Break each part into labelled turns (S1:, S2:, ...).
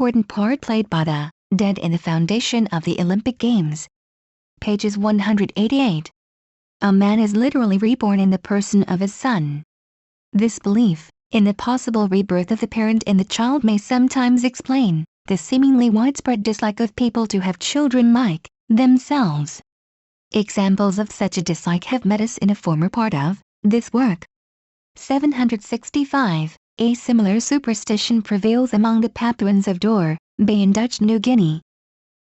S1: important part played by the dead in the foundation of the Olympic Games. Pages 188. A man is literally reborn in the person of his son. This belief in the possible rebirth of the parent in the child may sometimes explain the seemingly widespread dislike of people to have children like themselves. Examples of such a dislike have met us in a former part of this work. 765. A similar superstition prevails among the Papuans of Dore Bay in Dutch New Guinea.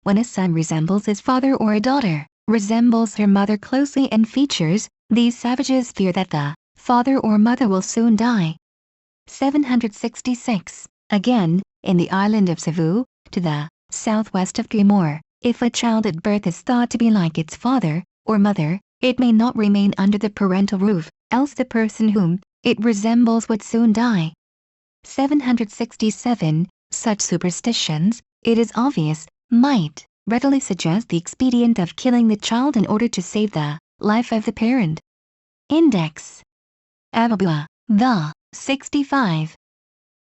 S1: When a son resembles his father or a daughter resembles her mother closely in features, these savages fear that the father or mother will soon die. 766. Again, in the island of Savu, to the southwest of Timor, if a child at birth is thought to be like its father or mother, it may not remain under the parental roof, else the person whom it resembles would soon die. 767. Such superstitions, it is obvious, might readily suggest the expedient of killing the child in order to save the life of the parent. Index. Bough, the 65.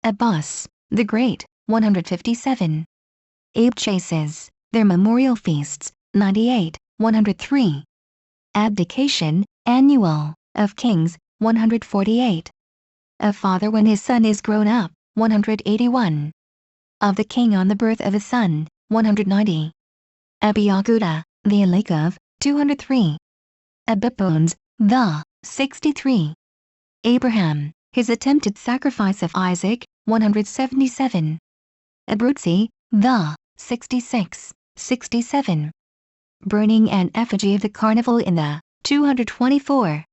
S1: Abbas, the Great, 157. Abe Chases, their memorial feasts, 98, 103. Abdication, annual, of kings, 148. A father when his son is grown up, 181. Of the king on the birth of his son, 190. Abiyaguda, the lake of, 203. Abipones, the 63. Abraham, his attempted sacrifice of Isaac, 177. Abruzzi, the 66, 67. Burning an effigy of the carnival in the 224.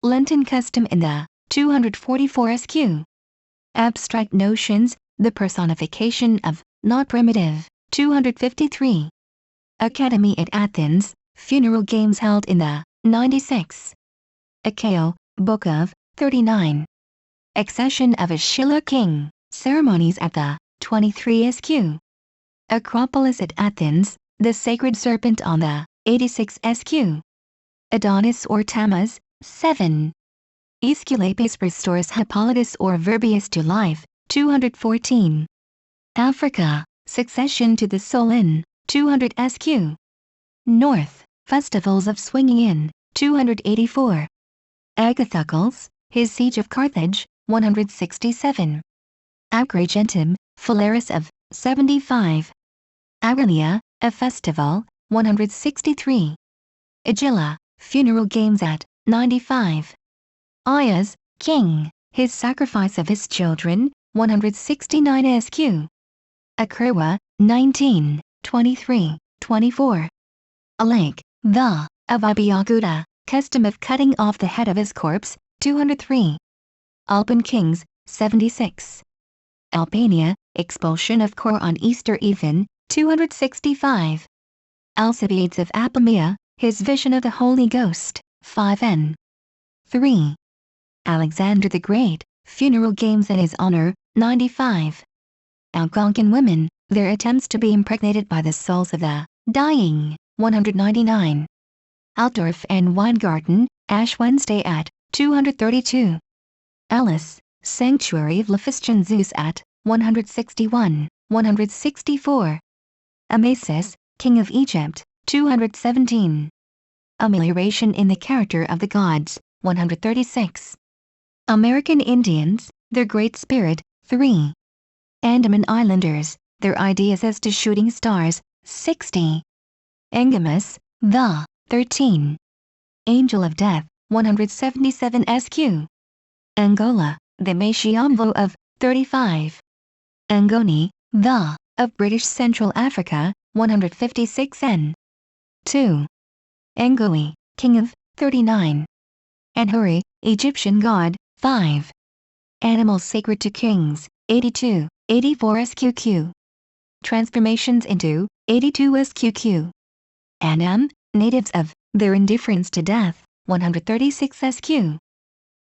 S1: Lenten custom in the 244 SQ. Abstract notions, the personification of not primitive, 253. Academy at Athens, funeral games held in the 96. Akao, Book of 39. Accession of a Shilla king, ceremonies at the 23 SQ. Acropolis at Athens, the sacred serpent on the 86 SQ. Adonis or Tammuz, 7. Aesculapius restores Hippolytus or Virbius to life, 214. Africa, succession to the Solin, 200 SQ. North, festivals of swinging in, 284. Agathocles, his siege of Carthage, 167. Agrigentum, Phalaris of, 75. Aurelia, a festival, 163. Agila, funeral games at, 95. Aias, king, his sacrifice of his children, 169 SQ. Akrewa, 19, 23, 24. Alake, the, of Abiyaguda, custom of cutting off the head of his corpse, 203. Alban kings, 76. Albania, expulsion of Kor on Easter even, 265. Alcibiades of Apamea, his vision of the Holy Ghost, 5n. 3. Alexander the Great, funeral games in his honor, 95. Algonquin women, their attempts to be impregnated by the souls of the dying, 199. Altdorf and Weingarten, Ash Wednesday at, 232. Alice, sanctuary of Laphystian Zeus at, 161, 164. Amasis, king of Egypt, 217. Amelioration in the character of the gods, 136. American Indians, their great spirit, 3. Andaman Islanders, their ideas as to shooting stars, 60. Engamus, the 13. Angel of Death, 177 SQ. Angola, the Mashiamvo of, 35. Angoni, the, of British Central Africa, 156 N. 2. Angoi, king of, 39. Anhuri, Egyptian god, 5. Animals sacred to kings, 82, 84 SQQ. Transformations into, 82 SQQ. Anam, natives of, their indifference to death, 136 SQ.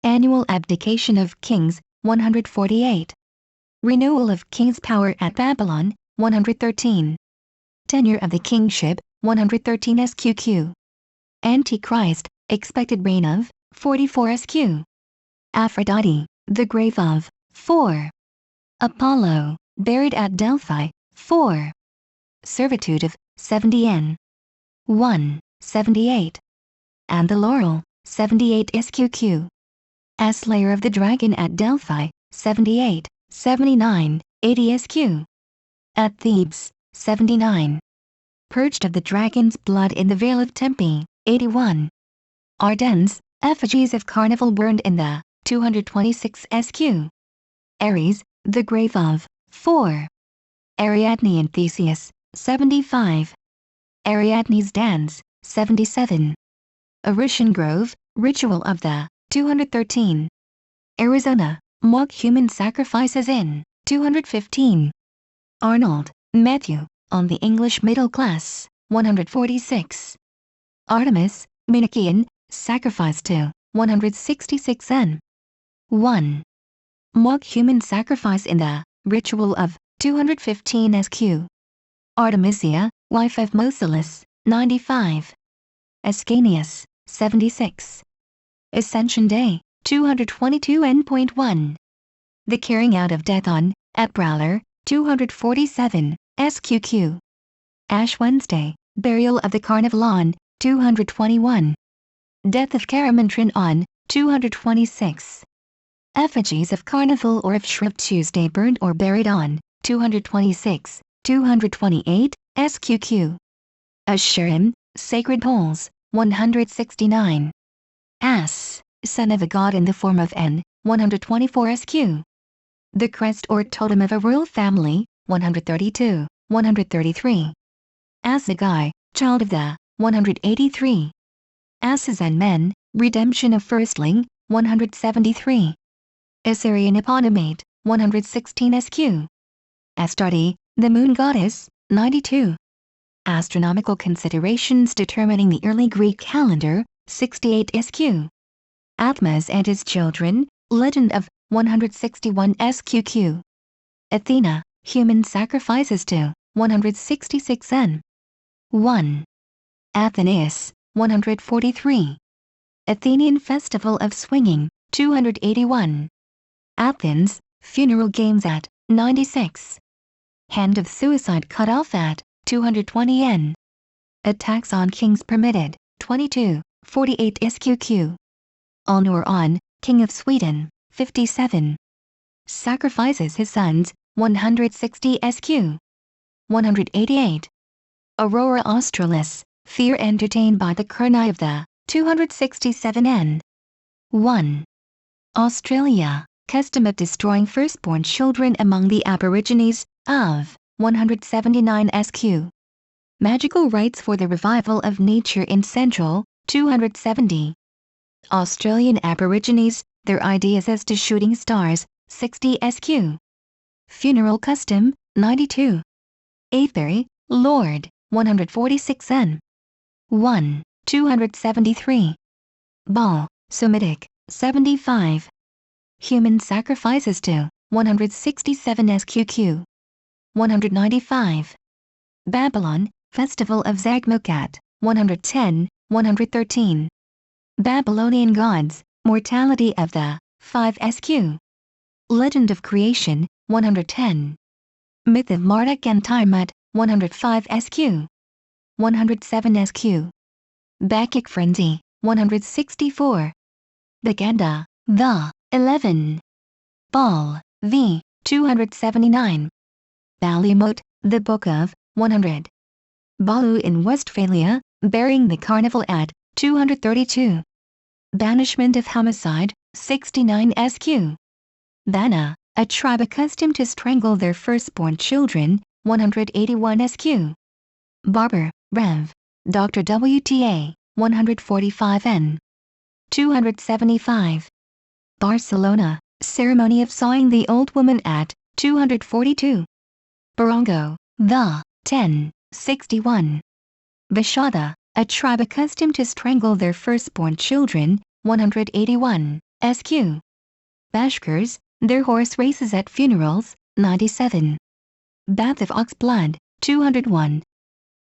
S1: Annual abdication of kings, 148. Renewal of king's power at Babylon, 113. Tenure of the kingship, 113 SQQ. Antichrist, expected reign of, 44 SQ. Aphrodite, the grave of, 4. Apollo, buried at Delphi, 4. Servitude of 70 N. 1. 78. And the laurel 78 SQQ. As Slayer of the Dragon at Delphi 78, 79, 80 SQ. At Thebes 79. Purged of the dragon's blood in the Vale of Tempe 81. Ardennes, effigies of carnival burned in the 226 SQ. Ares, the grave of 4. Ariadne and Theseus 75. Ariadne's dance 77. Arishan Grove, ritual of the 213. Arizona, mock human sacrifices in 215. Arnold, Matthew, on the English middle class 146. Artemis, Minuchian, sacrifice to 166 N. 1. Mock human sacrifice in the ritual of 215 SQ. Artemisia, wife of Mausolus 95. Ascanius 76. Ascension Day 222 N.1. The carrying out of death on at Brawler 247 SQQ. Ash Wednesday, burial of the Carnival on 221. Death of Caramantron on 226. Effigies of Carnival or of Shrove Tuesday burned or buried on 226, 228 SQQ. Asherim, sacred poles 169. Ass, son of a god in the form of N 124 SQ. The crest or totem of a royal family 132, 133. Assagai, child of the 183. Asses and men, redemption of firstling 173. Assyrian eponymate 116 SQ. Astarte, the moon goddess 92. Astronomical considerations determining the early Greek calendar 68 SQ. Atmas and his children, legend of 161 SQQ. Athena, human sacrifices to 166 N. 1. Athenaeus 143. Athenian festival of swinging 281. Athens, funeral games at 96. Hand of suicide cut off at 220 N. Attacks on kings permitted 22, 48 SQQ. Alnor on, king of Sweden 57. Sacrifices his sons 160 SQ. 188. Aurora Australis, fear entertained by the Kurni of the 267 N. 1. Australia, custom of destroying firstborn children among the Aborigines of 179 SQ. Magical rites for the revival of nature in Central 270. Australian Aborigines, their ideas as to shooting stars 60 SQ. Funeral custom 92. Avebury, Lord 146 N. 1, 273. Bough, Semitic 75. Human sacrifices to 167 SQQ. 195. Babylon, Festival of Zagmokat 110, 113. Babylonian gods, mortality of the 5 SQ. Legend of Creation 110. Myth of Marduk and Tiamat 105 SQ. 107 SQ. Bacchic Frenzy 164. Baganda, the 11. Ball, v. 279. Ballymote, the Book of 100. Bough in Westphalia, burying the carnival at 232. Banishment of homicide 69 SQ. Bana, a tribe accustomed to strangle their firstborn children 181 SQ. Barber, Rev. Dr. WTA 145 N. 275. Barcelona, ceremony of sawing the old woman at 242. Barongo, the 10, 61. Bashada, a tribe accustomed to strangle their firstborn children 181 SQ. Bashkirs, their horse races at funerals 97. Bath of ox blood 201.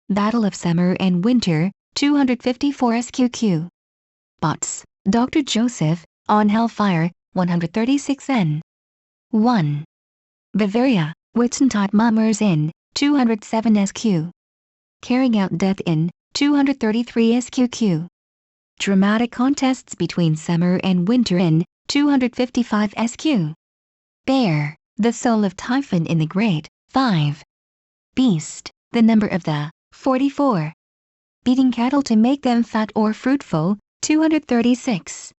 S1: Battle of summer and winter 254 SQQ. Bots, Dr. Joseph, on Hellfire 136 N. 1. Bavaria, Whitsuntide Mummers in 207 SQ. Carrying out death in 233 SQQ. Dramatic contests between summer and winter in 255 SQ. Bear, the soul of Typhon in the Great, 5. Beast, the number of the 44. Beating cattle to make them fat or fruitful, 236.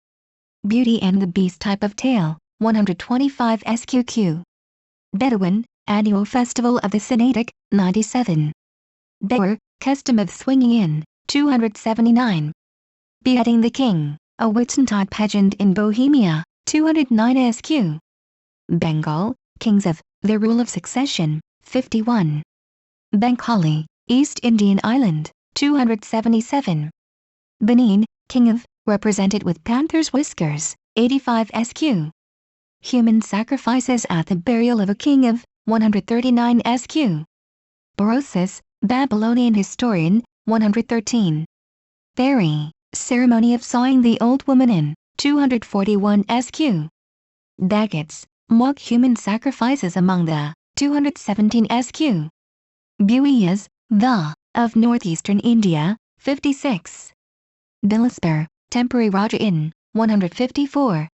S1: Beauty and the Beast type of tale, 125 SQQ. Bedouin, annual festival of the Sinaitic, 97. Bear, custom of swinging in, 279. Beheading the King, a Whitsuntide pageant in Bohemia, 209 SQ. Bengal, kings of the rule of succession, 51. Bengali, East Indian Island, 277. Benin, king of, represented with panther's whiskers, 85 SQ. Human sacrifices at the burial of a king of, 139 SQ. Berosus, Babylonian historian, 113. Fairy, ceremony of sawing the old woman in, 241 SQ. Daggets, mock human sacrifices among the, 217 SQ. Buias, the, of northeastern India, 56. Bilaspur, temporary Raja in, 154.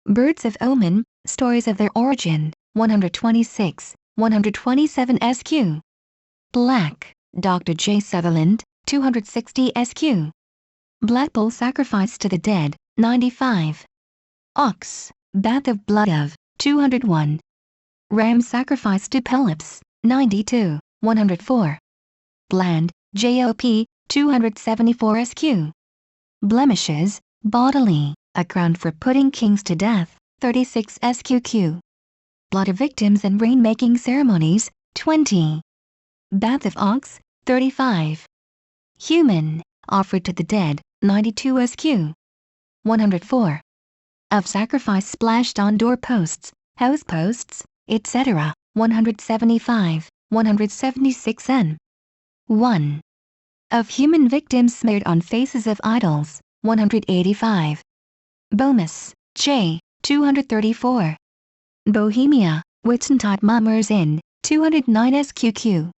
S1: Birds of omen, stories of their origin, 126, 127 SQ. Black, Dr. J. Sutherland, 260 SQ. Black bull sacrifice to the dead, 95. Ox, bath of blood of, 201. Ram sacrifice to Pelops, 92, 104. Bland, JOP, 274 SQ. Blemishes, bodily, a crown for putting kings to death, 36 SQQ. Blood of victims and rain-making ceremonies, 20. Bath of ox, 35. Human, offered to the dead, 92 SQ. 104. Of sacrifice splashed on doorposts, house posts, etc., 175, 176 N. 1. Of human victims smeared on faces of idols, 185. Bomis, J, 234. Bohemia, Whitsuntide mummers in, 209 SQQ.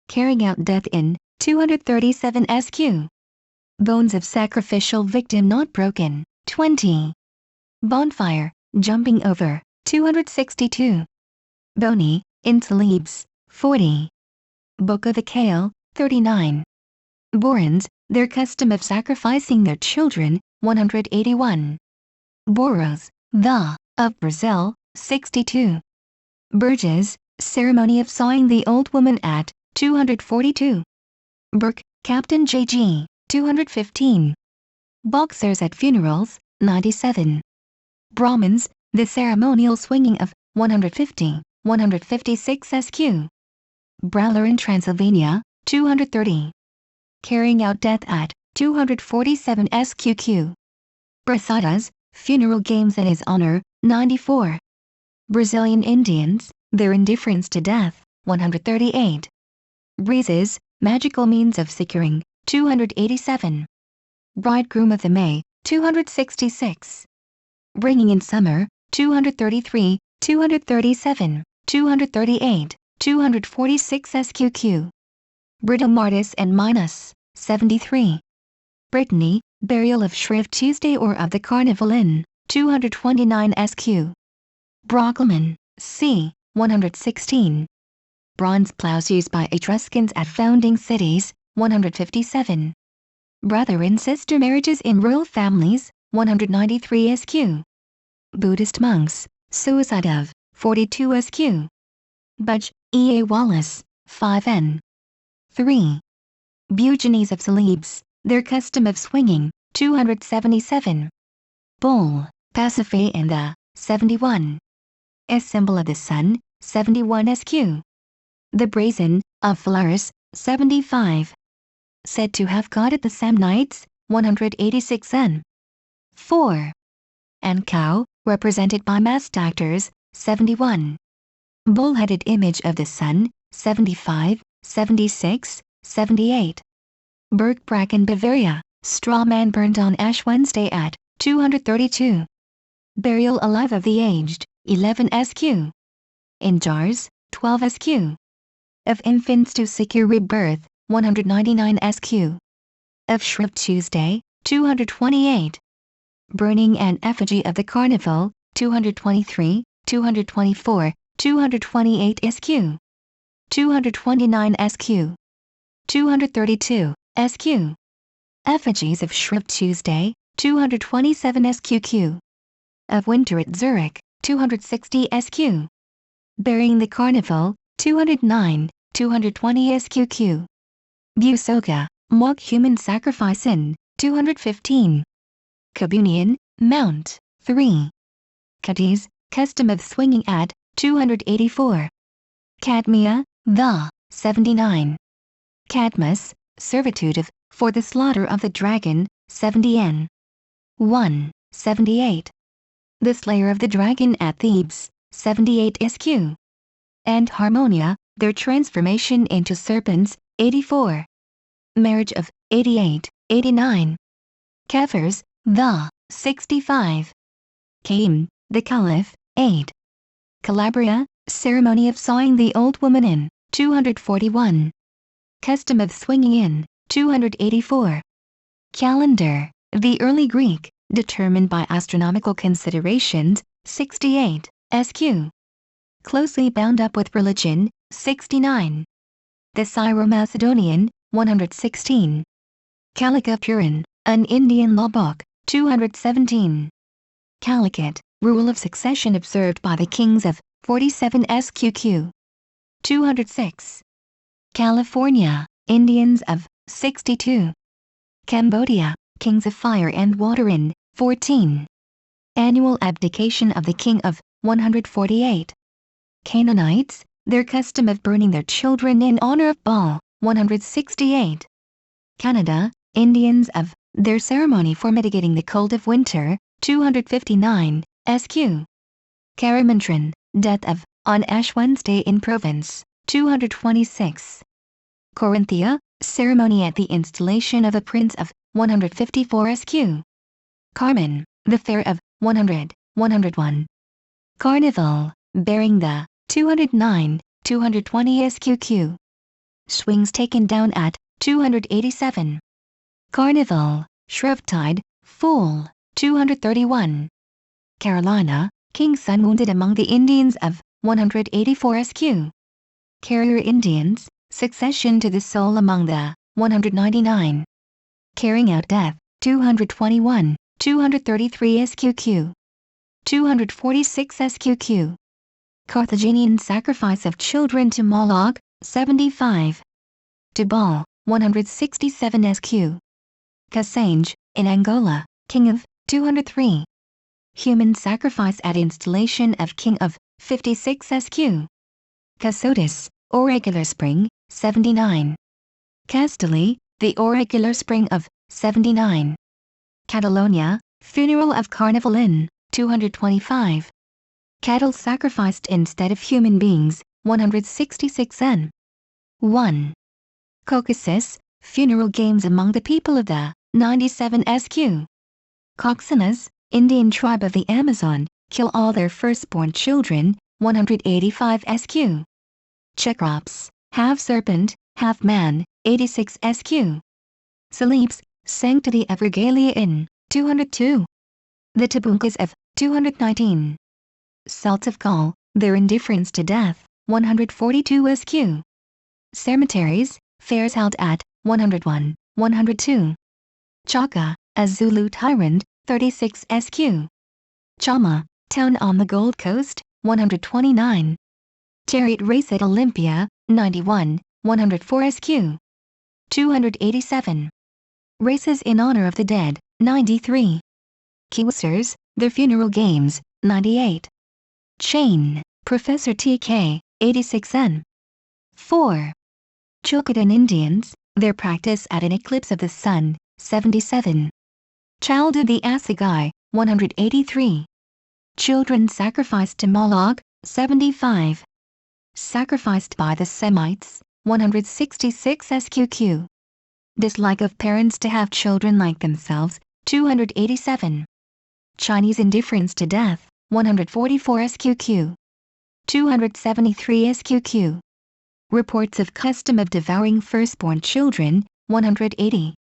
S1: Carrying out death in, 237 SQ. Bones of sacrificial victim not broken, 20. Bonfire, jumping over, 262. Boni, in Talibs, 40. Book of the Kale, 39. Borans, their custom of sacrificing their children, 181. Boros, the, of Brazil, 62. Burges, ceremony of sawing the old woman at, 242. Burke, Captain J.G., 215. Boxers at funerals, 97. Brahmins, the ceremonial swinging of, 150, 156 SQ. Brawler in Transylvania, 230. Carrying out death at, 247 SQQ. Braçadas, funeral games in his honor, 94. Brazilian Indians, their indifference to death, 138. Breezes, magical means of securing, 287. Bridegroom of the May, 266. Bringing in summer, 233, 237, 238, 246 SQQ. Britomardus and Minos, 73. Brittany, burial of Shrove Tuesday or of the Carnival in, 229 SQ. Brockelman, c. 116. Bronze plows used by Etruscans at founding cities, 157. Brother and sister marriages in royal families, 193 SQ. Buddhist monks, suicide of, 42 SQ. Budge, E. A. Wallace, 5 N. 3. Bugenes of Celebes, their custom of swinging, 277. Bull, Pasiphae and the, 71. A symbol of the sun, 71 SQ. The brazen, of Phalaris, 75. Said to have guarded the Samnites, 186 N. 4. And cow, represented by masked actors, 71. Bull-headed image of the sun, 75, 76, 78. Bergbracken, Bavaria, straw man burned on Ash Wednesday at, 232. Burial alive of the aged, 11 SQ. In jars, 12 SQ. of infants to secure rebirth, 199 SQ. Of Shrove Tuesday, 228. Burning an effigy of the carnival, 223, 224, 228 SQ. 229 SQ. 232 SQ. Effigies of Shrove Tuesday, 227 SQQ. Of Winter at Zurich, 260 SQ. Burying the Carnival, 209, 220 SQQ. Busoga, mock human sacrifice in, 215. Communion, Mount, 3. Cadiz, custom of swinging at, 284. Cadmia, the, 79. Cadmus, servitude of, for the slaughter of the dragon, 70 N. 1, 78. The slayer of the dragon at Thebes, 78 SQ. And Harmonia, their transformation into serpents, 84. Marriage of, 88, 89. Kafirs, the, 65. Cain, the Caliph, 8. Calabria, ceremony of sawing the old woman in, 241. Custom of swinging in, 284. Calendar, the early Greek, determined by astronomical considerations, 68, SQ. Closely bound up with religion, 69. The Syro-Macedonian, 116. Calicut Purin, an Indian law book, 217. Calicut, rule of succession observed by the kings of, 47 SQQ. 206. California, Indians of, 62. Cambodia, kings of fire and water in, 14. Annual abdication of the king of, 148. Canaanites, their custom of burning their children in honor of Baal, 168. Canada, Indians of, their ceremony for mitigating the cold of winter, 259, SQ. Karamantran, death of, on Ash Wednesday in Provence, 226. Corinthia, ceremony at the installation of a prince of, 154 SQ. Carmen, the fair of, 100, 101. Carnival, bearing the, 209, 220 SQQ. Swings taken down at, 287. Carnival, Shrovetide, Fool, 231. Carolina, King's son wounded among the Indians of, 184 SQ. Carrier Indians, succession to the soul among the, 199. Carrying out death, 221, 233 SQQ. 246 SQQ. Carthaginian sacrifice of children to Moloch, 75. To Baal, 167 SQ. Cassange, in Angola, king of, 203. Human sacrifice at installation of king of, 56 SQ. Cassotis, oracular spring, 79. Castelli, the oracular spring of, 79. Catalonia, funeral of carnival in, 225. Cattle sacrificed instead of human beings, 166 N. 1. Caucasus, funeral games among the people of the, 97 SQ. Coxanas, Indian tribe of the Amazon, kill all their firstborn children, 185 SQ. Cecrops, half serpent, half man, 86 SQ. Salipes, sanctity of regalia in, 202. The Tabunkas of, 219. Celts of Gaul, their indifference to death, 142 SQ. Cemeteries, fairs held at, 101, 102. Chaka, a Zulu tyrant, 36 SQ. Chama, town on the Gold Coast, 129. Chariot race at Olympia, 91, 104 SQ. 287. Races in honor of the dead, 93. Kiwasers, their funeral games, 98. Chain, Professor TK, 86 N. 4. Chilcotin Indians, their practice at an eclipse of the sun, 77. Child of the Assagai, 183. Children sacrificed to Moloch, 75. Sacrificed by the Semites, 166 SQQ. Dislike of parents to have children like themselves, 287. Chinese indifference to death, 144 SQQ. 273 SQQ. Reports of custom of devouring firstborn children, 180.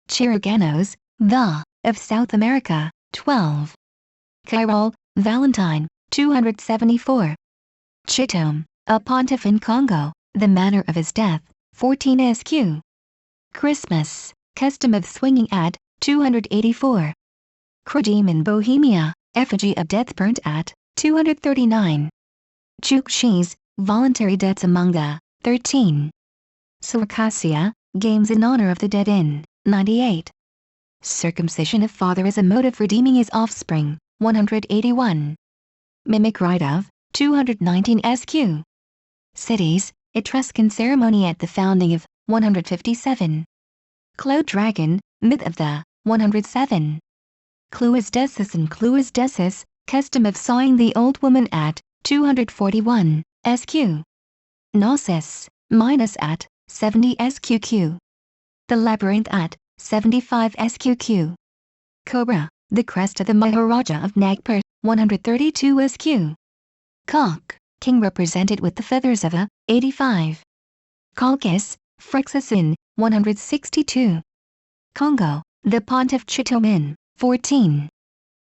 S1: Chiriganos, the, of South America, 12. Chiral, Valentine, 274. Chitome, a pontiff in Congo, the manner of his death, 14 Sq. Christmas, custom of swinging at, 284. Crudime in Bohemia, effigy of death burnt at, 239. Chukchis, voluntary deaths among the, 13. Circassia, games in honor of the dead in, 98. Circumcision of father as a mode of redeeming his offspring, 181. Mimic rite of, 219 Sq. Cities, Etruscan ceremony at the founding of, 157. Cloud dragon, myth of the, 107. Cluas decis and cluas decis, custom of sawing the old woman at, 241 Sq. Gnosis, minus at, 70 Sqq. The labyrinth at, 75 Sqq. Cobra, the crest of the Maharaja of Nagpur, 132 Sq. Cock, king represented with the feathers of a, 85. Colchis, Frexasin, 162. Congo, the pontiff Chitomin, 14.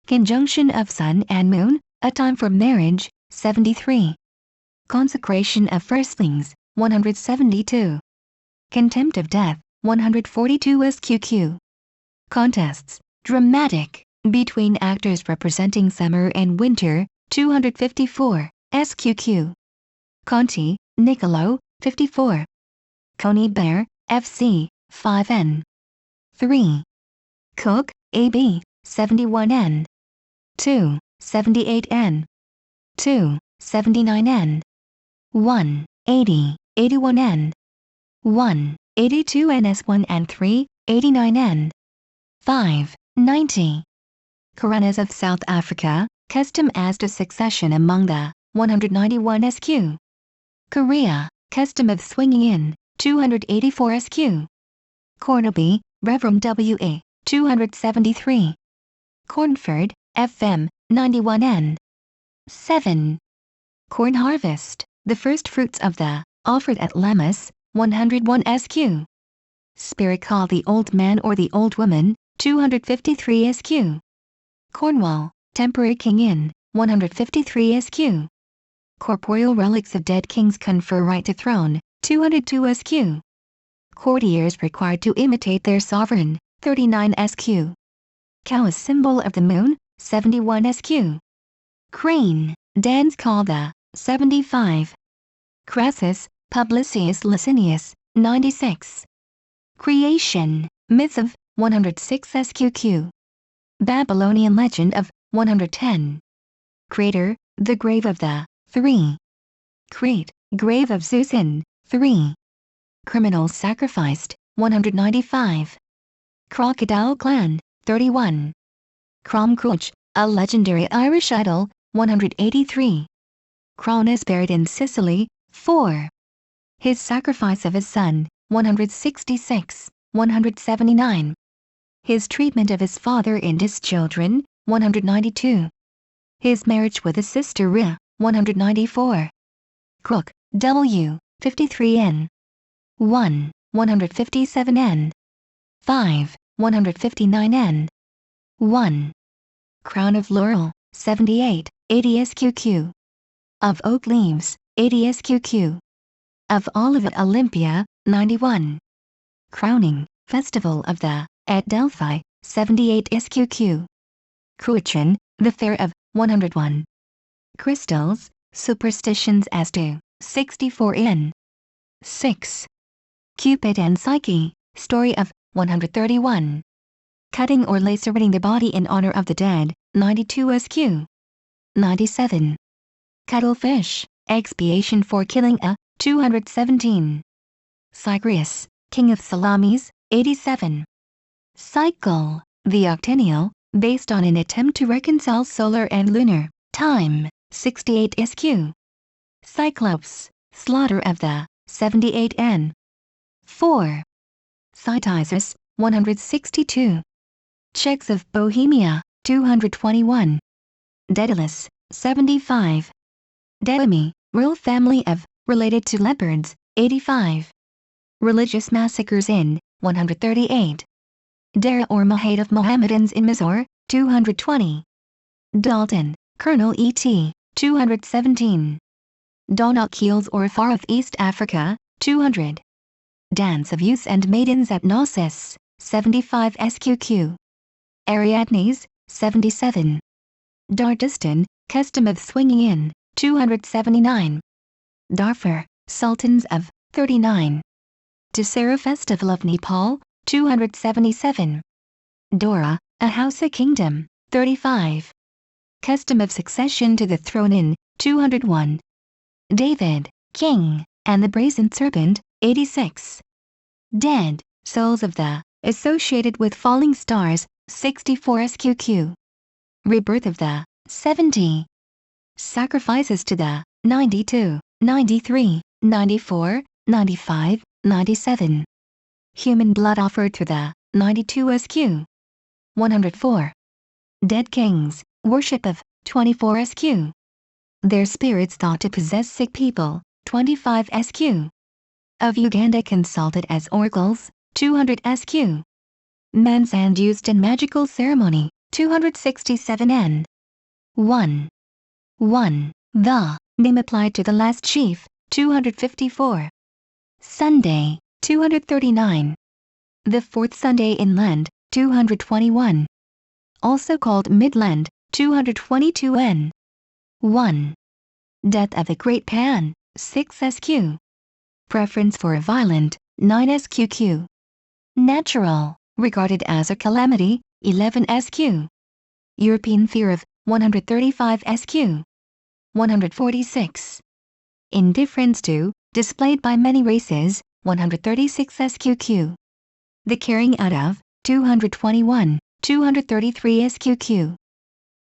S1: Conjunction of sun and moon, a time for marriage, 73. Consecration of firstlings, 172. Contempt of death, 142 Sqq. Contests, dramatic, between actors representing summer and winter, 254 Sqq. Conti, Niccolo, 54. Coney Bear, FC, 5N. 3. Cook, AB, 71N. 2, 78N. 2, 79N. 1, 80, 81N. 1, 82NS1 and 3, 89N. 5, 90. Karanas of South Africa, custom as to succession among the, 191 Sq. Korea, custom of swinging in, 284 Sq. Cornaby, Reverend W.A., 273. Cornford, FM, 91N. 7. Corn harvest, the first fruits of the, offered at Lammas, 101 Sq. Spirit call the old man or the old woman, 253 Sq. Cornwall, temporary king in, 153 Sq. Corporeal relics of dead kings confer right to throne, 202 Sq. Courtiers required to imitate their sovereign, 39 Sq. Cow as symbol of the moon, 71 Sq. Crane, dance call the, 75. Crassus, Publicius Licinius, 96. Creation, myths of, 106 Sqq. Babylonian legend of, 110. Crater, the grave of the, 3. Crete, grave of Zeus in, 3. Criminals sacrificed, 195. Crocodile clan, 31. Cromcrooch, a legendary Irish idol, 183. Cronus buried in Sicily, 4. His sacrifice of his son, 166, 179. His treatment of his father and his children, 192. His marriage with his sister Rhea, 194. Crook, W, 53N. 1, 157N. 5, 159N. 1. Crown of laurel, 78, 80 Sqq. Of oak leaves, 80 Sqq. Of olive at Olympia, 91. Crowning, festival of the, at Delphi, 78 Sqq. Cruachan, the fair of, 101. Crystals, superstitions as to, 64N. 6. Cupid and Psyche, story of, 131. Cutting or lacerating the body in honor of the dead, 92 Sq. 97. Cuttlefish, expiation for killing a, 217. Cyprius, king of Salamis, 87. Cycle, the octennial, based on an attempt to reconcile solar and lunar time, 68 Sq. Cyclops, slaughter of the, 78N. 4. Cytisus, 162. Czechs of Bohemia, 221. Daedalus, 75. Daemi, royal family of, related to leopards, 85. Religious massacres in 138. Dara or Mahad of Mohammedans in Mysore, 220. Dalton, Colonel E.T., 217. Donakils or Afar of East Africa, 200. Dance of Youths and Maidens at Gnosis, 75 SQQ. Ariadnes, 77. Dardistan, Custom of Swinging In, 279. Darfur, Sultans of, 39. Dussehra Festival of Nepal, 277. Dora, a Hausa Kingdom, 35. Custom of Succession to the Throne in, 201. David, King, and the Brazen Serpent, 86. Dead, Souls of the, associated with Falling Stars, 64 SQQ. Rebirth of the, 70. Sacrifices to the, 92, 93, 94, 95, 97. Human blood offered to the, 92 SQ. 104. Dead Kings, worship of, 24 SQ. Their spirits thought to possess sick people, 25 SQ. Of Uganda consulted as oracles, 200 SQ. Man's hand used in magical ceremony, 267 N. 1. 1. The, name applied to the last chief, 254. Sunday, 239. The fourth Sunday inland, 221. Also called Midland, 222 N. 1. Death of the Great Pan, 6 SQ. Preference for a violent, 9 SQQ. Natural, regarded as a calamity, 11 SQ. European fear of, 135 SQ. 146. Indifference to, displayed by many races, 136 SQQ. The carrying out of, 221, 233 SQQ.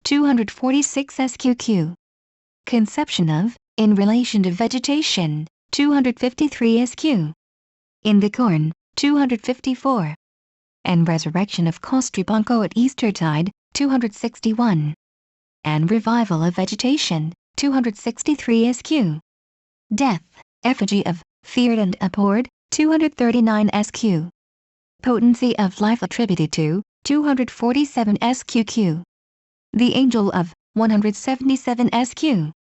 S1: 246 SQQ. Conception of, in relation to vegetation, 253 SQ. In the corn, 254. And resurrection of Costribanco at Eastertide, 261. And revival of vegetation, 263 SQ. Death, effigy of, feared and abhorred, 239 SQ. Potency of life attributed to, 247 SQQ. The angel of, 177 SQ.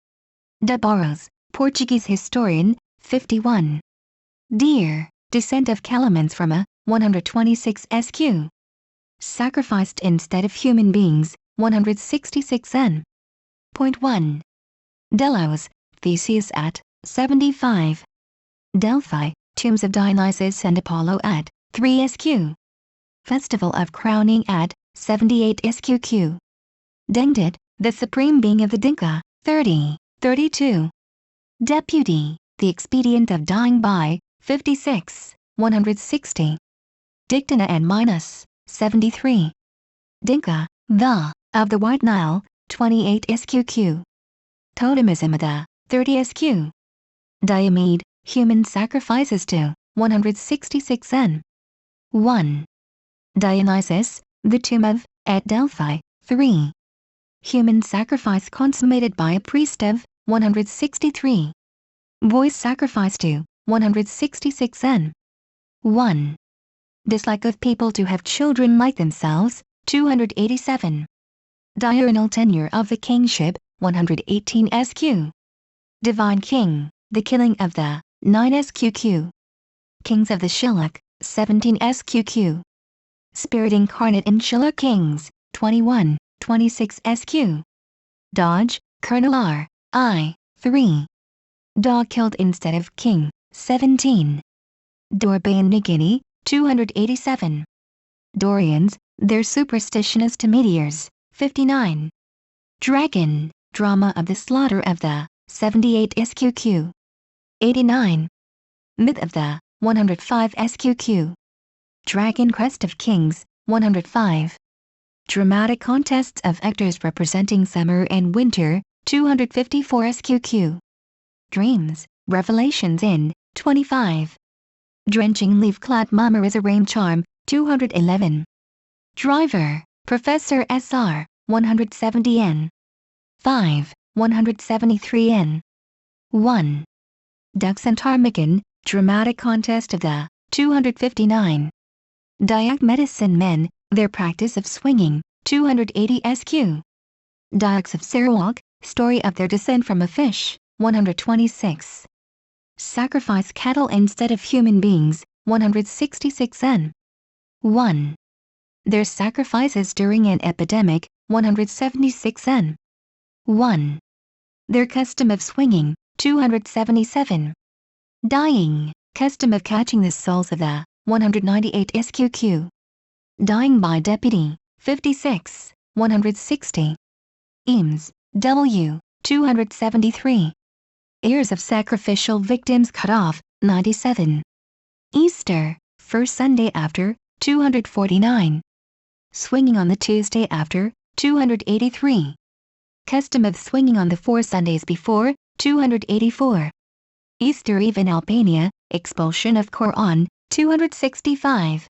S1: De Barros, Portuguese historian, 51. Deer, descent of calamans from a, 126 SQ. Sacrificed instead of human beings, 166 N. Point 1. Delos, Theseus at, 75. Delphi, tombs of Dionysus and Apollo at, 3 SQ. Festival of crowning at, 78 SQQ. Dengdit, the supreme being of the Dinka, 30, 32. Deputy, the expedient of dying by, 56, 160. Dictana and Minos, 73. Dinka, the, of the White Nile, 28 SQQ. Totemism of the, 30 SQ. Diomede, human sacrifices to, 166 N. 1. Dionysus, the tomb of, at Delphi, 3. Human sacrifice consummated by a priest of, 163. Voice sacrifice to, 166 N. 1. Dislike of people to have children like themselves, 287. Diurnal tenure of the kingship, 118 SQ. Divine King, the killing of the, 9 SQQ. Kings of the Shilluk, 17 SQQ. Spirit incarnate in Shilluk Kings, 21, 26 SQ. Dodge, Colonel R, I, 3. Dog killed instead of king, 17. Dorbain Nagini, 287. Dorians, their superstition is to meteors, 59. Dragon, drama of the slaughter of the, 78 SQQ. 89. Myth of the, 105 SQQ. Dragon Crest of Kings, 105. Dramatic contests of actors representing summer and winter, 254 SQQ. Dreams, revelations in, 25. Drenching leaf-clad mama is a rain charm, 211. Driver, Professor SR, 170 N. 5, 173 N. 1. Ducks and ptarmigan, Dramatic contest of the 259. Dayak medicine men, their practice of swinging, 280 SQ. Dayaks of Sarawak, story of their descent from a fish, 126. Sacrifice cattle instead of human beings, 166 N. 1. Their sacrifices during an epidemic, 176 N. 1. Their custom of swinging, 277. Dying, custom of catching the souls of the 198 SQQ. Dying by deputy, 56, 160. Eames, W, 273. Heirs of sacrificial victims cut off, 97. Easter, first Sunday after, 249. Swinging on the Tuesday after, 283. Custom of swinging on the 4 Sundays before, 284. Easter Eve in Albania, expulsion of Quran, 265.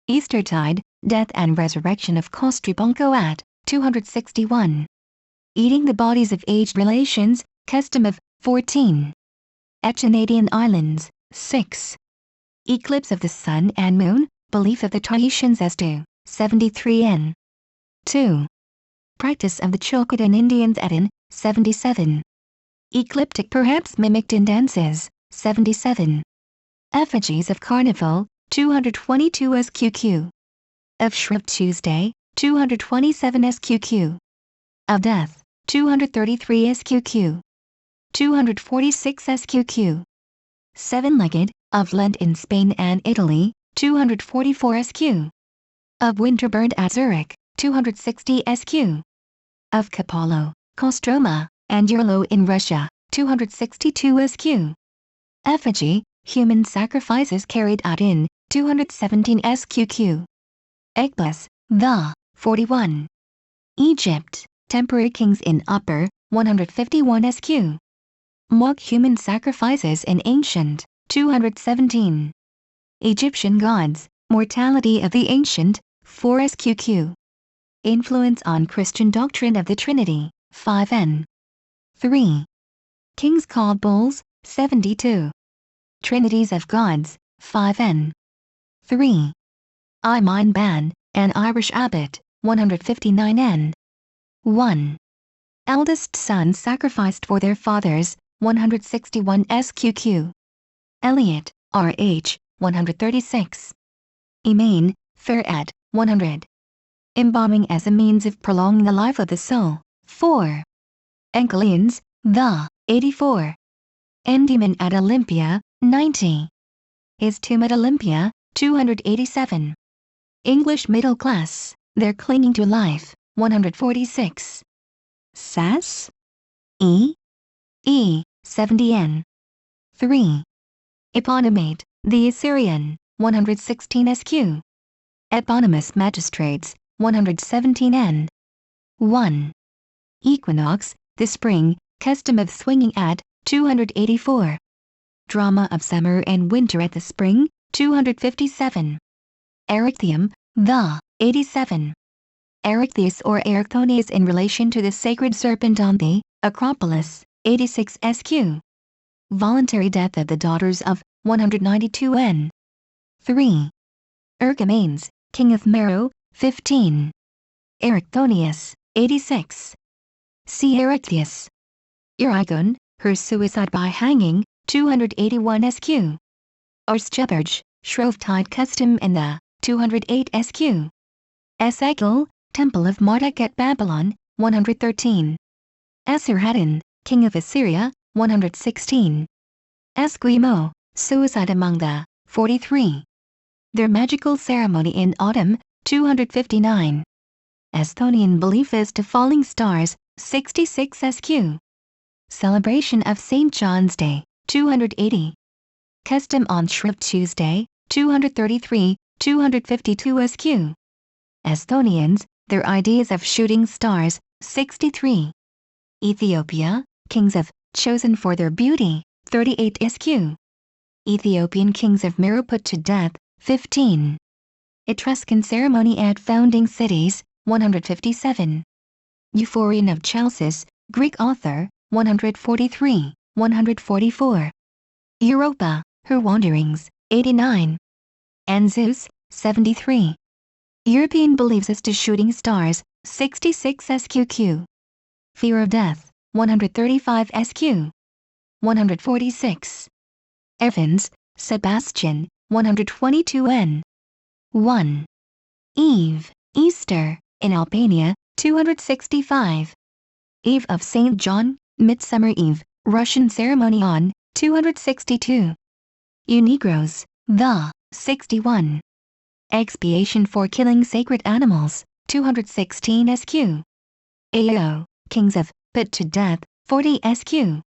S1: Eastertide, death and resurrection of Kostrubonko at, 261. Eating the bodies of aged relations, custom of, 14. Echinadian Islands, 6. Eclipse of the sun and moon, belief of the Tahitians as to, 73 N. 2. Practice of the Chilcotin Indians at N, 77. Ecliptic perhaps mimicked in dances, 77. Effigies of Carnival, 222 SQQ. Of Shrove Tuesday, 227 SQQ. Of Death, 233 SQQ. 246 SQQ. Seven-legged, of Lent in Spain and Italy, 244 SQ. Of Winterbird at Zurich, 260 SQ. Of Kapolo, Kostroma, and Yurlo in Russia, 262 SQ. Effigy, human sacrifices carried out in, 217 SQQ. Ekbus, the, 41. Egypt, temporary kings in Upper, 151 SQ. Mock human sacrifices in Ancient, 217. Egyptian gods, mortality of the ancient, 4 SQQ. Influence on Christian doctrine of the Trinity, 5 N. 3. Kings called bulls, 72. Trinities of gods, 5 N. 3. I Mine Ban, an Irish abbot, 159 N. 1. Eldest sons sacrificed for their fathers, 161 SQQ. Eliot, R.H., 136. Emain, Fair at, 100. Embalming as a means of prolonging the life of the soul, 4. Encolians, the, 84. Endymion at Olympia, 90. His tomb at Olympia, 287. English middle class, they're clinging to life, 146. Sass? E? 70 N. 3. Eponymate, the Assyrian, 116 SQ. Eponymous magistrates, 117 N. 1. Equinox, the spring, custom of swinging at, 284. Drama of summer and winter at the spring, 257. Erechtheum, the, 87. Erechtheus or Erichthonius in relation to the sacred serpent on the Acropolis, 86 SQ. Voluntary death of the daughters of, 192 N. 3. Ergomanes, king of Meru, 15. Erichthonius, 86. See Erechtheus. Iragon, her suicide by hanging, 281 SQ. Orstjeberg, Shrovetide custom in the 208 SQ. Esagil, temple of Marduk at Babylon, 113. Esarhaddon, king of Assyria, 116. Esquimaux, suicide among the 43. Their magical ceremony in autumn, 259. Estonian belief as to falling stars, 66 SQ. Celebration of St. John's Day, 280. Custom on Shrove Tuesday, 233, 252 SQ. Estonians, their ideas of shooting stars, 63. Ethiopia, kings of, chosen for their beauty, 38 SQ. Ethiopian kings of Meru put to death, 15. Etruscan ceremony at founding cities, 157. Euphorion of Chalcis, Greek author, 143, 144. Europa, Her Wanderings, 89. And Zeus, 73. European believes as to shooting stars, 66 SQQ. Fear of death, 135 SQ. 146. Evans, Sebastian, 122 N. 1. Eve, Easter, in Albania, 265. Eve of St. John, Midsummer Eve, Russian ceremony on, 262. Unigros, the, 61. Expiation for killing sacred animals, 216 SQ. Ao, kings of, put to death, 40 SQ.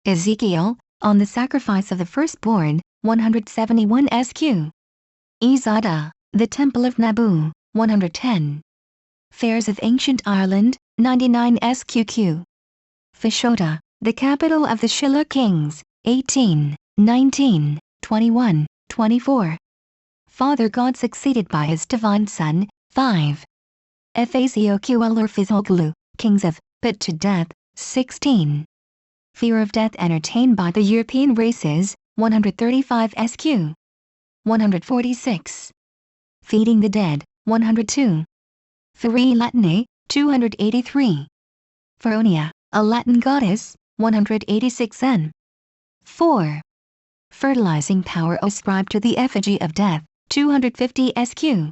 S1: Ezekiel, on the sacrifice of the firstborn, 171 SQ. Izada, the Temple of Nabu, 110. Fairs of Ancient Ireland, 99 SQQ. Fishota, the capital of the Shilla kings, 18, 19, 21, 24. Father God succeeded by his divine son, 5. Ephasioql or Fizoglu, kings of, put to death, 16. Fear of death entertained by the European races, 135 SQ. 146. Feeding the dead, 102. Ferae Latinae, 283. Feronia, a Latin goddess, 186 N. 4. Fertilizing power ascribed to the effigy of death, 250 SQ.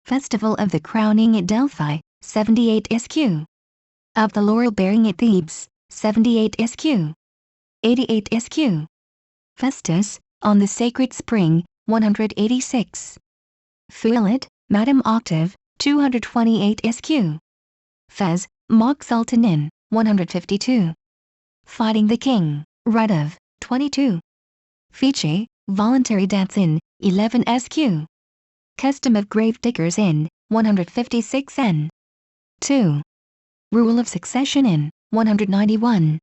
S1: Festival of the Crowning at Delphi, 78 SQ. Of the Laurel Bearing at Thebes, 78 SQ. 88 SQ. Festus, on the Sacred Spring, 186. Philid, Madame Octave, 228 SQ. Fez, Mock Sultanin, 152. Fighting the King, Rite of, 22. Fiche, Voluntary Deaths in, 11 SQ. Custom of Grave Diggers in, 156 N. 2. Rule of Succession in, 191.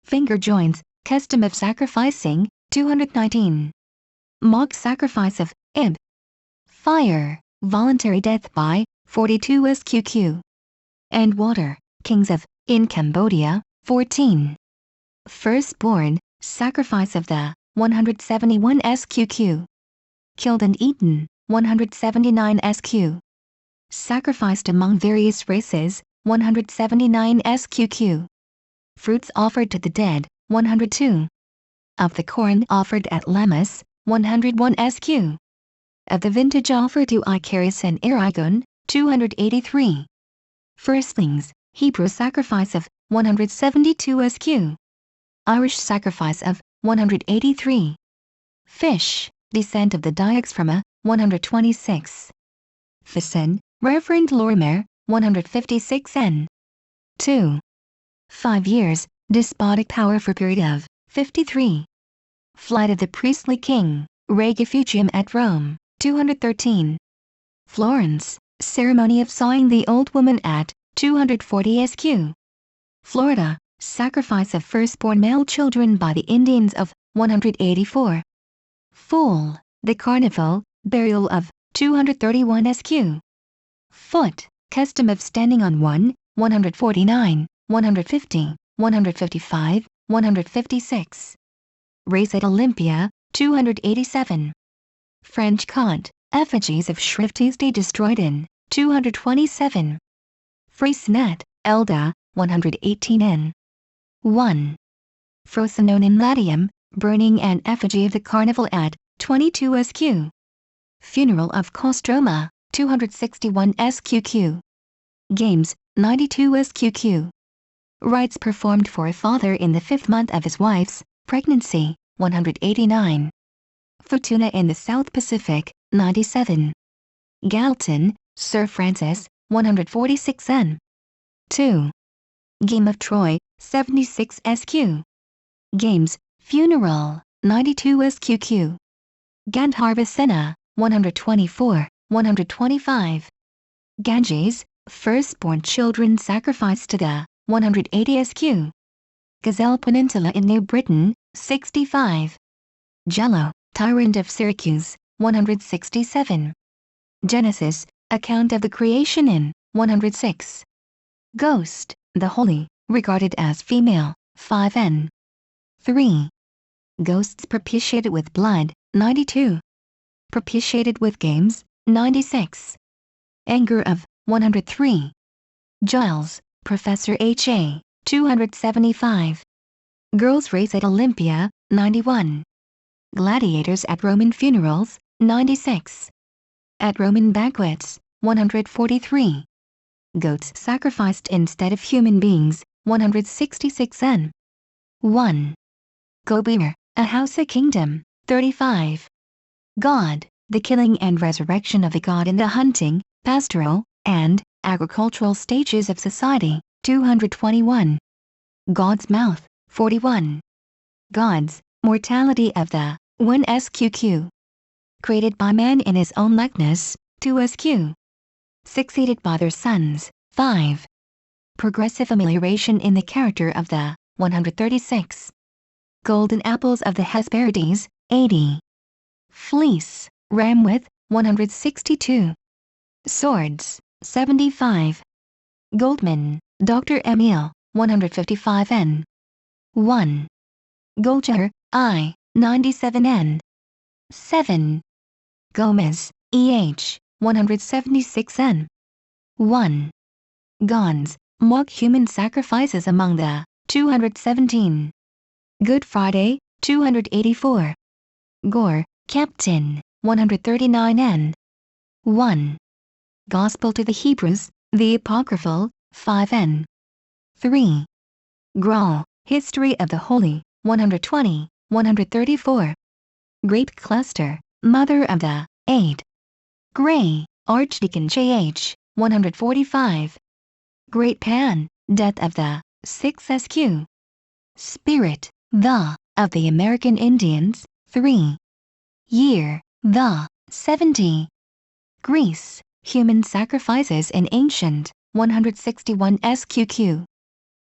S1: Finger Joints, Custom of Sacrificing, 219. Mock Sacrifice of, Ib. Fire, Voluntary Death by, 42 SQQ. And Water, Kings of, in Cambodia, 14. Firstborn, Sacrifice of the, 171 SQQ. Killed and eaten, 179 SQ. Sacrificed among various races, 179 SQQ. Fruits offered to the dead, 102. Of the corn offered at Lammas, 101 SQ. Of the vintage offered to Icarus and Aragon, 283. Firstlings, Hebrew sacrifice of, 172 SQ. Irish sacrifice of, 183. Fish, descent of the Diaxphrama, 126. Thyssen, Reverend Lorimer, 156 N. 2. 5 years, despotic power for period of, 53. Flight of the priestly king, Regifugium at Rome, 213. Florence, ceremony of sawing the old woman at, 240 SQ. Florida, sacrifice of firstborn male children by the Indians of, 184. Fool, the carnival, burial of, 231 SQ. Foot, custom of standing on one, 149, 150, 155, 156. Race at Olympia, 287. French Cont, effigies of Shrift Tuesday destroyed in, 227. Freycinet, Elda, 118 N. 1. Frosinone in Latium, burning an effigy of the carnival at, 22 SQ. Funeral of Kostroma, 261 SQQ. Games, 92 SQQ. Rites performed for a father in the 5th month of his wife's pregnancy, 189. Fortuna in the South Pacific, 97. Galton, Sir Francis, 146 N. 2. Game of Troy, 76 SQ. Games, Funeral, 92 SQQ. Gandharvasena, 124, 125. Ganges, firstborn children sacrificed to the, 180 SQ. Gazelle Peninsula in New Britain, 65. Jello, tyrant of Syracuse, 167. Genesis, account of the creation in, 106. Ghost, the holy, regarded as female, 5 N. 3. Ghosts propitiated with blood, 92. Propitiated with games, 96. Anger of, 103. Giles, Professor H.A., 275. Girls' race at Olympia, 91. Gladiators at Roman funerals, 96. At Roman banquets, 143. Goats sacrificed instead of human beings, 166 n. 1. Gobir, a Hausa kingdom, 35. God, the killing and resurrection of the god in the hunting, pastoral, and agricultural stages of society, 221. God's mouth, 41. Gods, mortality of the 1 SQQ. Created by man in his own likeness, 2 SQ. Succeeded by their sons, 5. Progressive amelioration in the character of the 136. Golden apples of the Hesperides, 80. Fleece, ram with, 162. Swords, 75. Goldman, Dr. Emil, 155 n. 1. Golcher, I, 97 n. 7. Gomez, E.H., 176 n. 1. Gons, mock human sacrifices among the 217. Good Friday, 284. Gore, Captain, 139 n. 1. Gospel to the Hebrews, the Apocryphal, 5 n. 3. Graal, History of the Holy, 120, 134. Grape Cluster, Mother of the 8. Gray, Archdeacon J.H., 145. Great Pan, Death of the 6 SQ. Spirit, the, of the American Indians, 3. Year, the 70. Greece, Human Sacrifices in Ancient, 161 SQQ.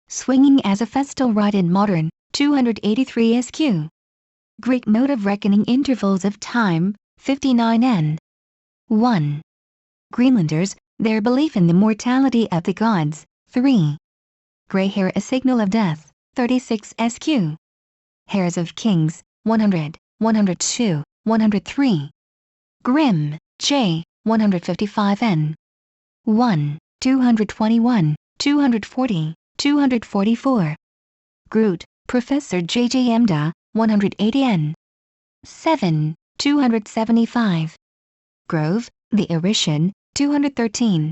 S1: Swinging as a festal rite in Modern, 283 SQ. Greek Mode of Reckoning Intervals of Time, 59 n. 1. Greenlanders, their belief in the mortality of the gods, 3. Gray hair a signal of death, 36 SQ. Hairs of Kings, 100, 102, 103. Grimm, J., 155 n. 1, 221, 240, 244. Groot, Professor J.J. Emda, 180 n. 7, 275. Grove, the Erishan, 213.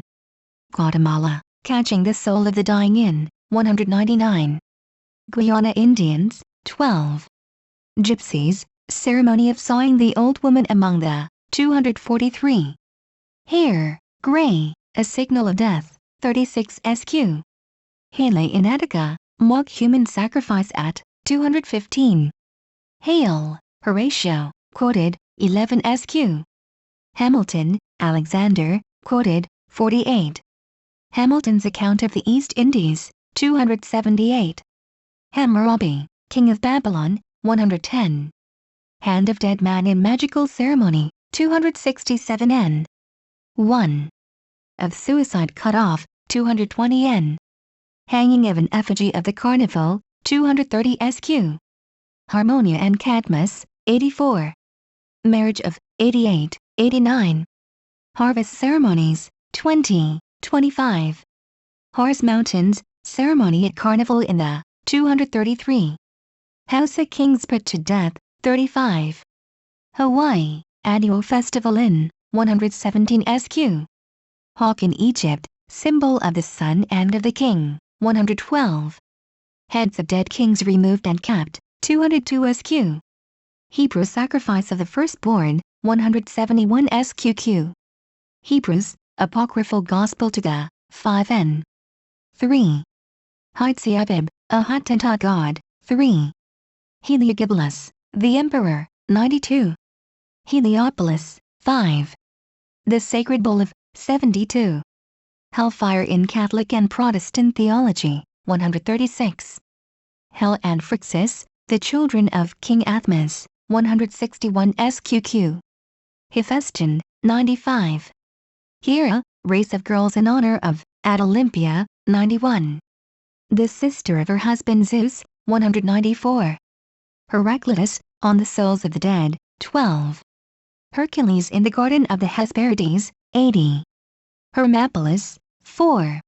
S1: Guatemala, Catching the Soul of the Dying in, 199. Guyana Indians, 12. Gypsies, Ceremony of Sawing the Old Woman among the 243. Hair, gray, a signal of death, 36 SQ. Hele in Attica, mock human sacrifice at 215. Hale, Horatio, quoted, 11 SQ. Hamilton, Alexander, quoted, 48. Hamilton's account of the East Indies, 278. Hammurabi, King of Babylon, 110. Hand of Dead Man in Magical Ceremony, 267 n. 1. Of Suicide Cut Off, 220 n. Hanging of an Effigy of the Carnival, 230 SQ. Harmonia and Cadmus, 84. Marriage of, 88, 89. Harvest Ceremonies, 20, 25. Horse Mountains, Ceremony at Carnival in the 233. Hausa Kings Put to Death, 35. Hawaii, Annual Festival in 117 SQ. Hawk in Egypt, Symbol of the Sun and of the King, 112. Heads of Dead Kings Removed and Kept, 202 SQ. Hebrew Sacrifice of the Firstborn, 171 SQQ. Hebrews, Apocryphal Gospel to the 5 n. 3. Hatshepsut, a Hottentot god, 3. Heliogabalus, the Emperor, 92. Heliopolis, 5. The Sacred Bull of, 72. Hellfire in Catholic and Protestant Theology, 136. Hel and Phrixus, the children of King Athmas, 161 SQQ. Hephaestion, 95. Hera, race of girls in honor of, at Olympia, 91. The sister of her husband Zeus, 194. Heraclitus, On the souls of the dead, 12. Hercules in the Garden of the Hesperides, 80. Hermopolis, 4.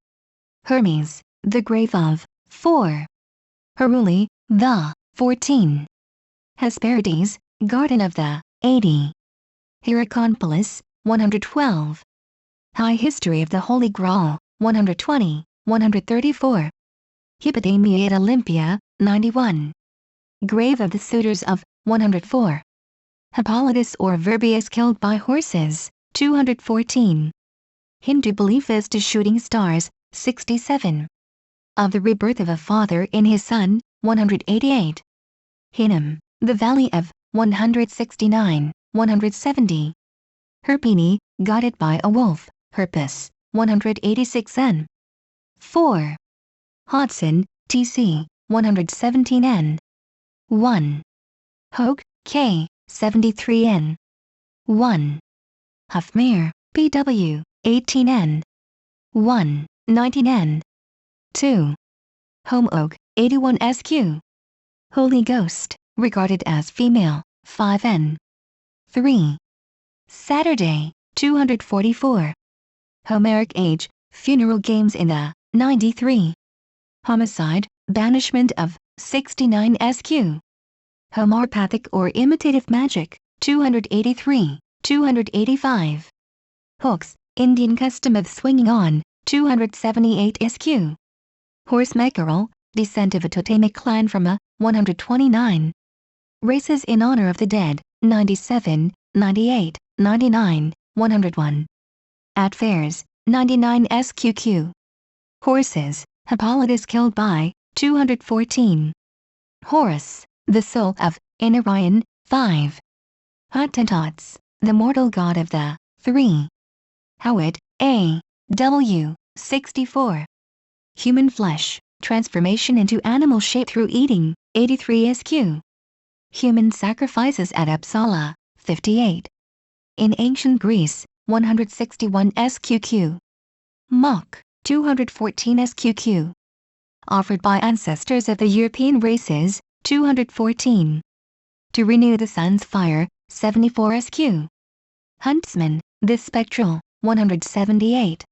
S1: Hermes, the grave of, 4. Heruli, the, 14. Hesperides, Garden of the, 80. Hierakonpolis, 112. High History of the Holy Grail, 120, 134. Hippodamia at Olympia, 91. Grave of the Suitors of, 104. Hippolytus or Virbius killed by horses, 214. Hindu belief as to shooting stars, 67. Of the rebirth of a father in his son, 188. Hinnom, the Valley of, 169, 170. Herpini, guided by a wolf, Herpes, 186n. 4. Hodson, T.C., 117n. 1. Hogue, K., 73n. 1. Huffmere, P.W., 18n. 1. 19n. 2. Homeoak, 81 SQ. Holy Ghost, regarded as female, 5n. 3. Saturday, 244. Homeric Age, funeral games in the, 93. Homicide, banishment of, 69 SQ. Homeopathic or imitative magic, 283, 285. Hooks, Indian custom of swinging on, 278 SQ. Horse mackerel, descent of a totemic clan from a, 129. Races in honor of the dead, 97, 98, 99, 101. At fairs, 99 SQQ. Horses, Hippolytus killed by, 214. Horus, the soul of, in Orion, 5. Hottentots, the mortal god of the, 3. Howitt, A. W. 64. Human flesh, transformation into animal shape through eating, 83 SQ. Human sacrifices at Uppsala, 58. In ancient Greece, 161 SQQ. Mock, 214 SQQ. Offered by ancestors of the European races, 214. To renew the sun's fire, 74 SQ. Huntsman, the spectral, 178.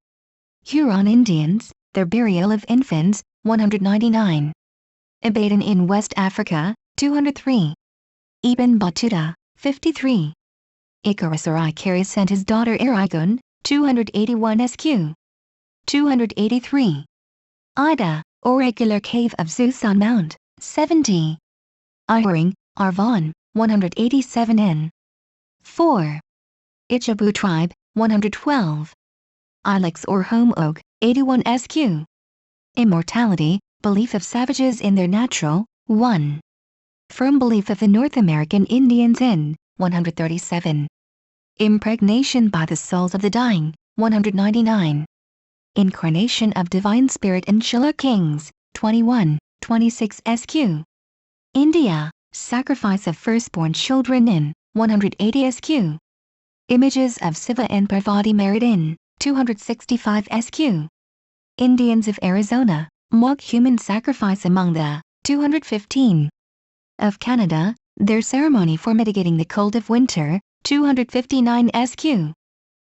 S1: Huron Indians, their burial of infants, 199. Ibadan in West Africa, 203. Ibn Battuta, 53. Icarus or Icarus sent his daughter Aragon, 281 SQ. 283. Ida, oracular cave of Zeus on Mount, 70. Ihering, Arvon, 187 N. 4. Ichabu tribe, 112. Ilex or home oak, 81 SQ. Immortality, belief of savages in their natural, 1. Firm belief of the North American Indians in, 137. Impregnation by the souls of the dying, 199. Incarnation of Divine Spirit in Shilla Kings, 21, 26 SQ. India, sacrifice of firstborn children in, 180 SQ. Images of Siva and Parvati married in, 265 SQ. Indians of Arizona, mock human sacrifice among the, 215. Of Canada, their ceremony for mitigating the cold of winter, 259 SQ.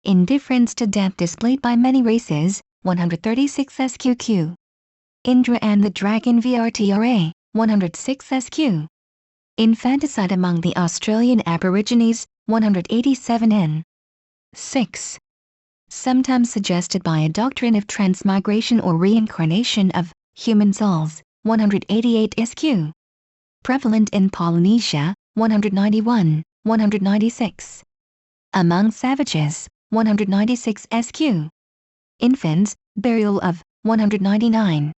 S1: Indifference to death displayed by many races, 136 SQQ. Indra and the Dragon VRTRA, 106 SQ. Infanticide among the Australian Aborigines, 187 N. 6. Sometimes suggested by a doctrine of transmigration or reincarnation of human souls, 188 SQ. Prevalent in Polynesia, 191, 196. Among savages, 196 SQ. Infants, burial of, 199.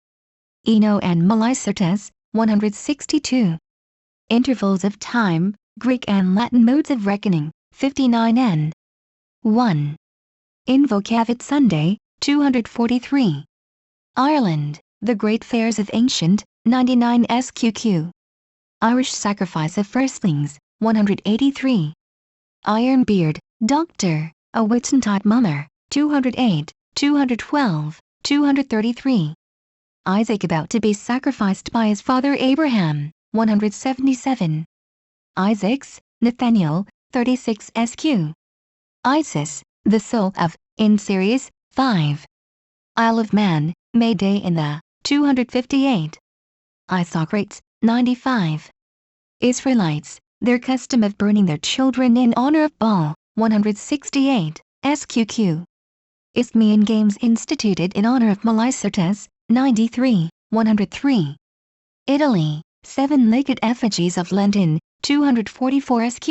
S1: Eno and Melicertes, 162. Intervals of time, Greek and Latin modes of reckoning, 59 N. 1. Invocavit Sunday, 243. Ireland, the great fairs of ancient, 99 SQQ. Irish sacrifice of firstlings, 183. Ironbeard, Doctor, a Whitsuntide Mummer, 208, 212, 233. Isaac about to be sacrificed by his father Abraham, 177. Isaacs, Nathaniel, 36 SQ. Isis, the soul of, in series, 5. Isle of Man, May Day in the, 258. Isocrates, 95. Israelites, their custom of burning their children in honor of Bough, 168, SQQ. Isthmian Games instituted in honor of Melicertes, 93, 103. Italy, 7-legged effigies of Lenten, 244 SQ.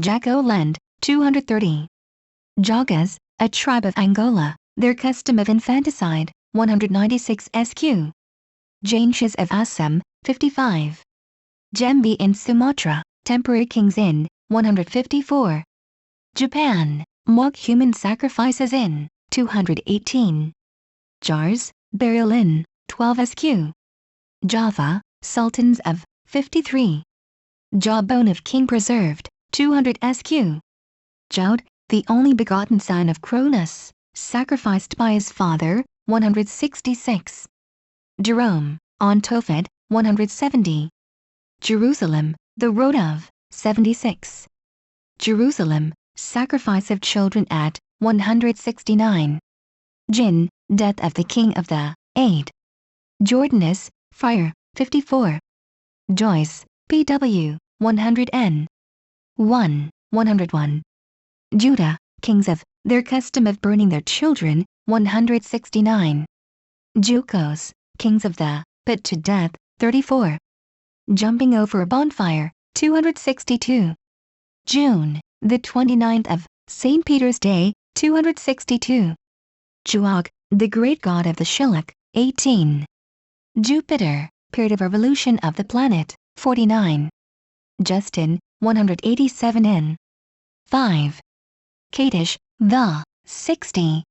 S1: Jack-o'-Lantern, 230. Jagas, a tribe of Angola, their custom of infanticide, 196 SQ. Jaintias of Assam, 55. Jambi in Sumatra, temporary kings in, 154. Japan, mock human sacrifices in, 218. Jars, burial in, 12 SQ. Java, sultans of, 53. Jawbone of king preserved, 200 SQ. Joud, the only begotten son of Cronus, sacrificed by his father, 166. Jerome, on Tophet, 170. Jerusalem, the road of, 76. Jerusalem, sacrifice of children at, 169. Jinn, death of the king of the, 8. Jordanus, fire, 54. Joyce, P.W., 100 N. 101. Judah, kings of, their custom of burning their children, 169. Jukos, kings of the, put to death, 34. Jumping over a bonfire, 262. June, the 29th of, St. Peter's Day, 262. Juag, the great god of the Shilluk, 18. Jupiter, period of revolution of the planet, 49. Justin, 187 N. 5. Kadish, the, 60.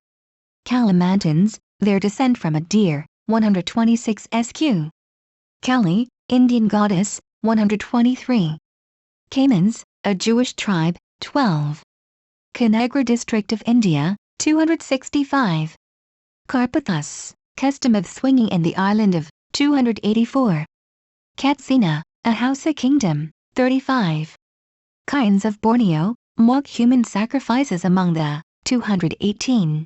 S1: Kalimantans, their descent from a deer, 126 SQ. Kali, Indian goddess, 123. Caymans, a Jewish tribe, 12. Kanagra district of India, 265. Carpathus, custom of swinging in the island of, 284. Katsina, a Hausa kingdom, 35. Kinds of Borneo, mock human sacrifices among the, 218.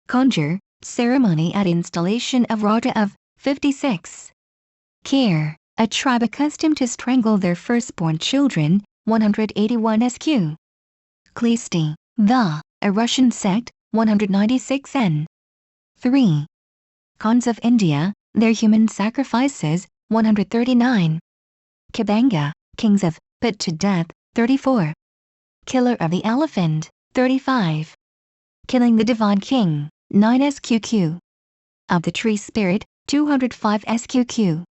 S1: Conjure, ceremony at installation of Raja of, 56. Kir, a tribe accustomed to strangle their firstborn children, 181 SQ. Klisti, a Russian sect, 196 N. 3. Khans of India, their human sacrifices, 139. Kabanga, kings of, put to death, 34. Killer of the elephant, 35. Killing the divine king, 9 SQQ. Of the tree spirit, 205 SQQ.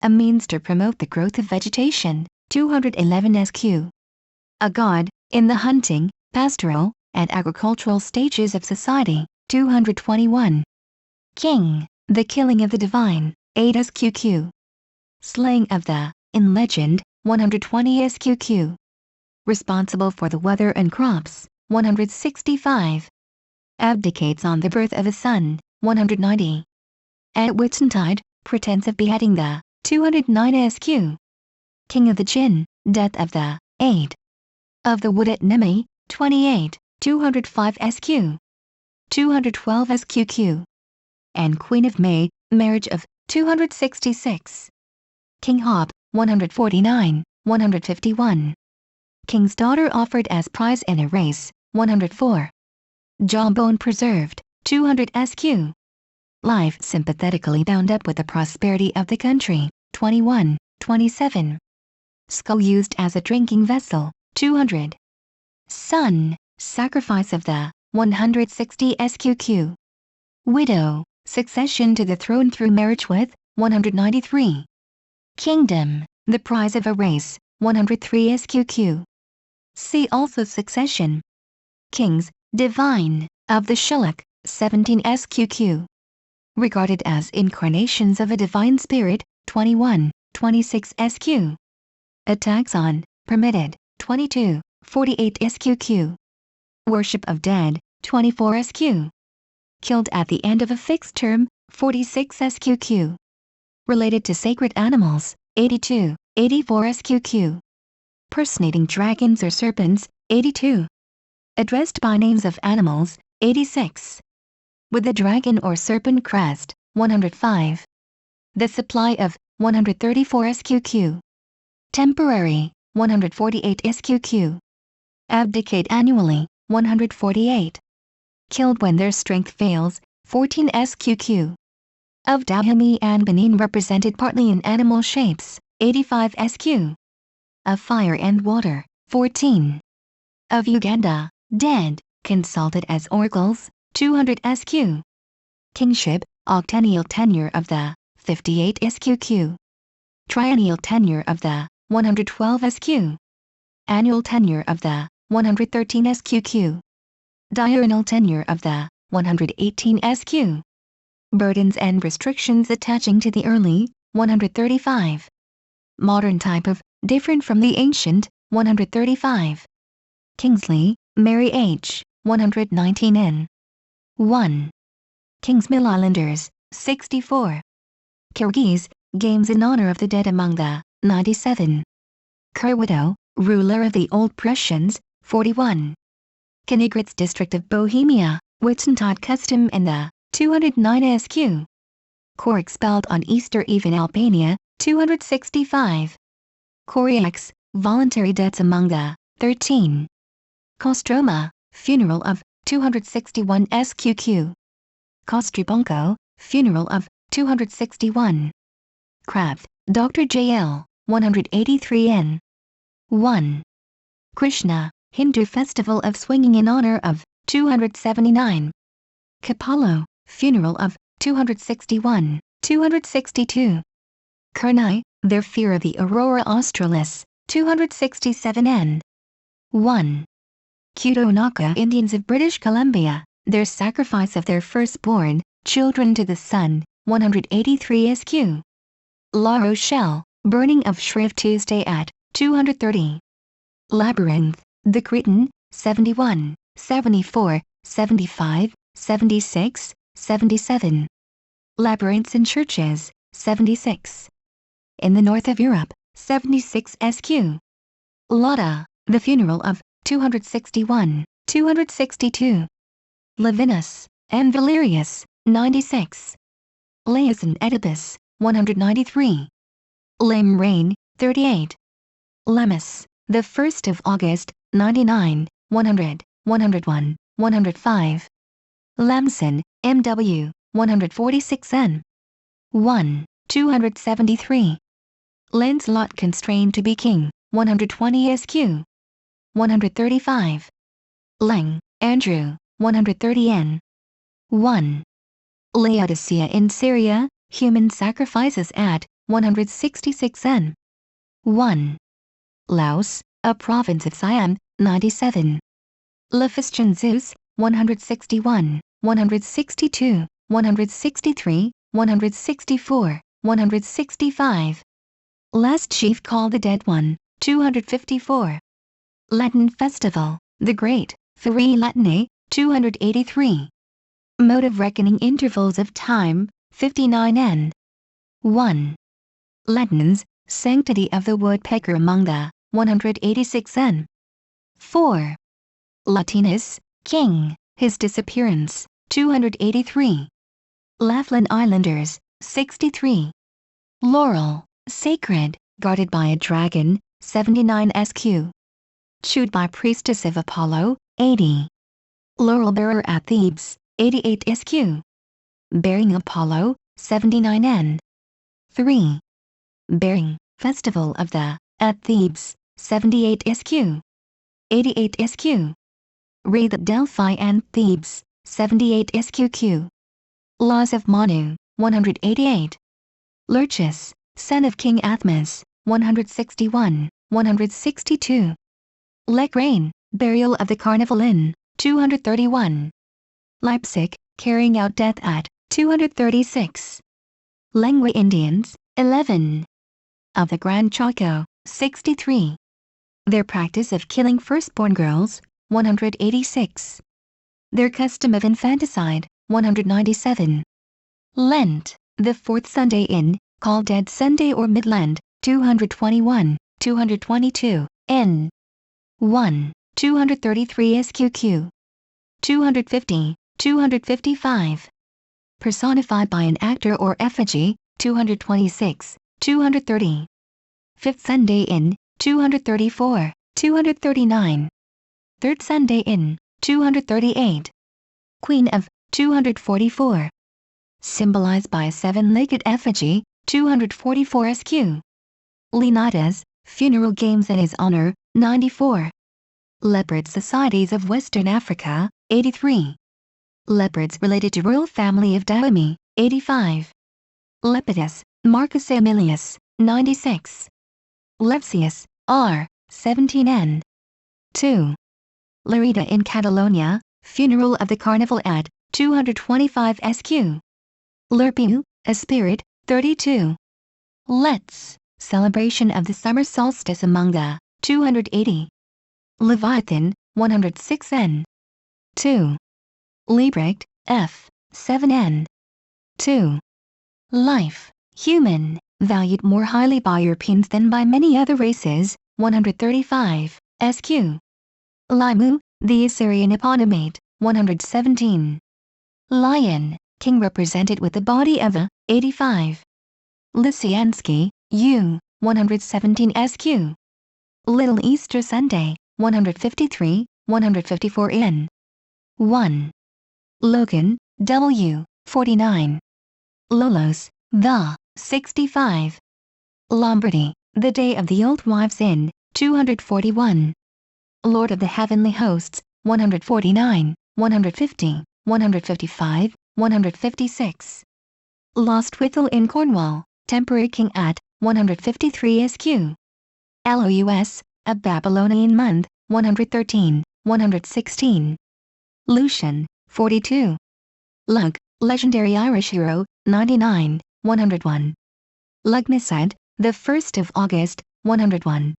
S1: A means to promote the growth of vegetation, 211 SQ. A god, in the hunting, pastoral, and agricultural stages of society, 221. King, the killing of the divine, 8 SQQ. Slaying of the, in legend, 120 SQQ. Responsible for the weather and crops, 165. Abdicates on the birth of a son, 190. At Whitsuntide, pretense of beheading the, 209 SQ. King of the Jinn, death of the, 8. Of the wood at Nemi, 28, 205 SQ. 212 SQQ. And Queen of May, marriage of, 266. King Hop, 149, 151. King's daughter offered as prize in a race, 104. Jawbone preserved, 200 SQ. Life sympathetically bound up with the prosperity of the country, 21, 27. Skull used as a drinking vessel, 200. Son, sacrifice of the, 160 SQQ. Widow, succession to the throne through marriage with, 193. Kingdom, the prize of a race, 103 SQQ. See also succession. Kings, divine, of the Shilluk, 17 SQQ. Regarded as incarnations of a divine spirit, 21, 26 SQ. Attacks on, permitted, 22, 48 SQQ. Worship of dead, 24 SQ. Killed at the end of a fixed term, 46 SQQ. Related to sacred animals, 82, 84 SQQ. personating dragons or serpents, 82. Addressed by names of animals, 86. With the dragon or serpent crest, 105. The supply of, 134 SQQ. Temporary, 148 SQQ. Abdicate annually, 148. Killed when their strength fails, 14 SQQ. Of Dahomey and Benin represented partly in animal shapes, 85 SQ. Of fire and water, 14. Of Uganda, dead, consulted as oracles, 200 SQ. Kingship, octennial tenure of the, 58 SQQ. Triennial tenure of the, 112 SQ. Annual tenure of the, 113 SQQ. Diurnal tenure of the, 118 SQ. Burdens and restrictions attaching to the early, 135. Modern type of, different from the ancient, 135. Kingsley, Mary H., 119 N. 1. Kingsmill Islanders, 64. Kyrgyz, games in honor of the dead among the, 97. Kurwido, ruler of the Old Prussians, 41. Koniggratz district of Bohemia, Whitsuntide custom in the, 209 SQ. Kor expelled on Easter Eve in Albania, 265. Koryaks, voluntary deaths among the, 13. Kostroma, funeral of, 261 SQQ. Kostrybonko, funeral of, 261. Kraft, Dr. J.L., 183 N. 1. Krishna, Hindu festival of swinging in honor of, 279. Kapalo, funeral of, 261, 262. Kurnai, their fear of the aurora australis, 267 N. 1. Kudonaka Indians of British Columbia, their sacrifice of their firstborn, children to the sun, 183 SQ. La Rochelle, burning of Shreve Tuesday at, 230. Labyrinth, the Cretan, 71, 74, 75, 76, 77. Labyrinths in churches, 76. In the north of Europe, 76 SQ. Lotta, the funeral of, 261, 262. Levinus, and Valerius, 96. Laius and Oedipus, 193. Lamrain, 38. Lemmus, the 1st of August, 99, 100, 101, 105. Lamson, M.W., 146 N. 1, 273. Lancelot constrained to be king, 120 SQ. 135. Lang, Andrew, 130 N. 1. Laodicea in Syria, human sacrifices at, 166 N. 1. Laos, a province of Siam, 97. Laphistan Zeus, 161, 162, 163, 164, 165. Last sheaf called the dead one, 254. Latin festival, the Great, Feri Latinae, 283. Mode of reckoning intervals of time, 59 N. 1. Latins, sanctity of the woodpecker among the, 186 N. 4. Latinus, king, his disappearance, 283. Laughlin Islanders, 63. Laurel, sacred, guarded by a dragon, 79 SQ. Chewed by priestess of Apollo, 80. Laurel bearer at Thebes, 88 SQ. Bearing Apollo, 79 N. 3. Bearing, festival of the, at Thebes, 78 SQ. 88 SQ. Wreath at Delphi and Thebes, 78 SQQ. Laws of Manu, 188. Lurchus, son of King Athmas, 161, 162. Lecrain, burial of the Carnival Inn, 231. Leipzig, carrying out death at, 236. Lengwe Indians, 11. Of the Grand Chaco, 63. Their practice of killing firstborn girls, 186. Their custom of infanticide, 197. Lent, the fourth Sunday in, called Dead Sunday or Midland, 221, 222. N. 1. 233 SQQ. 250, 255. Personified by an actor or effigy, 226, 230. Fifth Sunday in, 234, 239. Third Sunday in, 238. Queen of, 244. Symbolized by a seven-legged effigy, 244 SQ. Leonidas, funeral games in his honor, 94. Leopard societies of Western Africa, 83. Leopards related to royal family of Dahomey, 85. Lepidus, Marcus Aemilius, 96. Lepsius, R, 17n. 2. Lerida in Catalonia, funeral of the carnival at, 225 SQ. Lerpiu, a spirit, 32. Let's, celebration of the summer solstice among the, 280. Leviathan, 106n. 2. Liebrecht, F, 7n. 2. Life, human, valued more highly by Europeans than by many other races, 135, SQ. Limu, the Assyrian eponymate, 117. Lion, king represented with the body of a, 85. Lysiansky, U, 117 SQ. Little Easter Sunday, 153, 154 in. 1. Logan, W, 49. Lolos, the, 65. Lombardy, the Day of the Old Wives in, 241. Lord of the Heavenly Hosts, 149, 150, 155, 156. Lost Whittle in Cornwall, temporary king at, 153 SQ. Lous, a Babylonian month, 113, 116. Lucian, 42. Lug, legendary Irish hero, 99, 101. Lugnicide, the 1st of August, 101.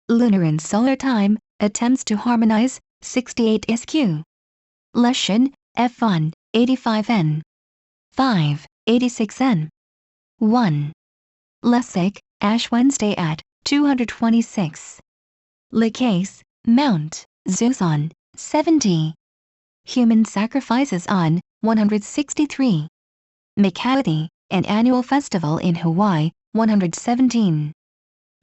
S1: Lunar and solar time, attempts to harmonize, 68 SQ. Lucian, F1, 85n. 5, 86n. 1. Lessig, Ash Wednesday at, 226. Lycase, Mount, Zeus on, 70. Human sacrifices on, 163. Makati, an annual festival in Hawaii, 117.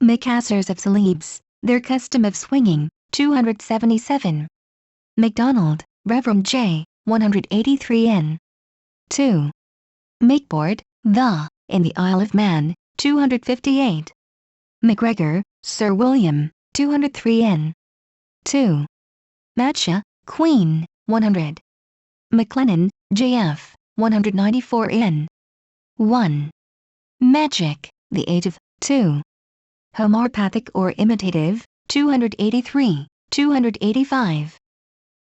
S1: Macassars of Celebes, their custom of swinging, 277. MacDonald, Reverend J, 183n. 2. Makeboard, the, in the Isle of Man, 258. MacGregor, Sir William, 203n. 2. Matcha, Queen, 100. McLennan, J.F., 194n. 1. Magic, the age of, 2. Homeopathic or imitative, 283, 285.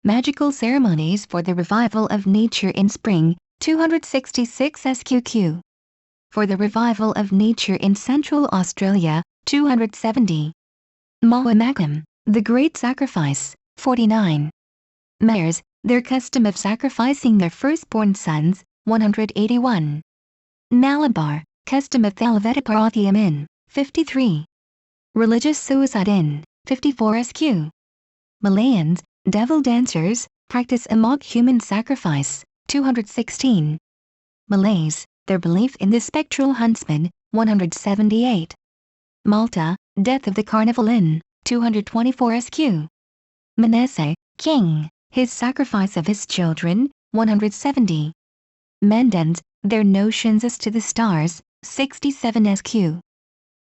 S1: Magical ceremonies for the revival of nature in spring, 266 SQQ. For the revival of nature in Central Australia, 270. Mawamakam, the Great Sacrifice, 49. Mayors, their custom of sacrificing their firstborn sons, 181. Malabar, custom of Thalvetaparathiyam in, 53. Religious suicide in, 54 SQ. Malayans, devil dancers, practice a mock human sacrifice, 216. Malays, their belief in the spectral huntsman, 178. Malta, death of the carnival in, 224 SQ. Manasseh, king, his sacrifice of his children, 170. Mandans, their notions as to the stars, 67 SQ.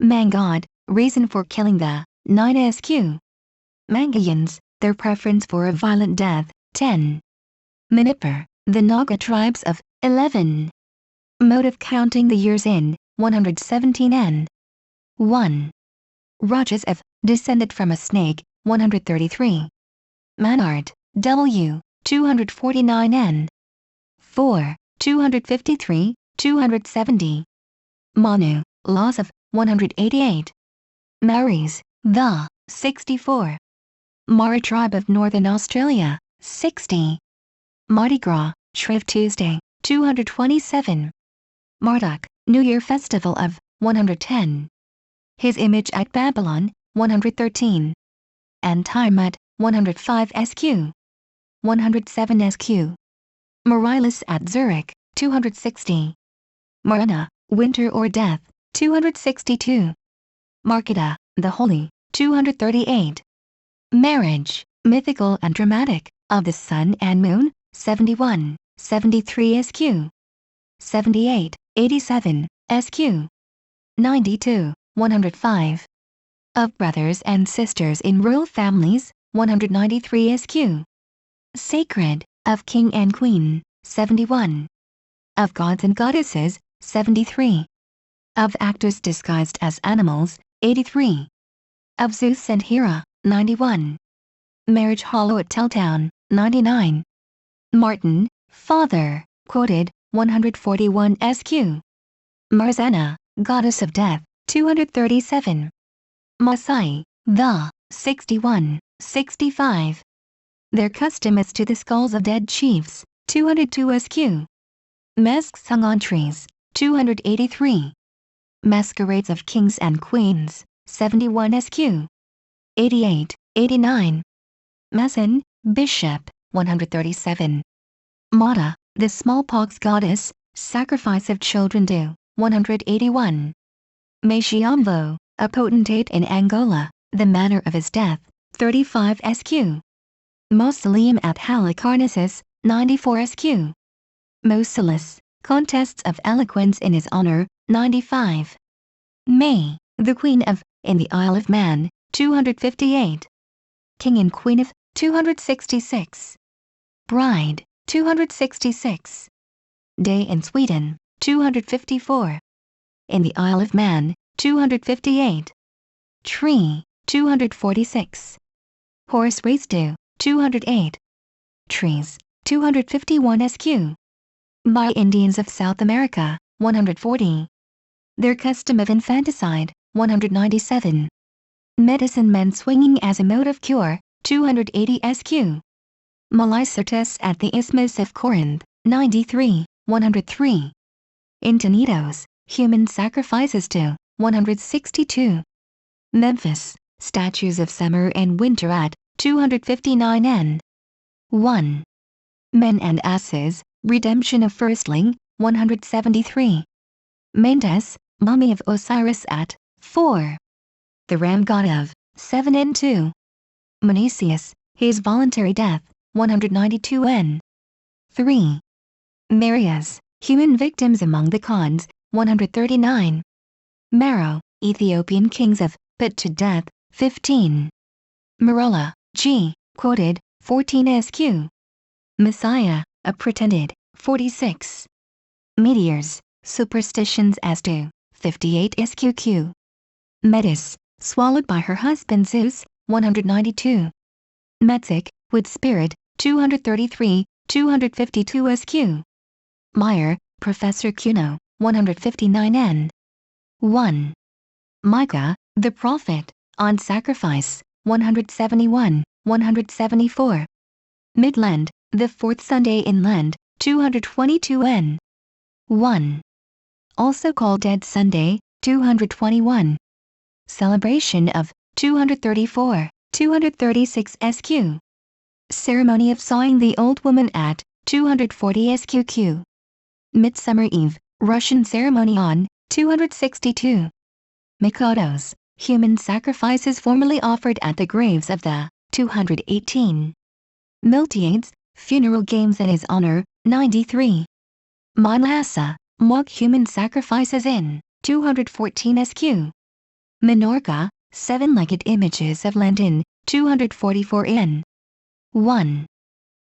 S1: Mangod, reason for killing the, 9 SQ. Mangayans, their preference for a violent death, 10. Manipur, the Naga tribes of, 11. Mode of counting the years in, 117n. 1. Rajas of, descended from a snake, 133. Manard, W, 249n. 4. 253, 270. Manu, laws of, 188. Maoris, the, 64. Mara tribe of Northern Australia, 60. Mardi Gras, Shreve Tuesday, 227. Marduk, New Year Festival of, 110. His image at Babylon, 113. and Tiamat, 105 SQ. 107 SQ. Marilus at Zurich, 260. Marana, Winter or Death, 262. Marketa, the Holy, 238. Marriage, Mythical and Dramatic, of the Sun and Moon, 71, 73 SQ. 78, 87, SQ. 92, 105. Of Brothers and Sisters in Royal Families, 193 SQ. Sacred, of King and Queen, 71. Of Gods and Goddesses, 73. Of Actors disguised as animals, 83. Of Zeus and Hera, 91. Marriage Hollow at Telltown, 99. Martin, Father, quoted, 141 SQ. Marzana, Goddess of Death, 237. Masai, the, 61, 65. Their custom is to the skulls of dead chiefs, 202 SQ. Masks hung on trees, 283. Masquerades of Kings and Queens, 71 SQ. 88, 89. Mason, Bishop, 137. Mata, the smallpox goddess, sacrifice of children due, 181. Meshiamvo, a potentate in Angola, the manner of his death, 35 SQ. Mausoleum at Halicarnassus, 94 SQ. Mausolus, contests of eloquence in his honor, 95. May, the Queen of, in the Isle of Man, 258. King and Queen of, 266. Bride, 266. Day in Sweden, 254. In the Isle of Man, 258. Tree, 246. Horse race due, 208. Trees, 251 SQ. By Indians of South America, 140. Their custom of infanticide, 197. Medicine men swinging as a mode of cure, 280 SQ. Melicertus at the Isthmus of Corinth, 93, 103. Intonitos, human sacrifices to, 162. Memphis, statues of summer and winter at, 259 N. 1. Men and Asses, redemption of firstling, 173. Mendes, mummy of Osiris at, 4. The ram god of, 7 and 2. Monesius, his voluntary death, 192 N. 3. Marias, human victims among the Khans, 139. Maro, Ethiopian kings of, put to death, 15. Marola, G, quoted, 14 SQ. Messiah, a pretended, 46. Meteors, superstitions as to, 58 SQQ. Metis, swallowed by her husband Zeus, 192. Metzik, wood spirit, 233, 252 SQ. Meyer, Professor Cuno, 159 N. 1. Micah, the prophet, on sacrifice, 171, 174. Midland, the fourth Sunday in Lent, 222 N. 1. Also called Dead Sunday, 221. Celebration of, 234, 236 SQ. Ceremony of sawing the old woman at, 240 SQQ. Midsummer Eve, Russian ceremony on, 262. Mikados, human sacrifices formerly offered at the graves of the, 218. Miltiades, funeral games in his honor, 93. Manhassa, mock human sacrifices in, 214 SQ. Minorca, seven-legged images of Lenten, 244 in. 1.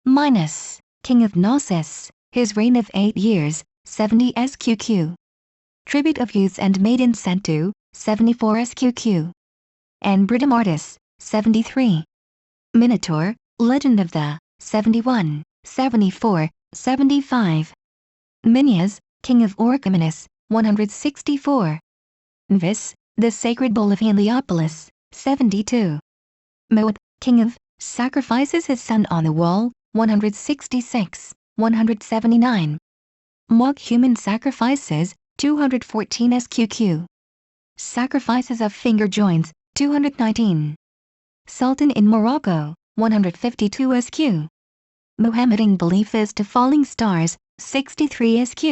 S1: Minos, king of Knossos, his reign of 8 years, 70 SQQ. Tribute of youths and maidens sent to, 74 SQQ. And Britamartis, 73. Minotaur, legend of the, 71, 74, 75. Minyas, king of Orchomenus, 164. Vis, the sacred bull of Heliopolis, 72. Moab, king of, sacrifices his son on the wall, 166, 179. Mock human sacrifices, 214 SQQ. Sacrifices of finger joints, 219. Sultan in Morocco, 152 SQ. Mohammedan belief is to falling stars, 63 SQ.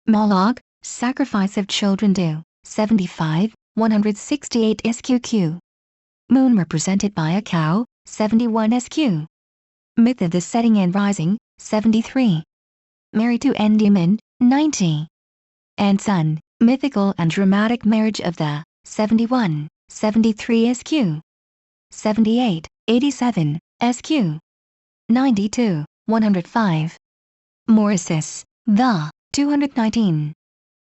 S1: Moloch, sacrifice of children due, 75, 168 SQQ. Moon represented by a cow, 71 SQ. Myth of the setting and rising, 73. Married to Endymion, 90. And Sun, mythical and dramatic marriage of the, 71, 73 SQ. 78, 87, SQ. 92, 105. Mauritius, the, 219.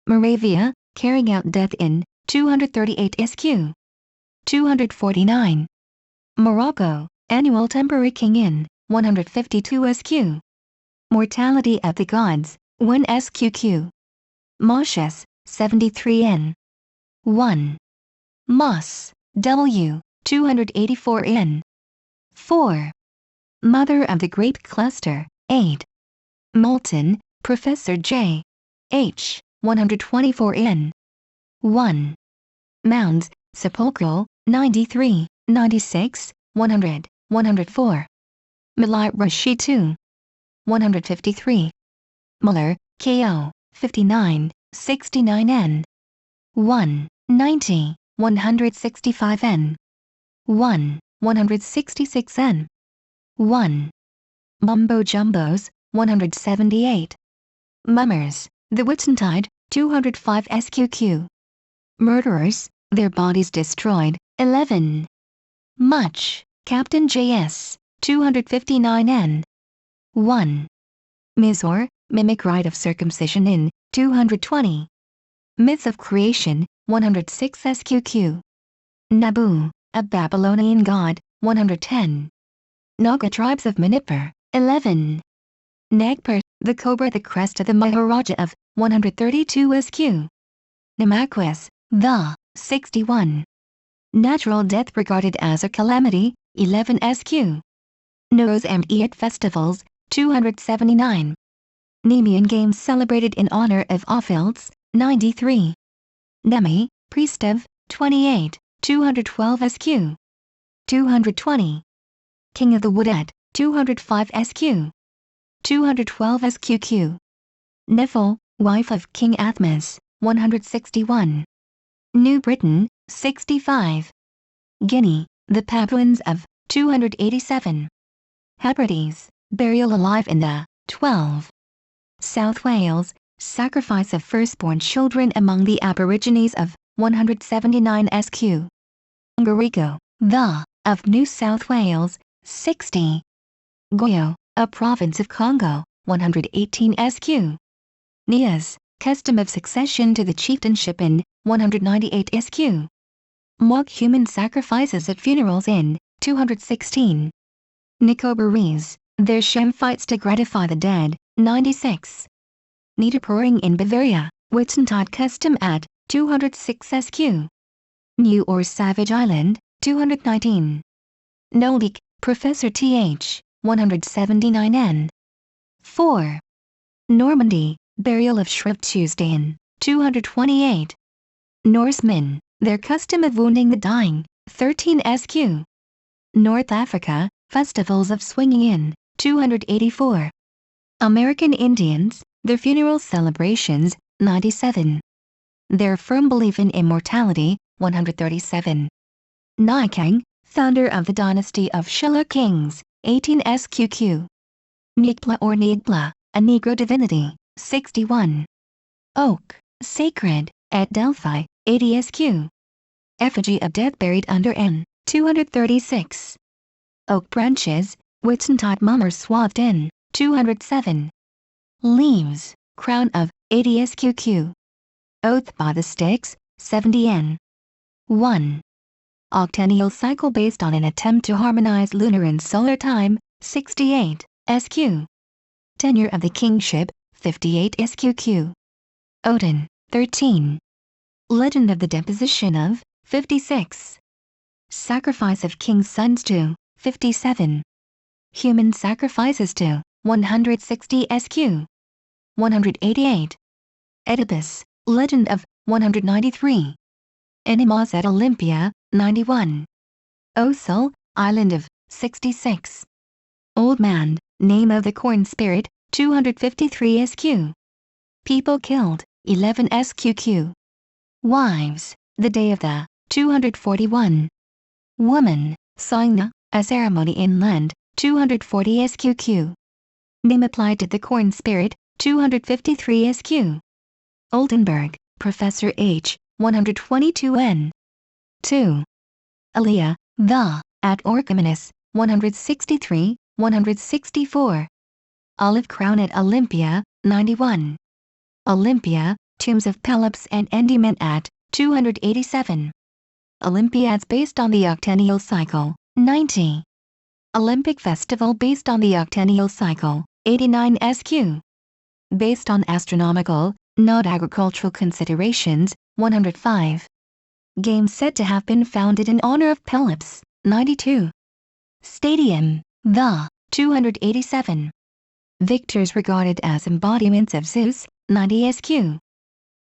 S1: Moravia, carrying out death in, 238 SQ. 249. Morocco, annual temporary king in, 152 SQ. Mortality of the gods, 1 SQQ. Mauritius, 73 N. 1. Moss, W, 284 N. 4. Mother of the Great Cluster, 8. Moulton, Professor J. H, 124 N. 1. Mounds, Sepulchral, 93, 96, 100, 104. Malai Rashi 2. 153. Muller, K.O., 59, 69 N. 1, 90, 165 N. 1, 166 N. 1. Mumbo Jumbos, 178. Mummers, the Whitsuntide, 205 SQQ. Murderers, their bodies destroyed, 11. Much, Captain J.S., 259 N. 1. Mizor, mimic rite of circumcision in, 220. Myths of creation, 106 SQQ. Nabu, a Babylonian god, 110. Naga tribes of Manipur, 11. Nagpur, the cobra, the crest of the Maharaja of, 132 SQ. Namaquas, the, 61. Natural death regarded as a calamity, 11 SQ. Nose and Eat festivals, 279. Nemean games celebrated in honor of Ophites, 93. Nemi, priest of, 28, 212 SQ. 220. King of the Wood at, 205 SQ. 212 SQQ. Nephil, wife of King Athmas, 161. New Britain, 65. Guinea, the Papuans of, 287. Hebrides, burial alive in the, 12. South Wales, sacrifice of firstborn children among the Aborigines of, 179 SQ. Ngarigo, the, of New South Wales, 60. Goyo, a province of Congo, 118 SQ. Nias, custom of succession to the chieftainship in, 198 SQ. Mock human sacrifices at funerals in, 216. Nicobarese, their sham fights to gratify the dead, 96. Niederporing in Bavaria, Whitsuntide custom at, 206 SQ. New or Savage Island, 219. Noldik, Professor Th, 179 N. 4. Normandy, burial of Shrove Tuesday in, 228. Norsemen, their custom of wounding the dying, 13 SQ. North Africa, festivals of swinging in, 284. American Indians, their funeral celebrations, 97. Their firm belief in immortality, 137. Nikang, founder of the dynasty of Shilla kings, 18 SQQ. Nigpla or Nigpla, a Negro divinity, 61. Oak, sacred, at Delphi, 80 SQ. Effigy of death buried under N, 236. Oak branches, Whitsuntide mummer swathed in, 207. Leaves, crown of, 80 SQQ. Oath by the Sticks, 70 N. 1. Octennial cycle based on an attempt to harmonize lunar and solar time, 68 SQ. Tenure of the kingship, 58 SQQ. Odin, 13. Legend of the deposition of, 56. Sacrifice of king's sons to, 57. Human sacrifices to, 160 SQ. 188. Oedipus, legend of, 193. Enemas at Olympia, 91. Osel, Island of 66. Old Man, Name of the Corn Spirit, 253 SQ. People killed, 11 SQQ. Wives, the Day of the, 241. Woman, Sangna, a ceremony inland, 240 SQQ. Name applied to the corn spirit, 253 SQ. Oldenburg, Professor H, 122 N. 2. Aliyah, the, at Orchomenus, 163, 164. Olive Crown at Olympia, 91. Olympia, Tombs of Pelops and Endymion at 287. Olympiads based on the octennial cycle, 90. Olympic Festival based on the octennial cycle, 89 SQ. Based on astronomical, not agricultural considerations, 105. Games said to have been founded in honor of Pelops, 92. Stadium, the, 287. Victors regarded as embodiments of Zeus, 90 SQ.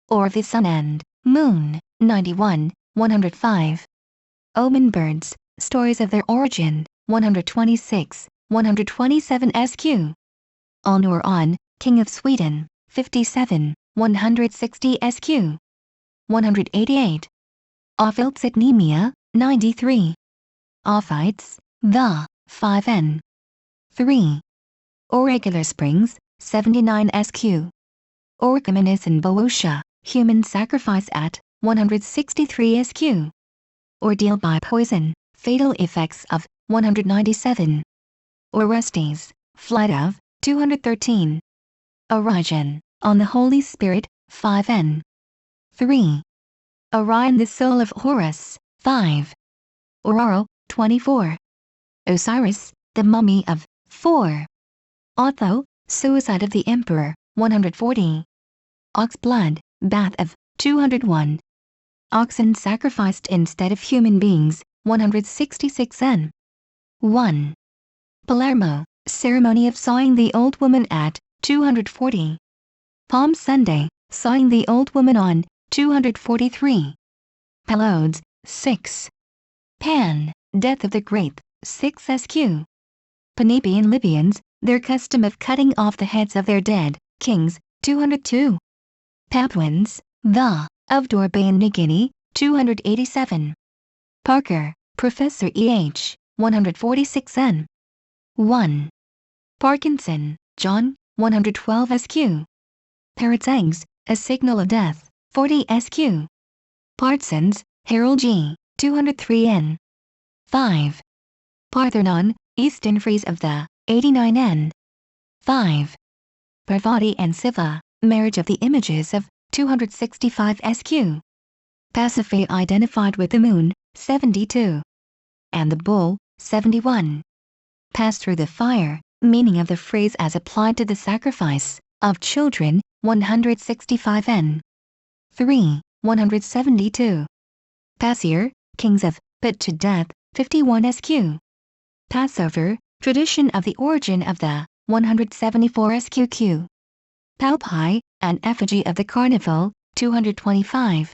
S1: Or the sun and moon, 91, 105. Omen birds, stories of their origin, 126, 127 SQ. Onur On, King of Sweden, 57, 160 SQ. 188. Ophiltsidnemia, 93. Ophites, the, 5n. 3. Oracular Springs, 79 SQ. Orchomenus in Boeotia, human sacrifice at 163 SQ. Ordeal by poison, fatal effects of 197. Orestes, flight of 213. Origen, on the Holy Spirit, 5n. 3. Orion, the soul of Horus, 5. Ororo, 24. Osiris, the mummy of 4. Otho, suicide of the emperor, 140. Ox blood, bath of 201. Oxen sacrificed instead of human beings, 166 n. 1. Palermo, ceremony of sawing the old woman at 240. Palm Sunday, sawing the old woman on 243. Palodes, 6. Pan, death of the grape, 6 SQ. Panopean Libyans, their custom of cutting off the heads of their dead kings, 202. Papuans, the, of Dorbain New Guinea, 287. Parker, Professor E.H., 146 n. 1. Parkinson, John, 112 SQ. Parrot's eggs, a signal of death, 40 SQ. Partsons, Harold G., 203 n. 5. Parthenon, Eastern frieze of the, 89 n. 5. Parvati and Siva, marriage of the images of 265 SQ. Pasiphae identified with the moon, 72. And the bull, 71. Pass through the fire, meaning of the phrase as applied to the sacrifice of children, 165 n. 3. 172. Passir, kings of, put to death, 51 SQ. Passover, tradition of the origin of the, 174 SQQ. Paupai, an effigy of the carnival, 225.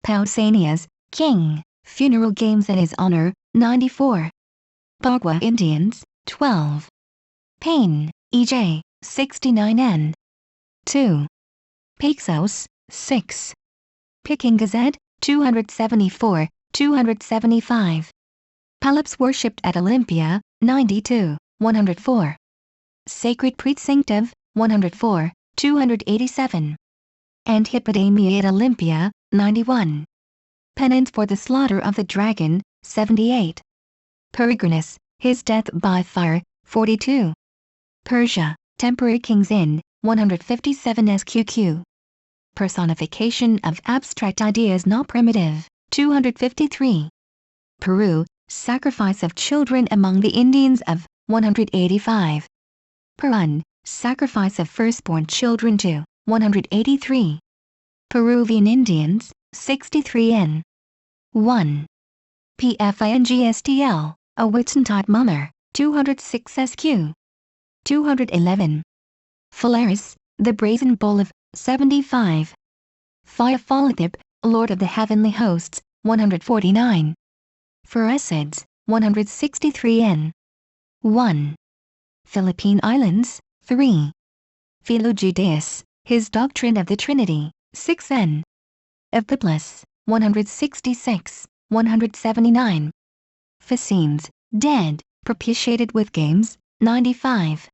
S1: Pausanias, king, funeral games in his honor, 94. Bagua Indians, 12. Paine, E.J., 69 n. 2. Paixos, 6. Peking Gazette, 274, 275. Pelops worshipped at Olympia, 92, 104. Sacred Precinct of, 104, 287. And Hippodamia at Olympia, 91. Penance for the slaughter of the dragon, 78. Peregrinus, his death by fire, 42. Persia, temporary kings in, 157 SQQ. Personification of abstract ideas not primitive, 253. Peru, sacrifice of children among the Indians of, 185. Perun, sacrifice of firstborn children to, 183. Peruvian Indians, 63 n. 1. Pfingstl, a Whitsuntide Mummer, 206 SQ. 211. Phalaris, the brazen bull of, 75. Thiopholithip, lord of the heavenly hosts, 149. Pherecyds, 163 n. 1. Philippine Islands, 3. Philojudaeus, his doctrine of the Trinity, 6 n. Of Biblis, 166, 179. Phocenes, dead, propitiated with games, 95.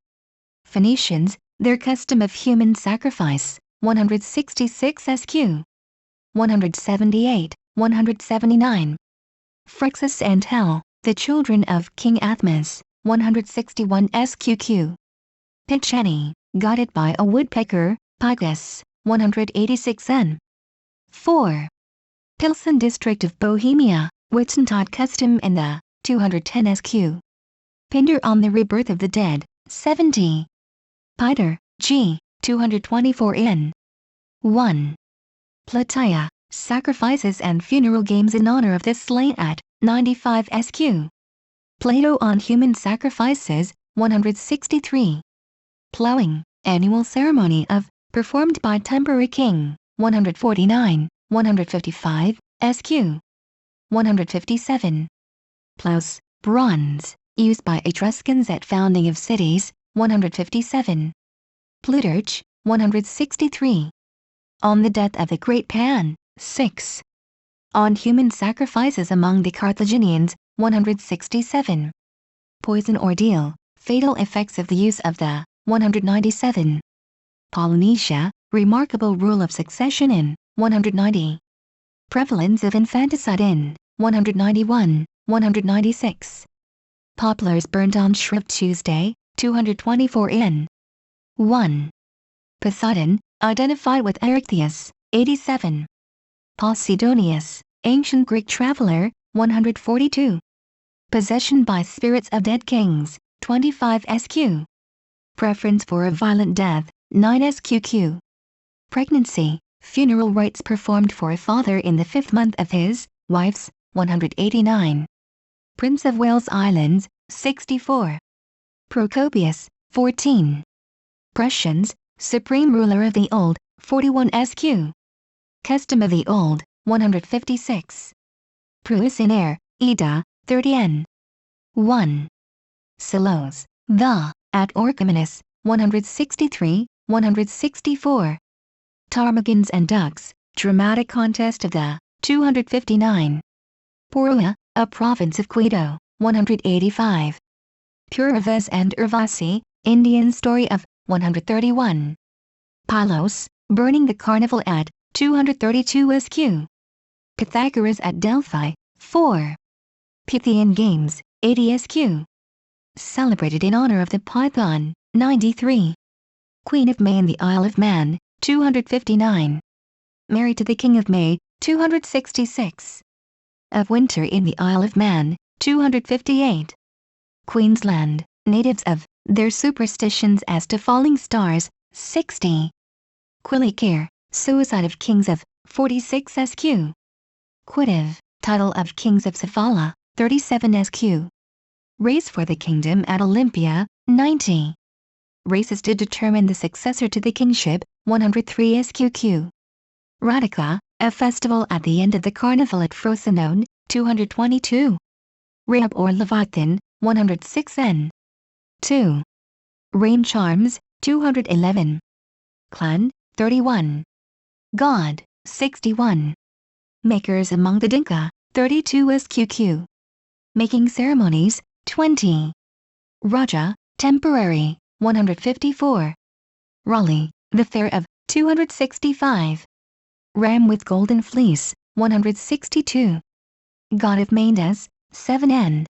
S1: Phoenicians, their custom of human sacrifice, 166 sq. 178, 179. Phrixus and Hell, the children of King Athmas, 161 sqq. Picheni, guided by a woodpecker, Picus, 186 n. 4. Pilsen district of Bohemia, Whitsuntide custom in the 210 sq. Pinder on the rebirth of the dead, 70. Peter, G, 224 n. 1. Plataea, sacrifices and funeral games in honor of the slain at 95 sq. Plato on human sacrifices, 163. Plowing, annual ceremony of, performed by temporary king, 149, 155, sq. 157. Plows, bronze, used by Etruscans at founding of cities, 157. Plutarch, 163. On the death of the great Pan, 6. On human sacrifices among the Carthaginians, 167. Poison ordeal, fatal effects of the use of the, 197. Polynesia, remarkable rule of succession in, 190. Prevalence of infanticide in, 191, 196. Poplars burned on Shrove Tuesday, 224 in. 1. Poseidon, identified with Erechtheus, 87. Posidonius, ancient Greek traveler, 142. Possession by spirits of dead kings, 25 sq. Preference for a violent death, 9 sqq. Pregnancy, funeral rites performed for a father in the 5th month of his wife's, 189. Prince of Wales Islands, 64. Procopius, 14. Prussians, supreme ruler of the Old, 41 sq. Custom of the Old, 156. Pruis in air, Ida, 30 n. 1. Silos, the, at Orchomenus, 163, 164. Ptarmigans and ducks, dramatic contest of the, 259. Porua, a province of Quito, 185. Puravas and Urvasi, Indian story of, 131. Pylos, burning the carnival at, 232 sq. Pythagoras at Delphi, 4. Pythian games, 80 sq. Celebrated in honor of the Python, 93. Queen of May in the Isle of Man, 259. Married to the King of May, 266. Of Winter in the Isle of Man, 258. Queensland, natives of, their superstitions as to falling stars, 60. Quillicare, suicide of kings of, 46 sq. Quitive, title of kings of Saphala, 37 sq. Race for the kingdom at Olympia, 90. Races to determine the successor to the kingship, 103 sqq. Radica, a festival at the end of the carnival at Frosinone, 222. Rahab or Leviathan, 106 n. 2. Rain charms, 211. Clan, 31. God, 61. Makers among the Dinka, 32 sqq. Making ceremonies, 20. Raja, temporary, 154. Raleigh, the fair of, 265. Ram with golden fleece, 162. God of Mandas, 7 n.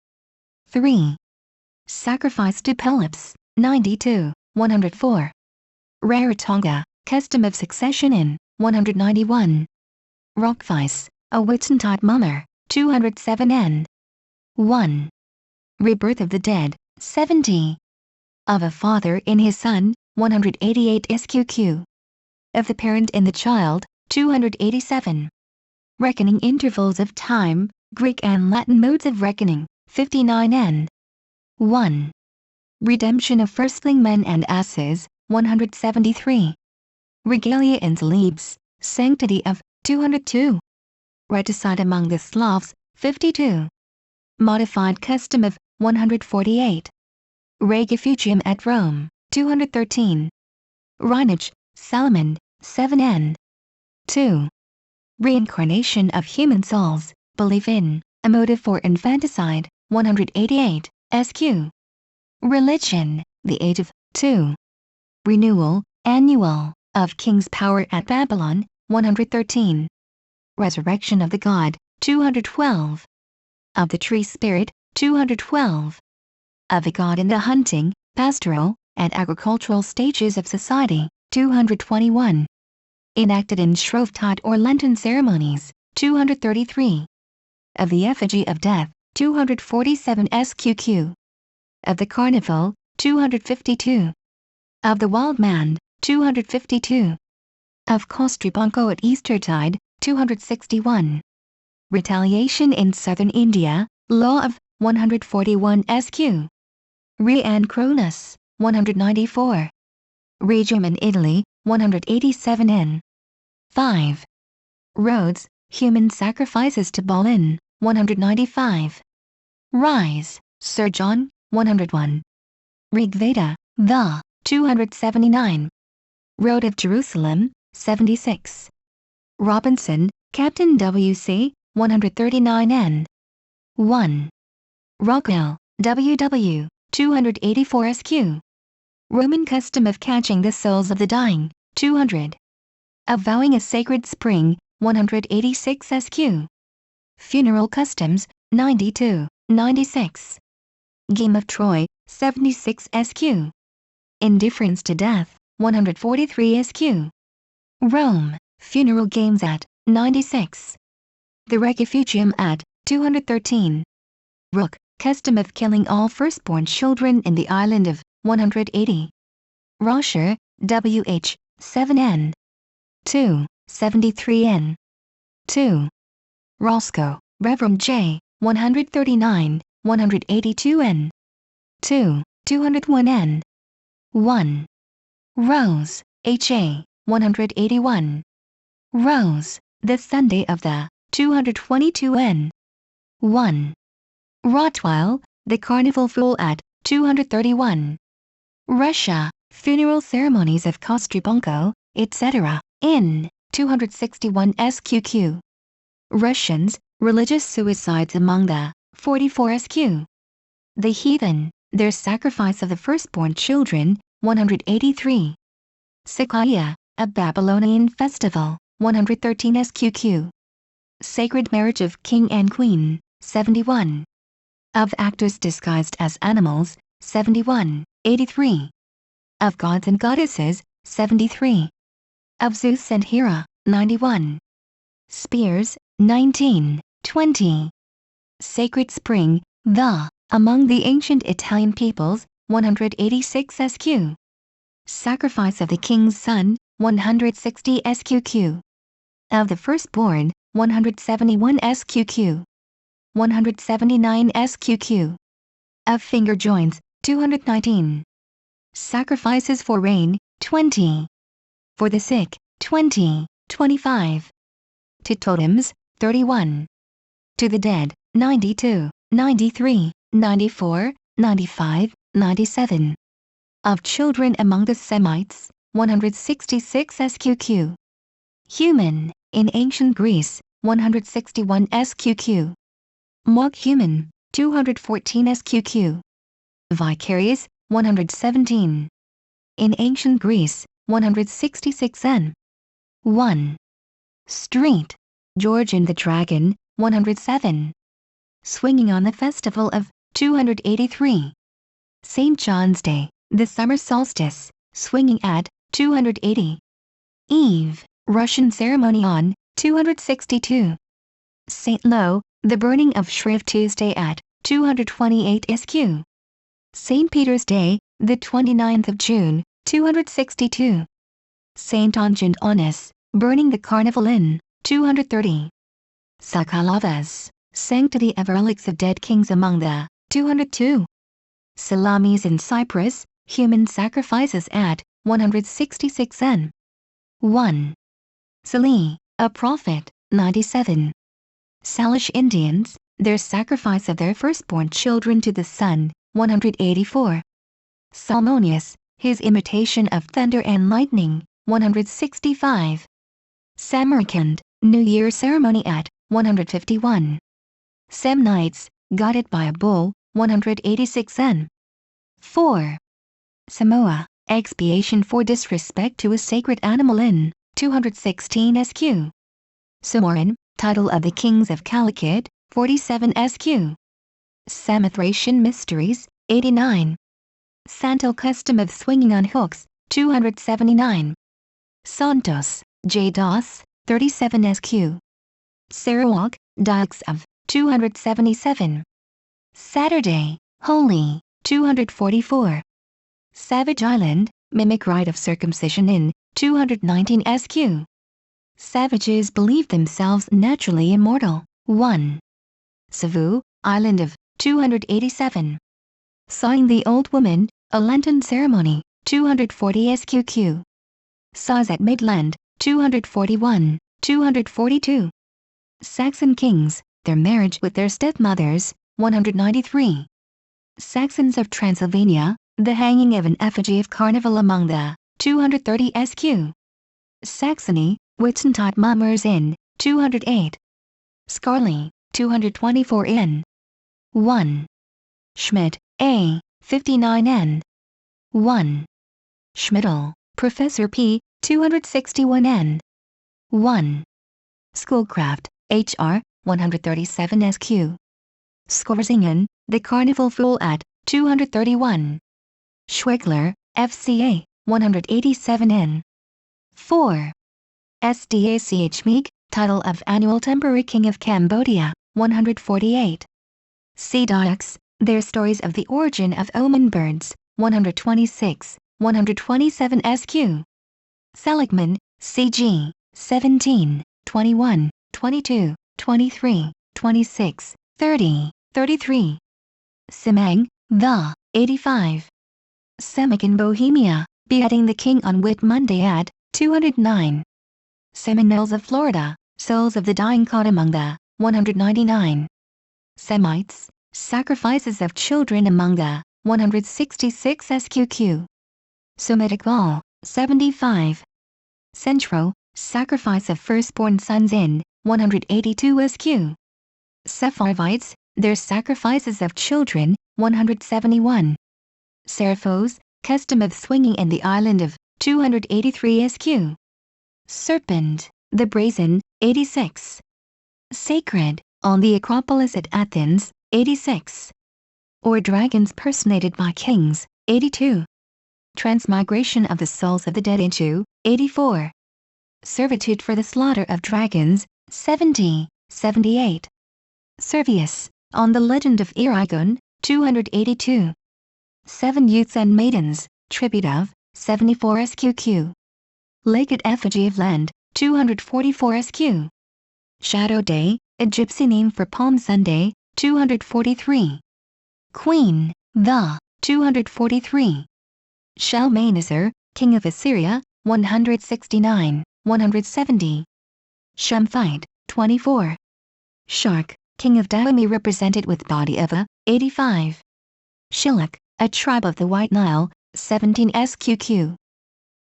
S1: 3. Sacrifice to Pelops, 92, 104. Rarotonga, custom of succession in, 191. Rockvice, a Whitsuntide mother, 207 n. 1. Rebirth of the dead, 70. Of a father in his son, 188 sqq. Of the parent in the child, 287. Reckoning intervals of time, Greek and Latin modes of reckoning, 59 n. 1. Redemption of firstling men and asses, 173. Regalia in Celebes, sanctity of, 202. Regicide among the Slavs, 52. modified custom of 148. Regifugium at Rome, 213. Reinage, Salomon, 7n. 2. Reincarnation of human souls, belief in, a motive for infanticide, 188, SQ. Religion, the age of, 2. Renewal, annual, of king's power at Babylon, 113. Resurrection of the god, 212. Of the tree spirit, 212. Of the god in the hunting, pastoral, and agricultural stages of society, 221. Enacted in Shrovetide or Lenten ceremonies, 233. Of the effigy of death, 247 SQQ. Of the carnival, 252. Of the wild man, 252. Of Costribonco at Eastertide, 261. Retaliation in southern India, law of 141 SQ. Re and Cronus, 194. Regium in Italy, 187 N. 5. Rhodes, human sacrifices to Bolin, 195. Rise, Sir John, 101. Rigveda, the, 279. Road of Jerusalem, 76. Robinson, Captain W.C., 139 N. 1. Rockwell, W.W., 284 SQ. Roman custom of catching the souls of the dying, 200. Of vowing a sacred spring, 186 SQ. Funeral customs, 92, 96. Game of Troy, 76 SQ. Indifference to death, 143 SQ. Rome, funeral games at, 96. The Regifugium at, 213. Rook, custom of killing all firstborn children in the island of, 180. Rosher, W.H., 7n. 2, 73n. 2. Roscoe, Reverend J., 139, 182n. 2, 201n. 1. Rose, H.A., 181. Rose, the Sunday of the, 222n. 1. Rottweil, the Carnival Fool at, 231. Russia, funeral ceremonies of Kostribonko, etc., in 261 SQQ. Russians, religious suicides among the 44 SQ. The heathen, their sacrifice of the firstborn children, 183. Sakaya, a Babylonian festival, 113 SQQ. Sacred marriage of king and queen, 71. Of actors disguised as animals, 71, 83. Of gods and goddesses, 73. Of Zeus and Hera, 91. Spears, 19, 20. Sacred spring, the, among the ancient Italian peoples, 186 SQ. Sacrifice of the king's son, 160 SQQ. Of the firstborn, 171 SQQ. 179 SQQ. Of finger joints, 219. Sacrifices for rain, 20. For the sick, 20, 25. To totems, 31. To the dead, 92, 93, 94, 95, 97. Of children among the Semites, 166 SQQ. Human, in ancient Greece, 161 SQQ. Mock human, 214 SQQ. Vicarious, 117. In ancient Greece, 166 N. 1. Street, George and the Dragon, 107. Swinging on the festival of, 283. St. John's Day, the summer solstice, swinging at, 280. Eve, Russian ceremony on, 262. St. Lo, the burning of Shrove Tuesday at, 228 SQ. St. Peter's Day, the 29th of June, 262. St. Ongen Onus, burning the carnival in, 230. Sakalavas, sanctity of relics of dead kings among the, 202. Salamis in Cyprus, human sacrifices at, 166 N. 1. Salih, a prophet, 97. Salish Indians, their sacrifice of their firstborn children to the sun, 184. Salmonius, his imitation of thunder and lightning, 165. Samarkand, New Year ceremony at 151. Samnites, guided by a bull, 186 n. 4. Samoa, expiation for disrespect to a sacred animal in 216 SQ. Samoan, title of the kings of Calicut, 47 SQ. Samothracian mysteries, 89. Santo custom of swinging on hooks, 279. Santos, J. Dos, 37 SQ. Sarawak, Dykes of 277. Saturday, Holy, 244. Savage Island, mimic rite of circumcision in 219 SQ. Savages believe themselves naturally immortal, 1. Savu, Island of 287. Sawing the Old Woman, a Lenten ceremony, 240 SQQ. Saws at Midland, 241, 242. Saxon kings, their marriage with their stepmothers, 193. Saxons of Transylvania, the hanging of an effigy of Carnival among the 230 SQ. Saxony, Whitsuntide mummers in 208. Scarly, 224 n. 1. Schmidt, A, 59 n. 1. Schmidl, Professor P, 261 n. 1. Schoolcraft, HR, 137 SQ. Skorzingen, the Carnival Fool at 231. Schwegler, FCA, 187 n. 4. SDACH Meek, title of annual temporary king of Cambodia, 148. Sea Dayaks, their stories of the origin of omen birds, 126, 127 SQ. Seligman, CG, 17, 21, 22, 23, 26, 30, 33. Semang, the, 85. Semek in Bohemia, beheading the king on Whit Monday at 209. Seminoles of Florida, souls of the dying caught among the 199. Semites, sacrifices of children among the 166 SQQ. Semitic Gaul, 75. Centro, sacrifice of firstborn sons in 182 SQ. Sepharvites, their sacrifices of children, 171. Seraphos, custom of swinging in the island of 283 SQ. Serpent, the brazen, 86. Sacred, on the Acropolis at Athens, 86. Or dragons personated by kings, 82. Transmigration of the souls of the dead into 84. Servitude for the slaughter of dragons, 70, 78. Servius, on the legend of Irigon, 282. 7 youths and maidens, tribute of 74 SQQ. Legged effigy of land, 244 SQ. Shadow Day, a gypsy name for Palm Sunday, 243. Queen, the, 243. Shalmaneser, king of Assyria, 169, 170. Shamphite, 24. Shark, king of Dahomey represented with body of a, 85. Shilluk, a tribe of the White Nile, 17 SQQ.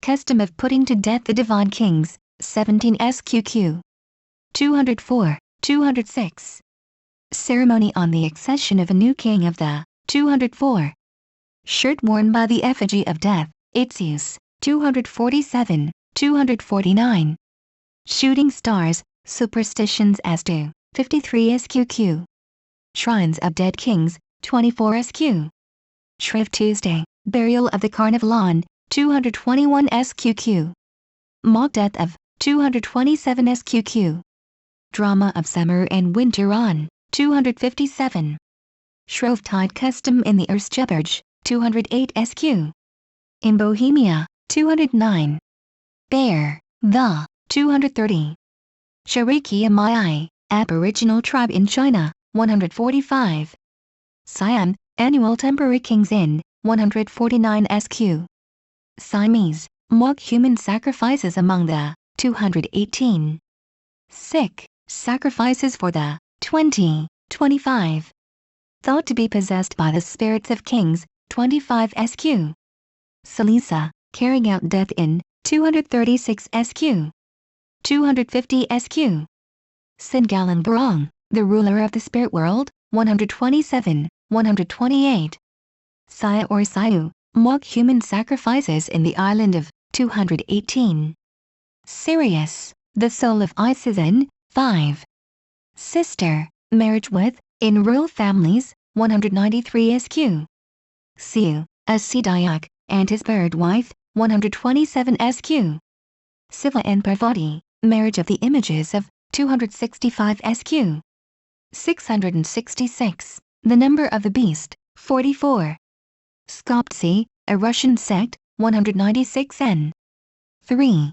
S1: Custom of putting to death the divine kings, 17 SQQ. 204, 206. Ceremony on the accession of a new king of the 204. Shirt worn by the effigy of death, its use, 247, 249. Shooting stars, superstitions as to 53 SQQ. Shrines of dead kings, 24 SQ. Shriv Tuesday, burial of the Carnival on 221 SQQ. Mock death of 227 SQQ. Drama of summer and winter on 257. Shrovetide custom in the Erstjeberg, 208 SQ. In Bohemia, 209. Bear, the, 230. Cherokee Amai, Aboriginal tribe in China, 145. Siam, annual temporary kings in 149 SQ. Siamese, mock human sacrifices among the 218. Sikh, sacrifices for the 20. 25. Thought to be possessed by the spirits of kings, 25 SQ. Salisa, carrying out death in, 236 SQ. 250 SQ. Singalan Barong, the ruler of the spirit world, 127, 128. Saya or Sayu, mock human sacrifices in the island of, 218. Sirius, the soul of Isis, 5. Sister, marriage with, in royal families, 193 SQ. Siu, a Sidayak, and his bird wife, 127 SQ. Siva and Parvati, marriage of the images of, 265 SQ. 666, the number of the beast, 44. Skoptsi, a Russian sect, 196 N. 3.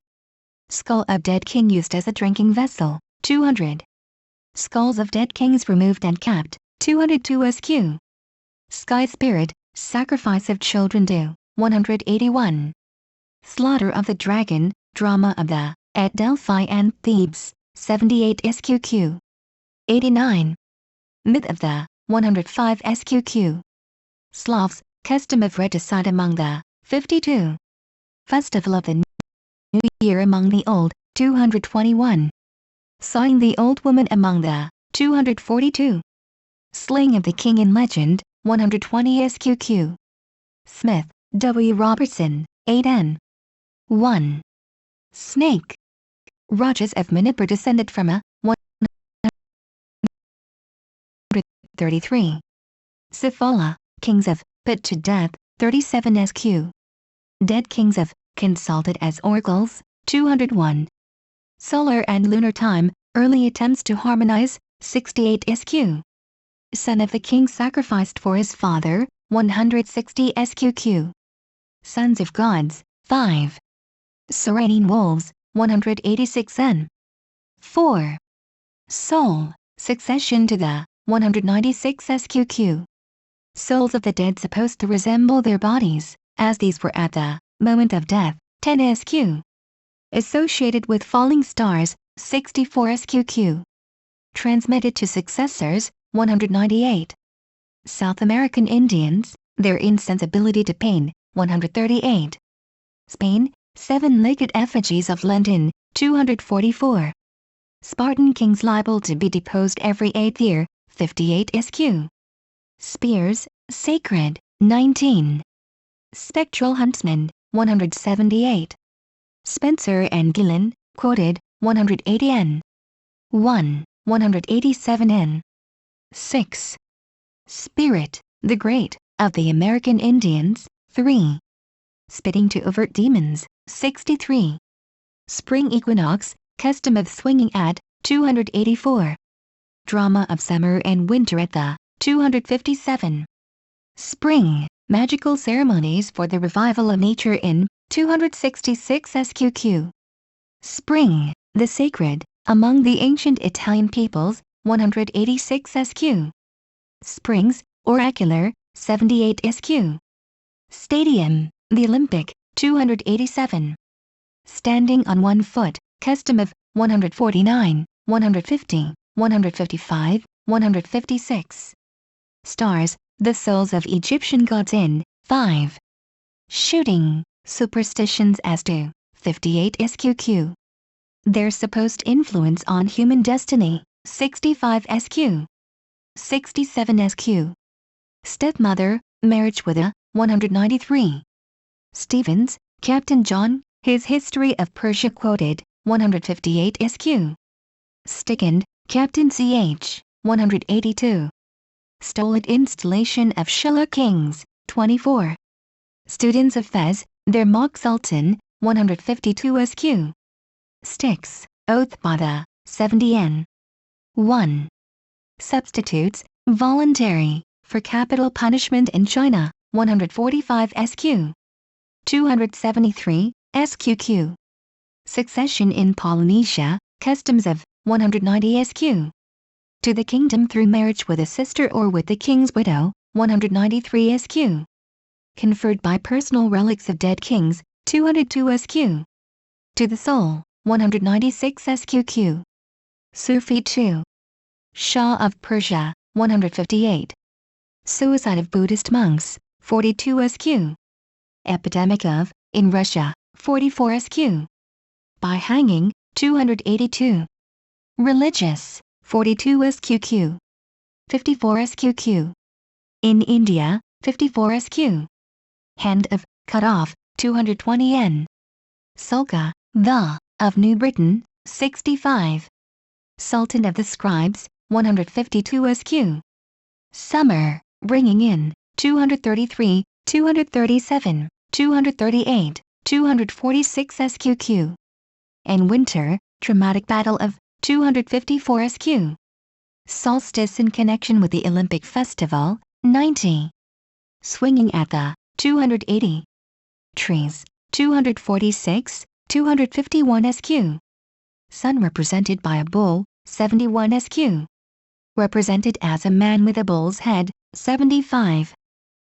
S1: Skull of dead king used as a drinking vessel, 200. Skulls of dead kings removed and kept, 202 SQ. Sky spirit, sacrifice of children due, 181. Slaughter of the dragon, drama of the, at Delphi and Thebes, 78 SQQ. 89. Myth of the, 105 SQQ. Slavs, custom of regicide among the, 52. Festival of the New Year among the old, 221. Sawing the old woman among the, 242. Slaying of the king in legend, 120 SQQ. Smith, W. Robertson, 8N. 1. Snake. Rajas of Manipur descended from a, 133. Sifala, kings of, put to death, 37 SQ. Dead kings of, consulted as oracles, 201. Solar and lunar time, early attempts to harmonize, 68 SQ. Son of the king sacrificed for his father, 160 SQQ. Sons of gods, 5. Serene wolves, 186 N. 4. Soul, succession to the, 196 SQQ. Souls of the dead supposed to resemble their bodies, as these were at the moment of death, 10 SQ. Associated with falling stars, 64 SQQ. Transmitted to successors, 198. South American Indians, their insensibility to pain, 138. Spain, seven-legged effigies of London, 244. Spartan kings liable to be deposed every 8th year, 58 SQ. Spears, sacred, 19. Spectral huntsmen, 178. Spencer and Gillen, quoted, 180 N. 1, 187 N. 6. Spirit, the Great, of the American Indians, 3. Spitting to overt demons, 63. Spring equinox, custom of swinging at, 284. Drama of summer and winter at the, 257. Spring, magical ceremonies for the revival of nature in, 266 SQQ. Spring, the sacred, among the ancient Italian peoples, 186 SQ. Springs, oracular, 78 SQ. Stadium, the Olympic, 287. Standing on one foot, custom of, 149, 150, 155, 156. Stars, the souls of Egyptian gods in, 5. Shooting, superstitions as to, 58 SQQ. Their supposed influence on human destiny, 65 SQ. 67 SQ. Stepmother, marriage with a, 193. Stevens, Captain John, his History of Persia quoted, 158 SQ. Stickend, Captain CH, 182. Stolid installation of Shilla kings, 24. Students of Fez, their mock sultan, 152 SQ. Styx, oath by the, 70 N. 1. Substitutes, voluntary, for capital punishment in China, 145 SQ. 273, SQQ. Succession in Polynesia, customs of, 190 SQ. To the kingdom through marriage with a sister or with the king's widow, 193 SQ. Conferred by personal relics of dead kings, 202 SQ. To the soul, 196 SQQ. Sufi 2. Shah of Persia, 158. Suicide of Buddhist monks, 42 SQ. Epidemic of, in Russia, 44 SQ. By hanging, 282. Religious, 42 SQQ. 54 SQQ. In India, 54 SQ. Hand of, cut off, 220 N. Sulka, the, of New Britain, 65. Sultan of the Scribes, 152 SQ. Summer, bringing in, 233, 237, 238, 246 SQQ. And winter, dramatic battle of, 254 SQ. Solstice in connection with the Olympic Festival, 90. Swinging at the, 280. Trees, 246, 251 SQ. Sun represented by a bull, 71 SQ. Represented as a man with a bull's head, 75.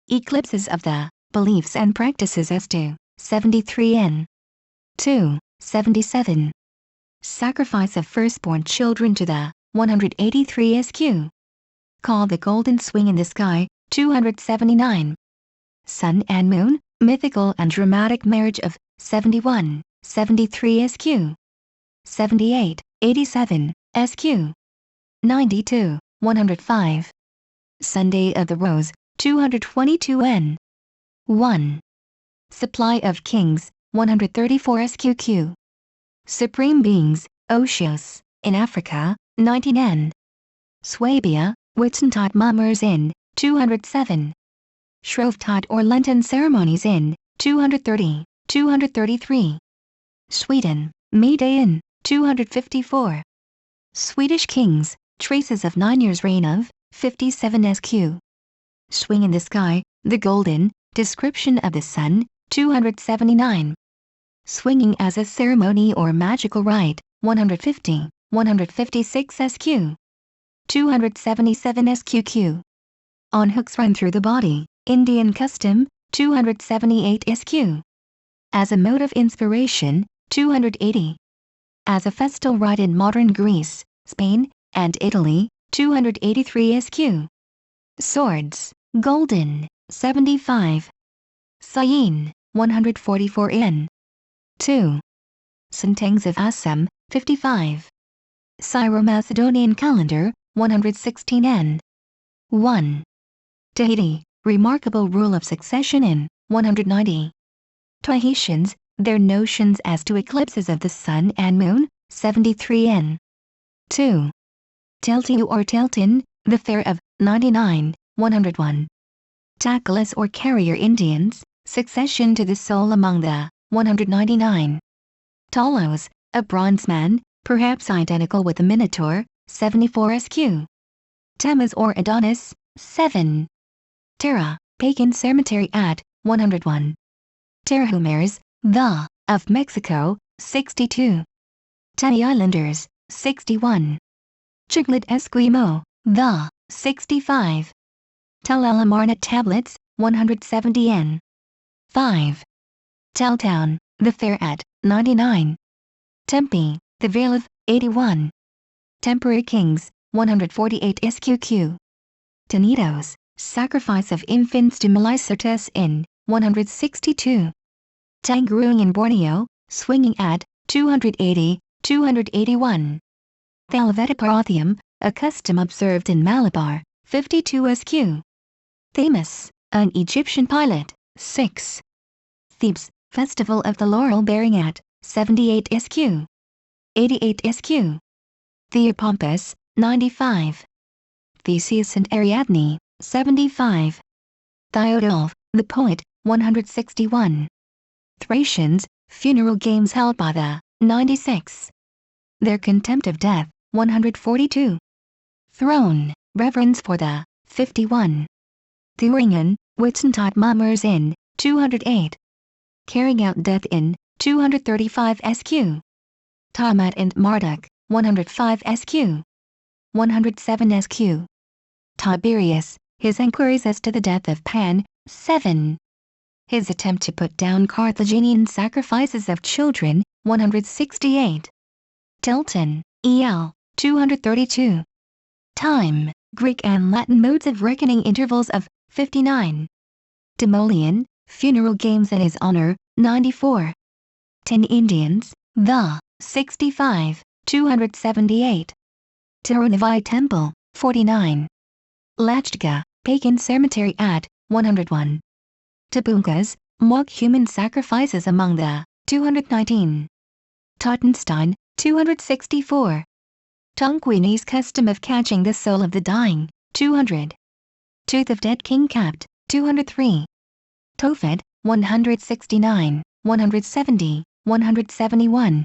S1: Eclipses of the, beliefs and practices as to, 73 N. 2, 77. Sacrifice of firstborn children to the, 183 SQ. Call the golden swing in the sky, 279. Sun and moon, mythical and dramatic marriage of, 71, 73 SQ. 78, 87, SQ. 92, 105. Sunday of the Rose, 222 N. 1. Supply of Kings, 134 SQQ. Supreme Beings, Oshios, in Africa, 19 N. Swabia, Whitsuntide Mummers in, 207. Shrovetide or Lenten Ceremonies in, 230, 233. Sweden, May Day in, 254. Swedish Kings, traces of 9 years' reign of, 57 SQ. Swing in the sky, the golden, description of the sun, 279. Swinging as a ceremony or magical rite, 150, 156 SQ. 277 SQQ. On hooks run through the body, Indian custom, 278 SQ. As a mode of inspiration, 280. As a festal rite in modern Greece, Spain, and Italy, 283 SQ. Swords, golden, 75. Sayin, 144 N. 2. Santangs of Assam, 55. Syro-Macedonian calendar, 116 N. 1. Tahiti, remarkable rule of succession in, 190. Tahitians, their notions as to eclipses of the sun and moon, 73 N. 2. Teltiu or Teltin, the fair of, 99, 101. Takalas or carrier Indians, succession to the soul among the, 199. Talos, a bronze man, perhaps identical with the Minotaur, 74 SQ. Tammuz or Adonis, 7. Terra, pagan cemetery at, 101. Tarahumers, the, of Mexico, 62. Tani Islanders, 61. Chiclet Esquimaux, the, 65. Telelamarna tablets, 170 N. 5. Teltown, the fair at, 99. Tempe, the Vale of, 81. Temporary Kings, 148 SQQ. Tanitos, sacrifice of infants to Melicertes in, 162. Tangaroong in Borneo, swinging at, 280, 281. Thalavetiparathium, a custom observed in Malabar, 52 SQ. Themis, an Egyptian pilot, 6. Thebes, festival of the laurel bearing at, 78 SQ. 88 SQ. Theopompus, 95. Theseus and Ariadne, 75. Theodulf, the poet, 161. Thracians, funeral games held by the, 96. Their contempt of death, 142. Throne, reverence for the, 51. Thuringen, Whitsuntide Mummers in, 208. Carrying out death in, 235 SQ. Tiamat and Marduk, 105 SQ. 107 SQ. Tiberius, his enquiries as to the death of Pan, 7. His attempt to put down Carthaginian sacrifices of children, 168. Tilton, E.L., 232. Time, Greek and Latin modes of reckoning intervals of 59. Timoleon, funeral games in his honor, 94. 10 Indians, the 65, 278. Tirunavai Temple, 49. Lachtka, pagan cemetery at 101. Tabunkas, mock human sacrifices among the 219. Tottenstein, 264. Tonquini's custom of catching the soul of the dying, 200. Tooth of dead king capped, 203. Tophet, 169, 170, 171.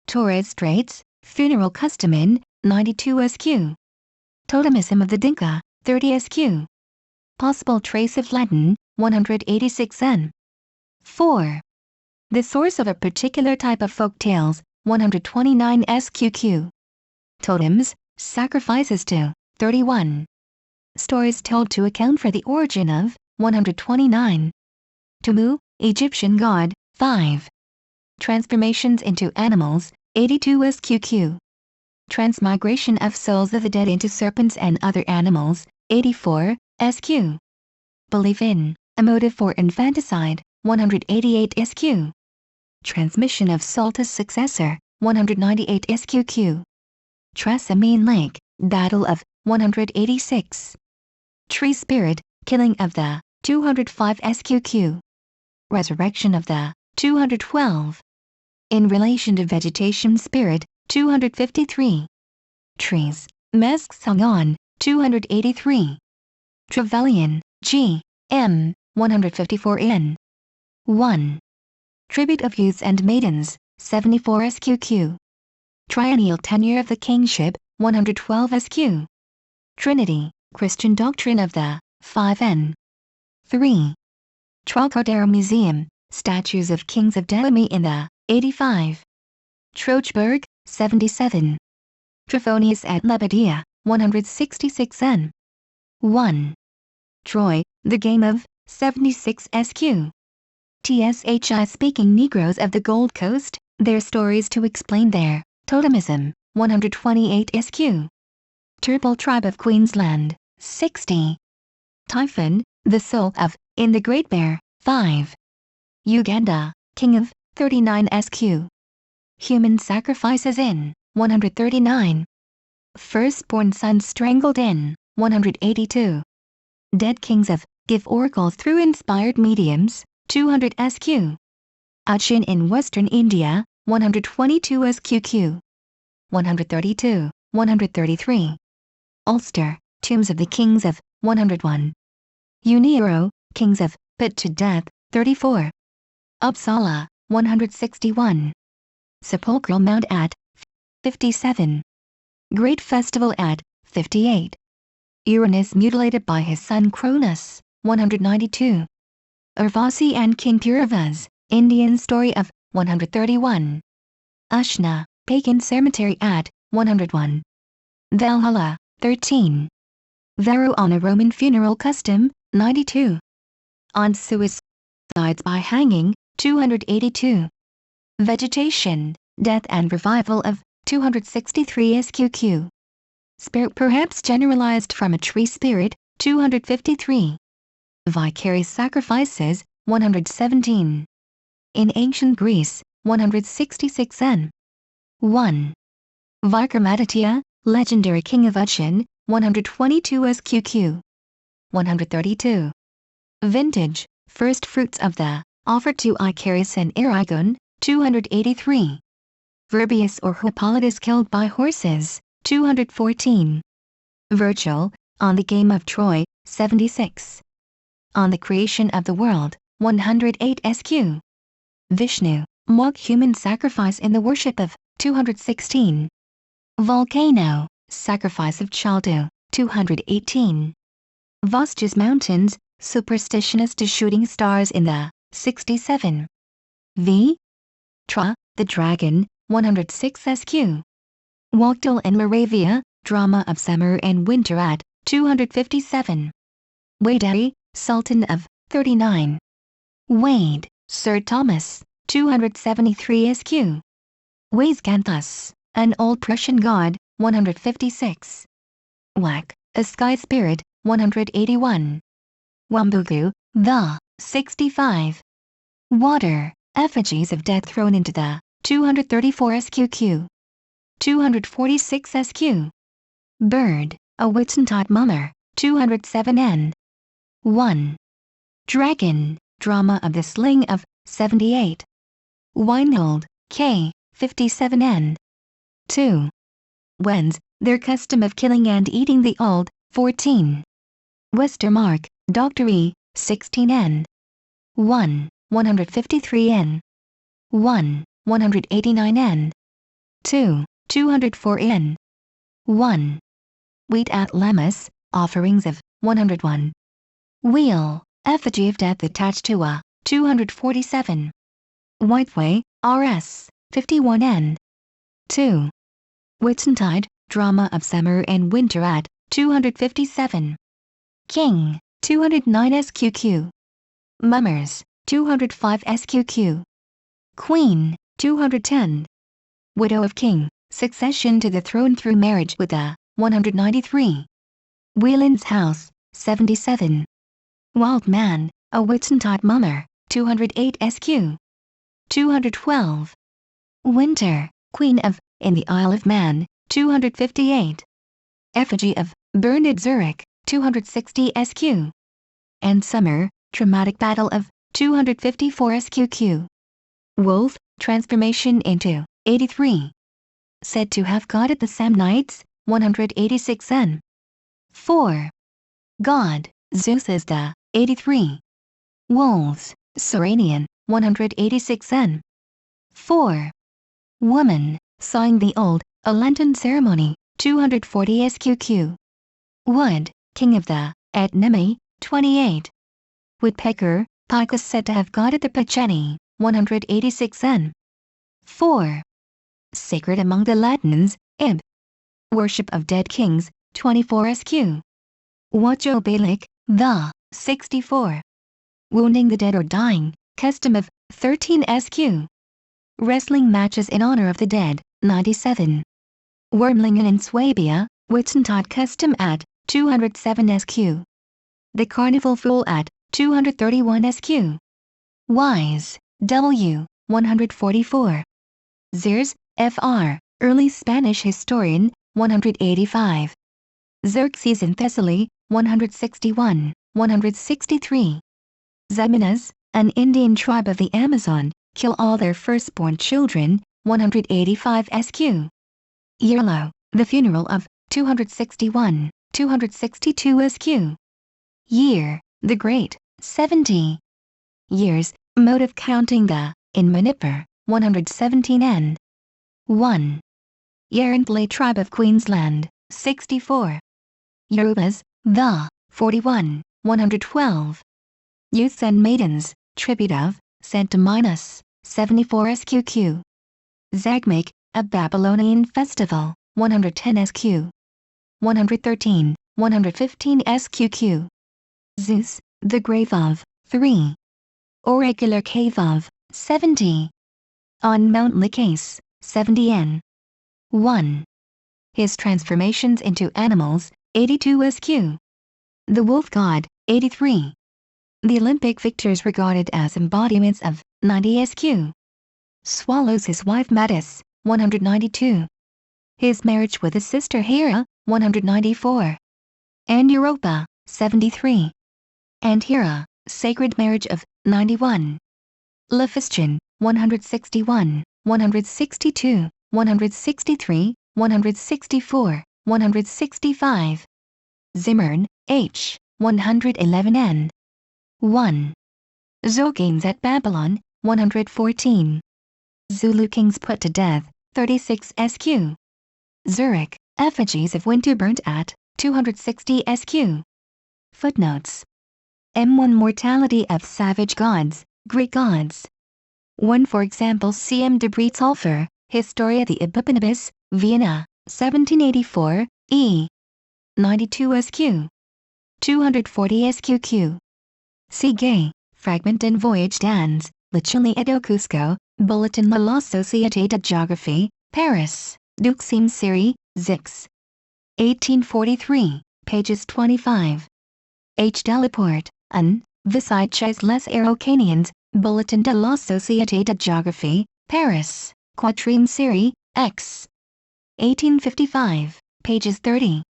S1: Torres Straits, funeral custom in 92 SQ. Totemism of the Dinka, 30 SQ. Possible trace of Latin, 186 N. 4. The source of a particular type of folk tales, 129 SQQ. Totems, sacrifices to, 31. Stories told to account for the origin of, 129. Tumu, Egyptian god, 5. Transformations into animals, 82 SQQ. Transmigration of souls of the dead into serpents and other animals, 84 SQ. Belief in, a motive for infanticide, 188 SQ. Transmission of soul to successor, 198 SQQ. Trasimene Lake, Battle of, 186. Tree spirit, killing of the, 205 SQQ. Resurrection of the, 212. In relation to vegetation spirit, 253. Trees, Mesk sung on, 283. Trevelyan, G. M. 154 in. 1. Tribute of youths and maidens, 74 SQQ. Triennial tenure of the kingship, 112 SQ. Trinity, Christian doctrine of the 5N. 3. Trocadero Museum, statues of kings of Delhi in the 85. Trochberg, 77. Trophonius at Lebedia, 166 N. 1. Troy, the game of 76 SQ. TSHI speaking Negroes of the Gold Coast, their stories to explain their totemism, 128 SQ. Turrbal tribe of Queensland, 60. Typhon, the soul of, in the Great Bear, 5. Uganda, king of, 39 SQ. Human sacrifices in, 139. Firstborn sons strangled in, 182. Dead kings of, give oracles through inspired mediums, 200 SQ. Achin in Western India, 122 SQQ. 132, 133. Ulster, tombs of the kings of, 101. Uniro, kings of, put to death, 34. Uppsala, 161. Sepulchral mound at, 57. Great festival at, 58. Uranus mutilated by his son Cronus, 192. Urvasi and King Puravas, Indian story of, 131. Ashna, pagan cemetery at, 101. Valhalla, 13. Varro on a Roman funeral custom, 92. On suicides by hanging, 282. Vegetation, death and revival of, 263 SQQ. Spirit perhaps generalized from a tree spirit, 253. Vicarious sacrifices, 117. In ancient Greece, 166 N. 1. Vikramaditya, legendary king of Achin, 122 SQQ. 132. Vintage, first fruits of the, offered to Icarius and Aragon, 283. Virbius or Hippolytus killed by horses, 214. Virgil, on the game of Troy, 76. On the creation of the world, 108 SQ. Vishnu, mock human sacrifice in the worship of, 216. Volcano, sacrifice of Chaldu, 218. Vosges Mountains, superstition as to shooting stars in the, 67. V. Tra, the dragon, 106 SQ. Wachtel and Moravia, drama of summer and winter at, 257. Waderi, Sultan of, 39. Wade, Sir Thomas, 273 SQ. Waisganthus, an old Prussian god, 156. Whack, a sky spirit, 181. Wambugu, the, 65. Water, effigies of death thrown into the, 234 SQQ. 246 SQ. Bird, a Whitsuntide mummer, 207 N. 1. Dragon, drama of the slaying of, 78. Winehold, K, 57 N. 2. Wens, their custom of killing and eating the old, 14. Westermark, Dr. E, 16 N. 1, 153 N. 1, 189 N. 2, 204 N. 1. Wheat at Lemmas, offerings of, 101. Wheel, effigy of death attached to a, 247. Whiteway, RS, 51 N. 2. Whitsuntide, drama of summer and winter at, 257. King, 209 SQQ. Mummers, 205 SQQ. Queen, 210. Widow of king, succession to the throne through marriage with a, 193. Whelan's house, 77. Wild man, a Whitsuntide mummer, 208 SQ. 212. Winter, queen of, in the Isle of Man, 258. Effigy of, burned at Zurich, 260 SQ. And summer, dramatic battle of, 254 SQQ. Wolf, transformation into, 83. Said to have guided the Samnites, 186 N. 4. God, Zeus is the, 83. Wolves, Serenian, 186 N. 4. Woman, sawing the old, a Lenten ceremony, 240 SQQ. Wood, king of the, at Nemi, 28. Woodpecker, Picus said to have guided the Pacheni, 186 N. 4. Sacred among the Latins, Ib. Worship of dead kings, 24 SQ. Wacho Balik, the, 64. Wounding the dead or dying, custom of, 13 SQ. Wrestling matches in honor of the dead, 97. Wormlingen in Swabia, Whitsuntide custom at, 207 SQ. The Carnival Fool at, 231 SQ. Wise, W, 144. Zirs, Fr, early Spanish historian, 185. Xerxes in Thessaly, 161, 163. Zeminas, an Indian tribe of the Amazon, kill all their firstborn children, 185 SQ. Yerlo, the funeral of, 261, 262 SQ. Year, the Great, 70. Years, mode of counting the, in Manipur, 117 N. 1. Yarrantley tribe of Queensland, 64. Yorubas, the, 41, 112. Youths and maidens, tribute of, sent to Minos, 74 SQQ. Zagmig, a Babylonian festival, 110 SQ. 113, 115 SQQ. Zeus, the grave of, 3. Oracular cave of, 70. On Mount Lycae, 70 N. 1. His transformations into animals, 82 SQ. The wolf god, 83. The Olympic victors regarded as embodiments of, 90 SQ. Swallows his wife Metis, 192. His marriage with his sister Hera, 194. And Europa, 73. And Hera, sacred marriage of, 91. Lephistion, 161, 162, 163, 164, 165. Zimmern, H, 111 N. 1. Zoganes at Babylon, 114. Zulu kings put to death, 36 SQ. Zurich, effigies of winter burnt at, 260 SQ. Footnotes. M1 Mortality of savage gods, Greek gods. 1 For example C.M. de Bretzolfer, Historia the Epipanibus, Vienna, 1784, e. 92 SQ. 240 SQQ. C. Gay, Fragment and Voyage d'Ans, Le Chili et au Cusco, Bulletin de la Société de Géographie, Paris, Duxim Siri, Zix. 1843, pages 25. H. Delaporte, un. Visages les Araucaniens, Bulletin de la Société de Géographie, Paris, Quatrième série, X. 1855, pages 30.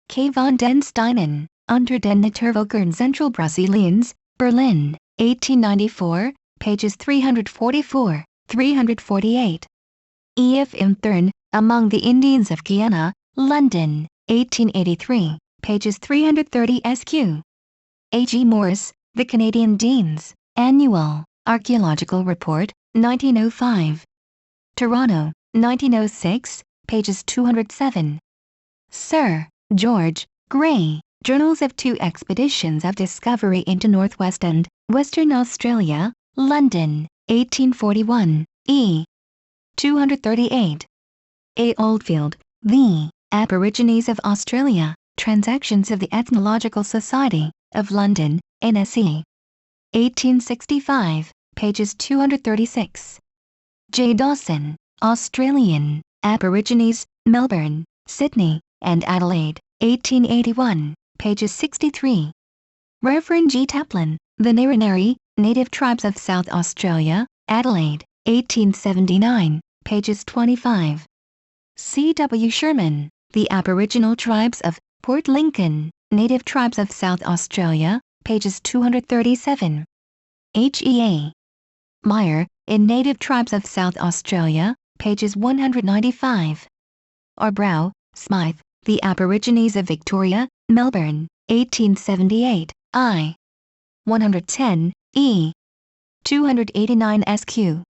S1: K. von den Steinen, Unter den Naturvölkern Central Brasiliens, Berlin, 1894, pages 344, 348. E. F. M. Thurn, Among the Indians of Guyana, London, 1883, pages 330 SQ. A. G. Morris, The Canadian Deans, Annual, Archaeological Report, 1905. Toronto, 1906, pages 207. Sir George Gray, Journals of Two Expeditions of Discovery into Northwest and Western Australia, London, 1841, e. 238. A. Oldfield, The Aborigines of Australia, Transactions of the Ethnological Society, of London, NSE. 1865, pages 236. J. Dawson, Australian, Aborigines, Melbourne, Sydney, and Adelaide, 1881, pages 63. Reverend G. Taplin, The Narrabri, Native Tribes of South Australia, Adelaide, 1879, pages 25. C. W. Sherman, The Aboriginal Tribes of Port Lincoln, Native Tribes of South Australia, pages 237. H. E. A. Meyer, In Native Tribes of South Australia, pages 195. R. Bough, Smythe, The Aborigines of Victoria, Melbourne, 1878, I. 110, e. 289 SQ.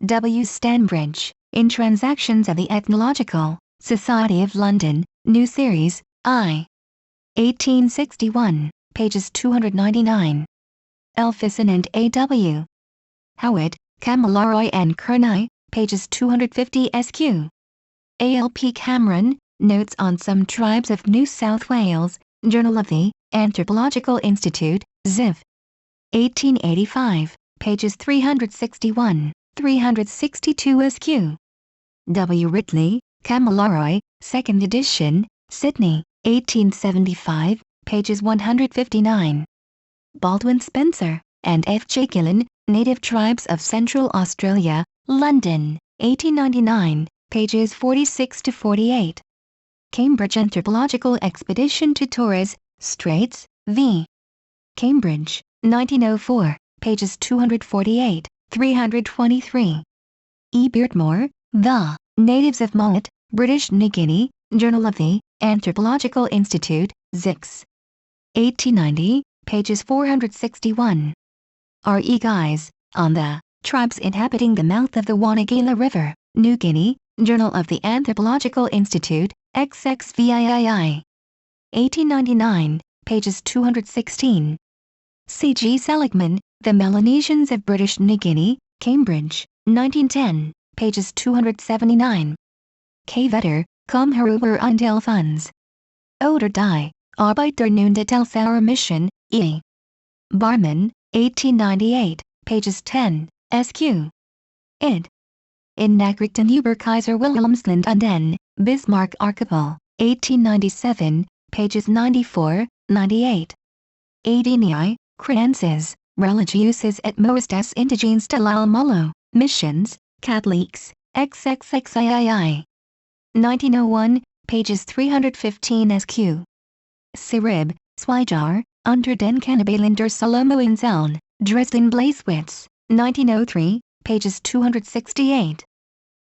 S1: W. Stanbridge, In Transactions of the Ethnological Society of London, New Series, I. 1861, pages 299. Elphison and A. W. Howitt, Kamilaroi and Kernai, pages 250 SQ. A. L. P. Cameron, Notes on Some Tribes of New South Wales, Journal of the Anthropological Institute, Ziv. 1885, pages 361, 362 SQ. W. Ridley, Kamilaroi, 2nd edition, Sydney, 1875, pages 159. Baldwin Spencer, and F. J. Gillen, Native Tribes of Central Australia, London, 1899, pages 46 to 48. Cambridge Anthropological Expedition to Torres Straits, v. Cambridge, 1904, pages 248, 323. E. Beardmore, The Natives of Mullet, British New Guinea, Journal of the Anthropological Institute, Zix. 1890, pages 461. R. E. Guise, On the Tribes Inhabiting the Mouth of the Wanagila River, New Guinea, Journal of the Anthropological Institute, XXVIII. 1899, pages 216. C. G. Seligman, The Melanesians of British New Guinea, Cambridge, 1910, pages 279. K. Vetter, Kom Heruwer und Elfans. Oder die Arbeit der Neanderthal Mission, E. Barman, 1898, pages 10, SQ. Id. In Nachrichten über Kaiser Wilhelmsland und den Bismarck Archipel, 1897, pages 94, 98. Adini, Creances, Religieuses et Mores Indigenes de l'Almolo, Missions, Catholics, XXXIII. 1901, pages 315 SQ. Sirib, Swijar, Unter den Kannibalen der Salomoinseln, Dresden Blasewitz, 1903, pages 268.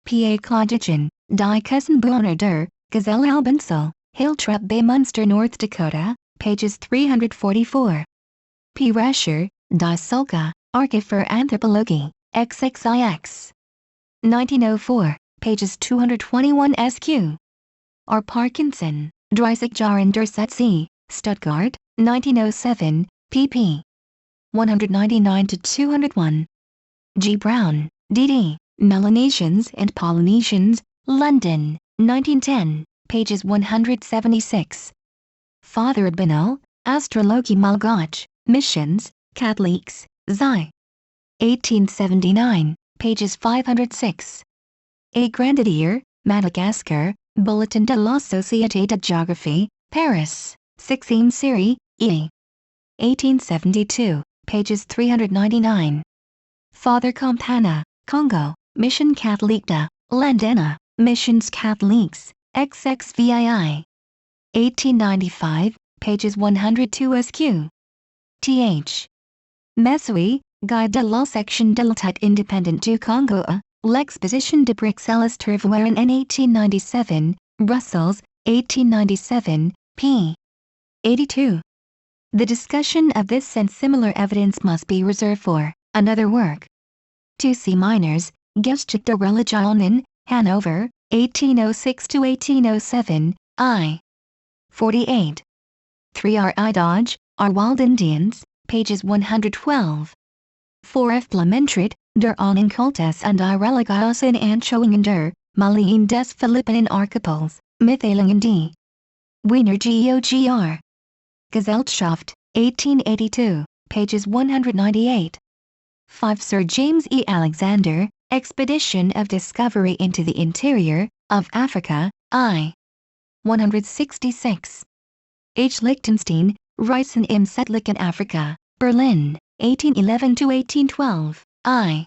S1: P. A. Claudigen, Die Kassenbewohner der Gazelle Albensel, Hilltrup Bay Munster North Dakota, pages 344. P. Rascher, Die Sulka, Archiv für Anthropologie, XXIX. 1904, pages 221 SQ. R. Parkinson, Dreißigjährigen der Setze, Stuttgart, 1907, pp. 199-201. G. Brown, D.D., Melanesians and Polynesians, London, 1910, pages 176. Father Benel, Astrologie Malgache, Missions, Catholics, Xi. 1879, pages 506. A. Grenadier, Madagascar, Bulletin de la Société de Géographie, Paris, Sixim Siri, E. 1872, pages 399. Father Campana, Congo, Mission Catholique de Landena, Missions Catholiques, XXVII. 1895, pages 102 SQ. Th. Mesui, Guide de la Section de l'État Indépendant du Congo, L'Exposition de Bruxelles Tervuaren n 1897, Brussels, 1897, p. 82. The discussion of this and similar evidence must be reserved for another work. 2c Minors, Geschichte Religionen, Hanover, 1806–1807, I. 48. 3 Dodge, R. Wild Indians, pages 112. 4f Blumentritt, der Kultus und die Religiösen Anschauungen der Malien des Philippinen Archipels, Mitteilungen die Wiener GOGR. Gesellschaft, 1882, pages 198. 5 Sir James E. Alexander, Expedition of Discovery into the Interior of Africa, I. 166. H. Lichtenstein, Reisen im Südlichen Afrika, Berlin, 1811–1812, I.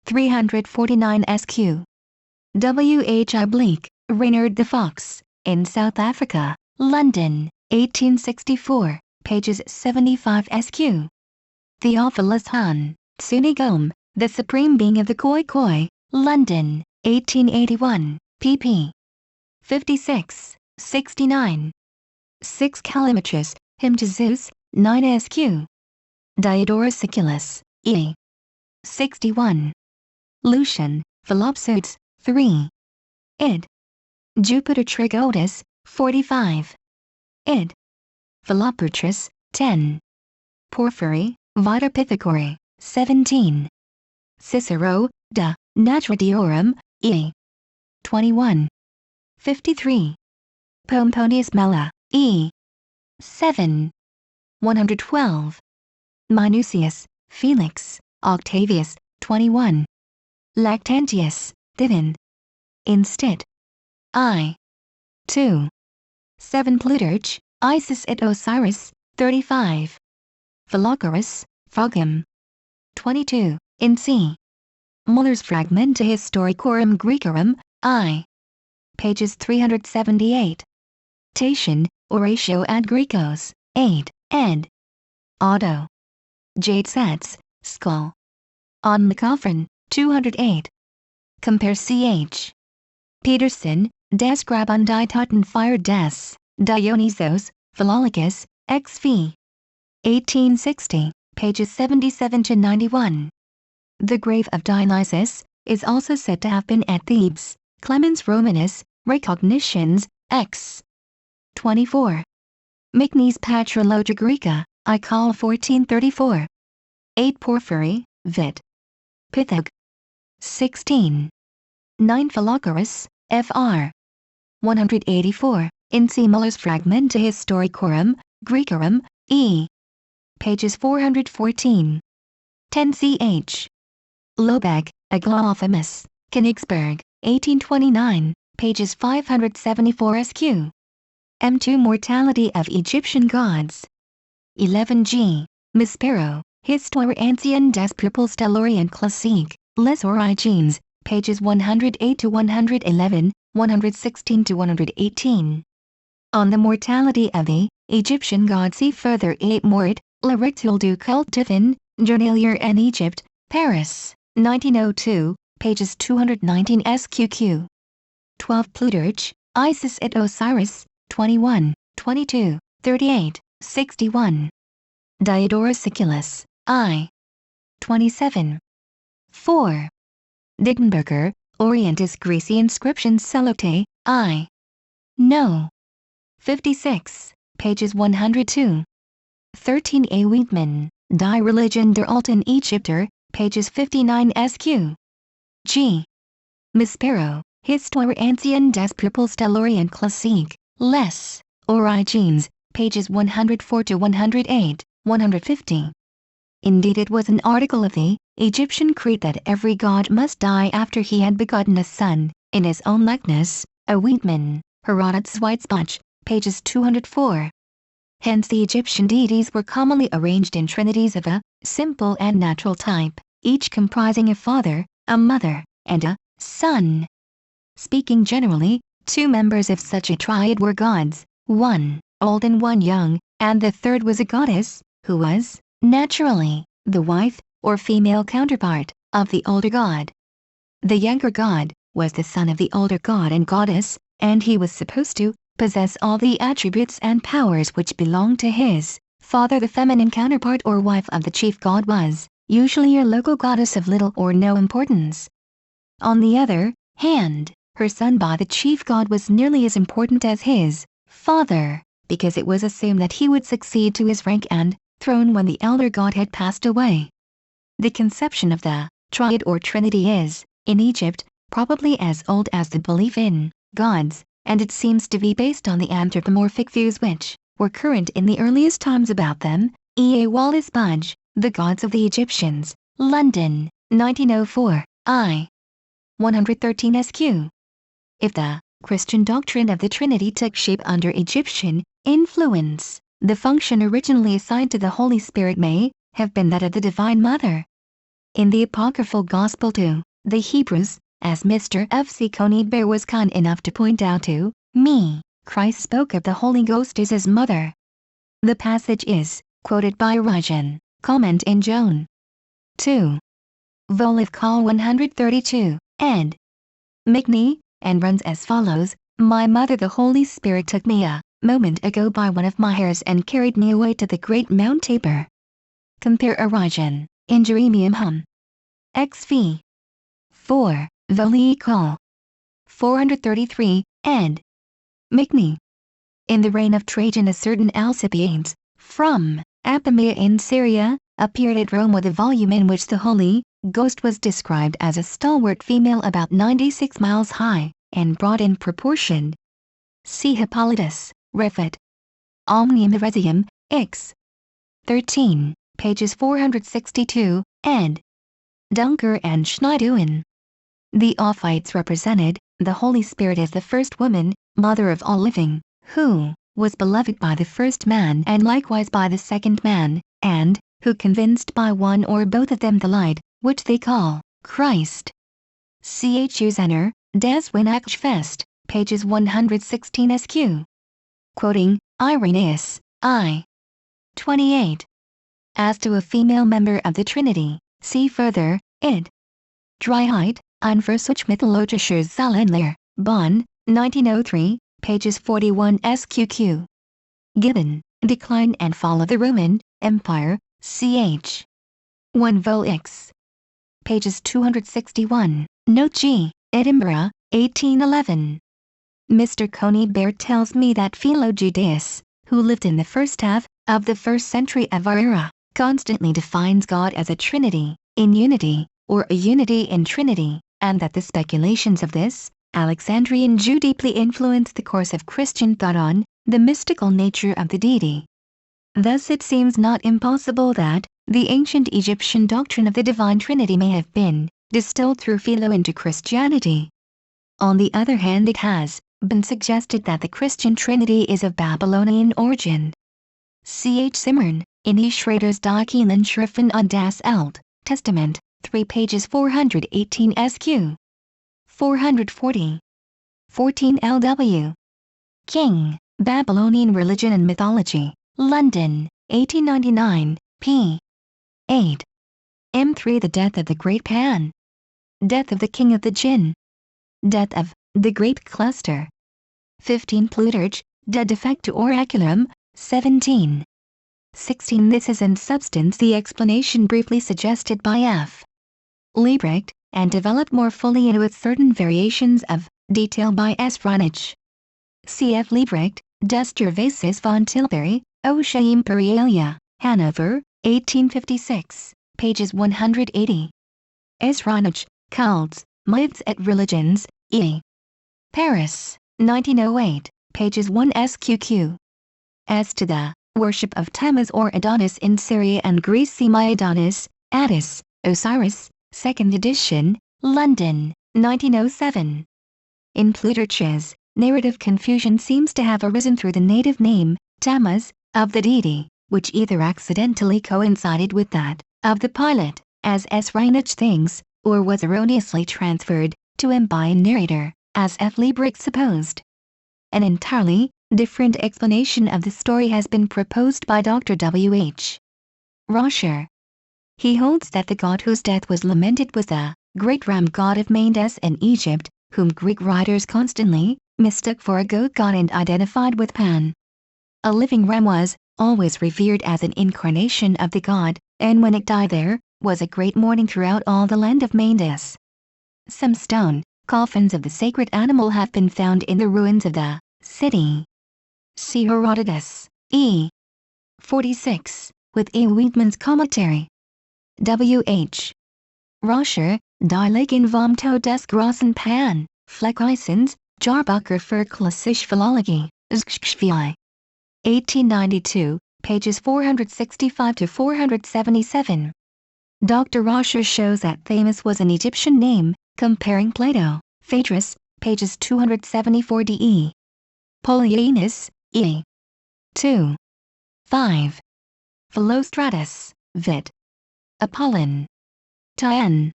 S1: 349 SQ. W. H. I. Bleek, Reynard de Fox, in South Africa, London, 1864, pages 75 SQ. Theophilus Hahn, Sunigome, The Supreme Being of the Khoi, London, 1881, pp. 56, 69. 6 Callimachus, Hymn to Zeus, 9 SQ. Diodorus Siculus, E. 61. Lucian, Philopsotes, 3. Id. Jupiter Trigotis, 45. Id. Philopatris, 10. Porphyry, Vita Pythagoras, 17. Cicero, De Natura Deorum, E. 21. 53. Pomponius Mela, E. 7. 112. Minucius, Felix, Octavius, 21. Lactantius, Divin. Instit. I. 2. 7 Plutarch, Isis et Osiris, 35. Philochorus, Phogum. 22. In C. Muller's Fragmenta Historicorum Graecorum, I. Pages 378. Tatian, Oratio ad Grecos, 8, ed. Otto. Jade Sets, Skull. On the Coffin, 208. Compare Ch. Peterson, Das Graben die Totenfeier des Dionysos, Philologus, XV. 1860, pages 77–91. The grave of Dionysus is also said to have been at Thebes. Clemens Romanus, Recognitions, X. 24. Michnes Patrologia Graeca, I call 1434. 8 Porphyry, Vit. Pythag. 16. 9 Philochorus, Fr. 184, in C. Muller's Fragmenta Historicorum, Graecorum, E. Pages 414. 10 Ch. Lobeck, Aglaophamus, Königsberg, 1829, pages 574 SQ. M2 Mortality of Egyptian Gods. 11 G. Maspero, Histoire ancienne des peuples de l'Orient classique, Les Origines, pages 108–111, 116–118. On the mortality of the Egyptian gods see further 8 Mort, Le Rituel du Culte Divin, Journalier en Egypte, Paris, 1902, pages 219 SQQ. 12 Plutarch, Isis et Osiris, 21, 22, 38, 61. Diodorus Siculus, I. 27. 4. Diggenberger, Orientis Graeci Inscriptions Celote, I. No. 56, pages 102. 13 A. Wiedmann, Die Religion der Alten Ägypter, pages 59 SQ. G. Maspero, Histoire ancienne des peuples de l'Orient classique, Les Origines, pages 104–108, 150. Indeed, it was an article of the Egyptian creed that every god must die after he had begotten a son, in his own likeness, a Wiedmann, Herodotus Weizbach, pages 204. Hence the Egyptian deities were commonly arranged in trinities of a simple and natural type, each comprising a father, a mother, and a son. Speaking generally, two members of such a triad were gods, one old and one young, and the third was a goddess, who was, naturally, the wife, or female counterpart, of the older god. The younger god was the son of the older god and goddess, and he was supposed to possess all the attributes and powers which belonged to his father. The feminine counterpart or wife of the chief god was usually a local goddess of little or no importance. On the other hand, her son by the chief god was nearly as important as his father, because it was assumed that he would succeed to his rank and throne when the elder god had passed away. The conception of the triad or trinity is, in Egypt, probably as old as the belief in gods, and it seems to be based on the anthropomorphic views which were current in the earliest times about them. E. A. Wallace Budge, The Gods of the Egyptians, London, 1904, I. 113 SQ. If the Christian doctrine of the Trinity took shape under Egyptian influence, the function originally assigned to the Holy Spirit may have been that of the Divine Mother. In the apocryphal Gospel to the Hebrews, as Mr. F. C. Coney Bear was kind enough to point out to me, Christ spoke of the Holy Ghost as his mother. The passage is quoted by Origen, comment in Joan 2. Vol. of Col 132, ed. McNee, and runs as follows: My mother the Holy Spirit took me a moment ago by one of my hairs and carried me away to the great Mount Tabor. Compare Origen, in Jeremium Hum. XV. 4, Vol. Col. 433, ed. McNee. In the reign of Trajan a certain Alcibiades, from Apamea in Syria, appeared at Rome with a volume in which the Holy Ghost was described as a stalwart female about 96 miles high, and broad in proportion. See Hippolytus, Refit. Omnium Heresium, X. 13, pages 462, ed. Dunker and Schneideuin. The Ophites represented the Holy Spirit as the first woman, mother of all living, who was beloved by the first man and likewise by the second man, and who convinced by one or both of them the light, which they call Christ. Chu Zenner, Des Winachfest, pages 116 SQ. Quoting Irenaeus, I. 28. As to a female member of the Trinity, see further, id. Dryheit, Ein Versuch Mythologischer Zahlenlehre, Bonn, 1903, pages 41 SQQ. Gibbon, Decline and Fall of the Roman Empire, ch. 1 Vol. X. Pages 261, Note G, Edinburgh, 1811. Mr. Coney Bear tells me that Philo-Judaeus, who lived in the first half of the first century of our era, constantly defines God as a trinity, in unity, or a unity in trinity, and that the speculations of this Alexandrian Jew deeply influenced the course of Christian thought on the mystical nature of the deity. Thus it seems not impossible that the ancient Egyptian doctrine of the divine trinity may have been distilled through Philo into Christianity. On the other hand, it has been suggested that the Christian trinity is of Babylonian origin. Ch. Zimmern, in E. Schrader's Die Schriften und das Alte Testament, 3 pages 418 SQ. 440. 14 Lw. King, Babylonian Religion and Mythology, London, 1899, p. 8. M3 The Death of the Great Pan. Death of the King of the Jinn. Death of the Great Cluster. 15 Plutarch, De Defectu Oraculum, 17. 16 This is in substance the explanation briefly suggested by F. Liebrecht, and developed more fully into its certain variations of detail by S. Reinach. C.F. Liebrecht, Des Gervasis von Tilbury, Osha Imperialia, Hanover, 1856, pages 180. S. Reinach, Cults, Myths et Religions, E. Paris, 1908, pages 1 SQQ. As to the worship of Tammuz or Adonis in Syria and Greece, see My Adonis, Attis, Osiris, 2nd edition, London, 1907. In Plutarch's narrative, confusion seems to have arisen through the native name, Tammuz, of the deity, which either accidentally coincided with that of the pilot, as S. Reinach thinks, or was erroneously transferred to him by a narrator, as F. Liebrich supposed. An entirely different explanation of the story has been proposed by Dr. W. H. Roscher. He holds that the god whose death was lamented was the great ram god of Mendes in Egypt, whom Greek writers constantly mistook for a goat god and identified with Pan. A living ram was always revered as an incarnation of the god, and when it died there was a great mourning throughout all the land of Mendes. Some stone coffins of the sacred animal have been found in the ruins of the city. See Herodotus, E. 46, with A. Wiedmann's commentary. W. H. Roscher, Die Legen vom Tod des großen Pan, Fleckeisens, Jahrbucher für klassische Philologie, 1892, pages 465 to 477. Dr. Roscher shows that Thamus was an Egyptian name, comparing Plato, Phaedrus, pages 274 de. Polyaenus, E. 2. 5. Philostratus, Vit. Apollon. Tien.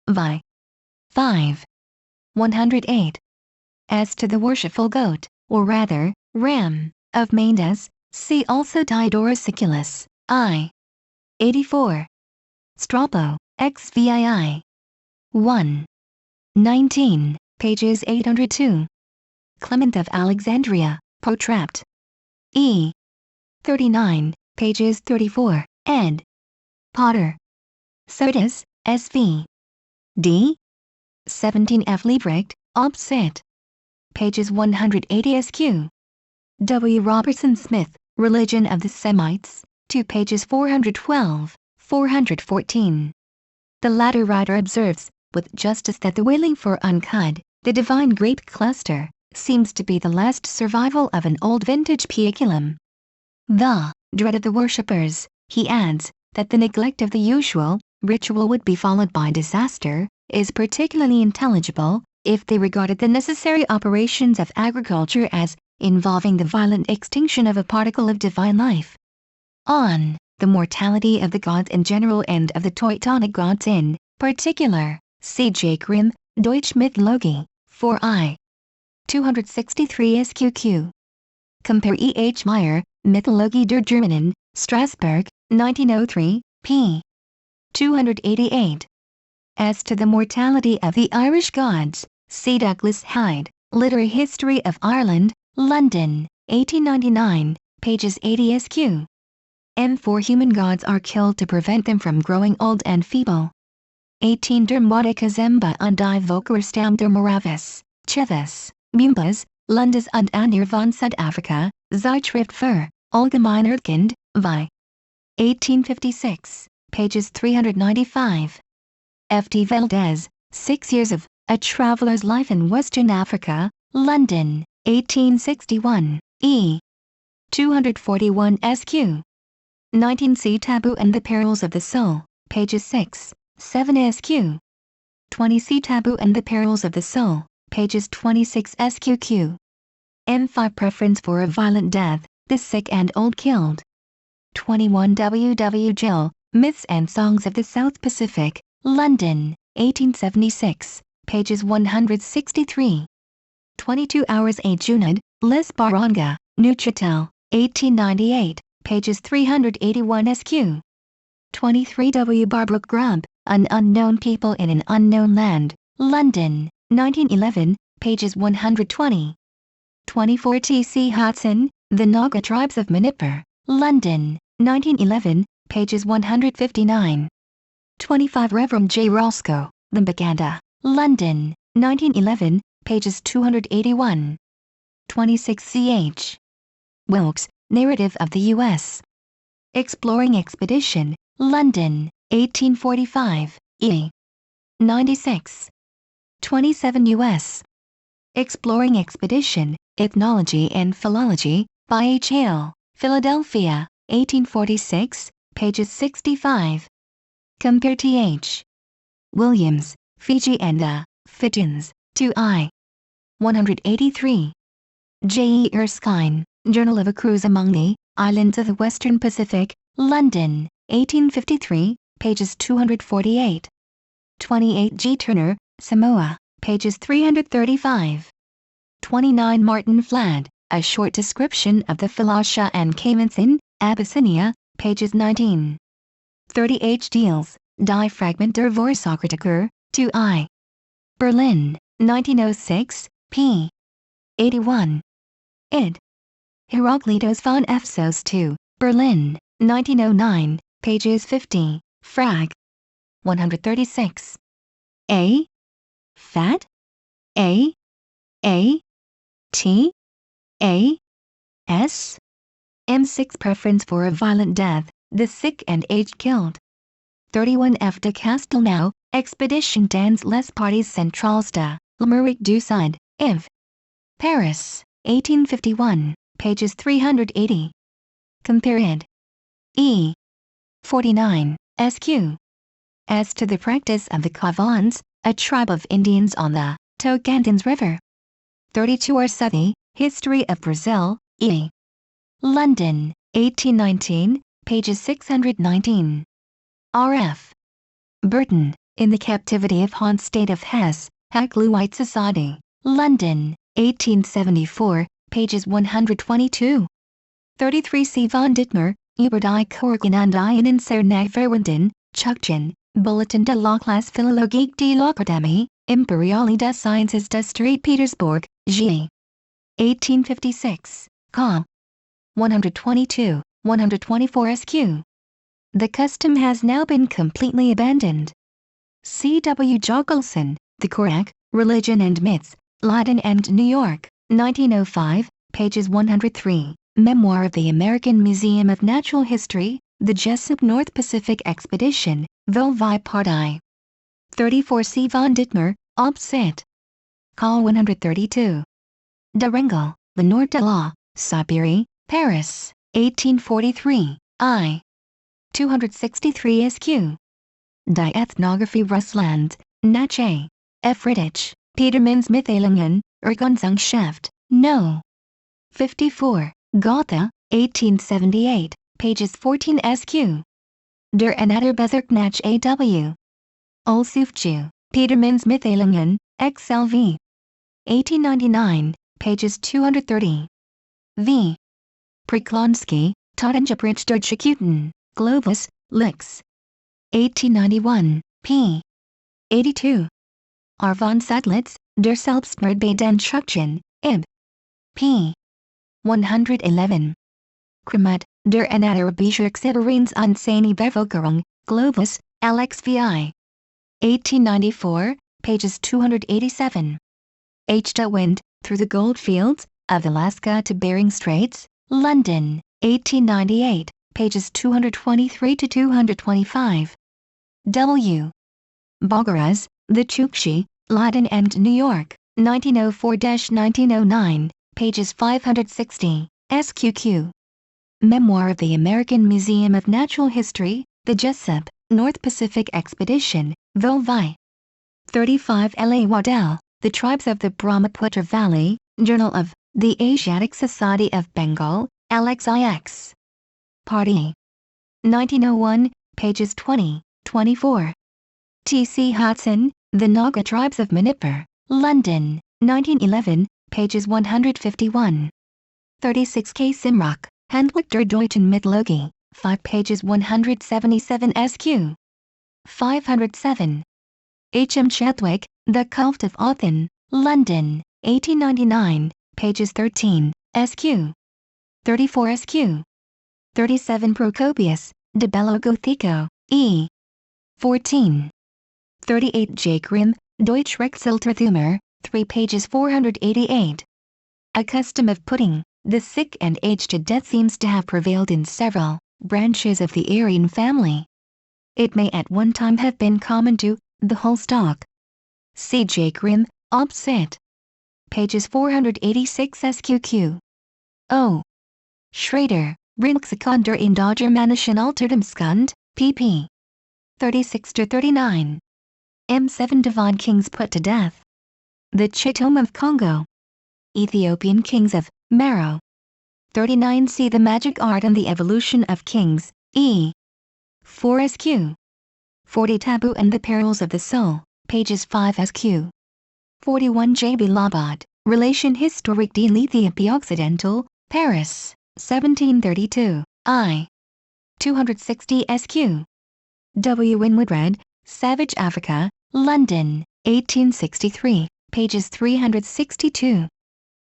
S1: Vi. 5. 108. As to the worshipful goat, or rather, ram, of Mendes, see also Diodorus Siculus, I. 84. Strabo, XVII. 1. 19, pages 802. Clement of Alexandria, Protrapt. E. 39, pages 34, ed. Potter. Sotis, S.V. D. 17 F. Liebricht, Ob Sit. Pages 180 SQ. W. Robertson Smith, Religion of the Semites, 2 pages 412, 414. The latter writer observes, with justice, that the wailing for Uncud, the divine grape cluster, seems to be the last survival of an old vintage pieculum. The dread of the worshippers, he adds, that the neglect of the usual ritual would be followed by disaster, is particularly intelligible, if they regarded the necessary operations of agriculture as involving the violent extinction of a particle of divine life. On the mortality of the gods in general and of the Teutonic gods in particular, see J. Grimm, Deutsche Mythologie, 4i. 263 SQQ. Compare E. H. Meyer, Mythologie der Germanen, Strasbourg, 1903, p. 288. As to the mortality of the Irish gods, see Douglas Hyde, Literary History of Ireland, London, 1899, pages 80 SQ. M4 human gods are killed to prevent them from growing old and feeble. 18 Der Modica Zemba und die Volkerstamm der Moravis, Chivas, Mumbas, Lundes und Anir von Südafrika, Zeitschrift für Allgemeinerkunde, vi. 1856, pages 395. F. D. Valdez, 6 Years of A Traveler's Life in Western Africa, London, 1861, e. 241 SQ. 19 See Taboo and the Perils of the Soul, pages 6, 7 SQ. 20 See Taboo and the Perils of the Soul, pages 26 SQQ. M5 Preference for a Violent Death, the Sick and Old Killed. 21 W. W. Gill, Myths and Songs of the South Pacific, London, 1876, pages 163. 22 Hours A Junod, Les Baranga, Neuchatel, 1898, pages 381 SQ. 23 W. Barbrook Grub, An Unknown People in an Unknown Land, London, 1911, pages 120. 24 T. C. Hudson, The Naga Tribes of Manipur, London, 1911, pages 159. 25 Reverend J. Roscoe, The Baganda, London, 1911, pages 281. 26 C. H. Wilkes, Narrative of the U.S. Exploring Expedition, London, 1845, e. 96. 27 U.S. Exploring Expedition, Ethnology and Philology, by H. Hale, Philadelphia, 1846, pages 65. Compare T.H. Williams, Fiji and the Fijians, 2i. 183. J. E. Erskine, Journal of a Cruise Among the Islands of the Western Pacific, London, 1853, pages 248. 28 G. Turner, Samoa, pages 335. 29 Martin Flad, A Short Description of the Falasha and Caymans in Abyssinia, pages 19. 30 H. Deals, Die Fragment der Vorsokratiker, 2i. Berlin, 1906, p. 81. Id. Herakleitos von Ephesos 2, Berlin, 1909, pages 50, frag. 136. A. Fat? A. T. A. S. M6 Preference for a Violent Death, the Sick and Aged Killed. 31 F. de Castelnau, Expedition dans les Parties Centrales de l'Amérique du Sud, Iv. Paris, 1851, pages 380. Compared. E. 49, SQ. As to the practice of the Cavans, a tribe of Indians on the Tocantins River. 32 Arsuthi, History of Brazil, E. London, 1819, pages 619. R.F. Burton, In the Captivity of Hans State of Hesse, Hakluyt Society, London, 1874, pages 122. 33 C. von Dittmer, Über die Korken und einen sehr Verwenden, Chukchin, Bulletin de la Classe Philologique de l'Académie Impériale des Sciences de St. Petersburg, G. 1856, com. 122, 124 SQ. The custom has now been completely abandoned. C. W. Jockelson, The Korak, Religion and Myths, Leiden and New York, 1905, pages 103. Memoir of the American Museum of Natural History, The Jesup North Pacific Expedition, Volvi Part I. 34 C. von Dittmer, Obsit. Call 132. De Rengel, The Nord de la Siberie, Paris, 1843, I. 263 SQ. Die Ethnographie Russland, Natchez, Friedrich, Petermans Mitteilungen, Ergänzungsschrift, No. 54, Gotha, 1878, pages 14 SQ. Der Anatorbezirk nach A.W. Olsufju, Petermans Mitteilungen, XLV. 1899, pages 230. V. Preklonsky, Tatanjabridge Durchakuten, Globus, Lix. 1891, p. 82. R. von Sadlitz, Der Selbstmord bei den Chukchin, Ib. p. 111. Kremet, Der Anatarbische Exiterins und seine Bevölkerung, Globus, LXVI. 1894, pages 287. H. de Wind, Through the Goldfields, of Alaska to Bering Straits, London, 1898, pages 223 to 225. W. Bogaraz, The Chukchi, Leiden and New York, 1904-1909, pages 560, SQQ. Memoir of the American Museum of Natural History, The Jesup, North Pacific Expedition, Volvi. 35 L. A. Waddell, The Tribes of the Brahmaputra Valley, Journal of the Asiatic Society of Bengal, LXIX. Party. 1901, pages 20, 24. T. C. Hudson, The Naga Tribes of Manipur, London, 1911, pages 151. 36 K. Simrock, Handbuch der Deutschen Mythologie, 5 pages 177 SQ. 507. H. M. Chadwick, The Cult of Othin, London, 1899, pages 13, SQ. 34 SQ. 37 Procopius, De Bello Gothico, E. 14. 38 J. Grimm, Deutsch Rexilterthumer, 3 pages 488. A custom of putting the sick and aged to death seems to have prevailed in several branches of the Aryan family. It may at one time have been common to the whole stock. C. J. Grimm, Obsit. Pages 486 SQQ. O. Schrader, Rinksekunder in Dodger Manischen Altertumskund, pp. 36-39. M7 Divine Kings put to death. The Chitom of Congo. Ethiopian Kings of Maro. 39 See the Magic Art and the Evolution of Kings, E. 4 SQ. 40 Taboo and the Perils of the Soul, pages 5 SQ. 41 J.B. Labat, Relation historique de l'Ethiopie Occidentale, Paris, 1732, I. 260 SQ. W. Winwood, Savage Africa, London, 1863, pages 362.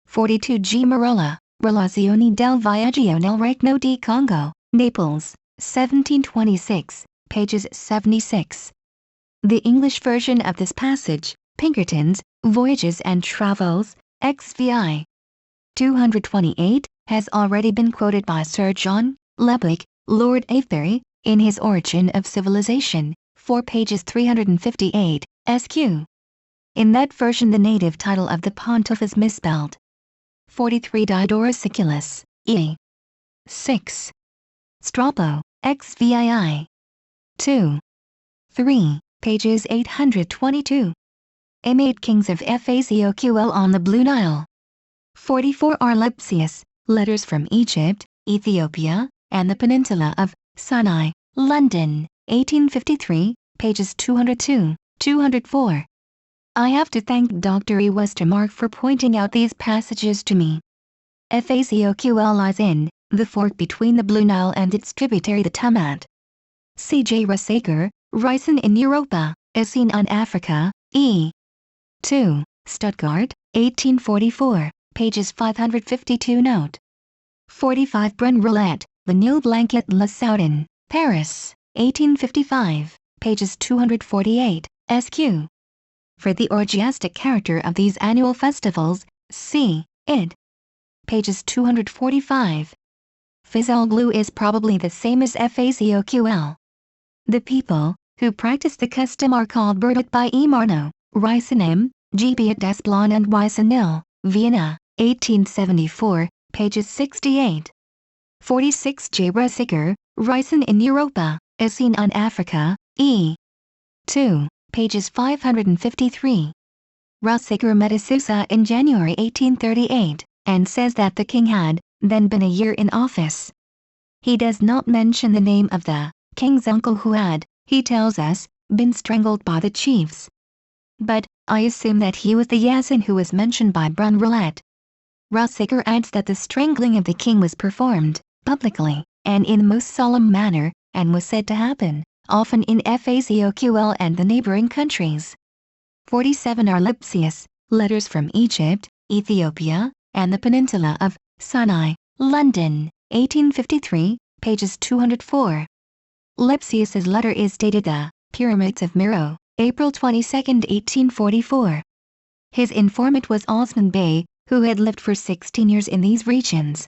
S1: 42 G. Marola, Relazioni del Viaggio nel Regno di Congo, Naples, 1726, pages 76. The English version of this passage, Pinkerton's Voyages and Travels, XVI. 228, has already been quoted by Sir John Lubbock, Lord Avebury, in his Origin of Civilization, 4 pages 358, SQ. In that version the native title of the pontiff is misspelled. 43 Diodorus Siculus, E. 6. Strabo, XVII. 2. 3, pages 822. M8 Kings of Phaseoql on the Blue Nile. 44 R. Lepsius, Letters from Egypt, Ethiopia, and the Peninsula of Sinai, London, 1853, pages 202, 204. I have to thank Dr. E. Westermarck for pointing out these passages to me. Phaseoql lies in the fork between the Blue Nile and its tributary the Tamat. C. J. Russaker, Ricin in Europa, as seen on Africa, E. 2, Stuttgart, 1844, pages 552 Note. 45 Brun Roulette, The Nil Blanquet La Soudin, Paris, 1855, pages 248, SQ. For the orgiastic character of these annual festivals, see id. Pages 245. Fizalglu is probably the same as Phaseoql. The people who practice the custom are called Burdut by Emarno, Ricenim, Gibeat Desplon and Wisenil, Vienna, 1874, pages 68. 46 J. Russiger, Ricin in Europa, as seen on Africa, E. 2, pages 553. Russiger met Susa in January 1838, and says that the king had then been a year in office. He does not mention the name of the king's uncle who had, he tells us, been strangled by the chiefs. But I assume that he was the Yazan who was mentioned by Brun Roulette. Russiger adds that the strangling of the king was performed publicly and in the most solemn manner, and was said to happen often in Phaseoql and the neighboring countries. 47 R. Lepsius, Letters from Egypt, Ethiopia, and the Peninsula of Sinai, London, 1853, pages 204. Lepsius's letter is dated the Pyramids of Meroe, April 22, 1844. His informant was Osman Bey, who had lived for 16 years in these regions.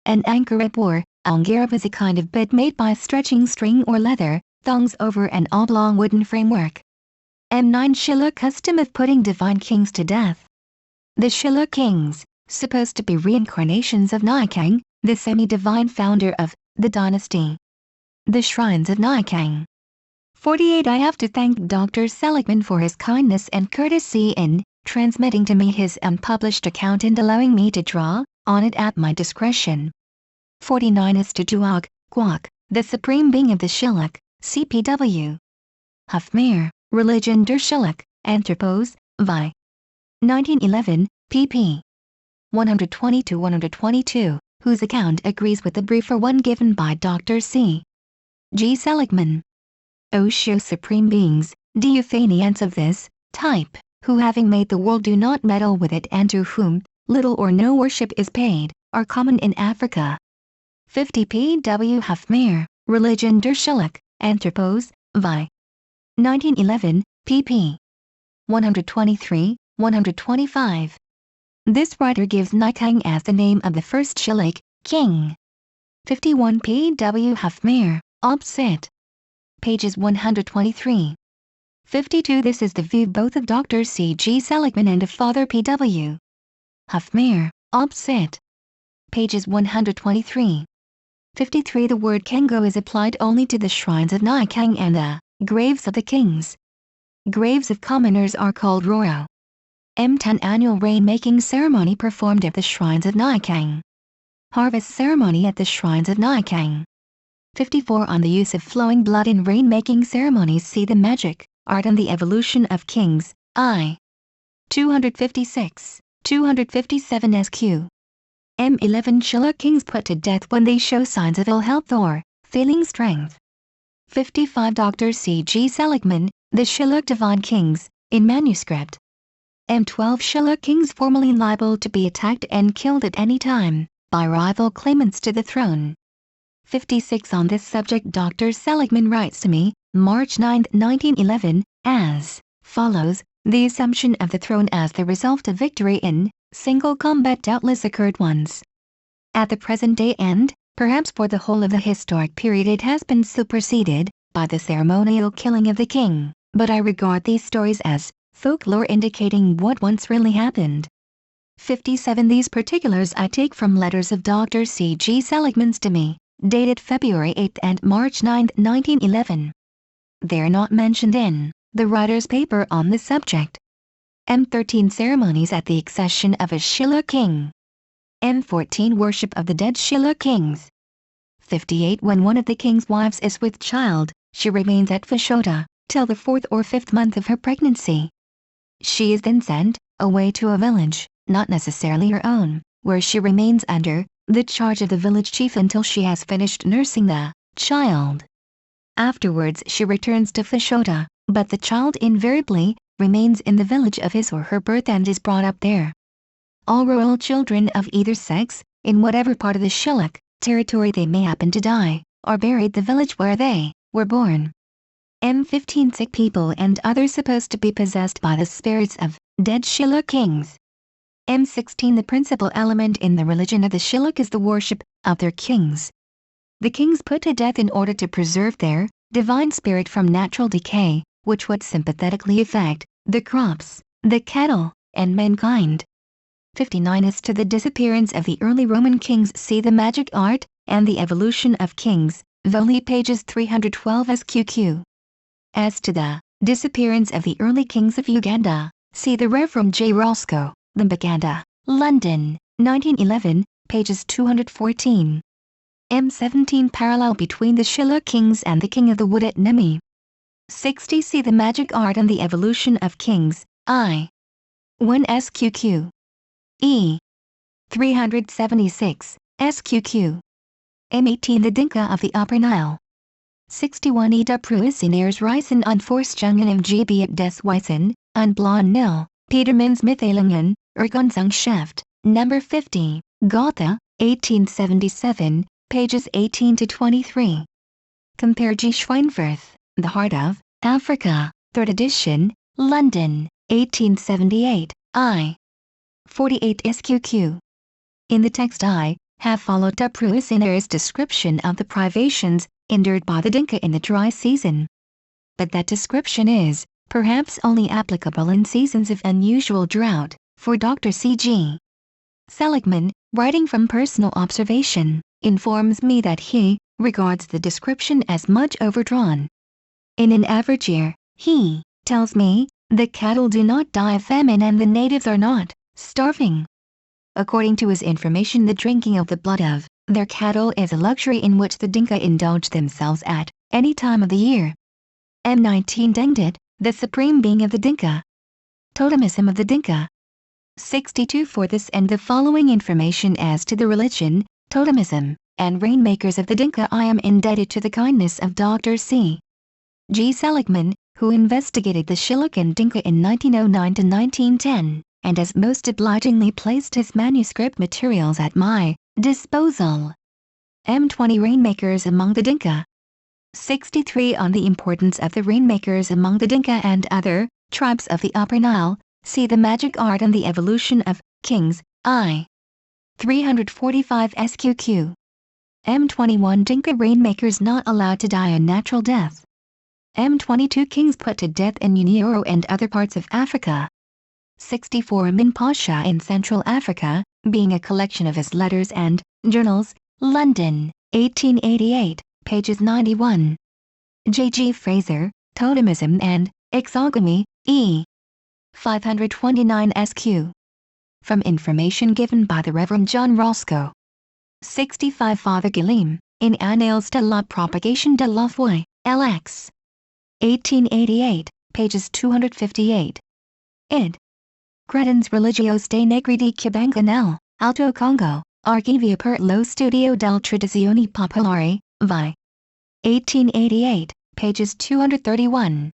S1: An anchoret or angarab is a kind of bed made by stretching string or leather thongs over an oblong wooden framework. M9 Shilla custom of putting divine kings to death. The Shilla kings, supposed to be reincarnations of Nikang, the semi-divine founder of the dynasty. The Shrines of Nikang. 48 I have to thank Dr. Seligman for his kindness and courtesy in transmitting to me his unpublished account and allowing me to draw on it at my discretion. 49 is to Duag, Guak, the supreme being of the Shilluk, CPW. Hafmir, Religion der Shilluk, Anthropos, Vi. 1911, pp. 120-122, whose account agrees with the briefer one given by Dr. C. G. Seligman. O show supreme beings, deiphanians of this type, who having made the world do not meddle with it and to whom little or no worship is paid, are common in Africa. 50 P.W. Hafmir, Religion der Shilluk, Anthropos, Vi. 1911, pp. 123, 125. This writer gives Nikang as the name of the first Shilluk king. 51 P.W. Hafmir, Obsit. Pages 123. 52 This is the view both of Dr. C. G. Seligman and of Father P.W. Hafmir, Obsit. Pages 123. 53 The word Kengo is applied only to the shrines of Nikang and the graves of the kings. Graves of commoners are called Roro. M10 Annual rain-making ceremony performed at the shrines of Nikang. harvest ceremony at the shrines of Nikang. 54 On the use of flowing blood in rain-making ceremonies. See the magic, art and the evolution of kings, I. 256, 257 SQ. M11 Shilluk kings put to death when they show signs of ill health or failing strength. 55 Dr. C.G. Seligman, The Shilluk Divine Kings, in manuscript. M12 Shilluk kings formerly liable to be attacked and killed at any time by rival claimants to the throne. 56 On this subject Dr. Seligman writes to me, March 9, 1911, as follows: the assumption of the throne as the result of victory in single combat doubtless occurred once. At the present day and, perhaps for the whole of the historic period, it has been superseded by the ceremonial killing of the king, but I regard these stories as folklore indicating what once really happened. 57 These particulars I take from letters of Dr. C.G. Seligman's to me, dated February 8 and March 9, 1911. They are not mentioned in the writer's paper on the subject. M13 Ceremonies at the accession of a Shilluk king. M14 Worship of the dead Shilluk kings. 58 When one of the king's wives is with child, she remains at Fashoda till the 4th or 5th month of her pregnancy. She is then sent away to a village, not necessarily her own, where she remains under the charge of the village chief until she has finished nursing the child. Afterwards she returns to Fashoda, but the child invariably remains in the village of his or her birth and is brought up there. All royal children of either sex, in whatever part of the Shilluk territory they may happen to die, are buried the village where they were born. M15 Sick people and others supposed to be possessed by the spirits of dead Shilluk kings. M16 The principal element in the religion of the Shilluk is the worship of their kings. The kings put to death in order to preserve their divine spirit from natural decay, which would sympathetically affect the crops, the cattle, and mankind. 59 As to the disappearance of the early Roman kings, see the magic art and the evolution of kings, Voli pages 312 SQQ. As to the disappearance of the early kings of Uganda, see the Reverend J. Roscoe, Limbaganda, London, 1911, pages 214. M17 Parallel between the Shilluk kings and the king of the wood at Nemi. 60 See the magic art and the evolution of kings, I. 1 SQQ. E. 376, SQQ. M18 The Dinka of the Upper Nile. 61 Ida Pruisinairs Reisen und Forstungen im Gebiet des Weißen und Blauen Nil, Petermans Mitteilungen, Ergänzungsschrift, number 50, Gotha, 1877, pages 18 to 23. Compare G. Schweinfurth, The Heart of Africa, 3rd edition, London, 1878, I. 48 SQQ. In the text I have followed De Pruisinairs' description of the privations endured by the Dinka in the dry season. But that description is, perhaps, only applicable in seasons of unusual drought, for Dr. C.G. Seligman, writing from personal observation, informs me that he regards the description as much overdrawn. In an average year, he tells me, the cattle do not die of famine and the natives are not starving. According to his information, the drinking of the blood of their cattle is a luxury in which the Dinka indulge themselves at any time of the year. M19 Dengdit, the supreme being of the Dinka. Totemism of the Dinka. 62 For this and the following information as to the religion, totemism, and rainmakers of the Dinka, I am indebted to the kindness of Dr. C. G. Seligman, who investigated the Shilluk and Dinka in 1909 to 1910, and has most obligingly placed his manuscript materials at my disposal. M20 Rainmakers among the Dinka. 63 On the importance of the rainmakers among the Dinka and other tribes of the Upper Nile, see the magic art and the evolution of kings, I. 345 SQQ. M21 Dinka rainmakers not allowed to die a natural death. M22 Kings put to death in Unyoro and other parts of Africa. 64 Min Pasha in Central Africa, being a collection of his letters and journals, London, 1888, pages 91. J. G. Frazer, Totemism and Exogamy, E. 529 SQ. From information given by the Reverend John Roscoe. 65 Father Guillaume, in Annales de la Propagation de la Foi, LX. 1888, pages 258. Id. Credens Religios de Negriti Cabanganel, Alto Congo, Archivio per lo Studio del Tradizioni Popolari, vi. 1888, pages 231.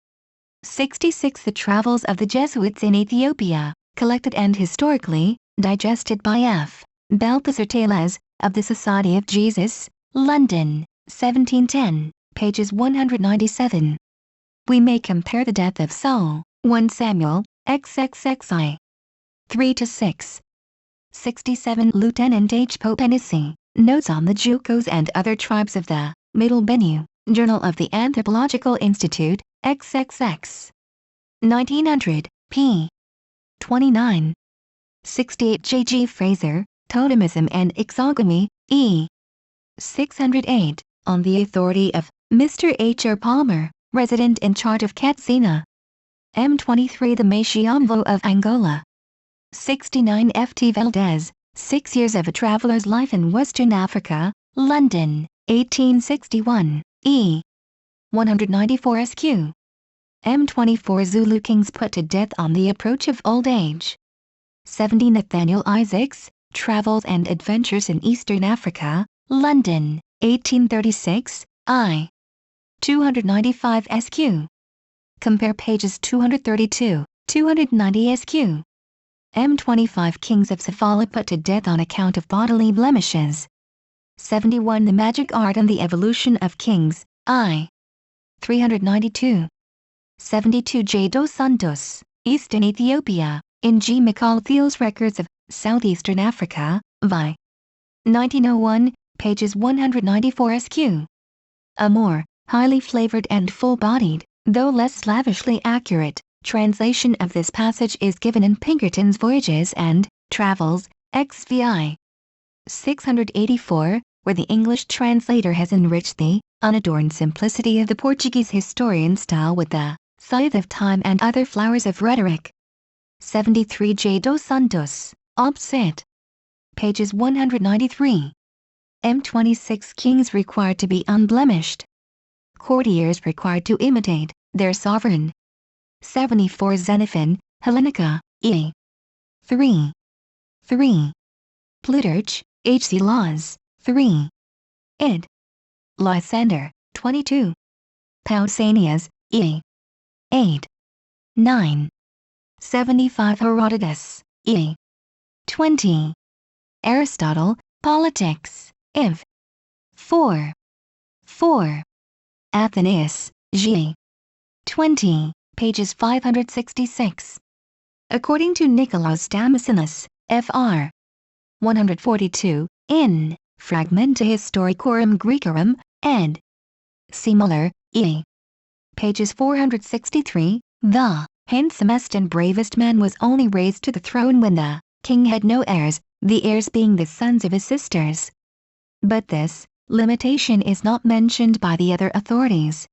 S1: 66 The Travels of the Jesuits in Ethiopia, collected and historically digested by F. Balthasar Tales, of the Society of Jesus, London, 1710, pages 197. We may compare the death of Saul, 1 Samuel, XXXI. 3-6. 67 Lieutenant H. Popenisi, Notes on the Jukos and Other Tribes of the Middle Benue, Journal of the Anthropological Institute, XXX. 1900, p. 29. 68 J. G. Frazer, Totemism and Exogamy, E. 608, on the authority of Mr. H. R. Palmer, resident in charge of Katsina. M23 The Machiamvo of Angola. 69 F. T. Valdez, 6 Years of a Traveler's Life in Western Africa, London, 1861, E. 194 SQ. M24 Zulu Kings put to death on the approach of old age. 70 Nathaniel Isaacs, Travels and Adventures in Eastern Africa, London, 1836, I. 295 SQ. Compare pages 232, 290 SQ. M25 Kings of Safala put to death on account of bodily blemishes. 71 The Magic Art and the Evolution of Kings, I. 392. 72 J. Dos Santos, Eastern Ethiopia, in G. McAulifie's Records of Southeastern Africa, vi. 1901, pages 194 SQ. A more highly flavored and full-bodied, though less slavishly accurate, translation of this passage is given in Pinkerton's Voyages and Travels, XVI. 684, where the English translator has enriched the unadorned simplicity of the Portuguese historian style with the scythe of time and other flowers of rhetoric. 73 J. Dos Santos, Obsit. Pages 193. M26 Kings required to be unblemished. Courtiers required to imitate their sovereign. 74 Xenophon, Hellenica, E. 3. 3. Plutarch, H. C. Laws, 3. Id. Lysander, 22. Pausanias, E. 8. 9. 75 Herodotus, E. 20. Aristotle, Politics, Iv. 4. 4. Athenaeus, G. 20, pages 566. According to Nicolaus Damascenus, Fr. 142, in Fragmenta Historicorum Graecorum, ed. C. Muller, E. Pages 463, the handsomest and bravest man was only raised to the throne when the king had no heirs, the heirs being the sons of his sisters. But this limitation is not mentioned by the other authorities.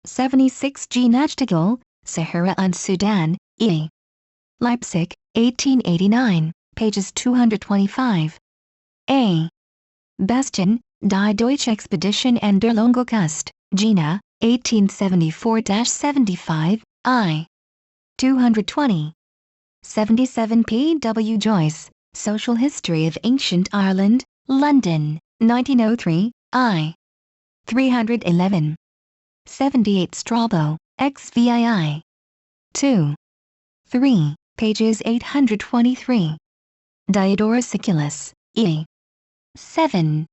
S1: 76 G. Nachtigal, Sahara and Sudan, E. Leipzig, 1889, pages 225. A. Bastian, Die Deutsche Expedition and der Longo Kust, Jena, 1874-75, I. 220. 77 P. W. Joyce, Social History of Ancient Ireland, London, 1903, I. 311. 78 Strabo, XVII. 2. 3, pages 823. Diodorus Siculus, E. 7.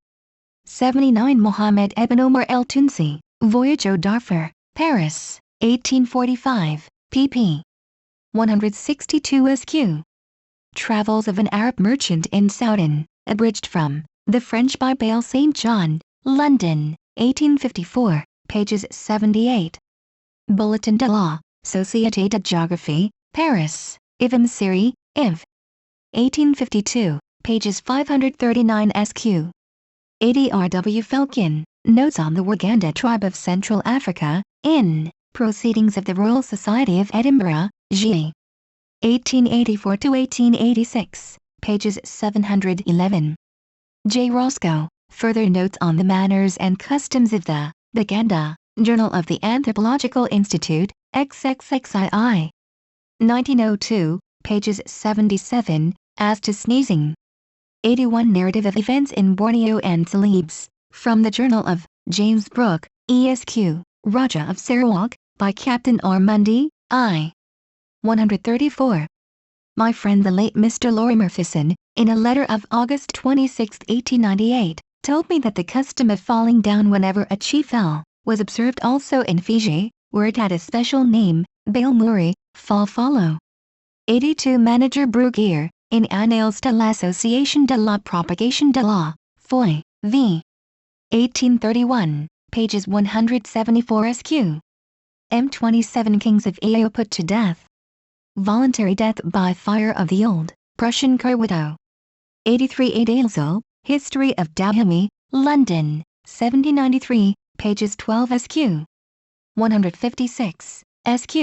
S1: 79 Mohammed Ebn Omar El Tunsi, Voyage au Darfur, Paris, 1845, pp. 162 SQ. Travels of an Arab Merchant in Soudan, abridged from The French by Bale St. John, London, 1854, pages 78. Bulletin de la Société de Géographie, Paris, Ivem Siri, Iv. 1852, pages 539 SQ. 80 R.W. Felkin, Notes on the Waganda Tribe of Central Africa, in Proceedings of the Royal Society of Edinburgh, G. 1884-1886, pages 711. J. Roscoe, further notes on the manners and customs of the Baganda, Journal of the Anthropological Institute, XXXII. 1902, pages 77, as to sneezing. 81 Narrative of Events in Borneo and Celebes, from the Journal of James Brooke, Esq., Raja of Sarawak, by Captain R. Mundy, I. 134. My friend the late Mr. Lorimer Thyssen, in a letter of August 26, 1898, told me that the custom of falling down whenever a chief fell, was observed also in Fiji, where it had a special name, Bail Muri, fall follow. 82 Manager Brugier, in Annales de l'Association de la Propagation de la Foi, v. 1831, pages 174 sq. M27 Kings of Eo put to death. Voluntary death by fire of the old Prussian widow. 83 Adalzo, History of Dahomey, London, 1793, pages 12 sq. 156 sq.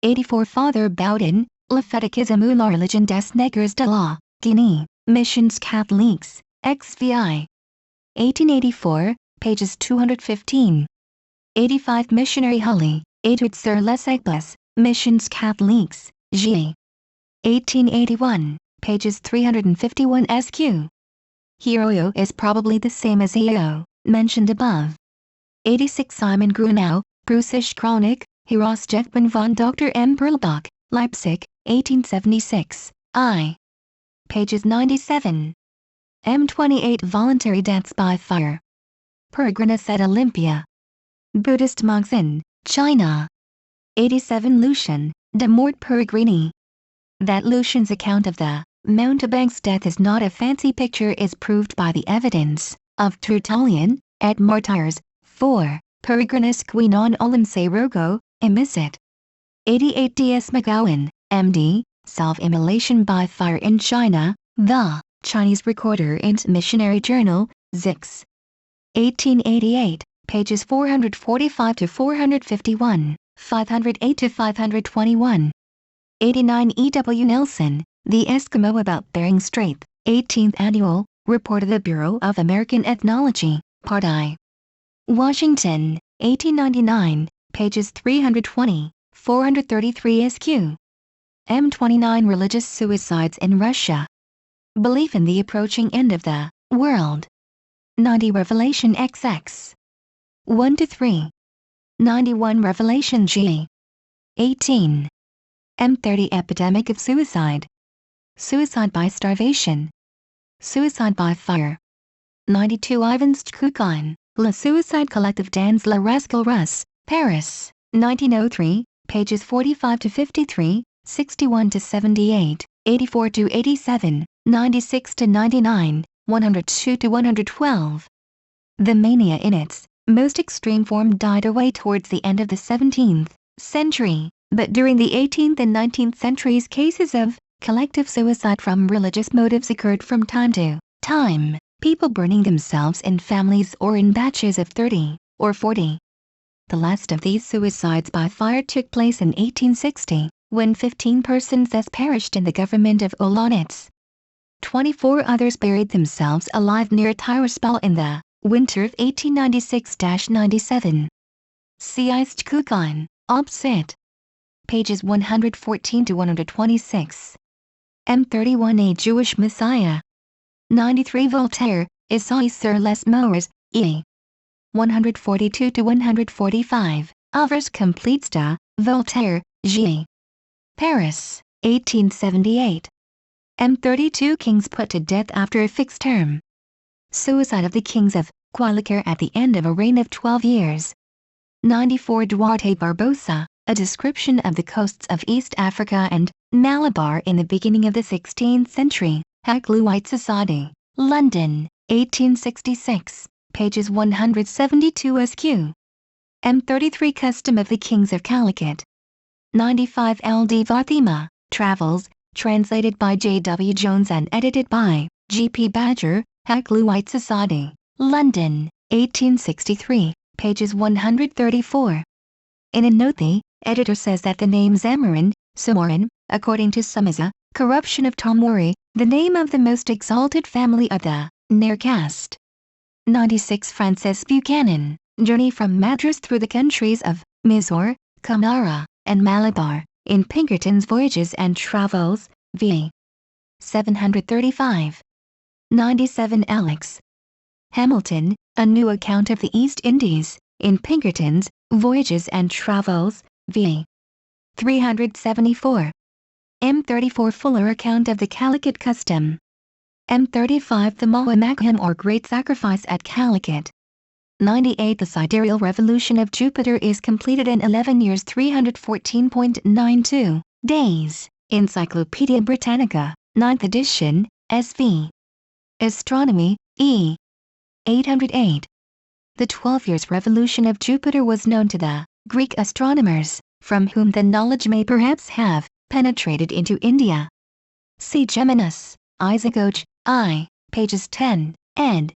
S1: 84 Father Bowden, Le Fétichisme ou la religion des nègres de la Guinée, Missions Catholiques, XVI. 1884, pages 215. 85 Missionary Hully, Études sur les Églises, Missions Catholiques, G. 1881, pages 351 sq. Hiroyo is probably the same as Eo, mentioned above. 86 Simon Grunau, Preußische Chronik, Herausgeber von Dr. M. Perlbach, Leipzig, 1876, I. Pages 97. M28 Voluntary Deaths by Fire. Peregrinus at Olympia. Buddhist monks in China. 87 Lucian, de Mort Peregrini. That Lucian's account of the mountebank's death is not a fancy picture is proved by the evidence of Tertullian, et Martyrs, 4, Peregrinus qui non olim se rogo, emissit. 88 D.S. McGowan, M.D., Self-Immolation by Fire in China, The Chinese Recorder and Missionary Journal, Zix. 1888, pages 445 to 451, 508 to 521. 89 E. W. Nelson, The Eskimo about Bering Strait, 18th Annual, Report of the Bureau of American Ethnology, Part I. Washington, 1899, pages 320, 433 sq. M29 Religious Suicides in Russia. Belief in the approaching end of the world. 90 Revelation XX. 1-3. 91 Revelation G. 18. M30 Epidemic of Suicide. Suicide by Starvation. Suicide by Fire. 92 Ivan Kukin, Le Suicide Collective dans la Rascal Russe, Paris, 1903, pages 45 to 53, 61 to 78, 84 to 87, 96 to 99, 102 to 112. The mania in its most extreme form died away towards the end of the 17th century, but during the 18th and 19th centuries cases of collective suicide from religious motives occurred from time to time, people burning themselves in families or in batches of 30 or 40. The last of these suicides by fire took place in 1860, when 15 persons thus perished in the government of Olonets. 24 others buried themselves alive near Tiraspol in the winter of 1896-97. See Eist Kukin, Opsit. Pages 114 to 126. M31 A Jewish Messiah. 93 Voltaire, Essai sur les Moeurs, E. 142 to 145, Œuvres complètes de Voltaire, G. Paris, 1878. M32 Kings put to death after a fixed term. Suicide of the kings of Qualicar at the end of a reign of 12 years. 94 Duarte Barbosa, a description of the coasts of East Africa and Malabar in the beginning of the 16th century, Hakluyt Society, London, 1866, pages 172 sq. M33 Custom of the Kings of Calicut. 95 L.D. Fatima, Travels, translated by J. W. Jones and edited by G. P. Badger, Hakluyt Society, London, 1863, pages 134. In a note the editor says that the name Zamarin, Sumorin, according to some is a corruption of Tomori, the name of the most exalted family of the Nearcast. 96 Francis Buchanan, Journey from Madras through the countries of Mysore, Kamara, and Malabar, in Pinkerton's Voyages and Travels, v. 735. 97 Alex. Hamilton, A New Account of the East Indies, in Pinkerton's Voyages and Travels, v. 374. M34 Fuller Account of the Calicut Custom. M35 The Mahamagham or Great Sacrifice at Calicut. 98 The Sidereal Revolution of Jupiter is completed in 11 years 314.92 days. Encyclopaedia Britannica, 9th edition, SV. Astronomy, E. 808. The 12 years revolution of Jupiter was known to the Greek astronomers, from whom the knowledge may perhaps have penetrated into India. See Geminus, Isaac Oge, I, pages 10, ed.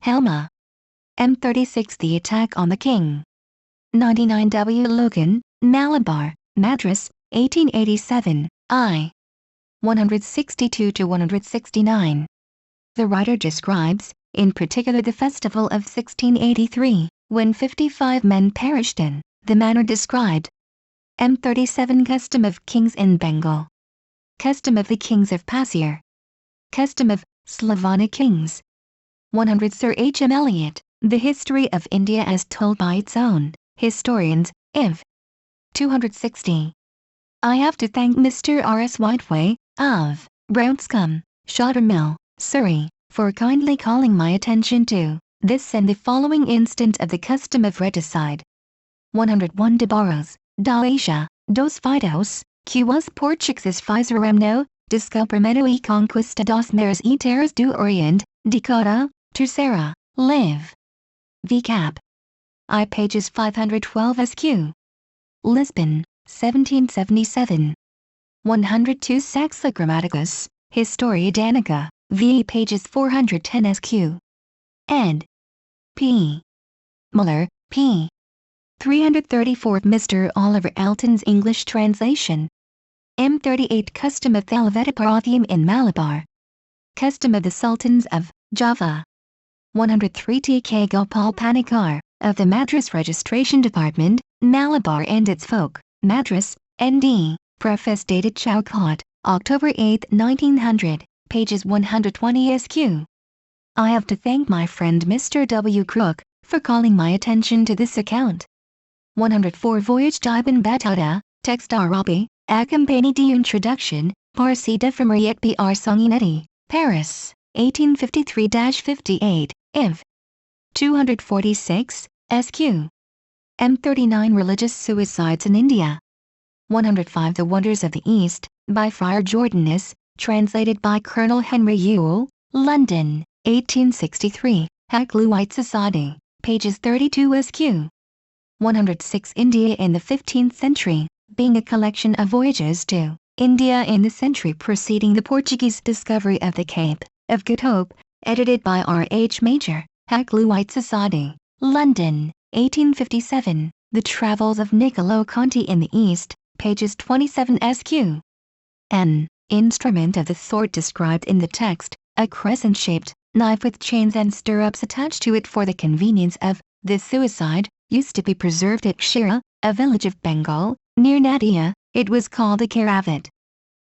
S1: Helma. M36 The Attack on the King. 99 W. Logan, Malabar, Madras, 1887, I. 162-169. The writer describes, in particular the festival of 1683, when 55 men perished in the manner described. M37 Custom of Kings in Bengal. Custom of the Kings of Pasir. Custom of Slavonic Kings. 100 Sir H. M. Eliot, The History of India as Told by Its Own Historians, Iv. 260. I have to thank Mr. R. S. Whiteway, of Brownscombe, Shottermill, Surrey, for kindly calling my attention to this and the following instance of the custom of regicide. 101 De Barros, da Asia, dos Fidos, que os Portugueses fizeram no descobrimento e conquista das mares e terras do Oriente, Decada, Terceira, Liv. V. Cap. I pages 512 SQ. Lisbon, 1777. 102 Saxa Grammaticus, Historia Danica, v. pages 410 SQ. Ed. P. Muller, P. 334 Mr. Oliver Elton's English translation. M38 Custom of Thalavetaparathium in Malabar. Custom of the Sultans of Java. 103 T.K. Gopal Panikar, of the Madras Registration Department, Malabar and its Folk, Madras, N.D., Preface dated Chowcott, October 8, 1900, pages 120 SQ. I have to thank my friend Mr. W. Crook, for calling my attention to this account. 104 Voyage d'Ibn Battuta, Text Arabi, Accompagné d'introduction, Parsi d'Ephemerie P. R. Sanguinetti, Paris, 1853-58, Iv. 246, SQ. M39 Religious Suicides in India. 105 The Wonders of the East, by Friar Jordanus, translated by Colonel Henry Ewell, London, 1863, Hakluyt Society, pages 32 SQ. 106 India in the 15th century, being a collection of voyages to India in the century preceding the Portuguese discovery of the Cape of Good Hope, edited by R. H. Major, Hakluyt Society, London, 1857, The Travels of Niccolo Conti in the East, pages 27 SQ. An instrument of the sort described in the text, a crescent-shaped knife with chains and stirrups attached to it for the convenience of the suicide, used to be preserved at Shira, a village of Bengal, near Nadia. It was called a caravat.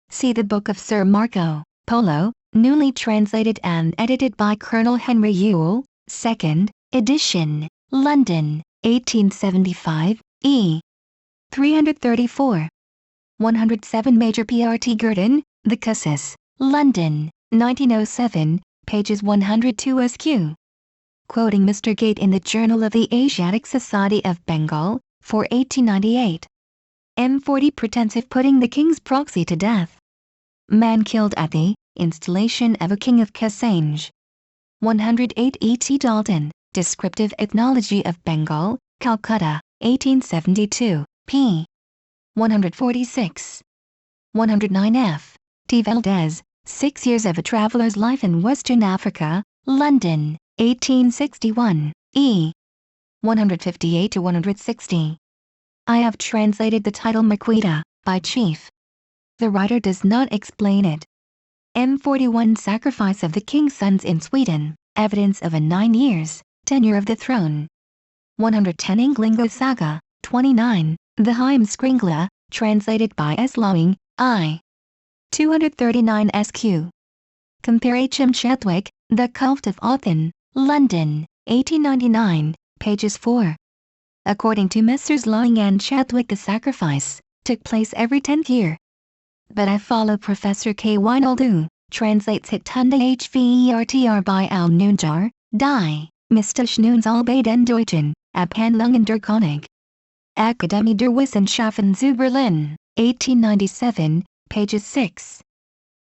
S1: See the Book of Sir Marco Polo, newly translated and edited by Colonel Henry Ewell, 2nd edition, London, 1875, E. 334. 107 Major P.R.T. Gurdon, The Cassis, London, 1907, pages 102 SQ. Quoting Mr. Gate in the Journal of the Asiatic Society of Bengal, for 1898. M40 Pretensive Putting the King's Proxy to Death. Man killed at the installation of a king of Kasanj. 108 E.T. Dalton, Descriptive Ethnology of Bengal, Calcutta, 1872, p. 146. 109 F. T. Valdez, 6 Years of a Traveler's Life in Western Africa, London, 1861, E. 158-160. I have translated the title Maqueda, by Chief. The writer does not explain it. M41 Sacrifice of the King's Sons in Sweden, evidence of a 9 years tenure of the throne. 110 Ynglinga Saga, 29, the Heimskringla, translated by S. Lowing, I. 239 SQ. Compare H. M. Chadwick, The Cult of Othin, London, 1899, pages 4. According to Messrs. Lowing and Chadwick, the sacrifice took place every 10th year. But I follow Professor K. Weinoldu, translates Hitunda Hvertr by Al Nunjar, Die, Mistushnun's Albay Deutschen, Abhandlungen der König. Akademie der Wissenschaften zu Berlin, 1897, pages 6.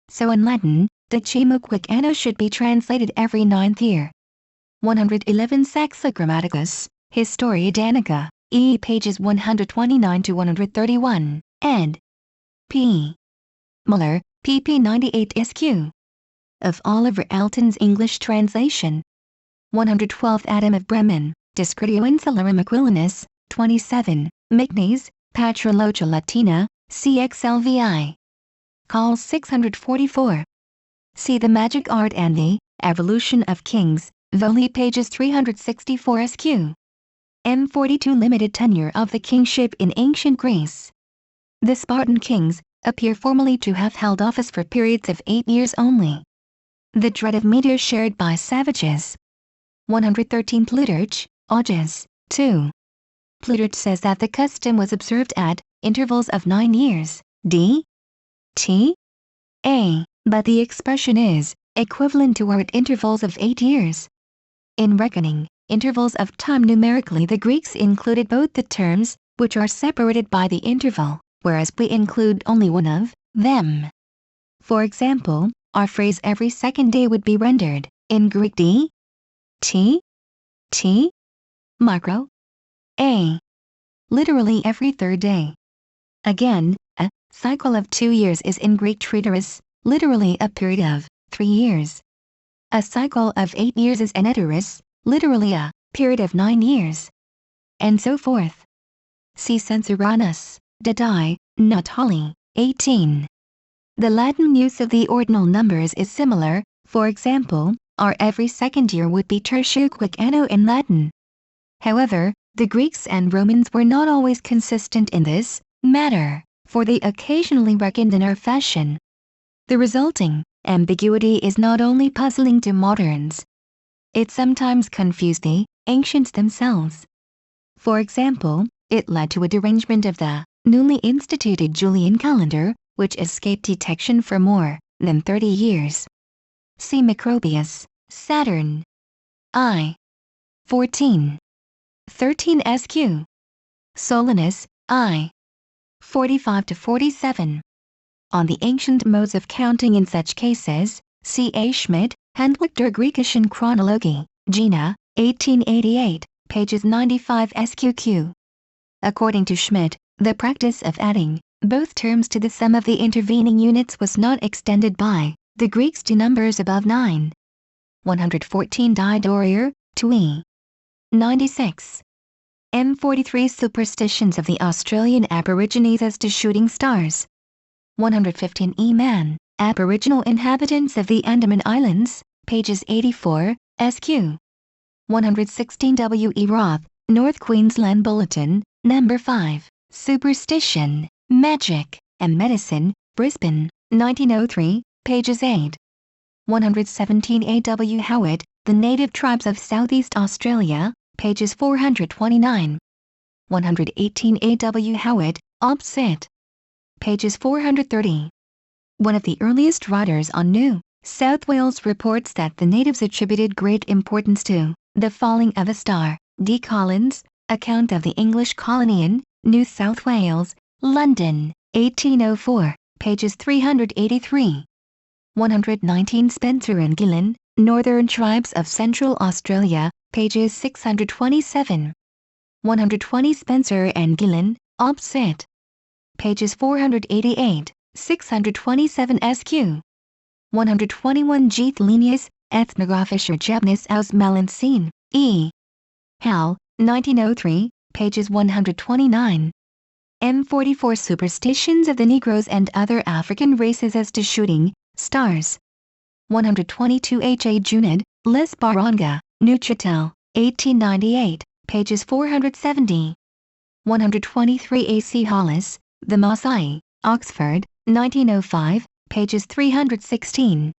S1: So in Latin, the Chimukwik Anno should be translated every 9th year. 111 Saxa Grammaticus, Historia Danica, e. pages 129 to 131, ed. P. Muller, pp 98 SQ. Of Oliver Elton's English translation. 112 Adam of Bremen, Discretio Insularum Aquilinus, 27, Mignes, Patrologia Latina, CXLVI. Call 644. See The Magic Art and the Evolution of Kings, Voli pages 364 SQ. M42 Limited tenure of the kingship in ancient Greece. The Spartan kings appear formally to have held office for periods of 8 years only. The dread of meteors shared by savages. 113 Plutarch, Auges, 2. Plutarch says that the custom was observed at intervals of 9 years, d. t. a, but the expression is equivalent to or at intervals of 8 years. In reckoning intervals of time numerically, the Greeks included both the terms, which are separated by the interval, whereas we include only one of them. For example, our phrase every second day would be rendered, in Greek d. t. Micro. a. Literally every third day. Again, a cycle of 2 years is in Greek treteris, literally a period of 3 years. A cycle of 8 years is an eteris, literally a period of 9 years. And so forth. See Censoranus, Didai, Natali, 18. The Latin use of the ordinal numbers is similar. For example, our every second year would be tertiuquic anno in Latin. However, the Greeks and Romans were not always consistent in this matter, for they occasionally reckoned in our fashion. The resulting ambiguity is not only puzzling to moderns. It sometimes confused the ancients themselves. For example, it led to a derangement of the newly instituted Julian calendar, which escaped detection for more than 30 years. See Macrobius, Saturn. I. 14. 13 SQ. Solinus, I. 45-47. On the ancient modes of counting in such cases, C. A. Schmidt, Handbuch der Griechischen Chronologie, Jena, 1888, pages 95 SQQ. According to Schmidt, the practice of adding both terms to the sum of the intervening units was not extended by the Greeks to numbers above 9. 114 Die Dorier, 2e. 96. M43 Superstitions of the Australian Aborigines as to shooting stars. 115 E. Mann, Aboriginal Inhabitants of the Andaman Islands, pages 84, SQ. 116 W. E. Roth, North Queensland Bulletin, No. 5, Superstition, Magic, and Medicine, Brisbane, 1903, pages 8. 117 A. W. Howitt, The Native Tribes of Southeast Australia, pages 429. 118 A. W. Howitt, Obs. Cit. Pages 430. One of the earliest writers on New South Wales reports that the natives attributed great importance to the falling of a star. D. Collins, Account of the English Colony in New South Wales, London, 1804, pages 383. 119 Spencer and Gillen, Northern Tribes of Central Australia, pages 627. 120 Spencer and Gillen, Obs. Cit. Pages 488, 627 SQ. 121 Geeth Linnaeus, Ethnographischer Jebnis aus Melanzin, E. Hal, 1903, pages 129. M44 Superstitions of the Negroes and Other African Races as to Shooting, Stars. 122 H. A. Junid, Les Baranga, Neuchatel, 1898, pages 470. 123 A. C. Hollis, The Maasai, Oxford, 1905, pages 316.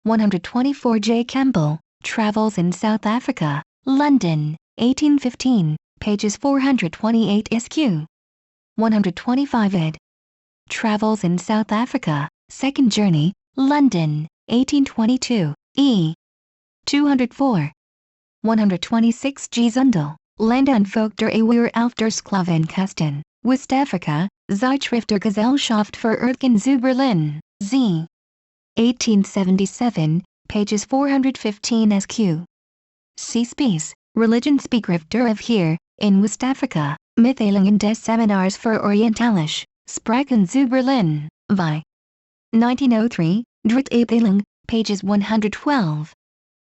S1: 124 J. Campbell, Travels in South Africa, London, 1815, pages 428 SQ. 125 ed. Travels in South Africa, Second Journey, London, 1822, e. 204. 126 G. Zundel, Land und Volk der Eeuwer auf der Sklavenkasten, Westafrika, Zeitschrift der Gesellschaft für Erdkunde zu Berlin, z. 1877, pages 415 SQ. C. Spies, Religionsbegriff der hier, in Westafrika, Mitteilungen des Seminars für Orientalische Sprachen zu Berlin, vi. 1903, Drittabteilung, pages 112.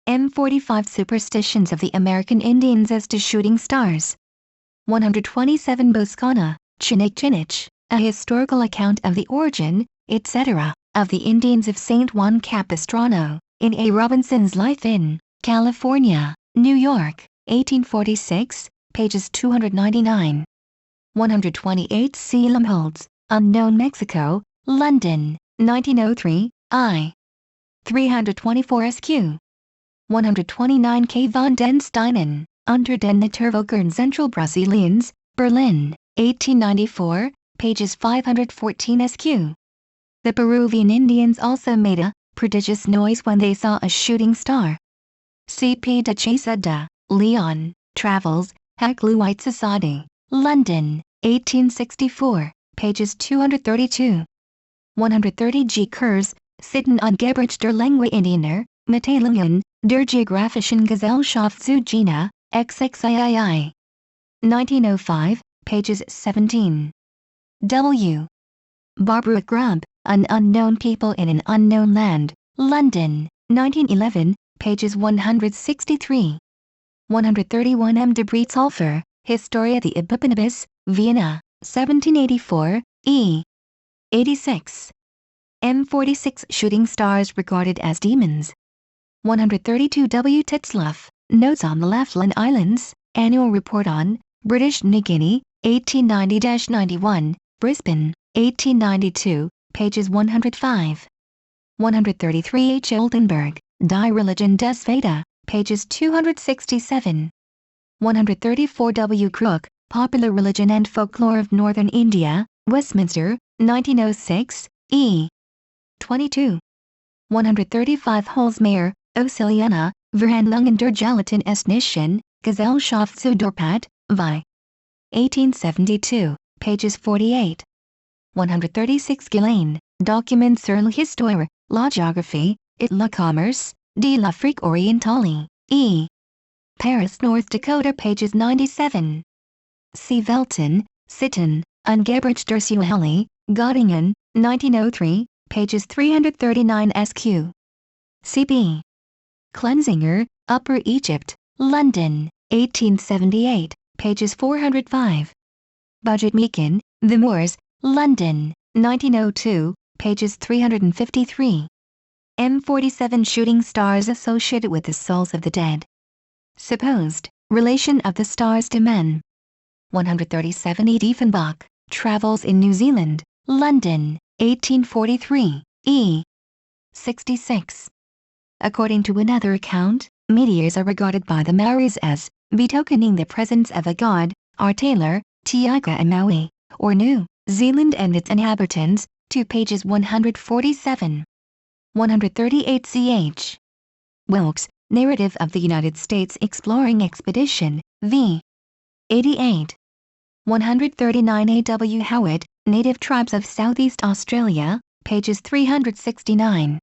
S1: M45 Superstitions of the American Indians as to Shooting Stars. 127 Boscana, Chinich, A Historical Account of the Origin, etc., of the Indians of St. Juan Capistrano, in A. Robinson's Life in California, New York, 1846, pages 299. 128 C. Lumholtz, Unknown Mexico, London, 1903, I. 324 SQ. 129 K. von den Steinen, Unter den Naturvölkern Central Brasiliens, Berlin, 1894, pages 514 SQ. The Peruvian Indians also made a prodigious noise when they saw a shooting star. C. P. de Cheseda, Leon, Travels, Hakluite Society, London, 1864, pages 232. 130 G. Kurz, Sitten Angeblich der Langue Indianer, Mitteilungen der Geographischen Gesellschaft zu Jena, XXIII. 1905, pages 17. W. Barbara Grubb, An Unknown People in an Unknown Land, London, 1911, pages 163. 131 M. de Breetzolfer, Historia the Epipanibus, Vienna, 1784, e. 86. M46 Shooting Stars Regarded as Demons. 132 W. Titzloff, Notes on the Lachlan Islands, Annual Report on British New Guinea, 1890-91, Brisbane, 1892, pages 105. 133 H. Oldenburg, Die Religion des Veda, pages 267. 134 W. Crook, Popular Religion and Folklore of Northern India, Westminster, 1906, e. 22. 135 Holzmeier, Ociliana, Verhandlungen der Gelatin Estnischen, Gesellschaft zu Dorpat, vi. 1872, pages 48. 136 Guillain, Documents sur l'histoire, la géographie, et le commerce, de l'Afrique orientale, e. Paris, North Dakota, pages 97. C. Velton, Sitten, Angeblich der Suaheli, Göttingen, 1903, pages 339 SQ. C.B. Cleansinger, Upper Egypt, London, 1878, pages 405. Budget Meakin, The Moors, London, 1902, pages 353. M47 Shooting Stars associated with the souls of the dead. Supposed relation of the stars to men. 137 E. Diefenbach, Travels in New Zealand, London, 1843, e. 66. According to another account, meteors are regarded by the Maoris as betokening the presence of a god, R. Taylor, Tiaga and Maui, or New Zealand and its inhabitants, 2 pages 147. 138 Ch. Wilkes, Narrative of the United States Exploring Expedition, v. 88. 139 A. W. Howitt, Native Tribes of Southeast Australia, pages 369.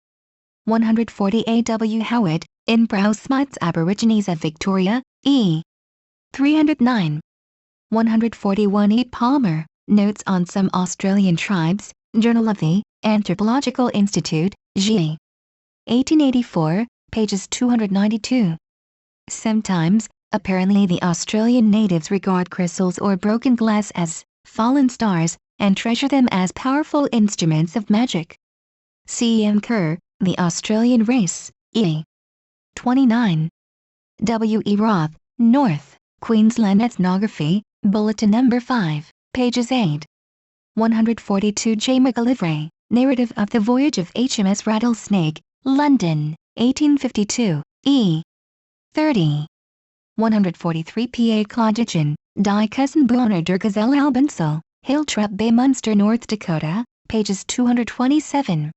S1: 140 A. W. Howitt, in Brow Smith's Aborigines of Victoria, e. 309. 141 E. Palmer, Notes on Some Australian Tribes, Journal of the Anthropological Institute, G. 1884, pages 292. Sometimes, apparently the Australian natives regard crystals or broken glass as fallen stars, and treasure them as powerful instruments of magic. C.M. Kerr, The Australian Race, E. 29. W. E. Roth, North, Queensland Ethnography, Bulletin No. 5, pages 8. 142. J. McGillivray, Narrative of the Voyage of HMS Rattlesnake, London, 1852, E. 30. 143. P. A. Clodigan, Die Cousin der Gazelle Albensel, Hilltrap Bay, Munster, North Dakota, pages 227.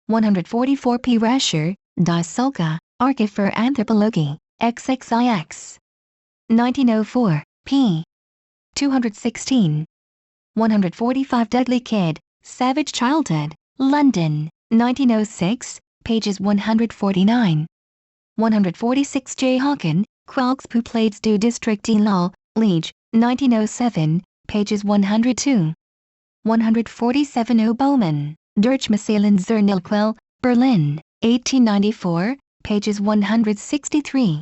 S1: 144. P. Rasher, Die Sulka, Archiv für Anthropologie, XXIX. 1904, p. 216. 145. Dudley Kidd, Savage Childhood, London, 1906, pages 149. 146. J. Hawken, Qualks Peuplades du District de Lal, Liege, 1907, pages 102. 147. O. Bowman, Durchmassalen zur Nilquelle, Berlin, 1894, pages 163.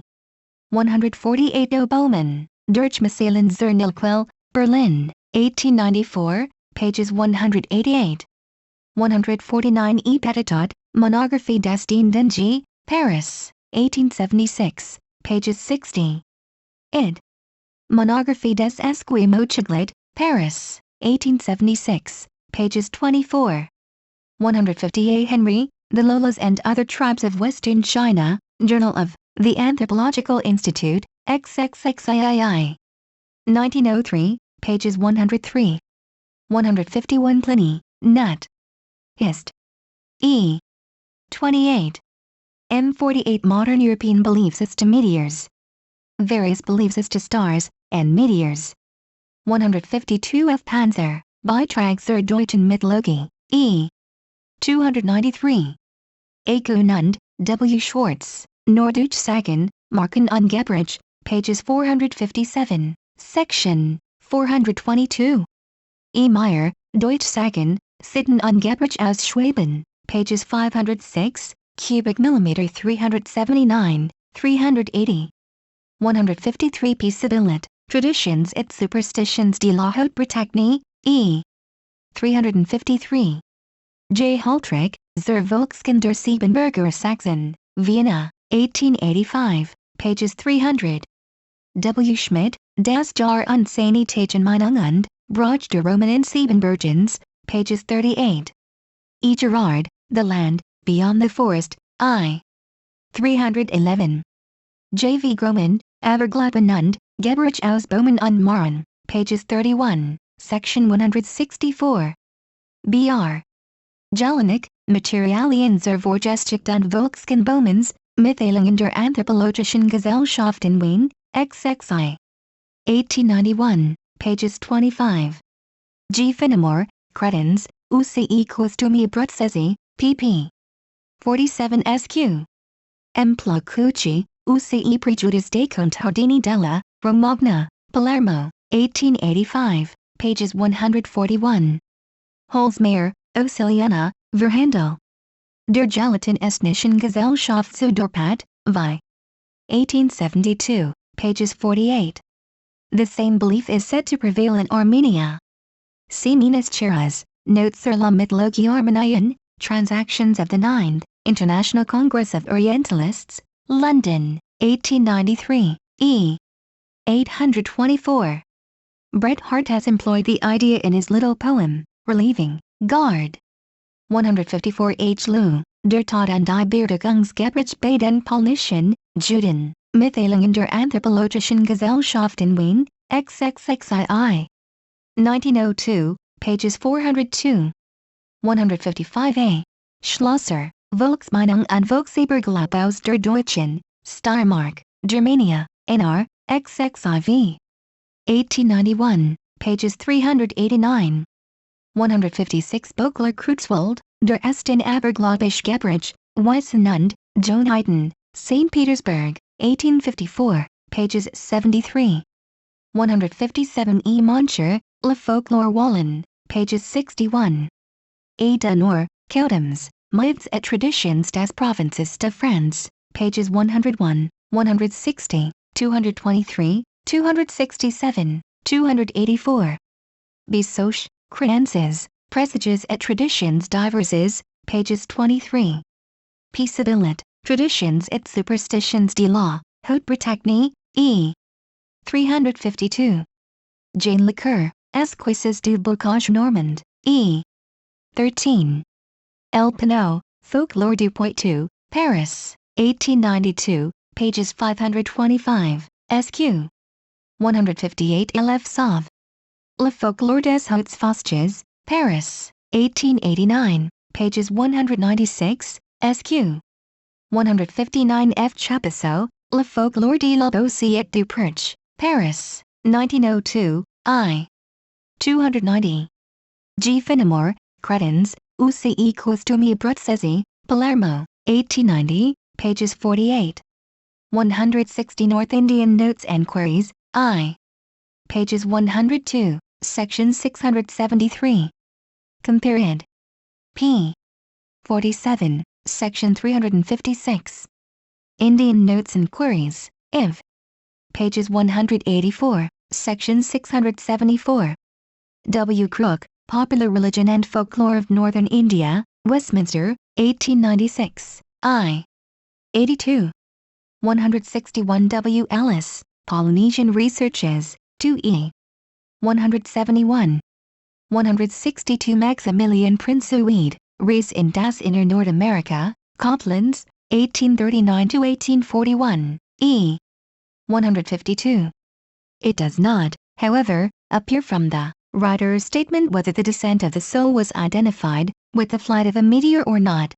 S1: 148. O. Bowman, Durchmassalen zur Nilquelle, Berlin, 1894, pages 188. 149. E. Petitot, Monographie d'Estine Dingy, Paris, 1876, pages 60. Id. Monographie des Esquimaux Chiglet, Paris, 1876, pages 24. 150. A. Henry, The Lolas and Other Tribes of Western China, Journal of The Anthropological Institute, XXXIII. 1903, pages 103. 151. Pliny, Nut. Hist. E. 28. M. 48. Modern European Beliefs as to Meteors. Various beliefs as to stars and meteors. 152. F. Panzer, Beitrag zur Deutschen Mythologie, E. 293. A. Kunund, W. Schwartz, Norddeutsche Sagen, Marken angeblich, pages 457, section 422. E. Meyer, Deutsche Sagen, Sitten angeblich aus Schwaben, pages 506, cubic millimeter 379, 380. 153. P. Sibyllot, Traditions et Superstitions de la Haute Bretagne, E. 353. J. Haltrick, Zur Volkskunde der Siebenbürger Sachsen, Vienna, 1885, pages 300. W. Schmidt, Das Jahr Unsanitationmeinung und Brauch der Roman in Siebenbürgens, pages 38. E. Gerard, The Land, Beyond the Forest, I. 311. J. V. Groman, Aberglaben und Gebrich aus Bowman und Maren, pages 31, section 164. B. R. Jelinek, Materialien zur Vorgeschichte und Volkskunde Mitteilungen der Anthropologischen Gesellschaft in Wien, XXI. 1891, pages 25. G. Finnemore, Cretans, UCE Costumi Brutzesi, pp. 47 SQ. M. Placucci, UCE Prejudice dei Contadini della Romagna, Palermo, 1885, pages 141. Holzmeier, Ociliana, Verhandel. Der Gelatin Estnischen Gesellschaft zu Dorpat, Vi. 1872, pages 48. The same belief is said to prevail in Armenia. See Minas Gerais, Notes sur la mythologie arménienne, Transactions of the 9th, International Congress of Orientalists, London, 1893, E. 824. Bret Harte has employed the idea in his little poem, Relieving Guard. 154. H. Lu, Der Tod und die Beerdigungsgebrecht bei den polnischen Juden, Mitteilungen der Anthropologischen Gesellschaft in Wien, XXXII. 1902, pages 402. 155. A. Schlosser, Volksmeinung und Volksüberglaub aus der Deutschen, Steiermark, Germania, NR, XXIV. 1891, pages 389. 156. Böckler Kreutzwald, Der Esten Abergläubisch Gebrecht, Weissen und Jonheiten, St. Petersburg, 1854, pages 73. 157. E. Moncher, Le Folklore Wallon, pages 61. A. Dunor, Codems, Myths et Traditions des Provinces de France, pages 101, 160, 223, 267, 284. B. Soch, Credences, Presages et Traditions diverses, pages 23. Peaceabilit, Traditions et Superstitions de la Haute Bretagne, e. 352. Jane Lecoeur, Esquisses du Bocage Normand, e. 13. El Pinot, Folklore du Poitou, Paris, 1892, pages 525, sq. 158 Elef Sauve. Le Folklore des Hautes Vosges, Paris, 1889, pages 196, sq. 159 F. Chapisseau, Le Folklore de la Beauce et du Perche, Paris, 1902, I. 290. G. Finnemore, Cretins, UCE Costumi Bruzzesi, Palermo, 1890, pages 48. 160 North Indian Notes and Queries, I. Pages 102, section 673. Compare ed. p. 47, section 356. Indian Notes and Queries, Iv. Pages 184, section 674. W. Crook, Popular Religion and Folklore of Northern India, Westminster, 1896, I. 82. 161 W. Ellis, Polynesian Researches, 2e. 171. 162 Maximilian Prince-Uede, Race in das Inner North America, Coplands, 1839–1841, e. 152. It does not, however, appear from the writer's statement whether the descent of the soul was identified with the flight of a meteor or not.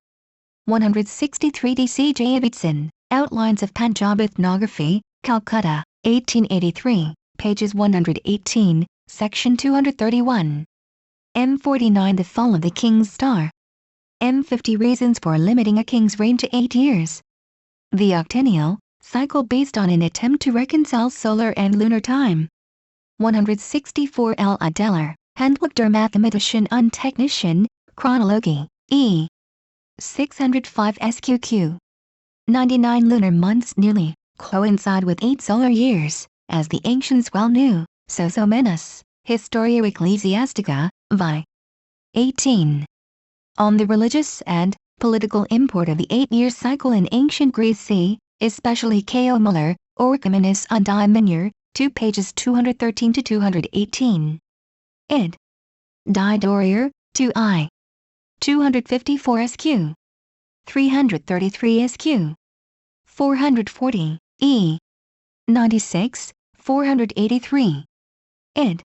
S1: 163 D. C. J. Ibbotson, Outlines of Punjab Ethnography, Calcutta, 1883, pages 118, section 231. M49 The Fall of the King's Star. M50 Reasons for limiting a king's reign to 8 years. The octennial cycle based on an attempt to reconcile solar and lunar time. 164 L. Adeller, Handbuch der Mathematischen und Technischen Chronologie, e. 605 SQQ. 99 lunar months nearly coincide with 8 solar years, as the ancients well knew, Sozomenus, Historia Ecclesiastica, vi. 18. On the religious and political import of the 8-year cycle in ancient Greece see, especially K.O. Muller, Orchomenus und die Minor, 2 pages 213–218. Id. Die Dorier, 2i. 254 SQ. 333 SQ. 440, e. 96, 483. Id.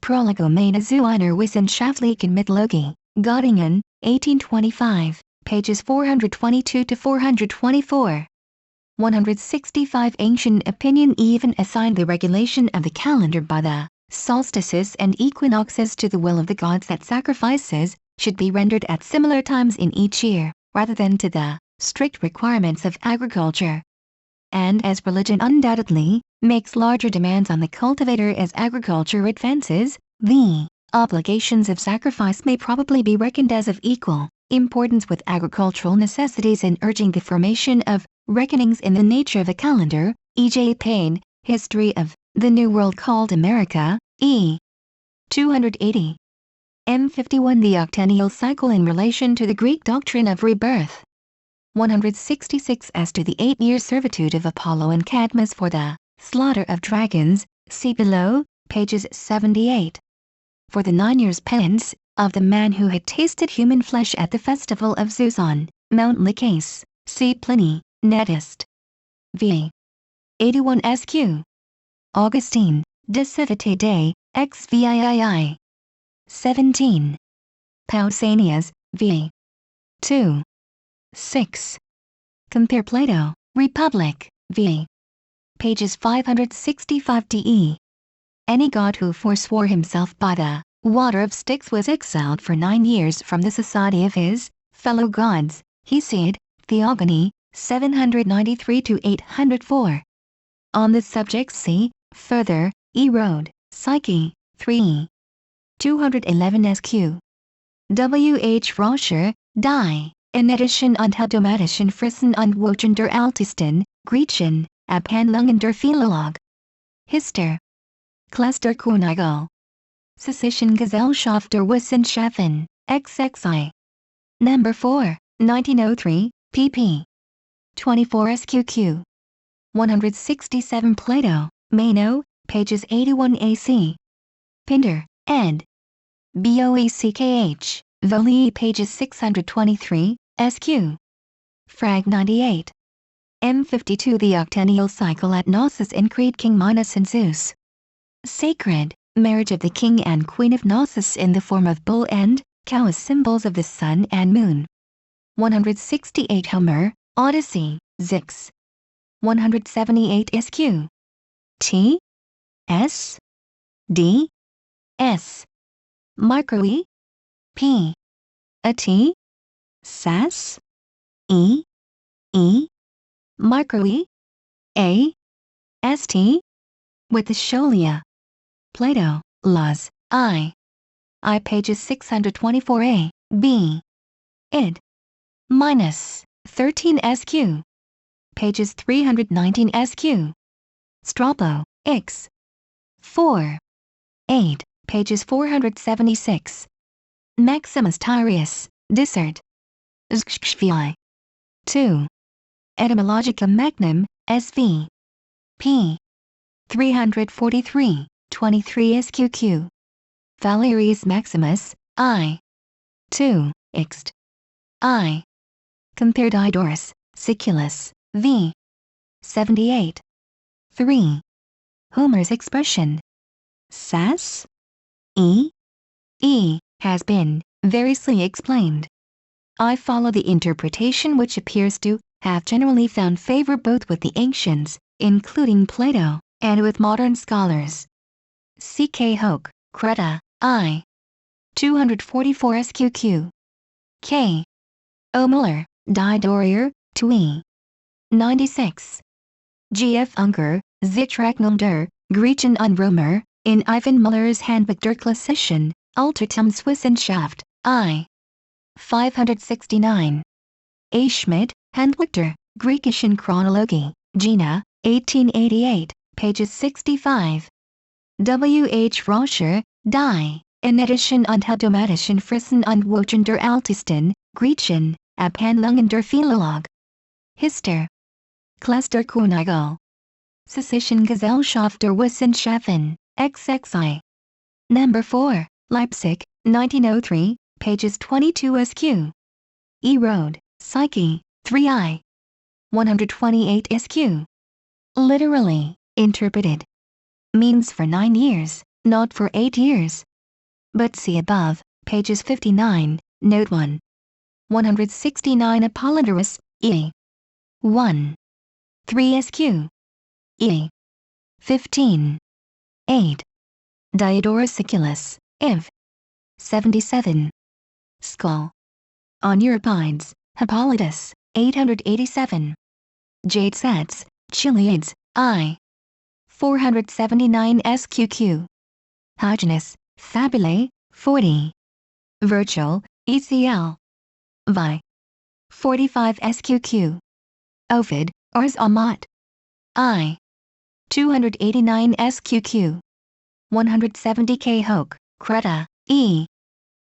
S1: Prologomena zu einer wissenschaftlichen Mythologie, Göttingen, 1825, pages 422–424. 165 Ancient opinion even assigned the regulation of the calendar by the solstices and equinoxes to the will of the gods that sacrifices should be rendered at similar times in each year, rather than to the strict requirements of agriculture. And as religion undoubtedly makes larger demands on the cultivator as agriculture advances, the obligations of sacrifice may probably be reckoned as of equal importance with agricultural necessities in urging the formation of reckonings in the nature of a calendar. E. J. Payne, History of the New World called America, e. 280. M51 The octennial cycle in relation to the Greek doctrine of rebirth. 166 As to the 8-year servitude of Apollo and Cadmus for the slaughter of dragons, see below, pages 78. For the 9 years penance of the man who had tasted human flesh at the festival of Zeus on Mount Lycaeus, see Pliny, Netist. v. 81 SQ. Augustine, De Civitate Dei, XVII. 17. Pausanias, v. 2. 6. Compare Plato, Republic, v. pages 565 de. Any god who forswore himself by the water of Styx was exiled for 9 years from the society of his fellow gods, Hesiod, Theogony, 793–804. On this subject see, further, Erode, Psyche, 3. 211 SQ. W. H. Roscher, Die Ernährischen und Heldomatischen Frissen und Wochen der Ältesten, Griechen, Abhandlungen der Philolog. Hister. Klasse der Königl. Sächsischen Gesellschaft der Wissenschaften, XXI. Number 4, 1903, pp. 24 SQQ. 167 Plato, Mano, pages 81 AC. Pinder, ed. Boeckh, Volley, pages 623, SQ. Frag 98. M52 The octennial cycle at Knossos in Crete. King Minos and Zeus. Sacred, marriage of the king and queen of Knossos in the form of bull and cow as symbols of the sun and moon. 168 Homer, Odyssey, Zix. 178 SQ. T. S. D. S. Microe. P. A T. Sas. E. E. Microe. A. St. With the Scholia. Plato, Laws, I. Pages 624a, b. Id. Minus 13 SQ. Pages 319 SQ. Strabo, X. 4. 8, pages 476. Maximus Tyrius, Dissert. Zxvi. 2. Etymologica Magnum, SV. P. 343, 23 SQQ. Valerius Maximus, I. 2, Ixt. I. Compared Diodorus, Siculus, v. 78. 3. Homer's expression. Sas. E. E. Has been variously explained. I follow the interpretation which appears to have generally found favor both with the ancients, including Plato, and with modern scholars. C.K. Hoke, Creta, I. 244 SQQ. K. O. Muller, Die Dorier, 2e. 96. G.F. Unger, Zitraknum der Griechen und Römer, in Ivan Muller's Handbuch der Klassischen Altertumswissenschaft, I. 569. A. Schmidt, Handbuch der Griechischen Chronologie, Jena, 1888, pages 65. W. H. Roscher, Die Enedischen und Heldomatischen Frissen und Wochen der Ältesten Griechen, Abhandlungen der Philolog. Hister. Klasse der Königl. Sächsischen Gesellschaft der Wissenschaften, XXI. Number 4, Leipzig, 1903, pages 22 SQ. E. Road, Psyche, 3i. 128 SQ. Literally, interpreted. Means for 9 years, not for 8 years. But see above, pages 59, note 1. 169 Apollodorus, E. 1. 3 SQ. E. 15. 8. Diodorus Siculus, Iv. 77. Skull. On Euripides, Hippolytus, 887. Jade Sets, Chiliades, I. 479 SQQ. Hyginus, Fabulae, 40. Virgil, ECL. Vi. 45 SQQ. Ovid, Ars Amat. I. 289 SQQ. 170 K. Hoke, Creta, E.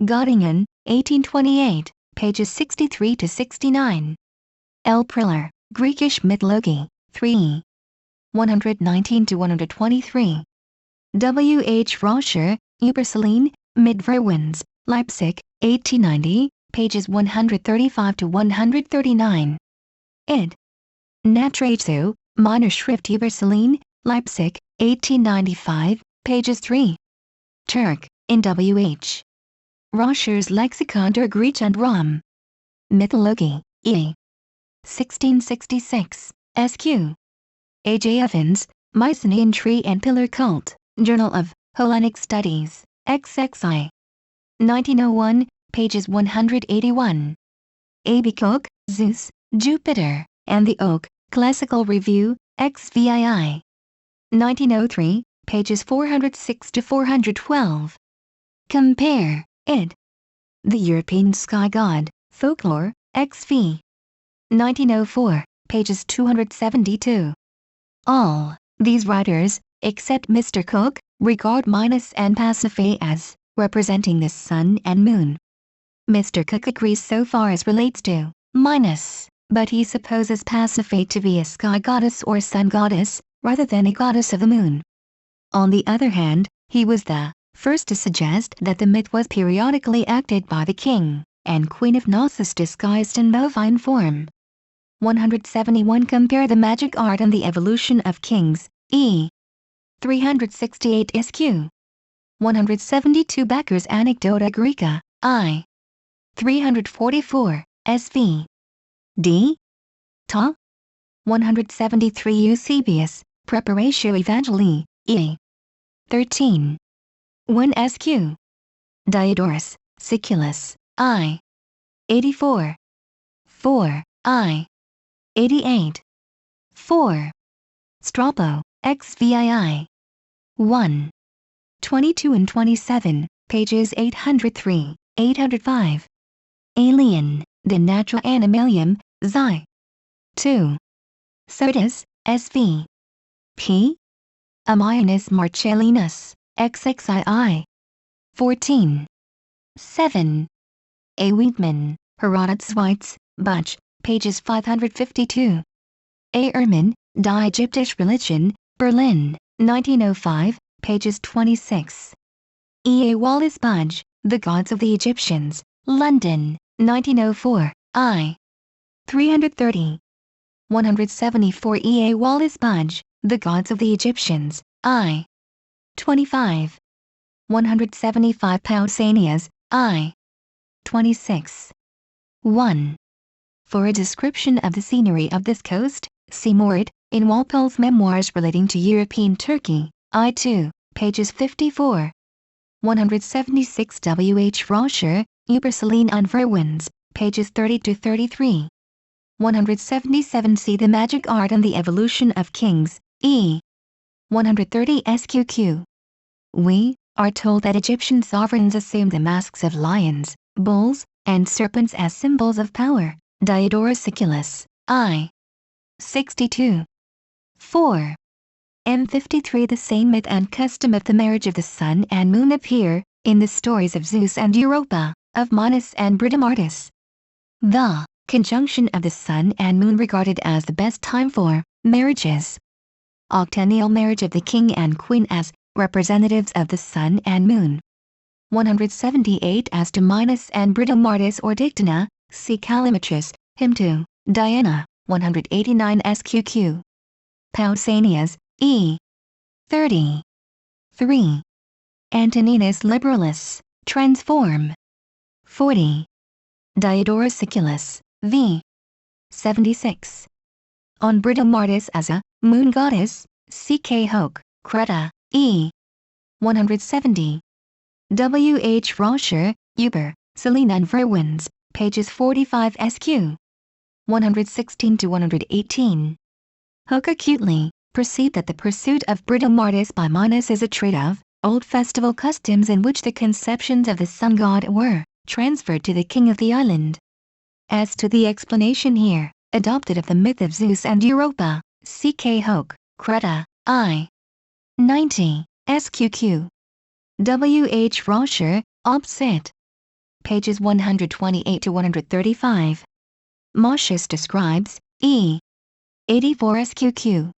S1: Göttingen, 1828, pages 63 to 69. L. Priller, Griechisch Mythologie, 3. 119 to 123. W. H. Roscher, Überseline, Midverwins, Leipzig, 1890, pages 135 to 139. Id. Natratsu, Minor Schrift Überseline, Leipzig, 1895, pages 3. Turk, in W. H. Roscher's Lexikon der Grieche und Rom. Mythologie, E. 1666, SQ. A. J. Evans, Mycenaean Tree and Pillar Cult, Journal of Hellenic Studies, XXI. 1901, pages 181. A. B. Koch, Zeus, Jupiter, and the Oak, Classical Review, XVII. 1903, pages 406 to 412. Compare, id. The European Sky God, Folklore, XV. 1904, pages 272. All these writers, except Mr. Cook, regard Minos and Pasiphae as representing the sun and moon. Mr. Cook agrees so far as relates to minus, but he supposes Pasiphae to be a sky goddess or sun goddess, rather than a goddess of the moon. On the other hand, he was the first to suggest that the myth was periodically acted by the king and queen of Knossos disguised in bovine form. 171 Compare the magic art and the evolution of kings, e. 368 SQ. 172 Becker's Anecdota Graeca, I. 344, SV. D. Ta. 173 Eusebius, Preparatio Evangelii, e. 13. 1 SQ. Diodorus, Siculus, I. 84. 4, I. 88. 4. Strabo, XVII. 1. 22 and 27, pages 803, 805. Alien, De Natura Animalium, Xi. 2. Certus, SV. P. Ammianus Marcellinus, XXII. 14. 7. A. Wiedmann, Herodotus Schweitz, Butch, pages 552. A. Ehrman, Die Ägyptische Religion, Berlin, 1905, pages 26. E. A. Wallace Budge, The Gods of the Egyptians, London, 1904, I. 330. 174 E. A. Wallace Budge, The Gods of the Egyptians, I. 25. 175 Pausanias, I. 26. 1. For a description of the scenery of this coast, see Mauret, in Walpole's Memoirs relating to European Turkey, I2, pages 54. 176 W. H. Frazer, Überseeline und Verwins, pages 30-33. 177 See the Magic Art and the Evolution of Kings, e. 130 SQQ. We are told that Egyptian sovereigns assumed the masks of lions, bulls, and serpents as symbols of power. Diodorus Siculus, I. 62. 4. M53 The same myth and custom of the marriage of the sun and moon appear in the stories of Zeus and Europa, of Minos and Britomartis. The conjunction of the sun and moon regarded as the best time for marriages. Octennial marriage of the king and queen as representatives of the sun and moon. 178 As to Minos and Britomartis or Dictona, see Callimachus, hymn to Diana, 189 SQQ. Pausanias, e. 30. 3. Antoninus Liberalis, transform. 40. Diodorus Siculus, v. 76. On Britomartis as a moon goddess, C.K. Hoke, Creta, e. 170. W. H. Frazer, Uber, Selene and Verwins, pages 45 SQ. 116-118. Hook acutely perceived that the pursuit of Britomartis by Minos is a trait of old festival customs in which the conceptions of the sun god were transferred to the king of the island. As to the explanation here adopted of the myth of Zeus and Europa, C.K. Hoke, Creta, I. 90, SQQ. W. H. Frazer, Opsit. Pages 128-135. Moschus describes, e. 84 SQQ.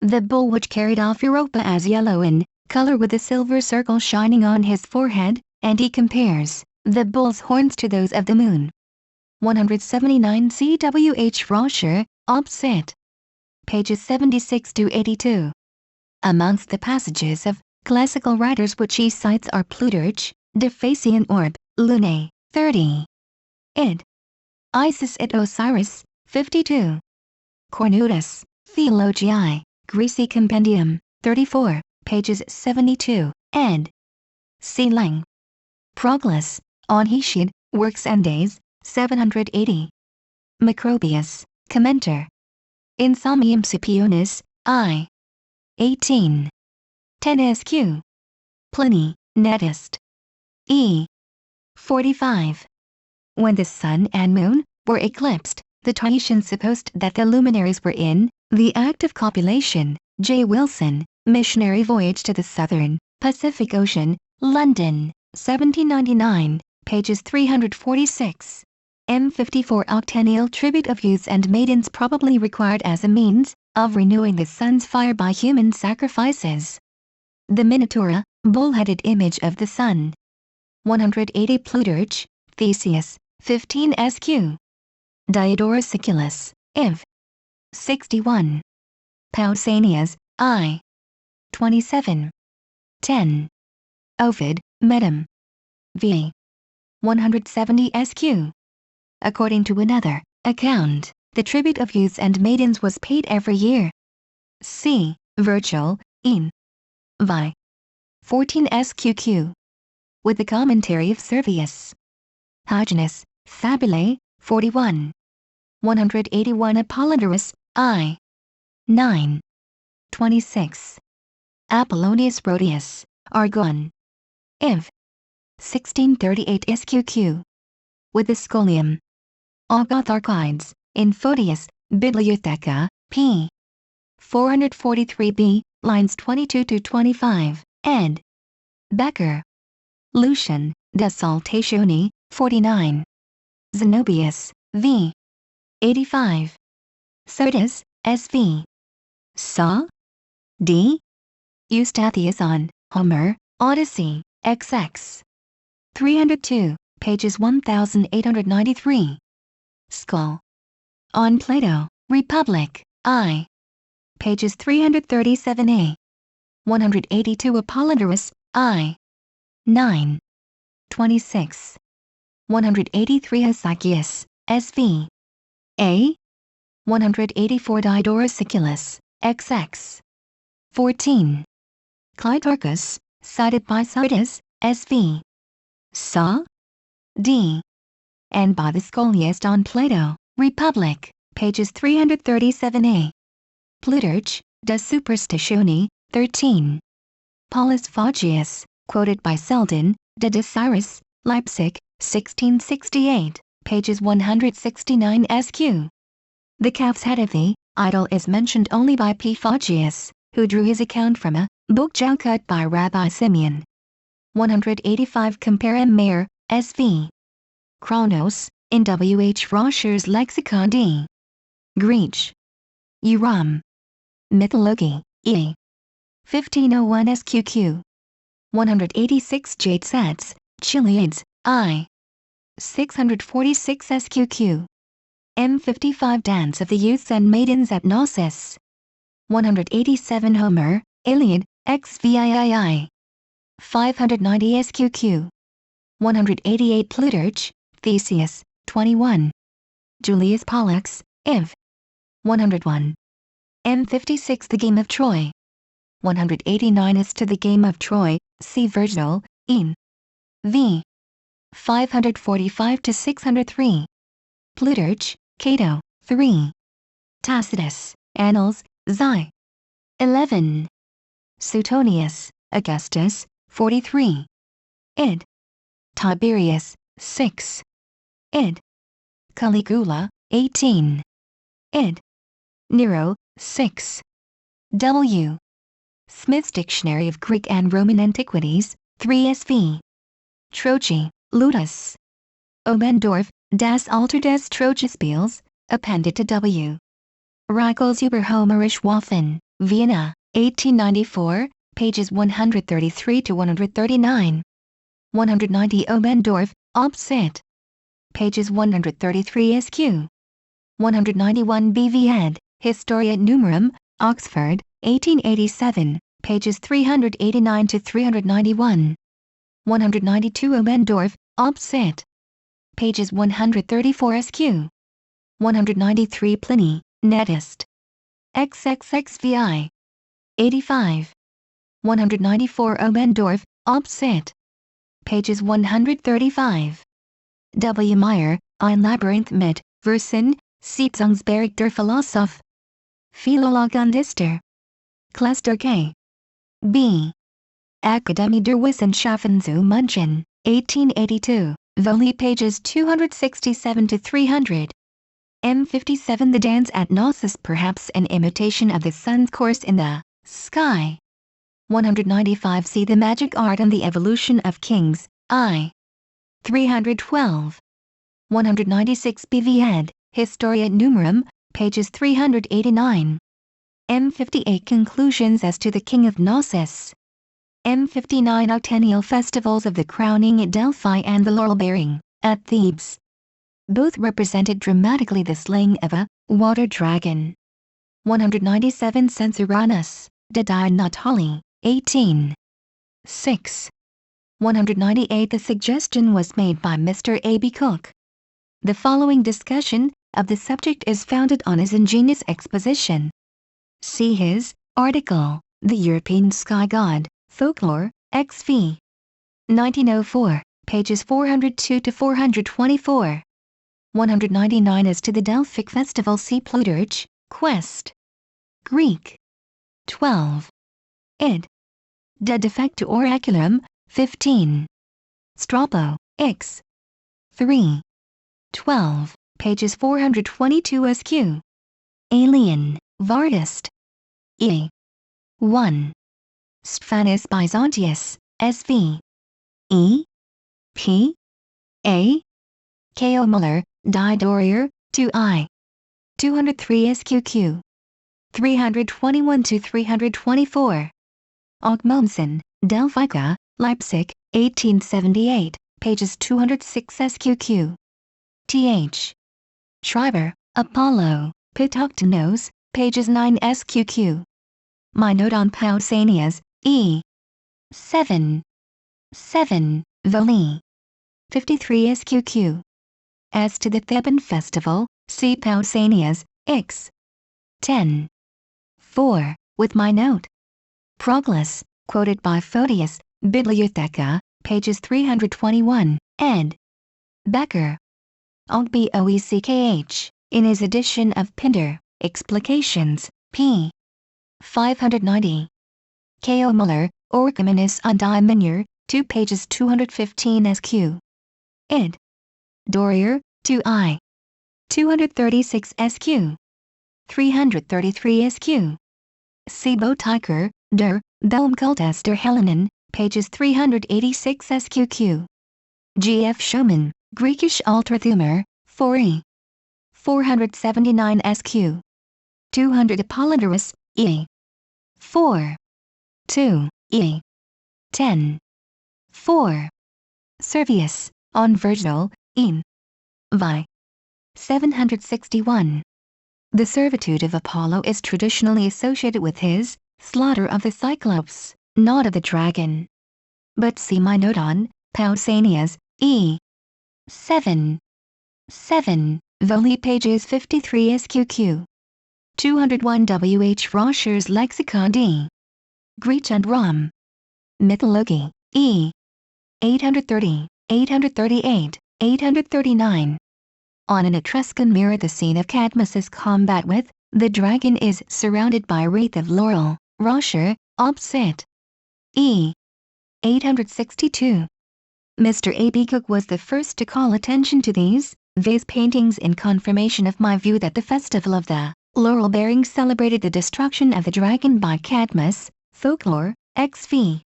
S1: The bull which carried off Europa as yellow in color with a silver circle shining on his forehead, and he compares the bull's horns to those of the moon. 179 C.W. H. Frazer, Opsit. Pages 76-82. Amongst the passages of classical writers which he cites are Plutarch, De Facian Orb, Lunae, 30. Id. Isis et Osiris, 52. Cornutus, Theologiae, Graeci Compendium, 34, pages 72, ed. C. Lang. Proclus, on Hesiod, Works and Days, 780. Macrobius, Commenter. Insomnium Scipionis, I. 18. 10 SQ. Pliny, Netist. E. 45. When the sun and moon were eclipsed, the Tahitians supposed that the luminaries were in the act of copulation. J. Wilson, Missionary Voyage to the Southern Pacific Ocean, London, 1799, pages 346. M54 Octennial Tribute of Youths and Maidens probably required as a means of renewing the sun's fire by human sacrifices. The Minotaur, bull-headed image of the sun. 180 Plutarch, Theseus, 15 Sq. Diodorus Siculus, Iv. 61. Pausanias, I. 27. 10. Ovid, Medum. V. 170 Sq. According to another account, the tribute of youths and maidens was paid every year. C. Virgil, in. Vi. 14 Sqq. With the commentary of Servius. Hyginus, Fabulae, 41. 181 Apollodorus, I. 9. 26. Apollonius Rhodius, Argon. Iv. 1638 Sqq. With the Scholium. Agatharchides, in Photius, Bibliotheca, p. 443b, lines 22 to 25, ed. Becker. Lucian, De Saltatione, 49. Zenobius, v. 85. Certus, sv. Sa. D. Eustathius on Homer, Odyssey, XX. 302, pages 1893. Skull. On Plato, Republic, I. Pages 337a. 182 Apollodorus, I. 9. 26. 183 Hesychius, sv. A. 184 Diodorus Siculus, XX. 14. Clitarchus, cited by Certus, sv. Sa. D. And by the Scholiast on Plato, Republic, pages 337a. Plutarch, De Superstitione, 13. Paulus Phaugius, quoted by Selden, De Cyrus, Leipzig, 1668, pages 169 sq. The calf's head of the idol is mentioned only by P. Phaugius, who drew his account from a book cut by Rabbi Simeon. 185 Compare M. Mayer, sv. Chronos, in W. H. Roscher's Lexicon D. Grech. Uram. Mythology, E. 1501 Sqq. 186 Jade Sets, Chiliades, I. 646 Sqq. M55 Dance of the Youths and Maidens at Knossos. 187 Homer, Iliad, XVIII. 590 Sqq. 188 Plutarch, Theseus, 21. Julius Pollux, Iv. 101. M56 The Game of Troy. 189 As to the Game of Troy, see Virgil, in. V. 545 to 603. Plutarch, Cato, 3. Tacitus, Annals, Xi. 11. Suetonius, Augustus, 43. Id. Tiberius, 6. Id. Caligula, 18. Id. Nero, 6. W. Smith's Dictionary of Greek and Roman Antiquities, 3 sv. Troji, Ludus. Obendorf, Das Alter des Trojaspiels, appended to W. Reichels über Homerisch Waffen, Vienna, 1894, pages 133 to 139. 190 Obendorf, Obsit. Pages 133 sq. 191 B.V. Ed., Historia Numerum, Oxford, 1887, pages 389 to 391. 192 Obendorf, Obsit. Pages 134 sq. 193 Pliny, Netist. XXXVI. 85. 194 Obendorf, Obsit. Pages 135. W. Meyer, Ein Labyrinth mit Versen, Sitzungsberg der Philosoph. Philolog und Dichter. Cluster K. B. Akademie der Wissenschaften zu München, 1882, Voli pages 267 to 300. M57 The Dance at Knossos, perhaps an imitation of the sun's course in the sky. 195 See the Magic Art and the Evolution of Kings, I. 312. 196 BV ed. Historia Numerum, pages 389. M58 Conclusions as to the King of Gnosis. M59 Octennial Festivals of the Crowning at Delphi and the Laurel-bearing, at Thebes. Both represented dramatically the slaying of a water dragon. 197 Censoranus, de Die Natali, 18. 6. 198 The suggestion was made by Mr. A. B. Cook. The following discussion of the subject is founded on his ingenious exposition. See his article, The European Sky God, Folklore, XV. 1904, pages 402 to 424. 199 As to the Delphic Festival, see Plutarch, Quest. Greek. 12. Id. De Defectu Oraculum, 15. Strabo, X. 3. 12, pages 422 SQ. Alien, Vardist. E. 1. Stephanus Byzantius, SV. E. P. A. K.O. Muller, Die Dorier, 2I. 203 SQQ. 321 to 324. Augmundsen, Delphica, Leipzig, 1878, pages 206 SQQ. Th. Schreiber, Apollo, Pitoctenos, pages 9 SQQ. My note on Pausanias, E. 7. 7, Voli. 53 SQQ. As to the Theban festival, see Pausanias, X. 10. 4, with my note. Proclus, quoted by Photius, Bibliotheca, pages 321, ed. Becker. Boekh, in his edition of Pindar, Explications, p. 590. K.O. Muller, Orchomenus on Die Minor, 2 pages 215 SQ. Id. Dorier, 2I. 236 SQ. 333 SQ. See Boutiker, der Baumkultus der Hellenen, pages 386 SQQ. G.F. Schumann, Griechisch Alterthumer, 4e. 479 SQ. 200 Apollodorus, E. 4. 2, E. 10. 4. Servius, on Virgil, in. Vi. 761. The servitude of Apollo is traditionally associated with his slaughter of the Cyclops, not of the dragon. But see my note on Pausanias, E. 7. 7, Voli, pages 53 SQQ. 201 W. H. Roscher's Lexicon D. Greek and Rom. Mythology, E. 830, 838, 839. On an Etruscan mirror, the scene of Cadmus's combat with the dragon is surrounded by a wreath of laurel. Roscher, Opsit. E. 862. Mr. A. B. Cook was the first to call attention to these vase paintings in confirmation of my view that the festival of the laurel-bearing celebrated the destruction of the dragon by Cadmus, Folklore, XV.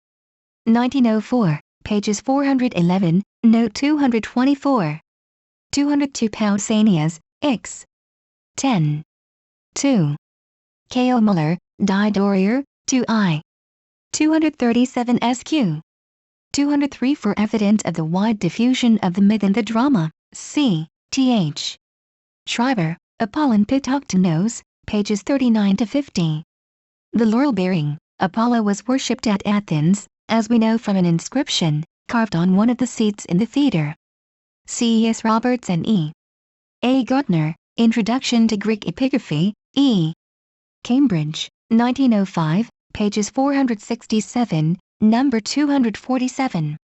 S1: 1904, pages 411, note 224. 202 Pausanias, X. 10. 2. K.O. Muller, Die Dorier, 2I. 237 SQ. 203 For evidence of the wide diffusion of the myth and the drama, c. Th. Schreiber, Apollon Pitoctenos, pages 39 to 50. The laurel-bearing Apollo was worshipped at Athens, as we know from an inscription carved on one of the seats in the theater. C. S. Roberts and E. A. Gardner, Introduction to Greek Epigraphy, E. Cambridge, 1905, pages 467, number 247.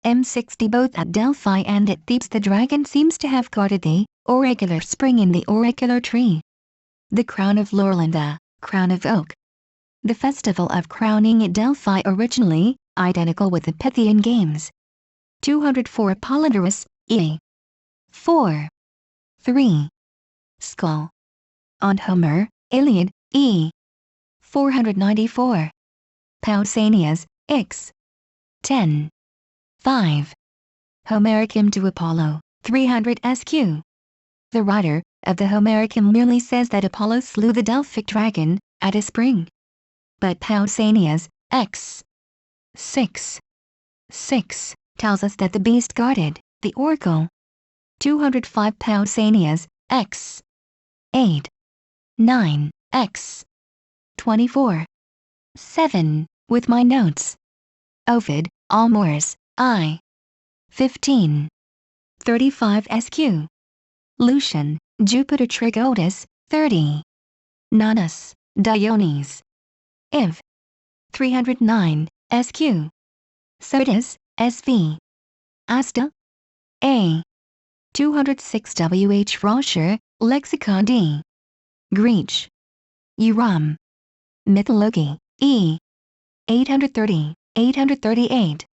S1: M60 Both at Delphi and at Thebes the dragon seems to have guarded the oracular spring in the oracular tree. The crown of laurel and the crown of oak. The festival of crowning at Delphi originally identical with the Pythian games. 204 Apollodorus, E. 4. 3. Skull. On Homer, Iliad, E. 494. Pausanias, X. 10. 5. Homeric hymn to Apollo, 300 SQ. The writer of the Homeric hymn merely says that Apollo slew the Delphic dragon at a spring. But Pausanias, x. 6 tells us that the beast guarded the oracle. 205 Pausanias, x. 9 x. 24. 7, with my notes. Ovid, Almors, I. 15. 35 SQ. Lucian, Jupiter Trigotis, 30. Nonus, Dionis. Iv. 309 SQ. Sotis, SV. Asta. A. 206 WH Roscher, Lexicon D. Greech. Uram. Mythology, E. 830, 838.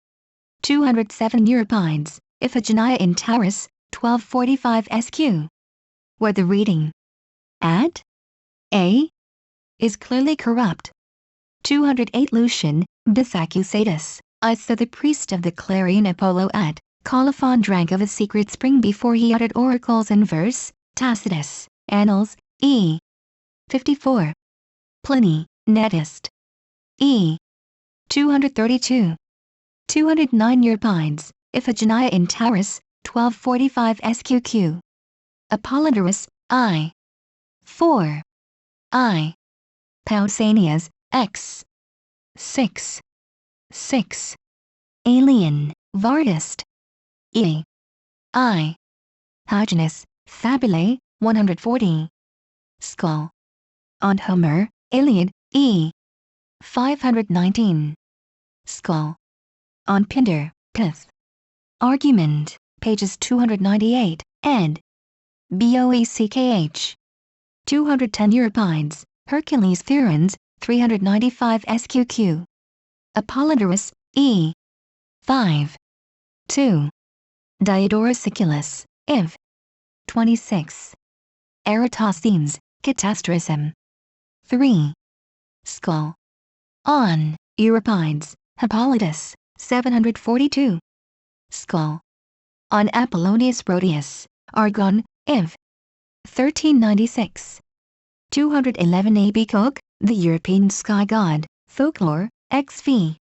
S1: 207 Euripides, Iphigenia in Taurus, 1245 SQ. Where the reading at A is clearly corrupt. 208 Lucian, Bisaccusatus, I saw the priest of the Clarion Apollo at Colophon drank of a secret spring before he uttered oracles in verse, Tacitus, Annals, E. 54. Pliny, Netist. E. 232. 209 Euripides, Iphigenia in Taurus, 1245 SQQ. Apollodorus, I. 4. I. Pausanias, x. 6. Alien, Vardist. E. I. Hyginus, Fabulae, 140. Skull. On Homer, Iliad, E. 519. Skull. On Pindar, Pith. Argument, pages 298, ed. Boekh. 210 Euripides, Hercules Thurans, 395 SQQ. Apollodorus, E. 5. 2. Diodorus Siculus, Iv. 26. Eratosthenes, Catastrism. 3. Skull. On Euripides, Hippolytus, 742. Skull. On Apollonius Rhodius, Argon, Iv. 1396. 211 A.B. Cook, The European Sky God, Folklore, XV.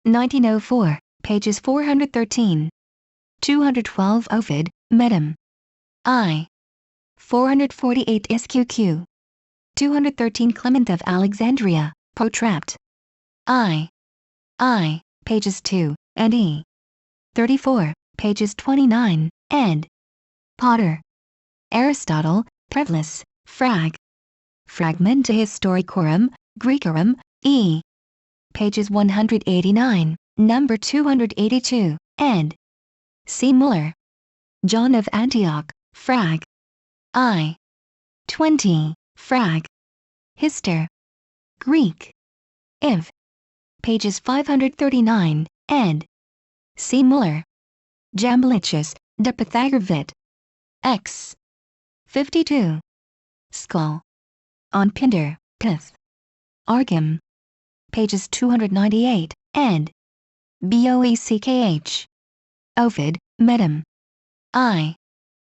S1: 1904, pages 413. 212 Ovid, Medum. I. 448 SQQ. 213 Clement of Alexandria, Protrapt. I. Pages 2 and E. 34, pages 29, ed. Potter. Aristotle, Prevlus, Frag. Fragmenta Historicorum, Graecorum, E. Pages 189, number 282, ed. C. Muller. John of Antioch, Frag. I. 20, Frag. Hister. Greek. Iv. Pages 539, ed. C. Muller. Jamblichus, de Pythagoravit. X. 52. Skull. On Pindar, Pith. Argum. Pages 298, ed. Boekh. Ovid, Medum. I.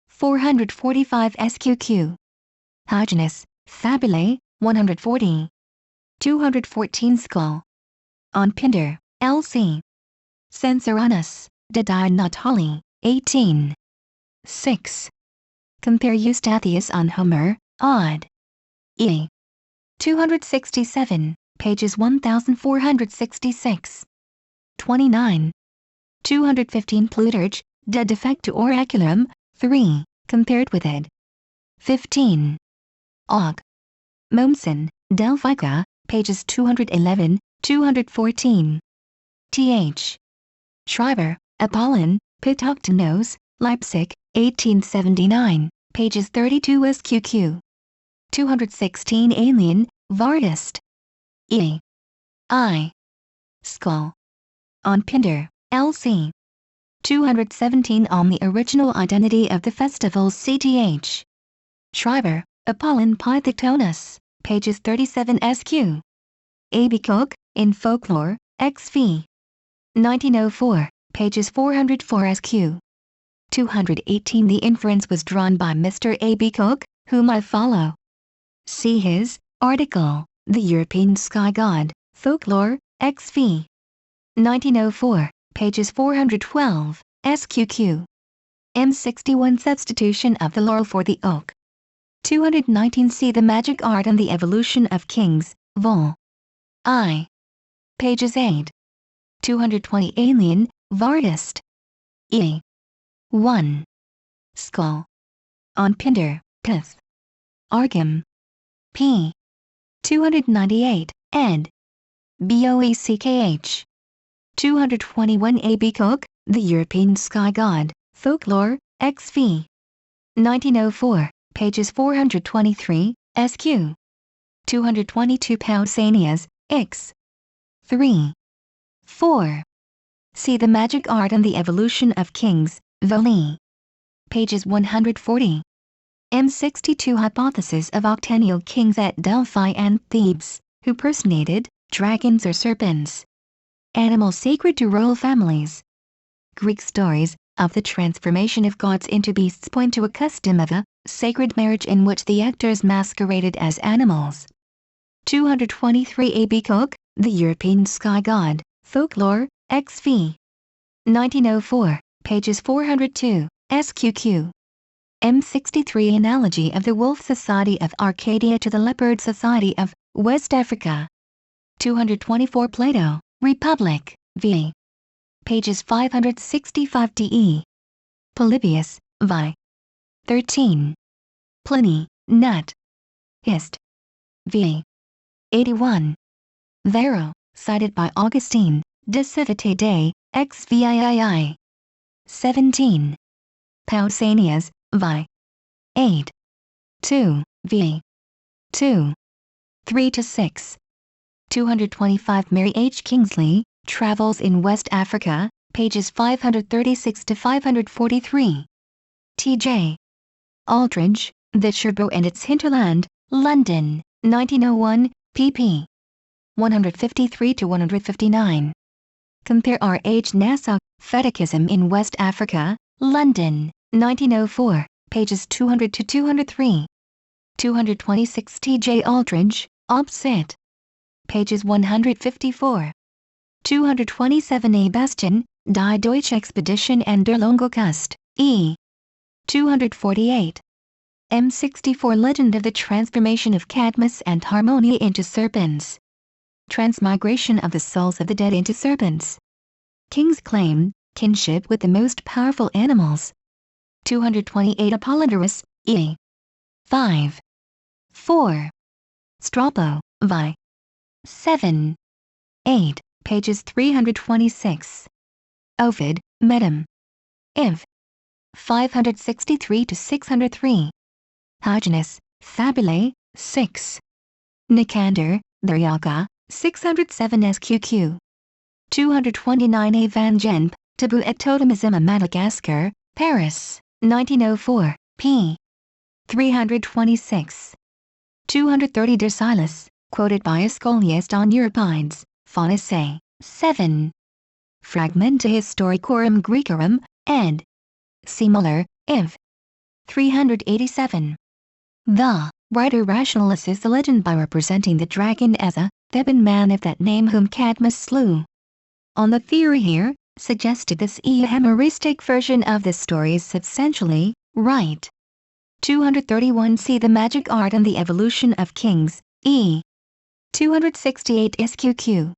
S1: 445 SQQ. Hyginus, Fabulae, 140. 214 Skull. On Pindar, L.C. Censoranus, de Natali, 18. 6. Compare Eustathius on Homer, Odd. E. 267, pages 1466. 29. 215 Plutarch, De Defectu Oraculum, 3, compared with ed. 15. Og. Mommsen, Delphica, pages 211, 214. Th. Schreiber, Apollon, Pitoctenos, Leipzig, 1879, pages 32 SQQ. 216 Alien, Vardist. E. I. Skull. On Pindar, L.C. 217 On the Original Identity of the Festivals Cth. Schreiber, Apollon Pythoctonus, pages 37 SQ. A.B. Cook, in Folklore, XV. 1904, pages 404 SQ. 218 The inference was drawn by Mr. A. B. Cook, whom I follow. See his article, The European Sky God, Folklore, XV. 1904, pages 412, SQQ. M61 Substitution of the laurel for the oak. 219 See the Magic Art and the Evolution of Kings, Vol. I. Pages 8. 220 Alien, Vartist. E. 1. Skull. On Pinder, Pith. Argham. P. 298, ed. Boekh. 221 A. B. Cook, The European Sky God, Folklore, XV. 1904, pages 423, SQ. 222 Pausanias, X. 3. 4. See the Magic Art and the Evolution of Kings, Vol. Pages 140. M62 Hypothesis of octennial kings at Delphi and Thebes, who personated dragons or serpents. Animals sacred to royal families. Greek stories of the transformation of gods into beasts point to a custom of a sacred marriage in which the actors masqueraded as animals. 223 A. B. Cook, The European Sky God, Folklore, XV. 1904, pages 402, SQQ. M63 Analogy of the Wolf Society of Arcadia to the Leopard Society of West Africa. 224 Plato, Republic, v. Pages 565 DE. Polybius, vi. 13. Pliny, Nut. Hist. v. 81. Varro, cited by Augustine, De Civitate Dei, XVII. 17. Pausanias, vi. 8. 2, v. 2. 3-6. 225 Mary H. Kingsley, Travels in West Africa, pages 536-543. T.J. Aldridge, The Cherbourg and its Hinterland, London, 1901, pp. 153-159. Compare R. H. Nassau, Fetichism in West Africa, London, 1904, pages 200-203. 226 T.J. Aldridge, Opsit. Pages 154. 227 A. Bastian, Die Deutsche Expedition and der Longo-Kust, E. 248. M64 Legend of the Transformation of Cadmus and Harmonia into Serpents. Transmigration of the souls of the dead into serpents. Kings claim kinship with the most powerful animals. 228 Apollodorus, E. 5. 4. Strabo, vi. 7. 8, pages 326. Ovid, Medum. Iv. 563-603. Hyginus, Fabulae, 6. Nicander, Theriaca, 607 SQQ. 229 A. Van Genp, Taboo et Totemism of Madagascar, Paris, 1904, p. 326. 230 De Silas, quoted by a scholiast on Euripides, Phoenissae, 7. Fragmenta Historicorum Graecorum, ed. C. Muller, Iv. 387. The writer rationalizes the legend by representing the dragon as a Theban man of that name whom Cadmus slew. On the theory here suggested, this ehemeristic version of this story is substantially right. 231 See the Magic Art and the Evolution of Kings, E. 268 SQQ.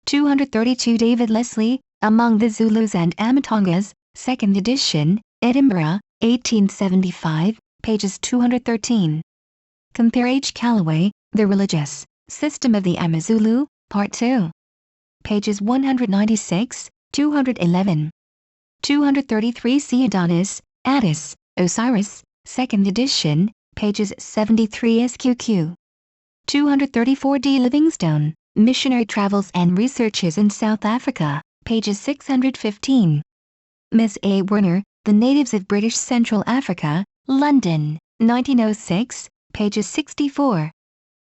S1: 232 David Leslie, Among the Zulus and Amatongas, 2nd edition, Edinburgh, 1875, pages 213. Compare H. Callaway, The Religious System of the Amazulu, Part 2. Pages 196, 211. 233 See Adonis, Attis, Osiris, 2nd edition, pages 73 SQQ. 234 D. Livingstone, Missionary Travels and Researches in South Africa, pages 615. Miss A. Werner, The Natives of British Central Africa, London, 1906, pages 64.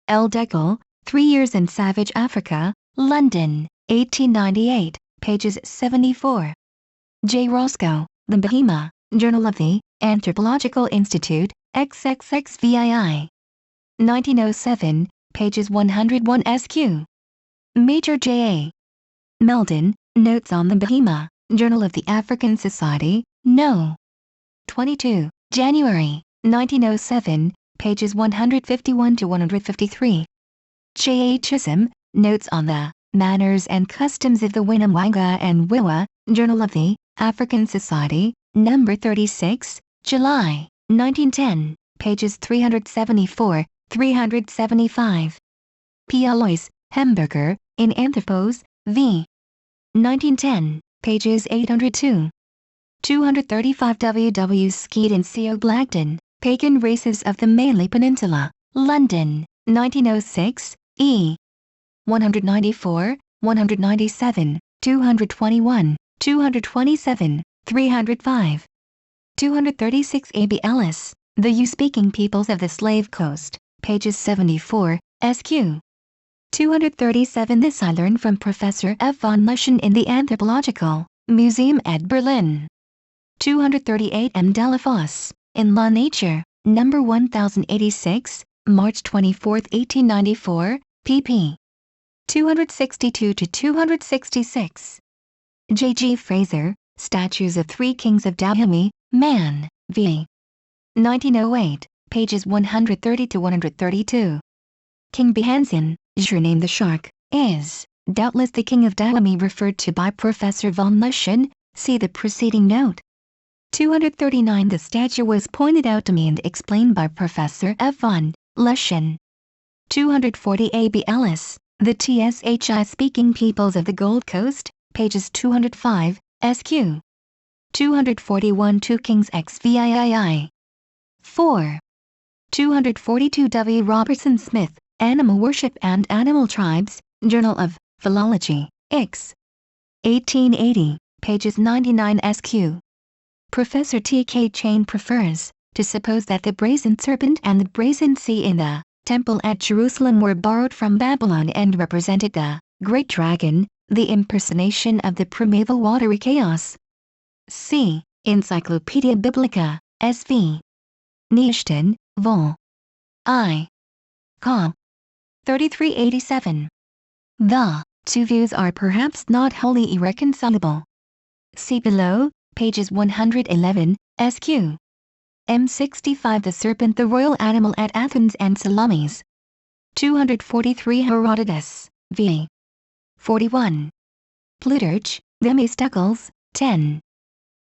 S1: L. Deckel, 3 Years in Savage Africa, London, 1898, pages 74. J. Roscoe, The Bahima, Journal of the Anthropological Institute, XXXVII. 1907, pages 101 SQ. Major J. A. Meldon, Notes on the Bahima, Journal of the African Society, No. 22, January, 1907, pages 151 to 153. J. A. Chisholm, Notes on the Manners and Customs of the Winnemwanga and Wiwa, Journal of the African Society, No. 36, July, 1910, pages 374, 375. P. Alois, Hemberger, in Anthropos, v. 1910, pages 802. 235. W. W. Skeet and C. O. Blagden, Pagan Races of the Malay Peninsula, London, 1906, e. 194, 197, 221, 227, 305. 236. A. B. Ellis, The U-Speaking Peoples of the Slave Coast, pages 74, SQ. 237. This I learned from Professor F. von Luschen in the Anthropological Museum at Berlin. 238. M. Delafosse, in La Nature, No. 1086, March 24, 1894, pp. 262 to 266. J. G. Frazer, Statues of Three Kings of Dahomey, Man, v. 1908, pages 130 to 132. King Behansen, Jername the Shark, is doubtless the king of Dahomey referred to by Professor von Luschen, see the preceding note. 239. The statue was pointed out to me and explained by Professor F. von Luschen. 240. A. B. Ellis, The TSHI Speaking Peoples of the Gold Coast, pages 205, SQ. 241. Two Kings XVIII. 4. 242. W. Robertson Smith, Animal Worship and Animal Tribes, Journal of Philology, X. 1880, pages 99 SQ. Professor T. K. Chain prefers to suppose that the brazen serpent and the brazen sea in the temple at Jerusalem were borrowed from Babylon and represented the great dragon, the impersonation of the primeval watery chaos. See Encyclopaedia Biblica, S.V. Neishton, Vol. I. Com. 3387. The two views are perhaps not wholly irreconcilable. See below, pages 111, SQ. M65. The serpent, the royal animal at Athens and Salamis. 243. Herodotus, v. 41. Plutarch, Themistocles, 10.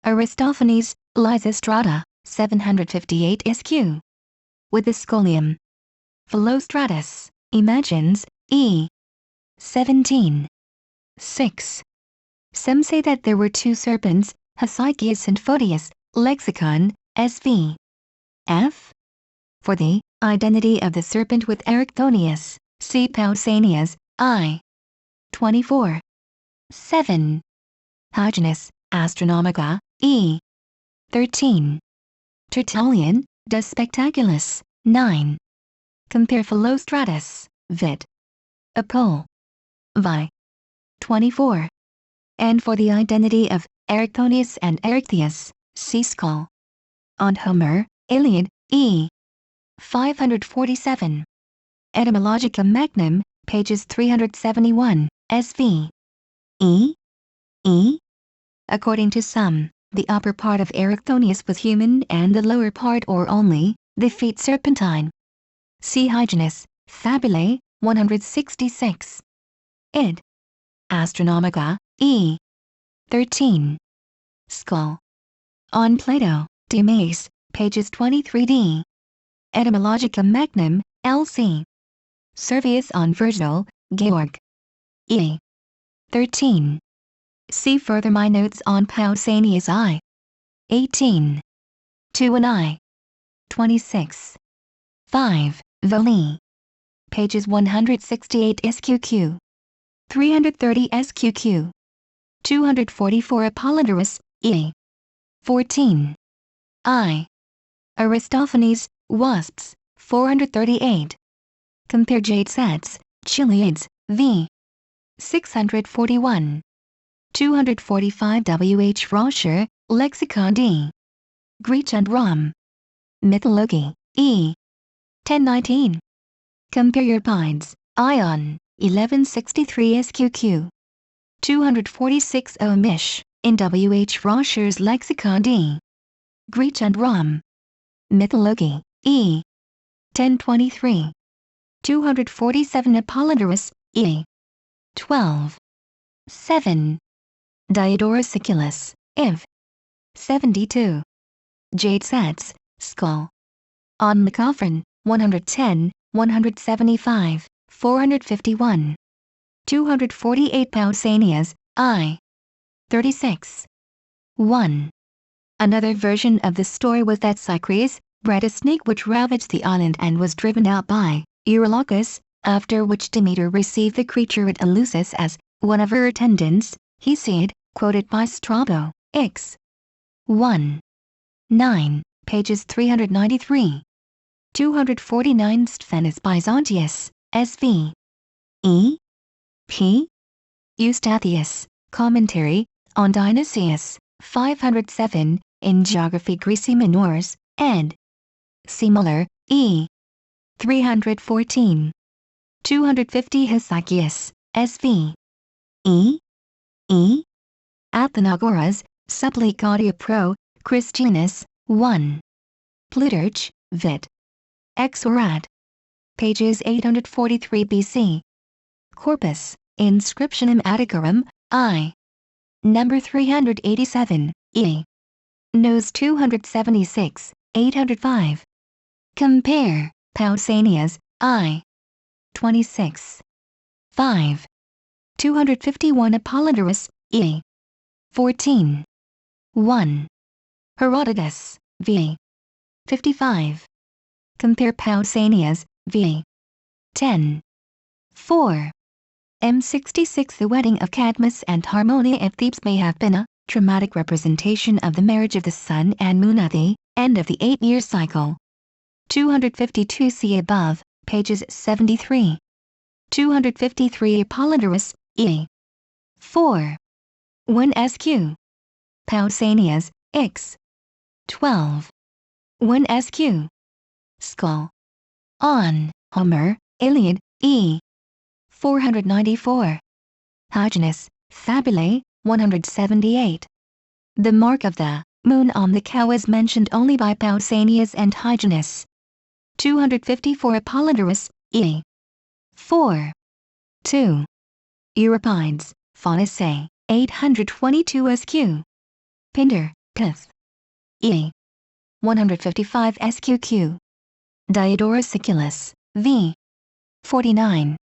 S1: Aristophanes, Lysistrata, 758 SQ. With the scholium. Philostratus, imagines, e. 17. 6. Some say that there were two serpents, Hesychius and Photius, Lexicon, SV. F. For the identity of the serpent with Erichthonius, see Pausanias, I. 24. 7. Hyginus, Astronomica, E. 13. Tertullian, De Spectaculis, 9. Compare Philostratus, Vit. Apol. Vi. 24. And for the identity of Erichthonius and Erechtheus, see Skull. On Homer, Iliad, E. 547. Etymologica Magnum, pages 371, SV. E. E. According to some, the upper part of Erichthonius was human and the lower part or only the feet serpentine. See Hyginus, Fabulae, 166. Id. Astronomica, E. 13. Skull. On Plato, Timaeus, pages 23d. Etymologica Magnum, L.C. Servius on Virgil, Georg. E. 13. See further my notes on Pausanias I. 18. 2 and I. 26. 5, Voli. Pages 168 SQQ. 330 SQQ. 244 Apollodorus, E. 14. I. Aristophanes, Wasps, 438. Compare Jade Sets, Chiliades, v. 641. 245 W.H. Frazer, Lexicon D. Greek and Rom. Mythology, E. 1019. Compare Euripides, Ion, 1163 SQQ. 246 Omish, in W.H. Frazer's Lexicon D. Greek and Rom. Mythology, E. 1023. 247 Apollodorus, E. 12. 7. Diodorus Siculus, Iv. 72. Jade sets, skull. On the coffin, 110, 175, 451. 248 Pausanias, I. 36. 1. Another version of the story was that Cycres bred a snake which ravaged the island and was driven out by Eurylochus, after which Demeter received the creature at Eleusis as one of her attendants, Hesiod, quoted by Strabo, X. 1. 9, pages 393. 249 Stephanus Byzantius, S.V. E. P. Eustathius, Commentary on Dionysius, 507, in Geography Graeci Minors, ed. C. Muller, E. 314. 250 Hesychius, S.V. E. E. Athenagoras, Supplicatio pro Christianus, 1. Plutarch, Vit. Exorat. Pages 843 BC. Corpus, Inscriptionum Atticarum, I. Number 387, E. Nos 276, 805. Compare, Pausanias, I. 26. 5. 251 Apollodorus, E. 14. 1. Herodotus, v. 55. Compare Pausanias, v. 10. 4. M66 The wedding of Cadmus and Harmonia at Thebes may have been a dramatic representation of the marriage of the sun and moon at the end of the 8-year cycle. 252 See above, pages 73. 253 Apollodorus, E. 4. 1 SQ. Pausanias, X. 12. 1 SQ. Skull. On, Homer, Iliad, E. 494. Hyginus, Fabulae, 178. The mark of the moon on the cow is mentioned only by Pausanias and Hyginus. 254 Apollodorus, E. 4. 2. Euripides, Phonace, 822 SQ. Pindar, Pith. E. 155 SQQ. Diodorus Siculus, v. 49.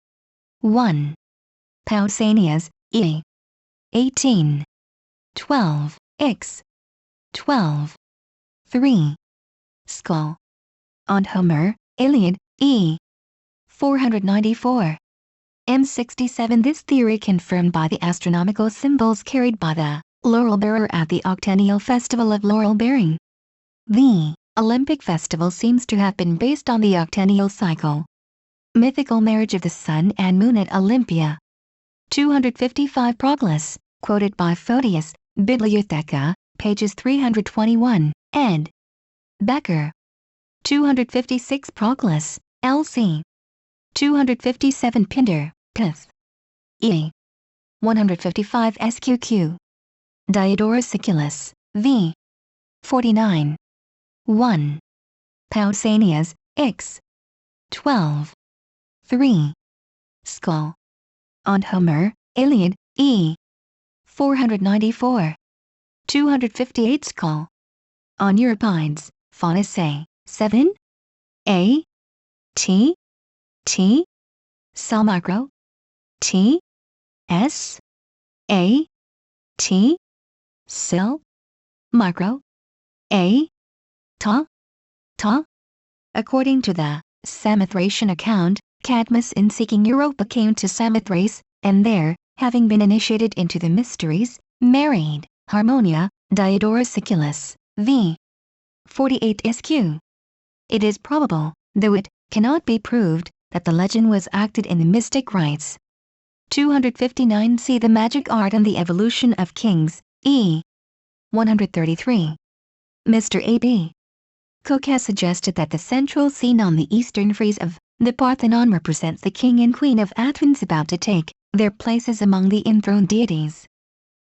S1: 1. Pausanias, E. 18. 12, X. 12. 3. Skull. On Homer, Iliad, E. 494. M67 This theory confirmed by the astronomical symbols carried by the laurel bearer at the octennial festival of laurel bearing. The Olympic festival seems to have been based on the octennial cycle. Mythical marriage of the sun and moon at Olympia. 255 Proclus, quoted by Photius, Bibliotheca, pages 321, ed. Becker. 256 Proclus, L.C. 257 Pindar, Pith. E. 155 SQQ. Diodorus Siculus, v. 49. 1. Pausanias, X. 12. 3. Skull. On Homer, Iliad, E. 494. 258 Skull. On Euripides, Phonace, 7. A. T. T. Salmacro. T. S. A. T. Sil. Macro. A. Ta. Ta. According to the Samothracian account, Cadmus in seeking Europa came to Samothrace, and there, having been initiated into the mysteries, married Harmonia, Diodorus Siculus, v. 48 SQ. It is probable, though it cannot be proved, that the legend was acted in the mystic rites. 259. See the Magic Art and the Evolution of Kings, e. 133. Mr. A.B. Cook has suggested that the central scene on the eastern frieze of the Parthenon represents the king and queen of Athens about to take their places among the enthroned deities.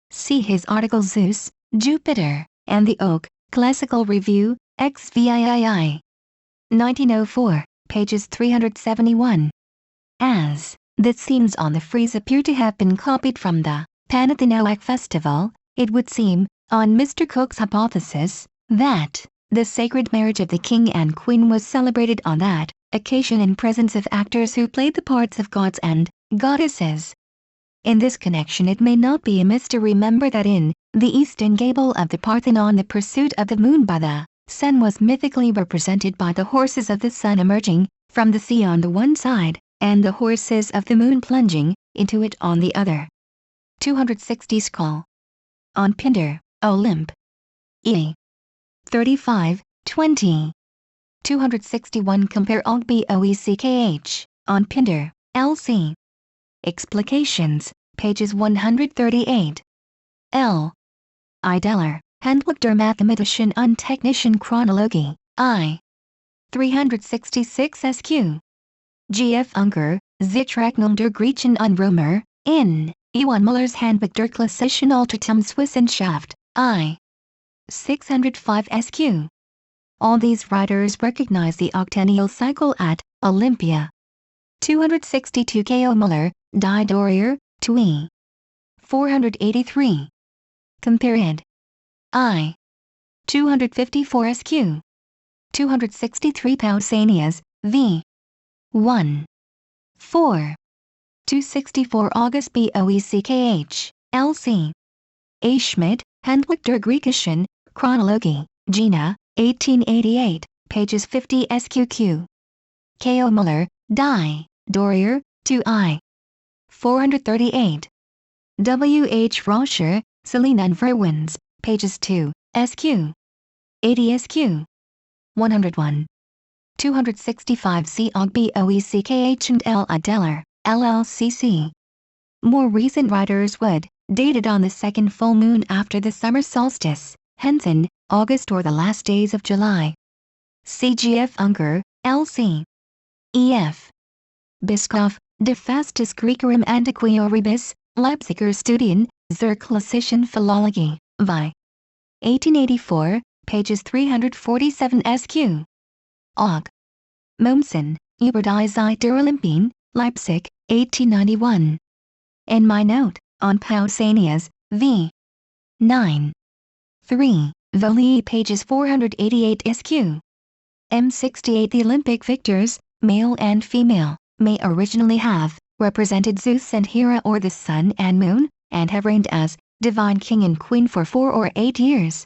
S1: See his article Zeus, Jupiter, and the Oak, Classical Review, XVIII. 1904, pages 371. As the scenes on the frieze appear to have been copied from the Panathenaic festival, it would seem, on Mr. Cook's hypothesis, that the sacred marriage of the king and queen was celebrated on that occasion in presence of actors who played the parts of gods and goddesses. In this connection, it may not be amiss to remember that in the eastern gable of the Parthenon the pursuit of the moon by the sun was mythically represented by the horses of the sun emerging from the sea on the one side, and the horses of the moon plunging into it on the other. 260 Skull. On Pindar, Olymp. E. 35, 20. 261 Compare Og Boekh, on Pindar, LC. Explications, pages 138. L. Ideller, Handboek der Mathematischen und Technischen Chronologie, I. 366 SQ. G.F. Unger, Zeitrechnung der Griechen und Römer, in Johann Müller's Handbuch der Klassischen Altertumswissenschaft, I. 605 SQ. All these writers recognize the octennial cycle at Olympia. 262 K.O. Müller, Die Dorier, 2 483. Compare ed. I. 254 SQ. 263 Pausanias, v. 1. 4. 264 August Boekh, L.C. A. Schmidt, Handbuch der Griechischen Chronologie, Jena, 1888, pages 50 SQQ. K.O. Müller, Die Dorier, 2 438. W. H. Roscher, Selina and Verwins, pages 2 SQ. 80 SQ. 101. 265 C. Og Boekh and L. Ideller, LLCC. More recent writers would date it on the second full moon after the summer solstice, hence in August or the last days of July. C.G.F. Unger, L.C. E.F. Bischoff, De Fastis Graecorum Antiquioribus, Leipziger Studien zur Klassischen Philologie, vi. 1884, pages 347 SQ. Og. Mommsen, Über die Zeit der Olympien, Leipzig, 1891. In my note, on Pausanias, v. 9. 3, Volie pages 488 SQ. M68 The Olympic victors, male and female, may originally have represented Zeus and Hera or the sun and moon, and have reigned as divine king and queen for 4 or 8 years.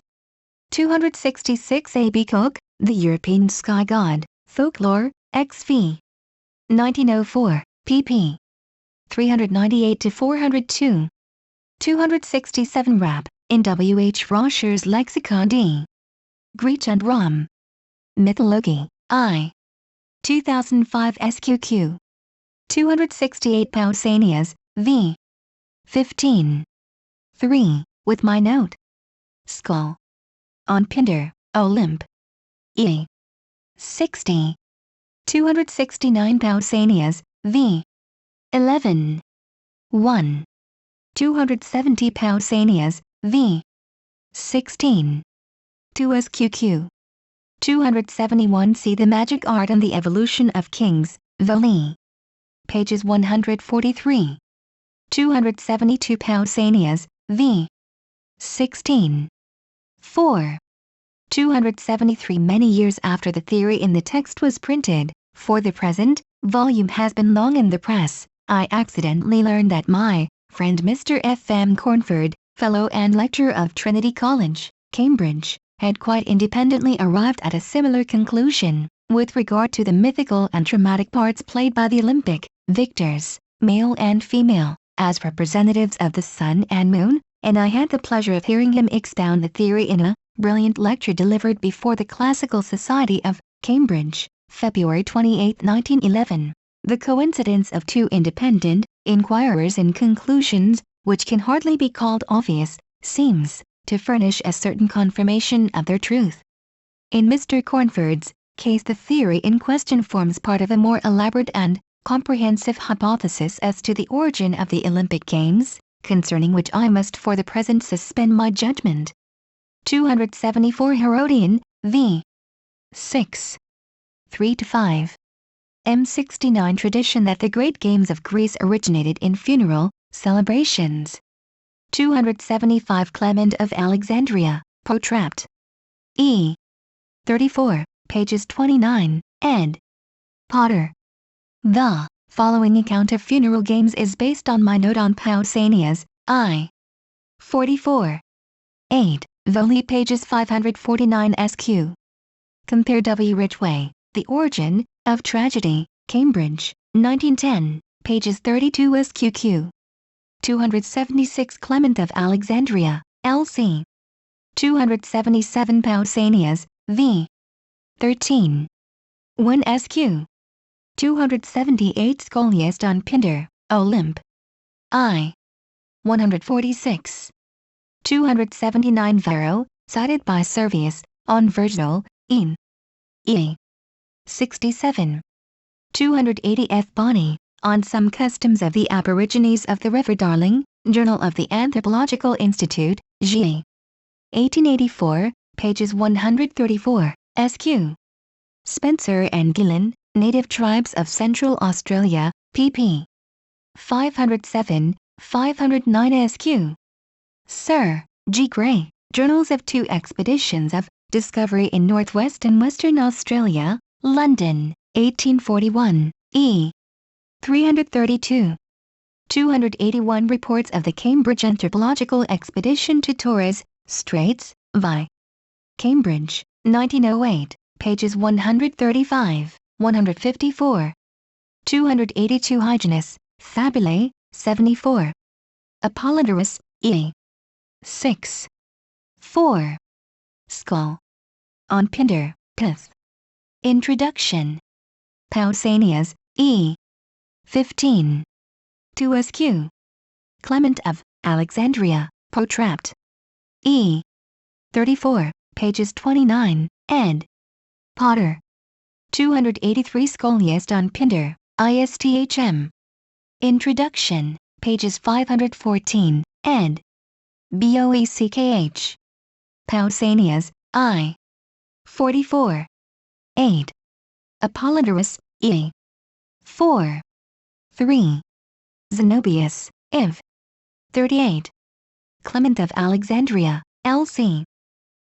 S1: 266 A.B. Cook, The European Sky God, Folklore, XV. 1904, pp. 398-402. 267 Rapp, in W. H. Roscher's Lexicon d. Greek and Rom. Mythologie, I. 2005 SQQ. 268 Pausanias, v. 15. 3, with my note. Skull. On Pindar, Olymp. E. 60. 269 Pausanias, v. 11. 1. 270 Pausanias, v. 16. 2 SQQ. 271 See the Magic Art and the Evolution of Kings, Volie. Pages 143. 272 Pausanias, v. 16. 4. 273 Many years after the theory in the text was printed, for the present volume has been long in the press, I accidentally learned that my friend Mr. F. M. Cornford, Fellow and Lecturer of Trinity College, Cambridge, had quite independently arrived at a similar conclusion, with regard to the mythical and dramatic parts played by the Olympic victors, male and female, as representatives of the sun and moon, and I had the pleasure of hearing him expound the theory in a brilliant lecture delivered before the Classical Society of Cambridge, February 28, 1911. The coincidence of two independent inquirers and conclusions, which can hardly be called obvious, seems to furnish a certain confirmation of their truth. In Mr. Cornford's case, the theory in question forms part of a more elaborate and comprehensive hypothesis as to the origin of the Olympic Games, concerning which I must for the present suspend my judgment. 274 Herodian, v. 6. 3-5. M69 tradition that the great games of Greece originated in funeral celebrations. 275 Clement of Alexandria, Protract. E. 34, pages 29, ed. Potter. The following account of funeral games is based on my note on Pausanias, I. 44. 8, Voli pages 549 SQ. Compare W. Ridgway, The Origin of Tragedy, Cambridge, 1910, pages 32 SQQ. 276 Clement of Alexandria, LC. 277 Pausanias, v. 13. 1 SQ. 278 Scholiast on Pindar, Olymp. I. 146. 279 Varro, cited by Servius, on Virgil, in. E. 67. 280 F. Bonney, on some customs of the aborigines of the River Darling, Journal of the Anthropological Institute, G. 1884, pages 134, SQ. Spencer and Gillen, Native Tribes of Central Australia, pp. 507, 509 SQ. Sir G. Gray, Journals of Two Expeditions of Discovery in Northwest and Western Australia, London, 1841, E. 332. 281 Reports of the Cambridge Anthropological Expedition to Torres Straits, vi. Cambridge, 1908, pages 135, 154. 282 Hyginus, Fabulae, 74. Apollodorus, E. 6. 4. Skull. On Pindar, Pith. Introduction. Pausanias, E. 15. 2 SQ. Clement of Alexandria, Protract. E. 34, pages 29, ed. Potter. 283 Scholiast on Pindar, ISTHM. Introduction, pages 514, ed. Boeckh. Pausanias, I. 44. 8. Apollodorus, E. 4. 3. Zenobius, Iv. 38. Clement of Alexandria, L.C.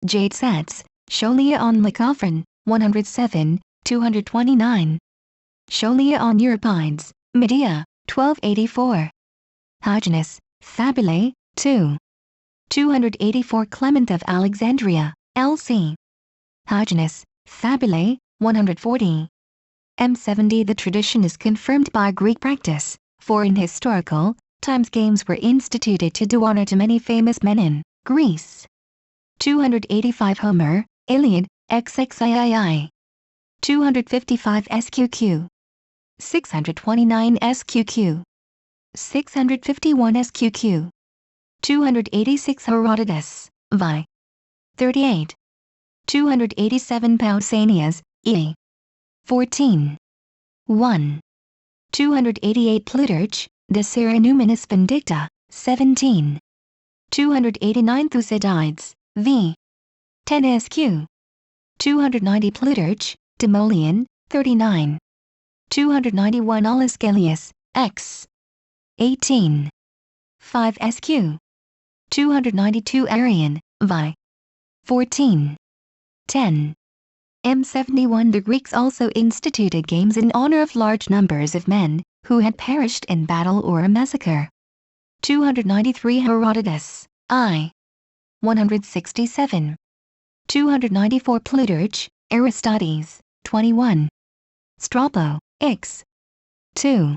S1: Jade Sets, Scholia on Lycophron, 107, 229. Scholia on Euripides, Medea, 1284. Hyginus, Fabulae, 2. 284 Clement of Alexandria, L.C. Hyginus, Fabulae, 140. M70 The tradition is confirmed by Greek practice, for in historical times games were instituted to do honor to many famous men in Greece. 285 Homer, Iliad, XXIII. 255 SQQ. 629 SQQ. 651 SQQ. 286 Herodotus, vi. 38. 287 Pausanias, E. 14. 1. 288 Plutarch, De Sera Numinis Vindicta, 17. 289 Thucydides, v. 10 SQ. 290 Plutarch, Timoleon, 39. 291 Aulus Gellius, X. 18. 5 SQ. 292 Arrian, vi. 14. 10. M71 The Greeks also instituted games in honor of large numbers of men who had perished in battle or a massacre. 293 Herodotus, I. 167. 294 Plutarch, Aristides, 21. Strabo, X. 2.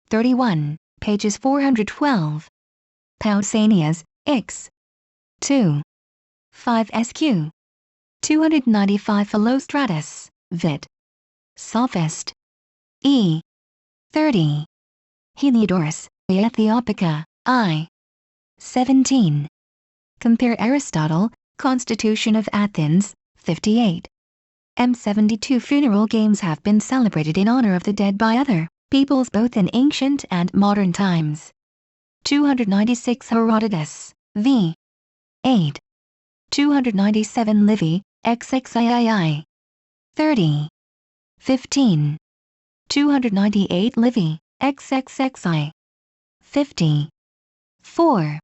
S1: 31, pages 412. Pausanias, X. 2. 5 SQ. 295 Philostratus, Vit. Sophist. E. 30. Heliodorus, Ethiopica, I. 17. Compare Aristotle, Constitution of Athens, 58. M72 funeral games have been celebrated in honor of the dead by other peoples both in ancient and modern times. 296 Herodotus, v. 8. 297 Livy, XXIII. 30. 15. 298 Livy, XXXI. 50. 4.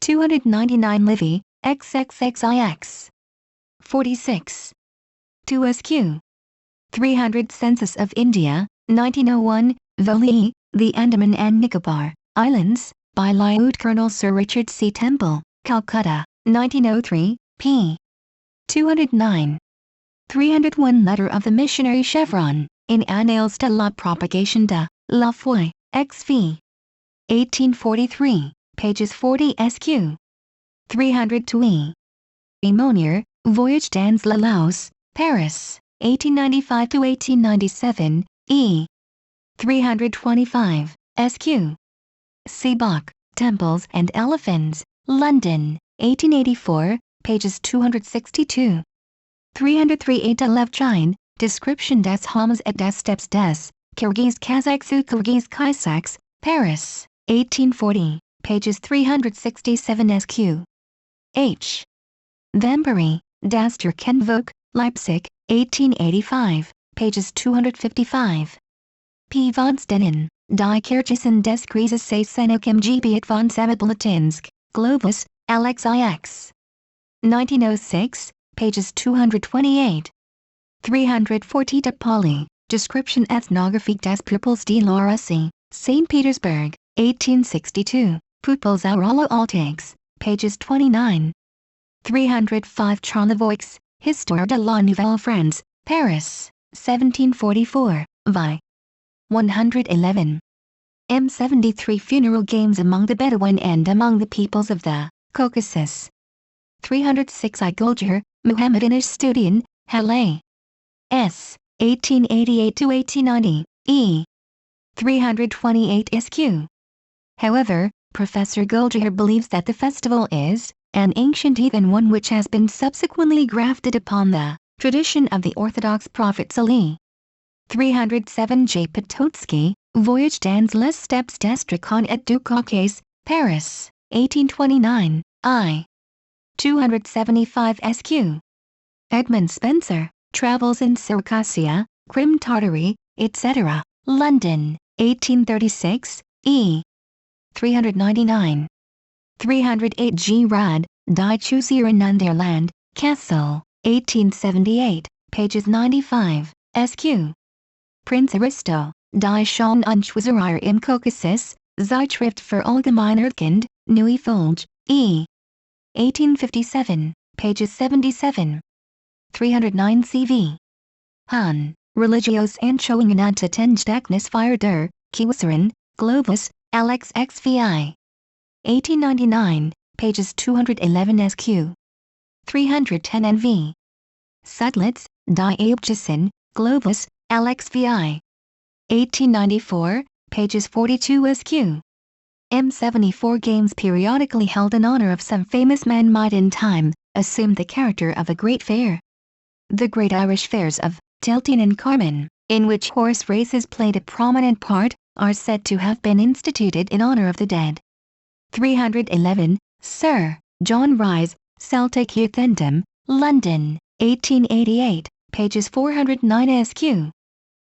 S1: 299 Livy, XXXIX. 46. 2SQ. 300 Census of India, 1901, Voli, the Andaman and Nicobar Islands, by Lieutenant Colonel Sir Richard C. Temple, Calcutta, 1903, p. 209. 301 Letter of the Missionary Chevron, in Annales de la Propagation de la Foi, XV. 1843, pages 40 SQ. 302 E. Monnier, Voyage dans la Laos, Paris, 1895–1897, e. 325, SQ. Seebach, Temples and Elephants, London, 1884, pages 262. 303 A de Levchine, Description des Hommes et des Steppes des Kyrgyz Kazakhs ou Kyrgyz Kaisaks, Paris, 1840, pages 367 SQ. H. Vambury, Das Türkenbuch, Leipzig, 1885, pages 255. P. Vodstenin, Die Kirchisen des Kreises Senokim Gebiet von Samoblatinsk, Globus, LXIX. 1906, pages 228. 340 De Pauli, Description Ethnographique des Peuples de la Russie, St. Petersburg, 1862, Peuples Auralo Altaix, pages 29. 305 Charlevoix, Histoire de la Nouvelle France, Paris, 1744, vi. 111. M73 Funeral Games among the Bedouin and among the peoples of the Caucasus. 306 I Golger, Muhammadan Studien, Halle. S. 1888–1890, e. 328 SQ. However, Professor Golger believes that the festival is an ancient heathen one which has been subsequently grafted upon the tradition of the Orthodox Prophet Salih. 307 J. Pototsky, Voyage dans les Steppes d'Astrakhan et du Caucase, Paris, 1829, I. 275 SQ. Edmund Spencer, Travels in Circassia, Crim Tartary, etc., London, 1836, e. 399. 308 G. Rad, Die Chusier in Nunderland, Kassel, 1878, pages 95, SQ. Prince Aristo, Die Schon Unschweizer im Caucasus, Zeitschrift für Allgemeine Neue Folge, e. 1857, pages 77. 309 CV. Hahn, Religios Anschauungen ten Stecknis Fire der Kiwasserin, Globus, LXXVI. 1899, pages 211 SQ. 310 NV. Sudlitz, Die Abgesin, Globus, LXVI. 1894, pages 42 SQ. M74 games periodically held in honor of some famous man might in time assume the character of a great fair. The Great Irish Fairs of Tilton and Carman, in which horse races played a prominent part, are said to have been instituted in honor of the dead. 311, Sir John Rye's Celtic Youth-endom, London, 1888, pages 409 SQ.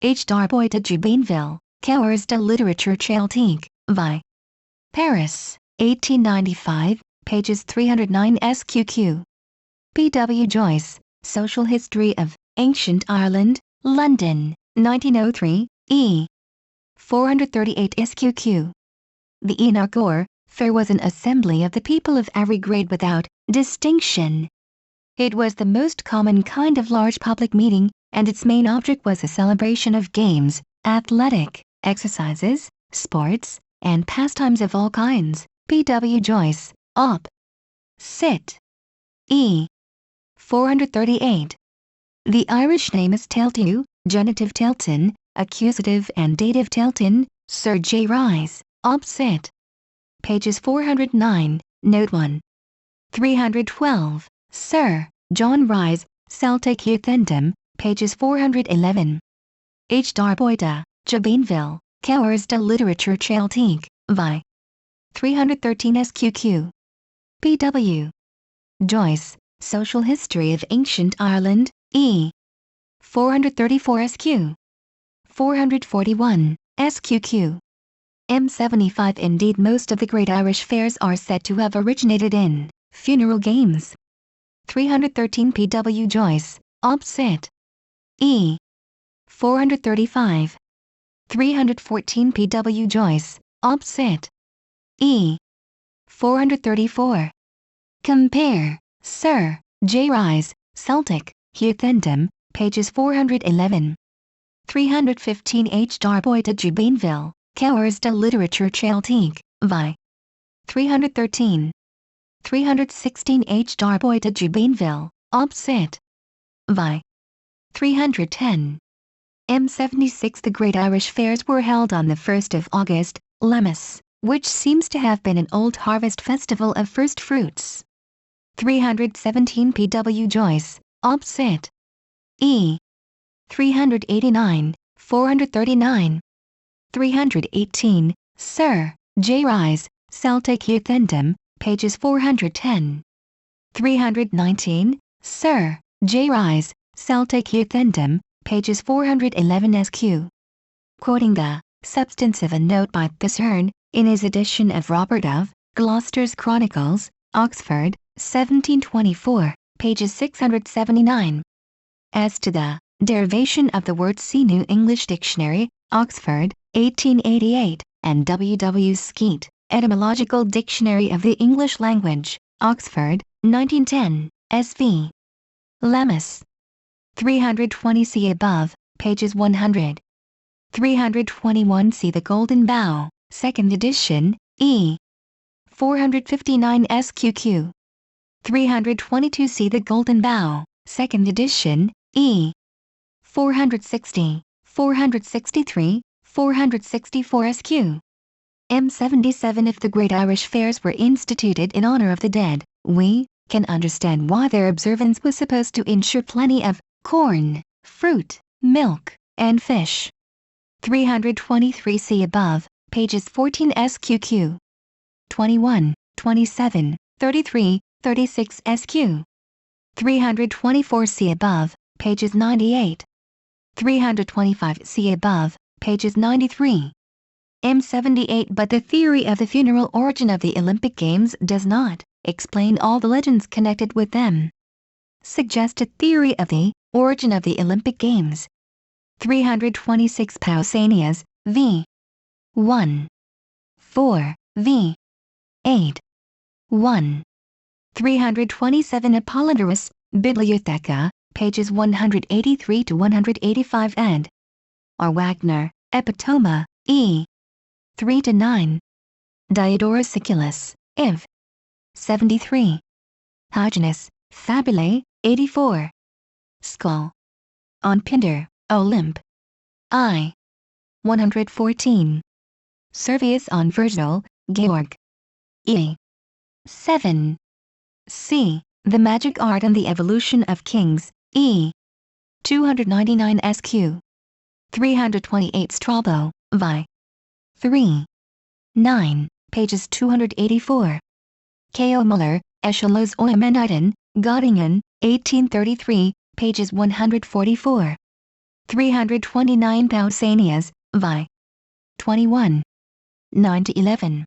S1: H. Darboy de Jubainville, Cours de Littérature Celtique, vi. Paris, 1895, pages 309 SQQ. P. W. Joyce, Social History of Ancient Ireland, London, 1903, e. 438 SQQ. The Enoch Fair was an assembly of the people of every grade without distinction. It was the most common kind of large public meeting, and its main object was a celebration of games, athletic exercises, sports, and pastimes of all kinds. P. W. Joyce, Op. Cit. E. 438. The Irish name is Tailtew, genitive Tailton, accusative and dative Tailton, Sir J. Rise, Opsit. Pages 409, Note 1. 312, Sir John Rise, Celtic Youth Endem, pages 411. H. Darboida, Jabanville, Cowers de Literature Celtique, vi. 313 SQQ. P.W. Joyce, Social History of Ancient Ireland, E. 434 SQ. 441, SQQ. M75. Indeed, most of the great Irish fairs are said to have originated in funeral games. 313 P.W. Joyce, Opsit. E. 435. 314 P.W. Joyce, Opsit. E. 434. Compare, Sir J. Rise, Celtic Youth Endem, pages 411. 315 H. Darboida Jubainville, Cowers de Literature Celtique, vi. 313. 316 H. Darboida Jubainville, Opsit. vi. 310. M76. The Great Irish Fairs were held on the 1st of August, Lammas, which seems to have been an old harvest festival of first fruits. 317 P.W. Joyce, Opsit. E. 389, 439. 318, Sir J. Rise, Celtic Youth Endem, pages 410. 319, Sir J. Rise, Celtic Youth Endem, pages 411 SQ. Quoting the substance of a note by Thishern, in his edition of Robert of Gloucester's Chronicles, Oxford, 1724, pages 679. As to the derivation of the word, see New English Dictionary, Oxford, 1888, and W. W. Skeat, Etymological Dictionary of the English Language, Oxford, 1910, S.V. Lammas. 320. See above, pages 100. 321. See the Golden Bough, 2nd edition, E. 459 SQQ. 322. See the Golden Bough, 2nd edition, E. 460, 463, 464 SQ. M77. If the Great Irish Fairs were instituted in honor of the dead, we can understand why their observance was supposed to ensure plenty of corn, fruit, milk, and fish. 323. See above, pages 14 SQQ. 21, 27, 33, 36 SQ. 324. See above, pages 98. 325. See above, pages 93. M78. But the theory of the funeral origin of the Olympic Games does not explain all the legends connected with them. Suggested theory of the origin of the Olympic Games. 326. Pausanias, v. 1. 4, v. 8. 1. 327. Apollodorus, Bibliotheca, pages 183 to 185 ed. R. Wagner, Epitoma, E. 3 to 9. Diodorus Siculus, Iv. 73. Hyginus, Fabulae, 84. Skull. On Pindar, Olymp. I. 114. Servius on Virgil, Georg. E. 7. C. The Magic Art and the Evolution of Kings, E. 299 SQ. 328. Strabo, vi. 3. 9, pages 284. K.O. Muller, Eschelos Eumeniden, Göttingen, 1833, pages 144. 329. Pausanias, vi. 21. 9 to 11.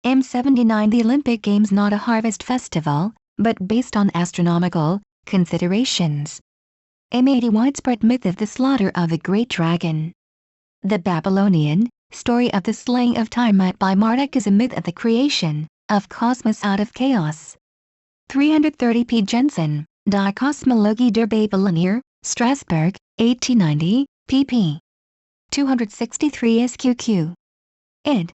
S1: M79. The Olympic Games not a harvest festival, but based on astronomical considerations. M80. Widespread myth of the slaughter of a great dragon. The Babylonian story of the slaying of Tiamat by Marduk is a myth of the creation of cosmos out of chaos. 330. P. Jensen, Die Kosmologie der Babylonier, Strasbourg, 1890, pp. 263 SQQ. Id.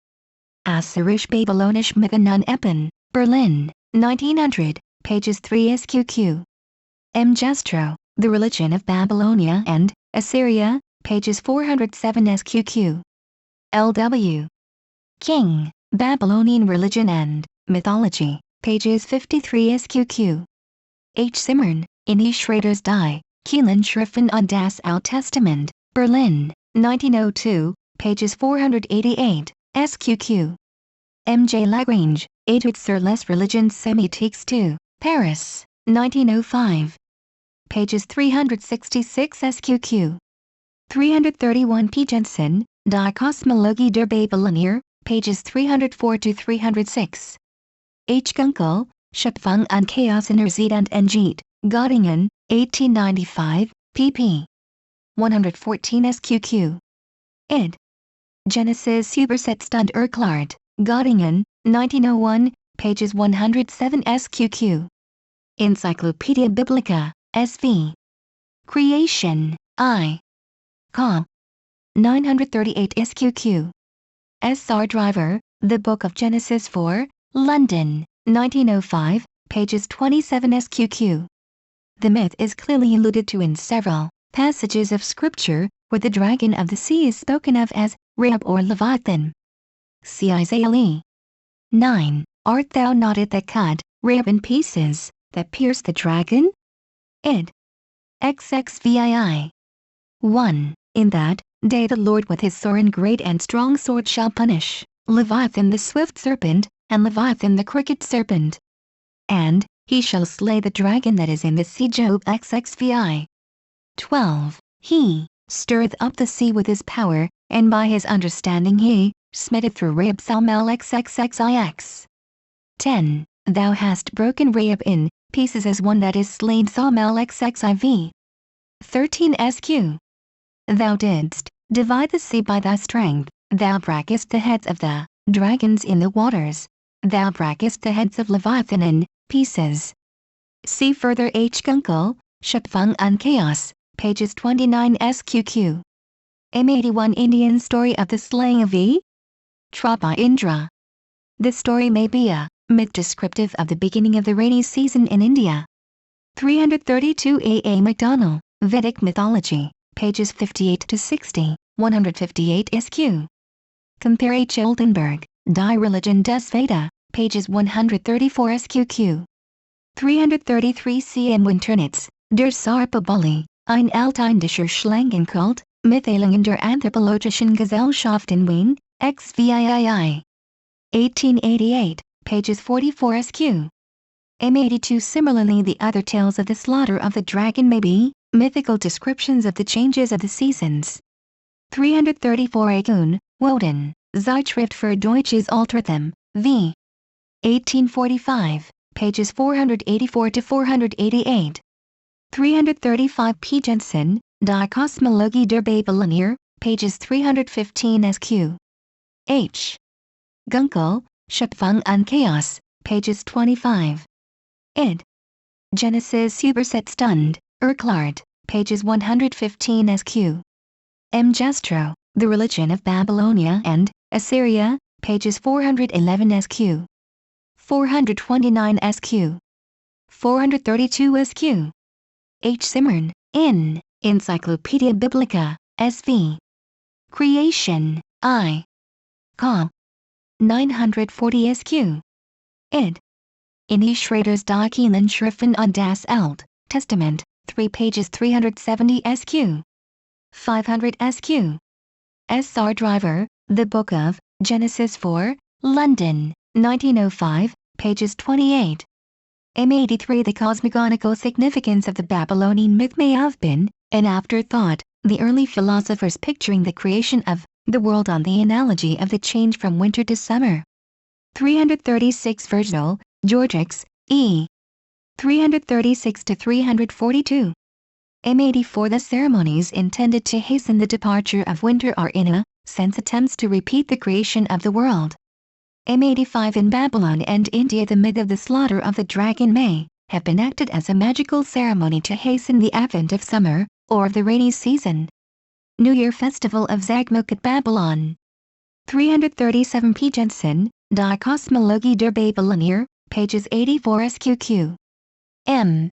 S1: Assyrisch Babylonisch Mythen und Epen, Berlin, 1900, pages 3 SQQ. M. Jestro, The Religion of Babylonia and Assyria, pages 407 SQQ. L.W. King, Babylonian Religion and Mythology, pages 53 SQQ. H. Zimmern, in E. Schrader's Die, Kielenschriften und das Alte Testament, Berlin, 1902, pages 488, SQQ. M. J. Lagrange, Études sur les religions sémitiques 2, Paris, 1905. Pages 366 SQQ. 331 P. Jensen, Die Kosmologie der Babylonier, pages 304 to 306. H. Gunkel, Schöpfung und Chaos in Erzeit und Entgeht, Göttingen, 1895, pp. 114 SQQ. Ed. Genesis Übersetzt und erklärt, Göttingen, 1901, pages 107 SQQ. Encyclopedia Biblica, SV. Creation, I. Com. 938 SQQ. S.R. Driver, The Book of Genesis 4, London, 1905, pages 27 SQQ. The myth is clearly alluded to in several passages of Scripture, where the dragon of the sea is spoken of as Rahab or Leviathan. See Isaiah 9. Art thou not it that cut Rahab in pieces, that pierced the dragon? Id. XXVII. 1. In that day the Lord with his sword great and strong sword shall punish Leviathan the swift serpent, and Leviathan the crooked serpent. And he shall slay the dragon that is in the sea. Job XXVI. 12. He stirreth up the sea with his power, and by his understanding he smitteth through Rahab. Samuel XXXIX. 10. Thou hast broken Rahab in pieces as one that is slain. Samuel XXIV. 13 SQ. Thou didst divide the sea by thy strength, thou brackest the heads of the dragons in the waters, thou brackest the heads of Leviathan in pieces. See further H. Gunkel, Schöpfung und Chaos, pages 29 SQQ. M81 Indian Story of the Slaying of E. Trapa Indra. This story may be a myth descriptive of the beginning of the rainy season in India. 332 A. A. MacDonald, Vedic Mythology, pages 58 to 60, 158 SQ. Compare H. Oldenburg, Die Religion des Veda, pages 134 SQQ. 333 C. M. Winternitz, Der Sarpabali, ein altindischer Schlangenkult, Mitteilungen der Anthropologischen Gesellschaft in Wien, XVIII. 1888, pages 44 SQ. M82 Similarly, the other tales of the slaughter of the dragon may be mythical descriptions of the changes of the seasons. 334 Agun, Woden, Zeitschrift für Deutsches Altertum, v. 1845, pages 484 to 488. 335 P. Jensen, Die Kosmologie der Babylonier, pages 315 SQ. H. Gunkel, Schöpfung und Chaos, pages 25. Id. Genesis Übersetzt und erklärt, pages 115 SQ. M. Jestro, The Religion of Babylonia and Assyria, pages 411 SQ. 429 SQ. 432 SQ. H. Zimmern, in Encyclopedia Biblica, SV. Creation, I. Com. 940 SQ. Id. In E. Schrader's Die Kielenschriften und das Alte Testament, 3 pages 370 SQ. 500 SQ. S.R. Driver, The Book of Genesis 4, London, 1905, pages 28. M83 The cosmogonical significance of the Babylonian myth may have been an afterthought, the early philosophers picturing the creation of the world on the analogy of the change from winter to summer. 336 Virgil, Georgix, E. 336 to 342. M84 The ceremonies intended to hasten the departure of winter are in a sense attempts to repeat the creation of the world. M85 In Babylon and India, the myth of the slaughter of the dragon may have been acted as a magical ceremony to hasten the advent of summer, or of the rainy season. New Year Festival of Zagmuk at Babylon. 337 P. Jensen, Die Kosmologie der Babylonier, pages 84 SQQ. M.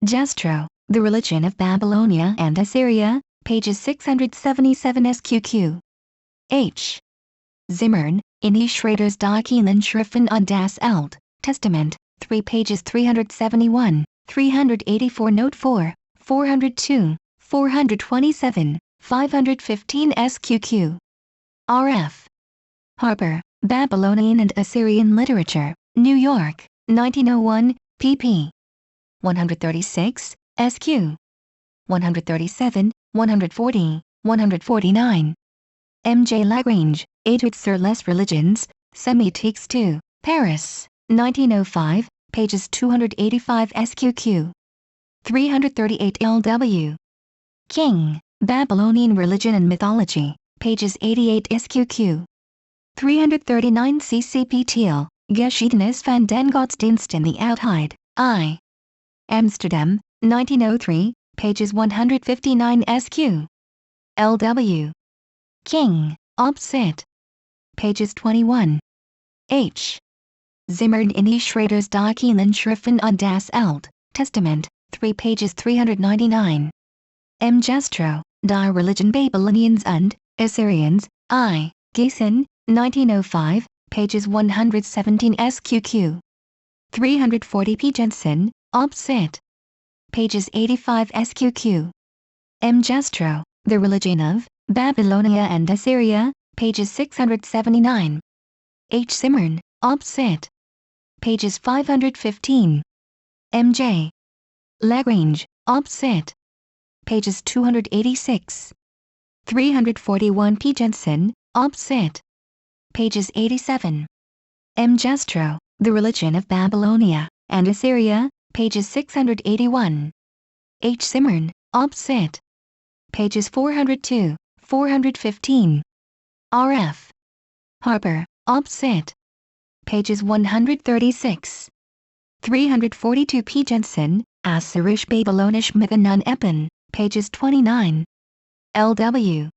S1: Jestro, The Religion of Babylonia and Assyria, pages 677 SQQ. H. Zimmern, in E. Schrader's Darkelen Schriften und das Alte Testament, 3 pages 371, 384 note 4, 402, 427, 515 SQQ. R.F. Harper, Babylonian and Assyrian Literature, New York, 1901, pp. 136, SQ. 137, 140, 149. M.J. Lagrange, Études sur les religions, Sémitiques 2, Paris, 1905, pages 285 SQQ. 338 L.W. King, Babylonian Religion and Mythology, pages 88 SQQ. 339 CCP Thiel, Geschiedenis van den Godsdienst in the Oudheid, I. Amsterdam, 1903, pages 159 SQ. L.W. King, Opsit. Pages 21. H. Zimmern in E. Schrader's Darkelen Schriften und das Alte Testament, 3 pages 399. M. Jestro, Die Religion Babylonians und Assyrians, I. Gießen, 1905, pages 117 SQQ. 340 P. Jensen, Opsit. Pages 85 SQQ. M. Jestro, The Religion of Babylonia and Assyria, pages 679. H. Zimmern, Opsit. Pages 515. M.J. Lagrange, Opsit. Pages 286. 341 P. Jensen, Opsit. Pages 87. M. Jestro, The Religion of Babylonia and Assyria, pages 681. H. Zimmern, Opsit. Pages 402, 415. R.F. Harper, Opsit. Pages 136. 342 P. Jensen, Assyrisch Babylonisch Mythen und Epen, pages 29. L.W.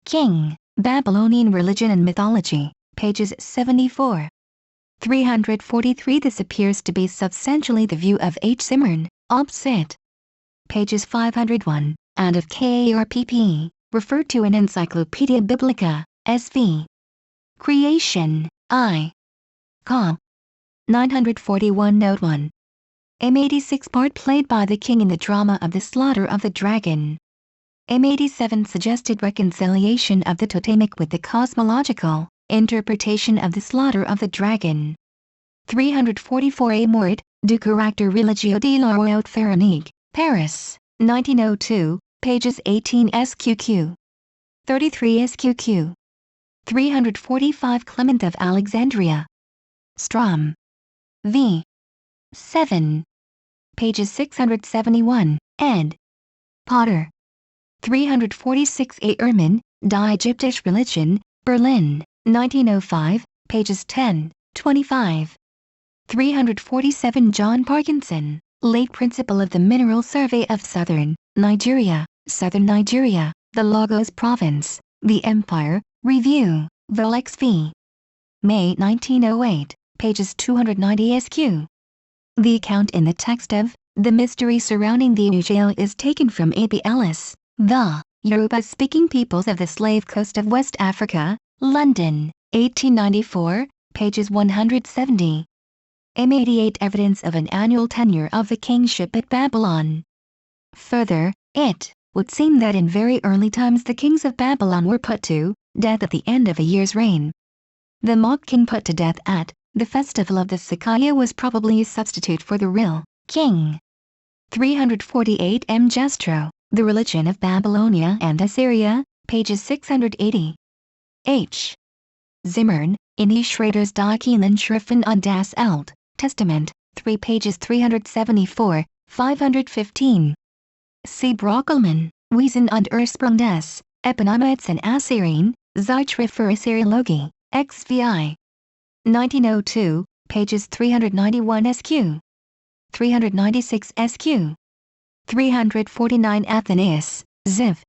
S1: King, Babylonian Religion and Mythology, pages 74. 343 This appears to be substantially the view of H. Zimmern, Opsit. Pages 501, and of KARPP, referred to in Encyclopaedia Biblica, SV. Creation, I. Com. 941 Note 1. M86 part played by the king in the drama of the slaughter of the dragon. M87 suggested reconciliation of the totemic with the cosmological interpretation of the slaughter of the dragon. 344 A. Mort, du caractère religieux de la royauté pharaonique, Paris, 1902, pages 18 SQQ. 33 SQQ. 345 Clement of Alexandria. Strom. V. 7. Pages 671, ed. Potter. 346 A. Ehrman, Die Ägyptische Religion, Berlin, 1905, pages 10, 25. 347 John Parkinson, late principal of the Mineral Survey of Southern Nigeria, the Lagos Province, The Empire, Review, Vol. XV. May 1908, pages 290 SQ. The account in the text of The Mystery Surrounding the Ujjail is taken from A.B. Ellis, The Yoruba-Speaking Peoples of the Slave Coast of West Africa, London, 1894, pages 170. M88 Evidence of an annual tenure of the kingship at Babylon. Further, it would seem that in very early times the kings of Babylon were put to death at the end of a year's reign. The mock king put to death at the festival of the Sakaya was probably a substitute for the real king. 348 M. Jestro, The Religion of Babylonia and Assyria, pages 680. H. Zimmern, in E. Schrader's Darkelen Schriften und das Alte Testament, 3 pages 374, 515. C. Brockelmann, Wesen und Ursprung des Eponymits in Assyrien, Zeitschrift für Assyriologie, XVI. 1902, pages 391 SQ. 396 SQ. 349 Athenaeus, Ziv.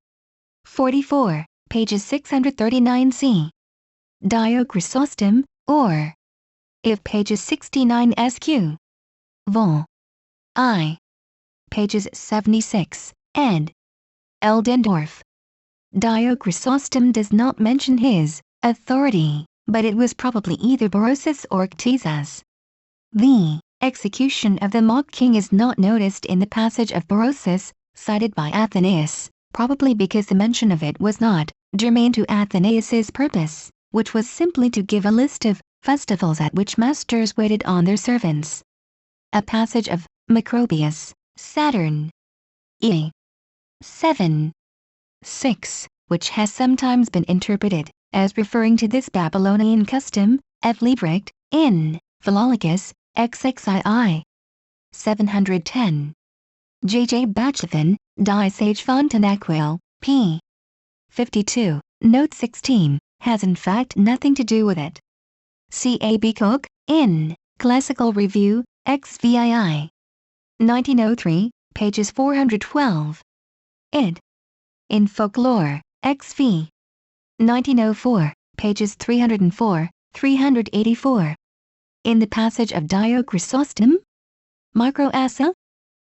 S1: 44, pages 639 C. Dio Chrysostom, or. If pages 69 SQ. Vol. I. Pages 76, ed. Eldendorf. Dio Chrysostom does not mention his authority, but it was probably either Berosus or Ctesias. The execution of the mock king is not noticed in the passage of Berosus, cited by Athenæus, probably because the mention of it was not germane to Athenæus's purpose, which was simply to give a list of festivals at which masters waited on their servants. A passage of Macrobius, Saturn, E. 7:6, which has sometimes been interpreted as referring to this Babylonian custom, F. Liebrecht, in Philologus, XXII. 710. J. J. Bachelfen, Die Sage Fontenaquil, p. 52, note 16, has in fact nothing to do with it. C. A. B. Cook, in Classical Review, XVII. 1903, pages 412. Id. In Folklore, XV. 1904, pages 304, 384. In the passage of Dio Chrysostom, Microassa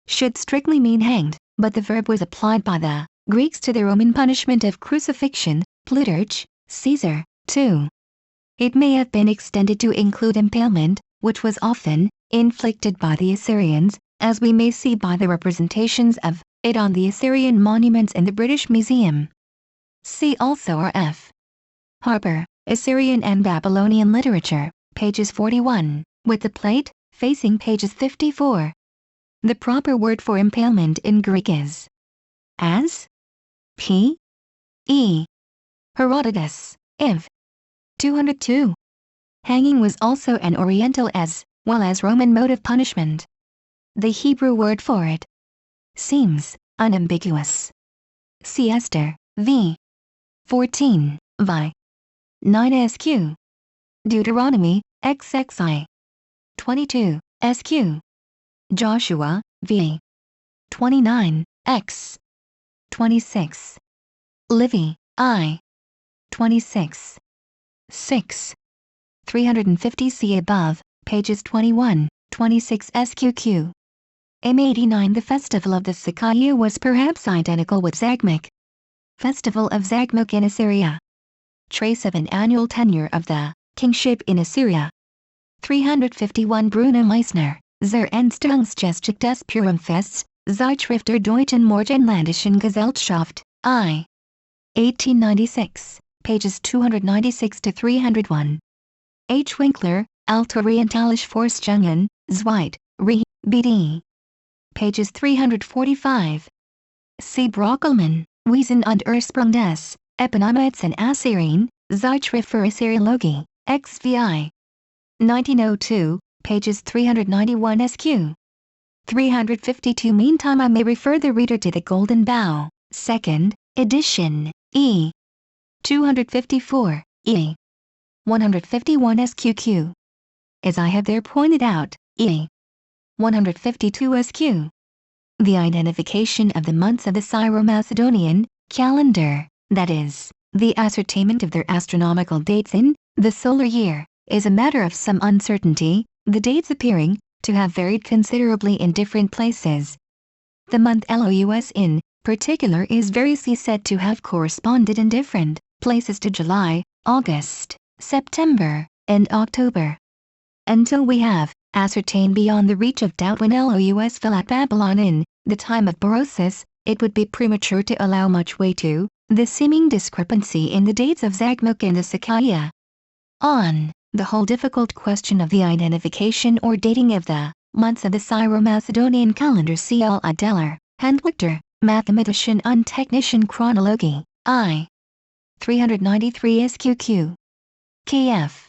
S1: should strictly mean hanged, but the verb was applied by the Greeks to the Roman punishment of crucifixion, Plutarch, Caesar, 2. It may have been extended to include impalement, which was often inflicted by the Assyrians, as we may see by the representations of it on the Assyrian monuments in the British Museum. See also R.F. Harper, Assyrian and Babylonian Literature, pages 41, with the plate, facing pages 54. The proper word for impalement in Greek is as P. E. Herodotus, Iv. 202. Hanging was also an Oriental as well as Roman mode of punishment. The Hebrew word for it seems unambiguous. See Esther, v. 14, vi. 9 SQ. Deuteronomy, XXI. 22, SQ. Joshua, v. 29, X. 26. Livy, I. 26. 6. 350 see above, pages 21, 26 SQQ. M89 The festival of the Sakiah was perhaps identical with Zagmuk. Festival of Zagmuk in Assyria. Trace of an annual tenure of the kingship in Assyria. 351 Bruno Meissner, Zur Entstehungsgeschichte des Purimfests, Zeitschrift der Deutschen Morgenländischen Gesellschaft, I. 1896, pages 296 to 301. H. Winkler, Altorientalische Forschungen, Zweit, Re. B.D. Pages 345. C. Brockelmann, Wesen und Ursprung des Eponymites in Assyrien, Zeitschrift für Assyriologie, XVI. 1902, pages 391 SQ. 352 Meantime I may refer the reader to the Golden Bough, 2nd edition, E. 254, E. 151 SQQ. As I have there pointed out, E. 152 SQ. The identification of the months of the Syro-Macedonian calendar, that is, the ascertainment of their astronomical dates in the solar year, is a matter of some uncertainty, the dates appearing to have varied considerably in different places. The month Lous in particular is variously said to have corresponded in different places to July, August, September, and October. Until we have ascertained beyond the reach of doubt when Lous fell at Babylon in the time of Berosus, it would be premature to allow much weight to the seeming discrepancy in the dates of Zagmuk and the Sakiah. On the whole difficult question of the identification or dating of the months of the Syro-Macedonian calendar see L. Adeler, Handlichter, Mathematischen und Technischen Chronologie, I. 393 SQQ. Kf.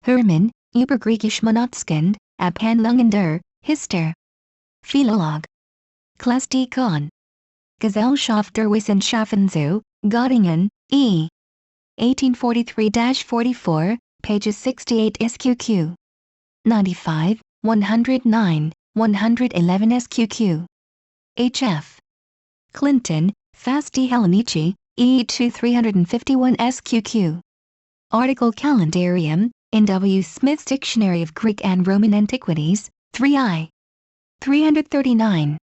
S1: Hermann, Übergriechisch Monatskund, Abhandlungen der Hister. Philolog. Klastikon. Gesellschaft der Wissenschaften zu Göttingen, E. 1843-44, pages 68 SQQ. 95, 109, 111 SQQ. H.F. Clinton, Fasti Hellenici, E2 351 SQQ. Article Calendarium, in W. Smith's Dictionary of Greek and Roman Antiquities, 3i. 339.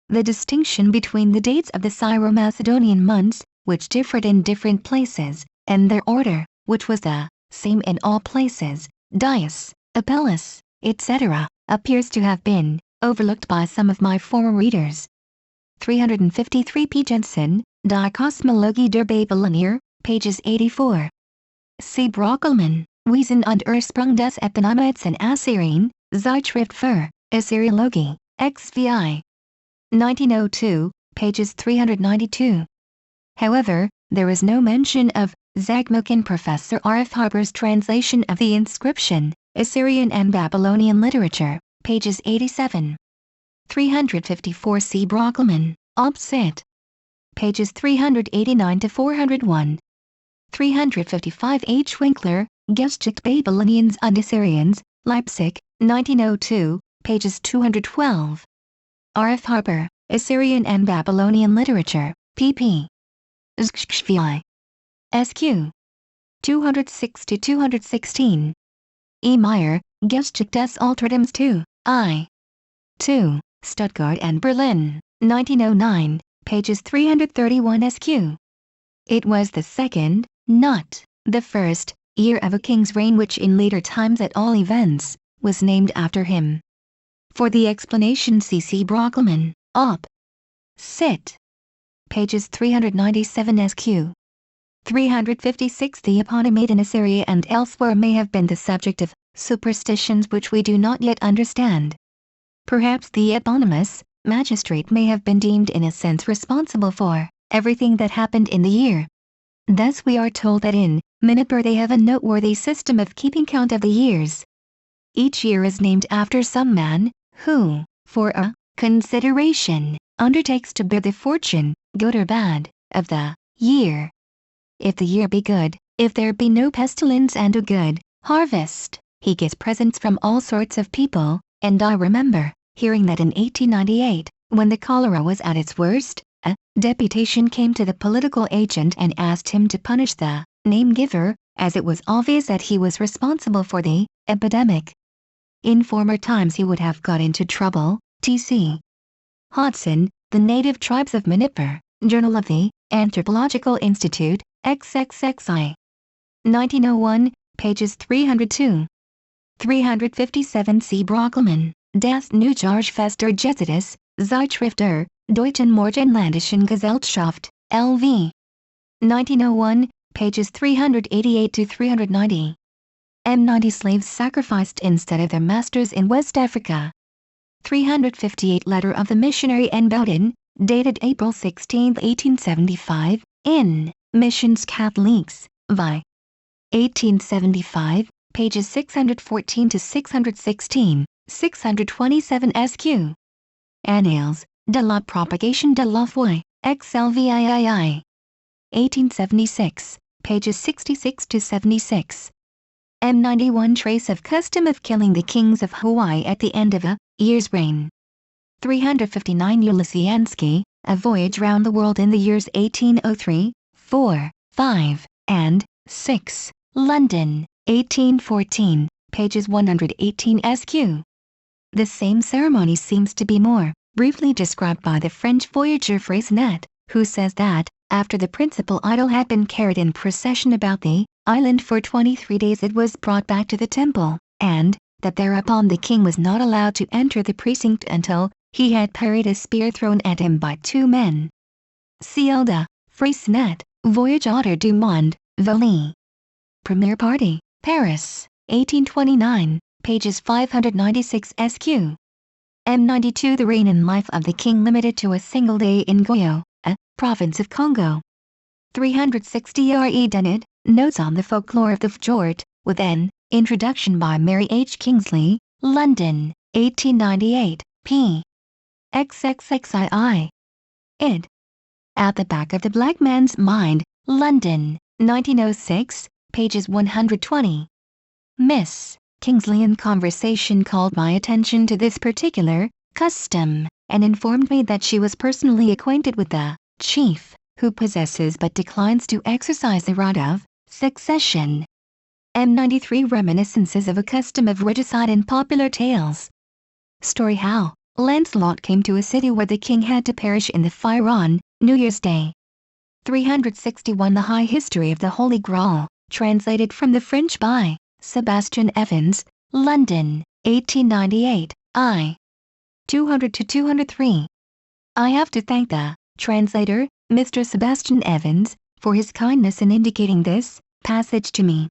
S1: The distinction between the dates of the Syro-Macedonian months, which differed in different places, and their order, which was the same in all places, Dias, Apelles, etc., appears to have been overlooked by some of my former readers. 353 P. Jensen, Die Kosmologie der Babylonier, pages 84. C. Brockelmann, Wesen und Ursprung des Eponymites in Assyrien, Zeitschrift für Assyriologie, XVI. 1902, pages 392. However, there is no mention of Zagmuk in Professor R. F. Harper's translation of the inscription, Assyrian and Babylonian Literature, pages 87. 354 C. Brockelmann, Opsit. Pages 389 to 401. 355 H. Winkler, Geschichte Babyloniens und Assyriens, Leipzig, 1902, pages 212. R. F. Harper, Assyrian and Babylonian Literature, pp. SQ. 206 to 216. E. Meyer, Geschichte des Altertums 2, I. 2, Stuttgart and Berlin, 1909, pages 331 SQ. It was the second, not the first, year of a king's reign which in later times at all events, was named after him. For the explanation see C. Brockelmann, Op. Cit. Pages 397 SQ. 356 The eponymate in Assyria and elsewhere may have been the subject of superstitions which we do not yet understand. Perhaps the eponymous magistrate may have been deemed in a sense responsible for everything that happened in the year. Thus we are told that in Minipur they have a noteworthy system of keeping count of the years. Each year is named after some man, who, for a consideration, undertakes to bear the fortune, good or bad, of the year. If the year be good, if there be no pestilence and a good harvest, he gets presents from all sorts of people, and I remember hearing that in 1898, when the cholera was at its worst, a deputation came to the political agent and asked him to punish the name-giver, as it was obvious that he was responsible for the epidemic. In former times he would have got into trouble. T.C. Hodson, The Native Tribes of Manipur, Journal of the Anthropological Institute, XXXI. 1901, pages 302. 357 C. Brockelmann, Das Neujahrfest Jesuits, Zeitschrift der Deutschen Morgenländischen Gesellschaft, LV. 1901, pages 388 to 390. M90 slaves sacrificed instead of their masters in West Africa. 358 Letter of the Missionary N. Bowden, dated April 16, 1875, in Missions Catholiques, vi. 1875, pages 614 to 616, 627 SQ. Annales de la Propagation de la Foi, XLVIII. 1876, pages 66 to 76. M91 Trace of custom of killing the kings of Hawaii at the end of a year's reign. 359 Ulysyansky, A Voyage Round the World in the Years 1803, 4, 5, and 6, London, 1814, pages 118 SQ. The same ceremony seems to be more briefly described by the French voyager Frazer, who says that, after the principal idol had been carried in procession about the island for 23 days it was brought back to the temple, and that thereupon the king was not allowed to enter the precinct until he had parried a spear thrown at him by 2 men. Cielda, Frazer, Voyage Auteur du Monde, Volley. Premier Party, Paris, 1829, pages 596 SQ. M92 The reign and life of the king limited to a single day in Goyo, a province of Congo. 360 R.E. Dennett, Notes on the Folklore of the Fjord, with an introduction by Mary H. Kingsley, London, 1898, p. XXXII. Id. At the Back of the Black Man's Mind, London, 1906, pages 120. Miss Kingsley in conversation called my attention to this particular custom, and informed me that she was personally acquainted with the chief, who possesses but declines to exercise the right of succession. M93 Reminiscences of a custom of regicide in popular tales. Story how Lancelot came to a city where the king had to perish in the fire on New Year's Day. 361 The High History of the Holy Grail, translated from the French by Sebastian Evans, London, 1898, I. 200-203. I have to thank the translator, Mr. Sebastian Evans, for his kindness in indicating this passage to me.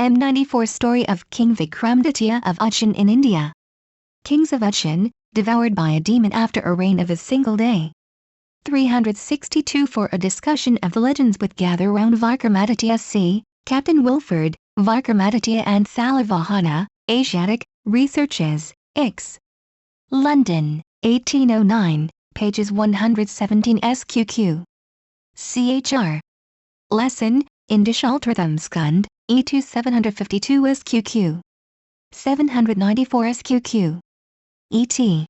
S1: M94 Story of King Vikramditya of Ujjain in India. Kings of Ujjain, devoured by a demon after a reign of a single day. 362 For a discussion of the legends with gather round Vikramaditya c. Captain Wilford, Vikramaditya and Salavahana, Asiatic, Researches, Ix. London, 1809, pages 117 SQQ. CHR. Lesson, Indishaltratham Skund, E2 752 SQQ. 794 SQQ. E.T.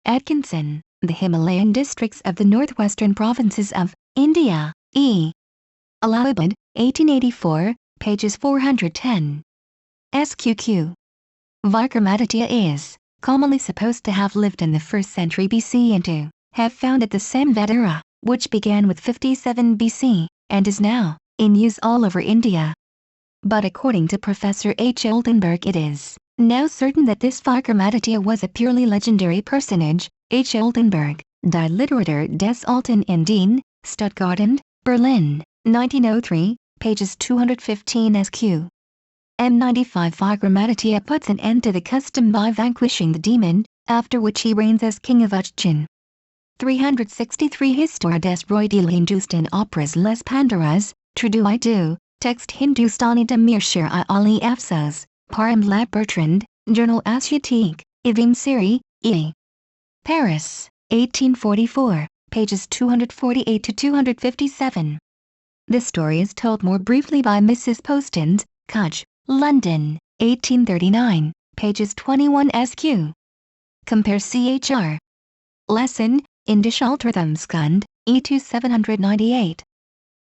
S1: Atkinson, The Himalayan Districts of the Northwestern Provinces of India, E. Allahabad, 1884, pages 410. SQQ. Vikramaditya is commonly supposed to have lived in the 1st century BC and to have founded the Samvad era, which began with 57 BC, and is now in use all over India. But according to Professor H. Oldenburg, it is now certain that this Vikramaditya was a purely legendary personage. H. Oldenburg, Die Literatur des Alten Indien, Stuttgart and Berlin, 1903, pages 215 SQ. M95 Vikramaditya puts an end to the custom by vanquishing the demon, after which he reigns as king of Ujjain. 363 Histoire des rois de l'Hindustan Operas les Pandaras, Traduitu, Text Hindustani de Mirshir Ali Afsas, Param la Bertrand, Journal Asiatique, Ivim Siri, E. Paris, 1844, pages 248-257. This story is told more briefly by Mrs. Postins, Kutch, London, 1839, pages 21 SQ. Compare CHR. Lesson, Indishaltratham Skund, E2 798.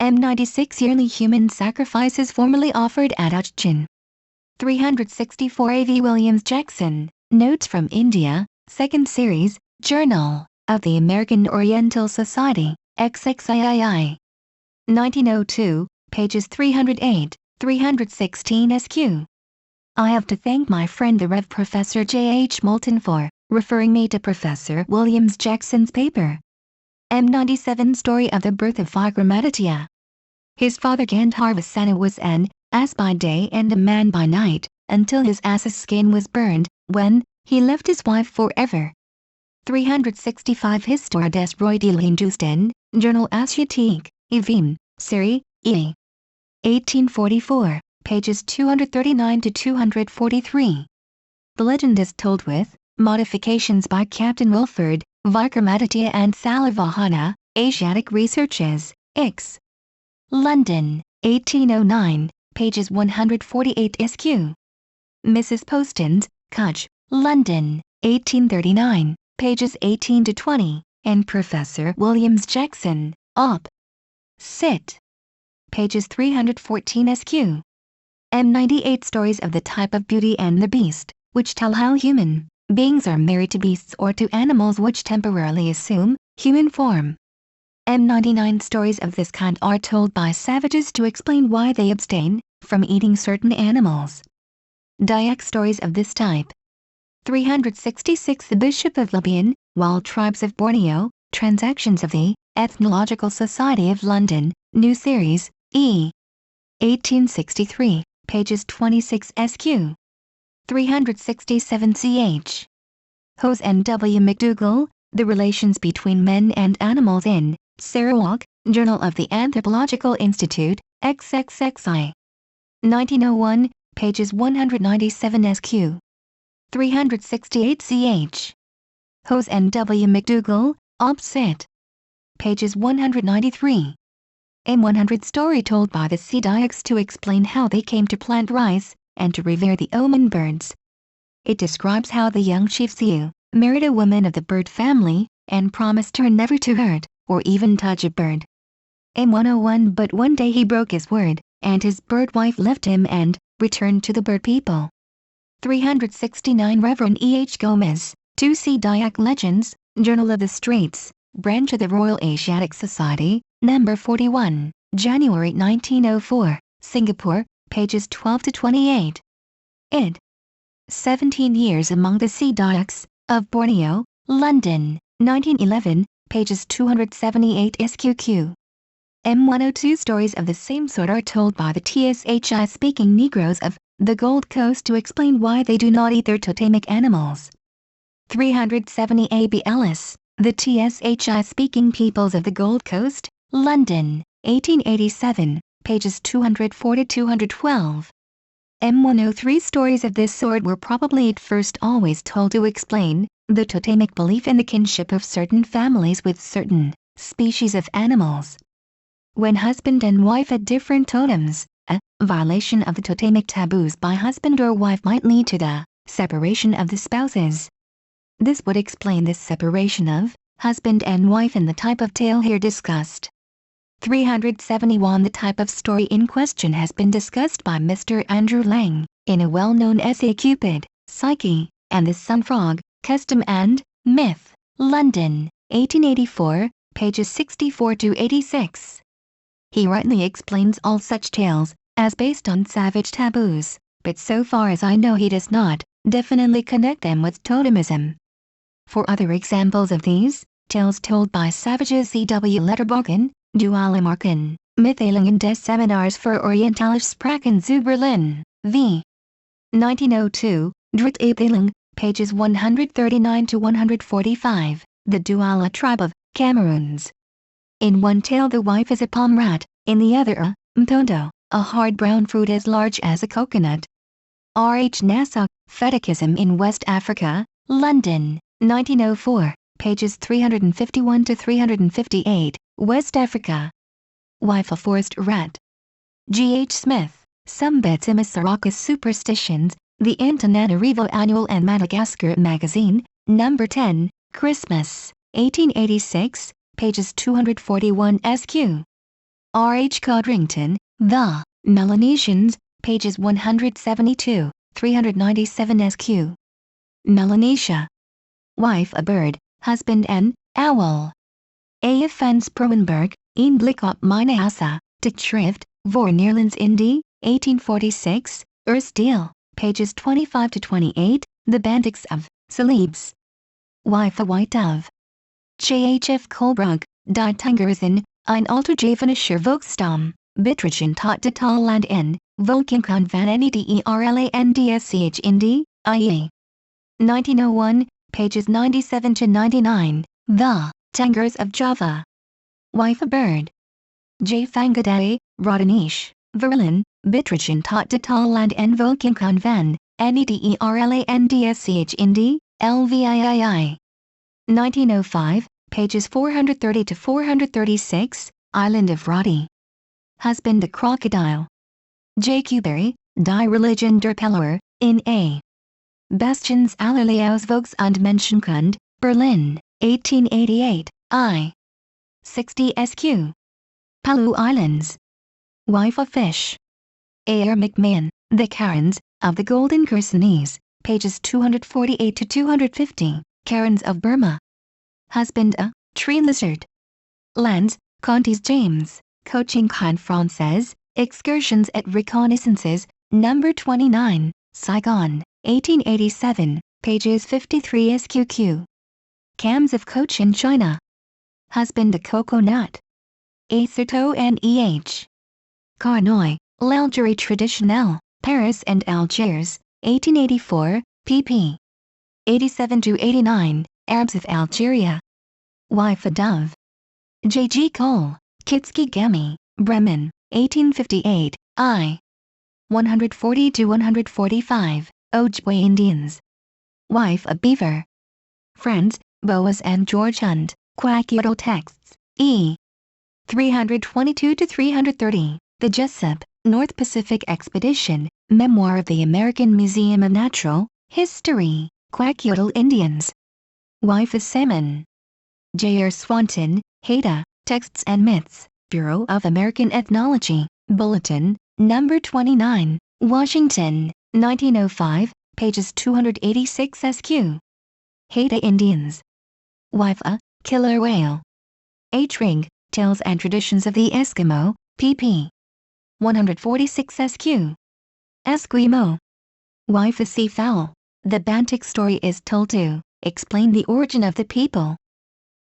S1: M96 Yearly human sacrifices formerly offered at Ujjain. 364 A.V. Williams Jackson, Notes from India, 2nd Series, Journal of the American Oriental Society, XXIII. 1902, pages 308, 316 SQ. I have to thank my friend the Rev. Professor J. H. Moulton for referring me to Professor Williams Jackson's paper. M97 Story of the Birth of Vikramaditya. His father Gandharvasena was an ass by day and a man by night, until his ass's skin was burned, when he left his wife forever. 365 Histoire des rois de l'Hindustan, Journal Asiatique, Ivim, Siri, E. 1844, pages 239-243. The legend is told with modifications by Captain Wilford, Vikramaditya and Salavahana, Asiatic Researches, Ix. London, 1809, pages 148 SQ. Mrs. Postins, Kutch, London, 1839, pages 18-20, and Professor Williams Jackson, Op. Cit. Pages 314 SQ. M98 Stories of the Type of Beauty and the Beast, which tell how human beings are married to beasts or to animals which temporarily assume human form. M99 Stories of this kind are told by savages to explain why they abstain from eating certain animals. Dayak stories of this type. 366 The Bishop of Libyan, Wild Tribes of Borneo, Transactions of the Ethnological Society of London, New Series, E. 1863, pages 26 SQ. 367 ch. Hose and W. McDougall, The Relations Between Men and Animals in Sarawak, Journal of the Anthropological Institute, XXXI. 1901, pages 197 SQ. 368 ch. Hose and W. McDougall, Op. Cit. Pages 193. M100 Story told by the Sea Dayaks to explain how they came to plant rice and to revere the omen birds. It describes how the young chief Siu married a woman of the bird family and promised her never to hurt or even touch a bird. M101 But one day he broke his word, and his bird wife left him and returned to the bird people. 369 Reverend E. H. Gomez, 2 Sea Dayak Legends, Journal of the Straits, Branch of the Royal Asiatic Society, Number 41, January 1904, Singapore, pages 12 to 28. Id. 17 Years Among the Sea Dayaks of Borneo, London, 1911, pages 278 SQQ. M102 stories of the same sort are told by the TSHI-speaking Negroes of the Gold Coast to explain why they do not eat their totemic animals. 370 A.B. Ellis, The TSHI-speaking peoples of the Gold Coast, London, 1887, pages 204-212. M103 stories of this sort were probably at first always told to explain the totemic belief in the kinship of certain families with certain species of animals. When husband and wife had different totems, a violation of the totemic taboos by husband or wife might lead to the separation of the spouses. This would explain this separation of husband and wife in the type of tale here discussed. 371 The type of story in question has been discussed by Mr. Andrew Lang in a well-known essay Cupid, Psyche, and the Sun Frog, Custom and Myth, London, 1884, pages 64-86. He rightly explains all such tales as based on savage taboos, but so far as I know he does not definitely connect them with totemism. For other examples of these tales told by savages, C.W. Letterbogen, Dualamarken, Mythalingen des Seminars für Orientalische Sprachen zu Berlin, v. 1902, Dritte pages 139-145, the Duala tribe of Cameroons. In one tale the wife is a palm rat, in the other a mtondo, a hard brown fruit as large as a coconut. R. H. Nassau, Fetichism in West Africa, London, 1904, pages 351-358, West Africa. Wife a forest rat. G. H. Smith, Some Betsimisaraka Superstitions, the Antananarivo Annual and Madagascar Magazine, No. 10, Christmas, 1886, pages 241 SQ. R. H. Codrington, The Melanesians, pages 172, 397 SQ. Melanesia. Wife a bird, husband an owl. A. Fens Proenberg, Een Blik op Minneasa, Tijdschrift, voor Nederlands-Indie, 1846, Deel, pages 25-28, The Bandits of Celebes. Wife a white dove. J. H. F. Colbrug, Die Tingerzen, ein Alterjavenischer Volksstamm, Betrichen tot de Talland in, Volkinkon van Nederlandsch Indie, IE. 1901, pages 97-99, The Tigers of Java. Wife a bird. J. Fangadae, Rodenisch, Verlin, Betrichen tot de Talland en Volkinkon van Nederlandsch Indie, LVIII. 1905, pages 430-436, Island of Roddy. Husband a crocodile. J. Kuberry, Die Religion der Pelor, in A. Bastians Allerleausvogs und Menschenkund, Berlin, 1888, I. 60 SQ. Palau Islands. Wife of Fish. A. R. McMahon, The Karens of the Golden Chersonese, pages 248-250, Karens of Burma. Husband a tree lizard. Lands, Contes James, Coaching Con Française, Excursions at Reconnaissances, No. 29, Saigon, 1887, pages 53 SQQ. Cams of Cochin China. Husband a cocoa nut. A. Certeau Neh. Carnoy, L'Algérie Traditionnelle, Paris and Algiers, 1884, pp. 87-89, Arabs of Algeria. Wife a dove. J. G. Cole, Kitski Gemi, Bremen, 1858, I. 140-145, Ojibwe Indians. Wife a beaver. Friends, Boas and George Hunt, Quackuttle Texts, E. 322-330, The Jessup, North Pacific Expedition, Memoir of the American Museum of Natural History, Quackuttle Indians. Wife a salmon. J. R. Swanton, Haida, Texts and Myths, Bureau of American Ethnology, Bulletin, No. 29, Washington, 1905, pages 286 SQ. Haida Indians. Wife a killer whale. H. Ring, Tales and Traditions of the Eskimo, pp. 146 SQ. Esquimau. Wife a sea fowl. The Bantic story is told to explain the origin of the people.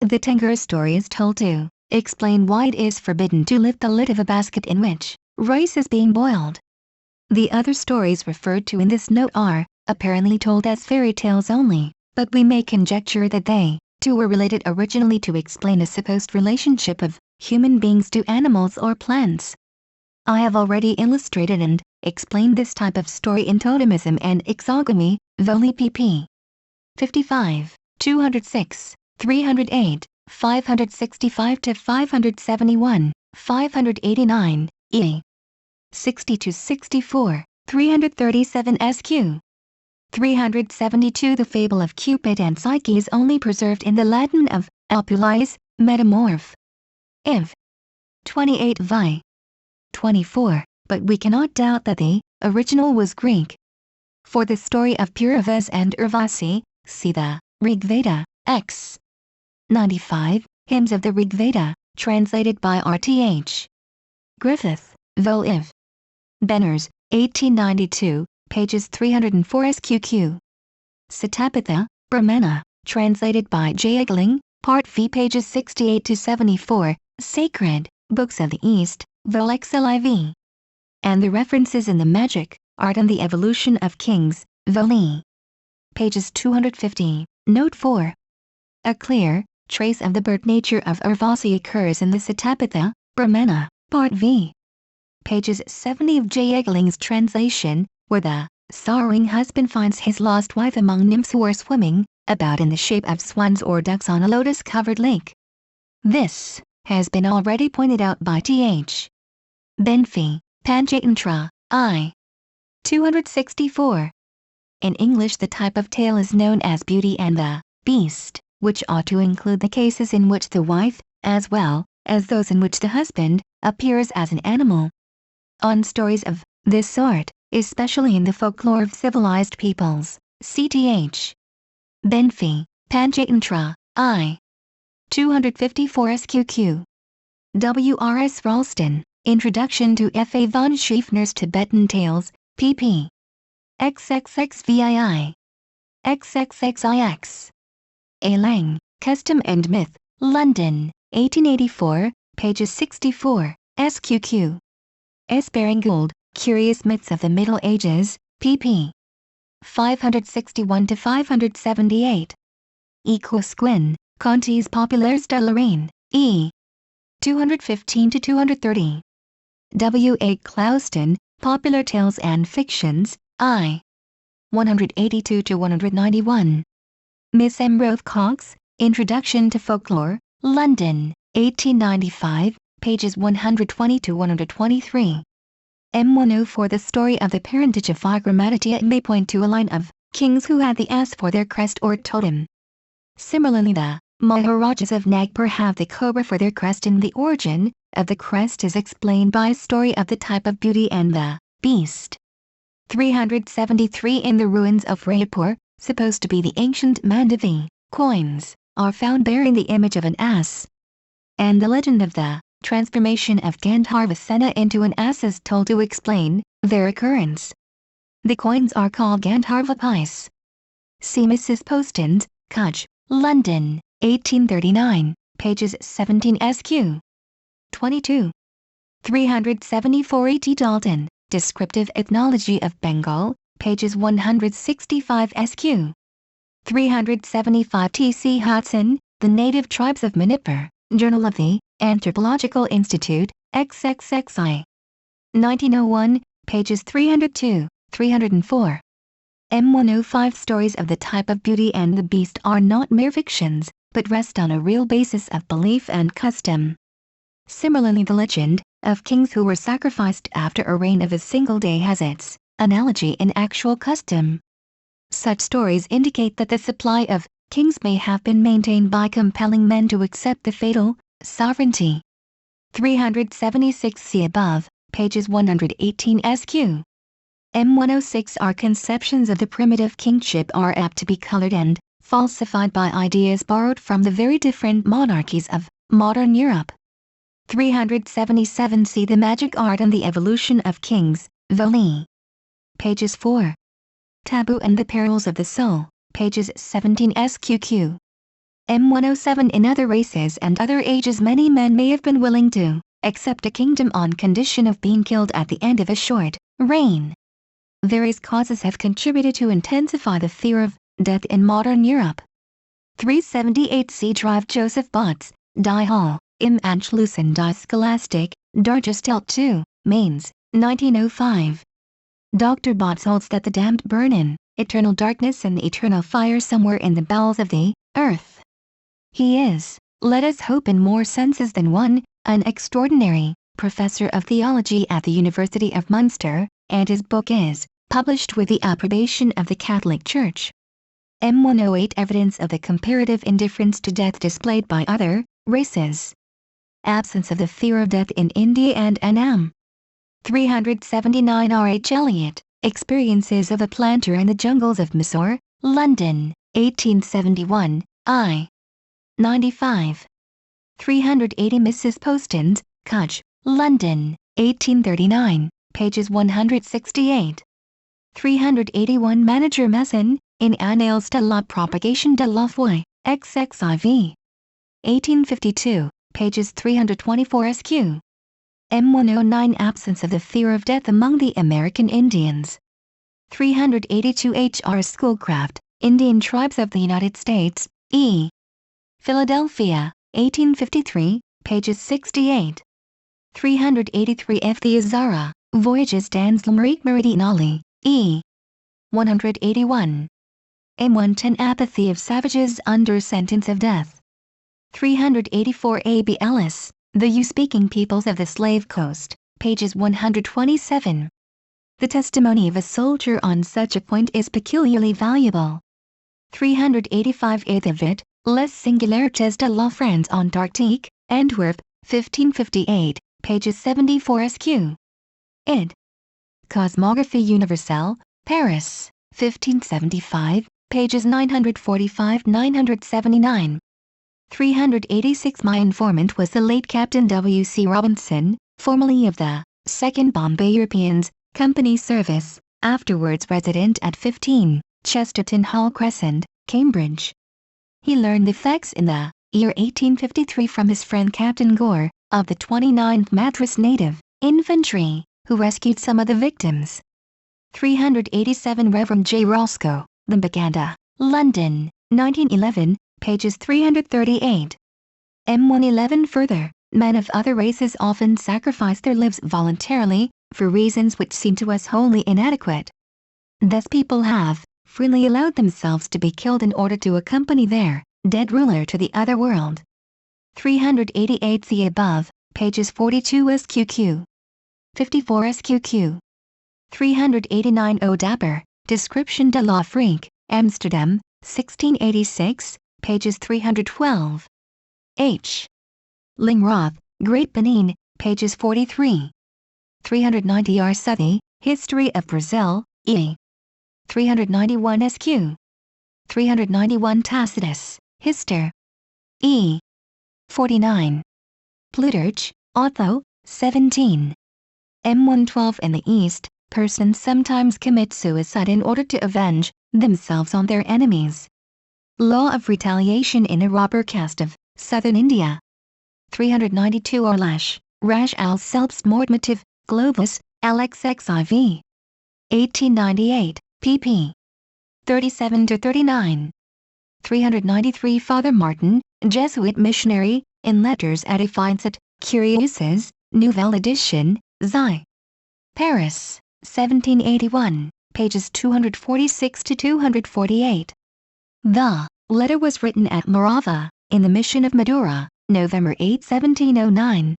S1: The Tengur story is told to explain why it is forbidden to lift the lid of a basket in which rice is being boiled. The other stories referred to in this note are apparently told as fairy tales only, but we may conjecture that they, too, were related originally to explain a supposed relationship of human beings to animals or plants. I have already illustrated and explained this type of story in Totemism and Exogamy, Voli pp. 55, 206, 308, 565-571, 589, e. 60-64, 337 SQ. 372 The fable of Cupid and Psyche is only preserved in the Latin of Apuleius, Metamorph. Iv. 28 vi. 24, but we cannot doubt that the original was Greek. For the story of Puravas and Urvasi, see the Rig Veda, X. 95, Hymns of the Rig Veda, translated by R.T.H. Griffith, Vol. Iv. Benners, 1892, pages 304 SQQ. Satapatha, Brahmana, translated by J. Egling, Part V, pages 68-74, Sacred Books of the East, Vol. XLIV. And the references in the Magic, Art and the Evolution of Kings, Vol. E. Pages 250, Note 4. A clear trace of the bird nature of Urvasi occurs in the Satapatha, Brahmana, Part V. Pages 70 of J. Egling's translation, where the sorrowing husband finds his lost wife among nymphs who are swimming about in the shape of swans or ducks on a lotus-covered lake. This has been already pointed out by Th. Benfey, Panchatantra, I. 264. In English the type of tale is known as Beauty and the Beast, which ought to include the cases in which the wife, as well as those in which the husband, appears as an animal. On stories of this sort, especially in the folklore of civilized peoples, Cth. Benfey, Panchatantra, I. 254 SQQ. W.R.S. Ralston, Introduction to F. A. von Schiefner's Tibetan Tales, pp. XXXVII. XXXIX. A. Lang, Custom and Myth, London, 1884, pages 64, SQQ. S. Baring Gould, Curious Myths of the Middle Ages, pp. 561-578. E. Quisquin, Contes Populaires de Lorraine, E. 215-230. W. A. Clouston, Popular Tales and Fictions, I. 182-191. Miss M. Roth Cox, Introduction to Folklore, London, 1895, pages 120-123. M104 The story of the parentage of Vigramatitia may point to a line of kings who had the ass for their crest or totem. Similarly the Maharajas of Nagpur have the cobra for their crest, and the origin of the crest is explained by a story of the type of Beauty and the Beast. 373 In the ruins of Raipur, supposed to be the ancient Mandavi, coins are found bearing the image of an ass. And the legend of the transformation of Gandharvasena into an ass is told to explain their occurrence. The coins are called Gandharva piece. See Mrs. Poston's, Kutch, London, 1839, pages 17 SQ. 22. 374 E. T. Dalton, Descriptive Ethnology of Bengal, pages 165 SQ. 375 T. C. Hudson, The Native Tribes of Manipur, Journal of the Anthropological Institute, XXXI. 1901, pages 302, 304. M105 Stories of the type of Beauty and the Beast are not mere fictions, but rest on a real basis of belief and custom. Similarly the legend of kings who were sacrificed after a reign of a single day has its analogy in actual custom. Such stories indicate that the supply of kings may have been maintained by compelling men to accept the fatal sovereignty. 376 See above, pages 118 SQ. M106 Our conceptions of the primitive kingship are apt to be colored and falsified by ideas borrowed from the very different monarchies of modern Europe. 377. See The Magic Art and the Evolution of Kings, Vol. Pages 4. Taboo and the Perils of the Soul, pages 17 SQQ. M107. In other races and other ages many men may have been willing to accept a kingdom on condition of being killed at the end of a short reign. Various causes have contributed to intensify the fear of death in modern Europe. 378. See Drive Joseph Botts, Die Hall, Im Anschlussen die Scholastik, Dargestalt 2, Mainz, 1905. Dr. Botts holds that the damned burn in eternal darkness and the eternal fire somewhere in the bowels of the earth. He is, let us hope in more senses than one, an extraordinary professor of theology at the University of Munster, and his book is published with the approbation of the Catholic Church. M108. Evidence of the comparative indifference to death displayed by other races. Absence of the fear of death in India and Annam. 379. R. H. Eliot, Experiences of a Planter in the Jungles of Mysore, London, 1871, I. 95. 380. Mrs. Poston's, Kutch, London, 1839, pages 168. 381. Manager Messon, in Annales de la Propagation de la Foi, XXIV. 1852, pages 324 SQ. M109. Absence of the fear of death among the American Indians. 382. H. R. Schoolcraft, Indian Tribes of the United States, E. Philadelphia, 1853, pages 68. 383. F. The Azara, Voyages dans l'Amérique Méridionale, E. 181. M110. Apathy of savages under sentence of death. 384. A. B. Ellis, The U-Speaking Peoples of the Slave Coast, pages 127. The testimony of a soldier on such a point is peculiarly valuable. 385. A. The Vit, Les Singularités de la France Antarctique, Antwerp, 1558, pages 74 SQ. Id. Cosmographie Universelle, Paris, 1575, pages 945-979. 386. My informant was the late Captain W. C. Robinson, formerly of the 2nd Bombay Europeans Company Service, afterwards resident at 15, Chesterton Hall Crescent, Cambridge. He learned the facts in the year 1853 from his friend Captain Gore, of the 29th Madras Native Infantry, who rescued some of the victims. 387. Reverend J. Roscoe, The Baganda, London, 1911, pages 338. M111. Further, men of other races often sacrifice their lives voluntarily, for reasons which seem to us wholly inadequate. Thus people have freely allowed themselves to be killed in order to accompany their dead ruler to the other world. 388. The above, pages 42 SQQ. 54 SQQ. 389. O. Dapper, Description de l'Afrique, Amsterdam, 1686, pages 312. H. Lingroth, Great Benin, pages 43. 390. R. Southey, History of Brazil, E. 391 SQ. 391. Tacitus, Hister. E. 49. Plutarch, Otho, 17. M112. In the East, persons sometimes commit suicide in order to avenge themselves on their enemies. Law of retaliation in a robber caste of southern India. 392. Arlash, Rash al Selbstmordmotiv, Globus, LXXIV. 1898, pp. 37-39. 393. Father Martin, Jesuit missionary, in Letters Edifying et Curieuses, Nouvelle Edition, Xi. Paris, 1781, pages 246-248. The letter was written at Morava, in the mission of Madura, November 8, 1709.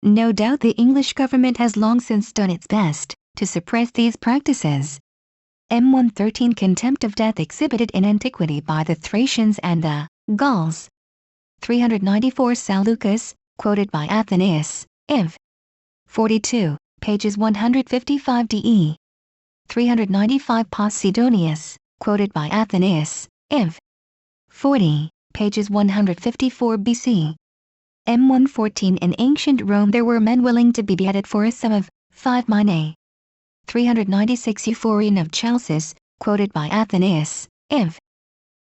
S1: No doubt the English government has long since done its best to suppress these practices. M113. Contempt of death exhibited in antiquity by the Thracians and the Gauls. 394. Seleucus, quoted by Athenaeus, Iv. 42, pages 155 DE. 395. Posidonius, quoted by Athenaeus, Iv. 40, pages 154 BC. M114 In ancient Rome there were men willing to be beheaded for a sum of 5 minae. 396 Euphorion of Chalcis, quoted by Athenaeus, Iv.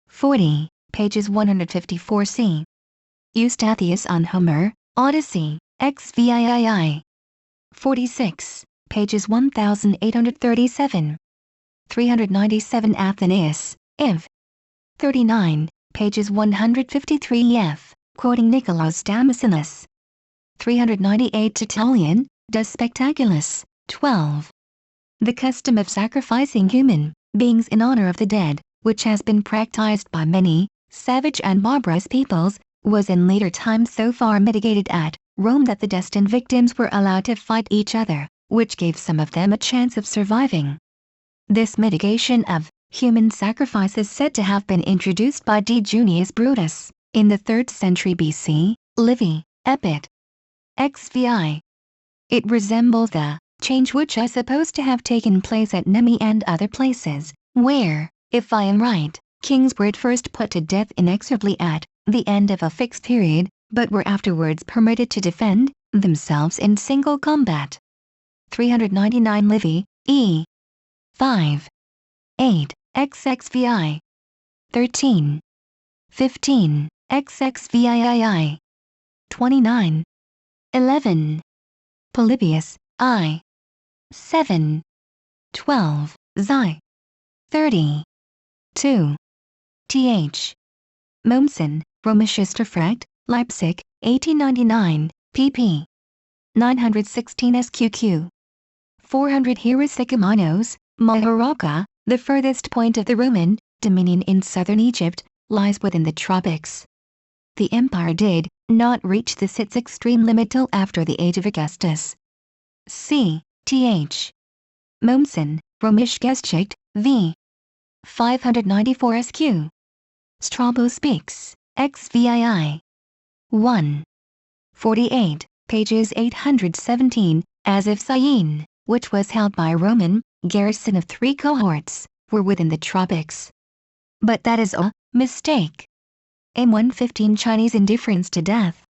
S1: 40, pages 154c. Eustathius on Homer, Odyssey, XVII. 46, pages 1837. 397 Athenaeus, Iv. 39, pages 153 f, quoting Nicolaus Damascenus. 398 Tertullian, De Spectaculis, 12. The custom of sacrificing human beings in honor of the dead, which has been practiced by many savage and barbarous peoples, was in later times so far mitigated at Rome that the destined victims were allowed to fight each other, which gave some of them a chance of surviving. This mitigation of human sacrifice is said to have been introduced by D. Junius Brutus, in the 3rd century BC, Livy, Epit. XVII. It resembles the change which is supposed to have taken place at Nemi and other places, where, if I am right, kings were at first put to death inexorably at the end of a fixed period, but were afterwards permitted to defend themselves in single combat. 399 Livy, E. 5. 8, XXVI. 13. 15, XXVII. 29. 11. Polybius, I. 7. 12, Xi. 30. 2. Th. Mommsen, Römisches Leipzig, 1899, pp. 916 sqq. 400 Hierosykomanos, Maharaka, the furthest point of the Roman dominion in southern Egypt, lies within the tropics. The empire did not reach this its extreme limit till after the age of Augustus. C. Th. Mommsen, Römische Geschichte, v. 594 sq. Strabo speaks, XVII. 1. 48, pages 817, as if Syene, which was held by a Roman garrison of 3 cohorts, were within the tropics. But that is a mistake. M115 Chinese indifference to death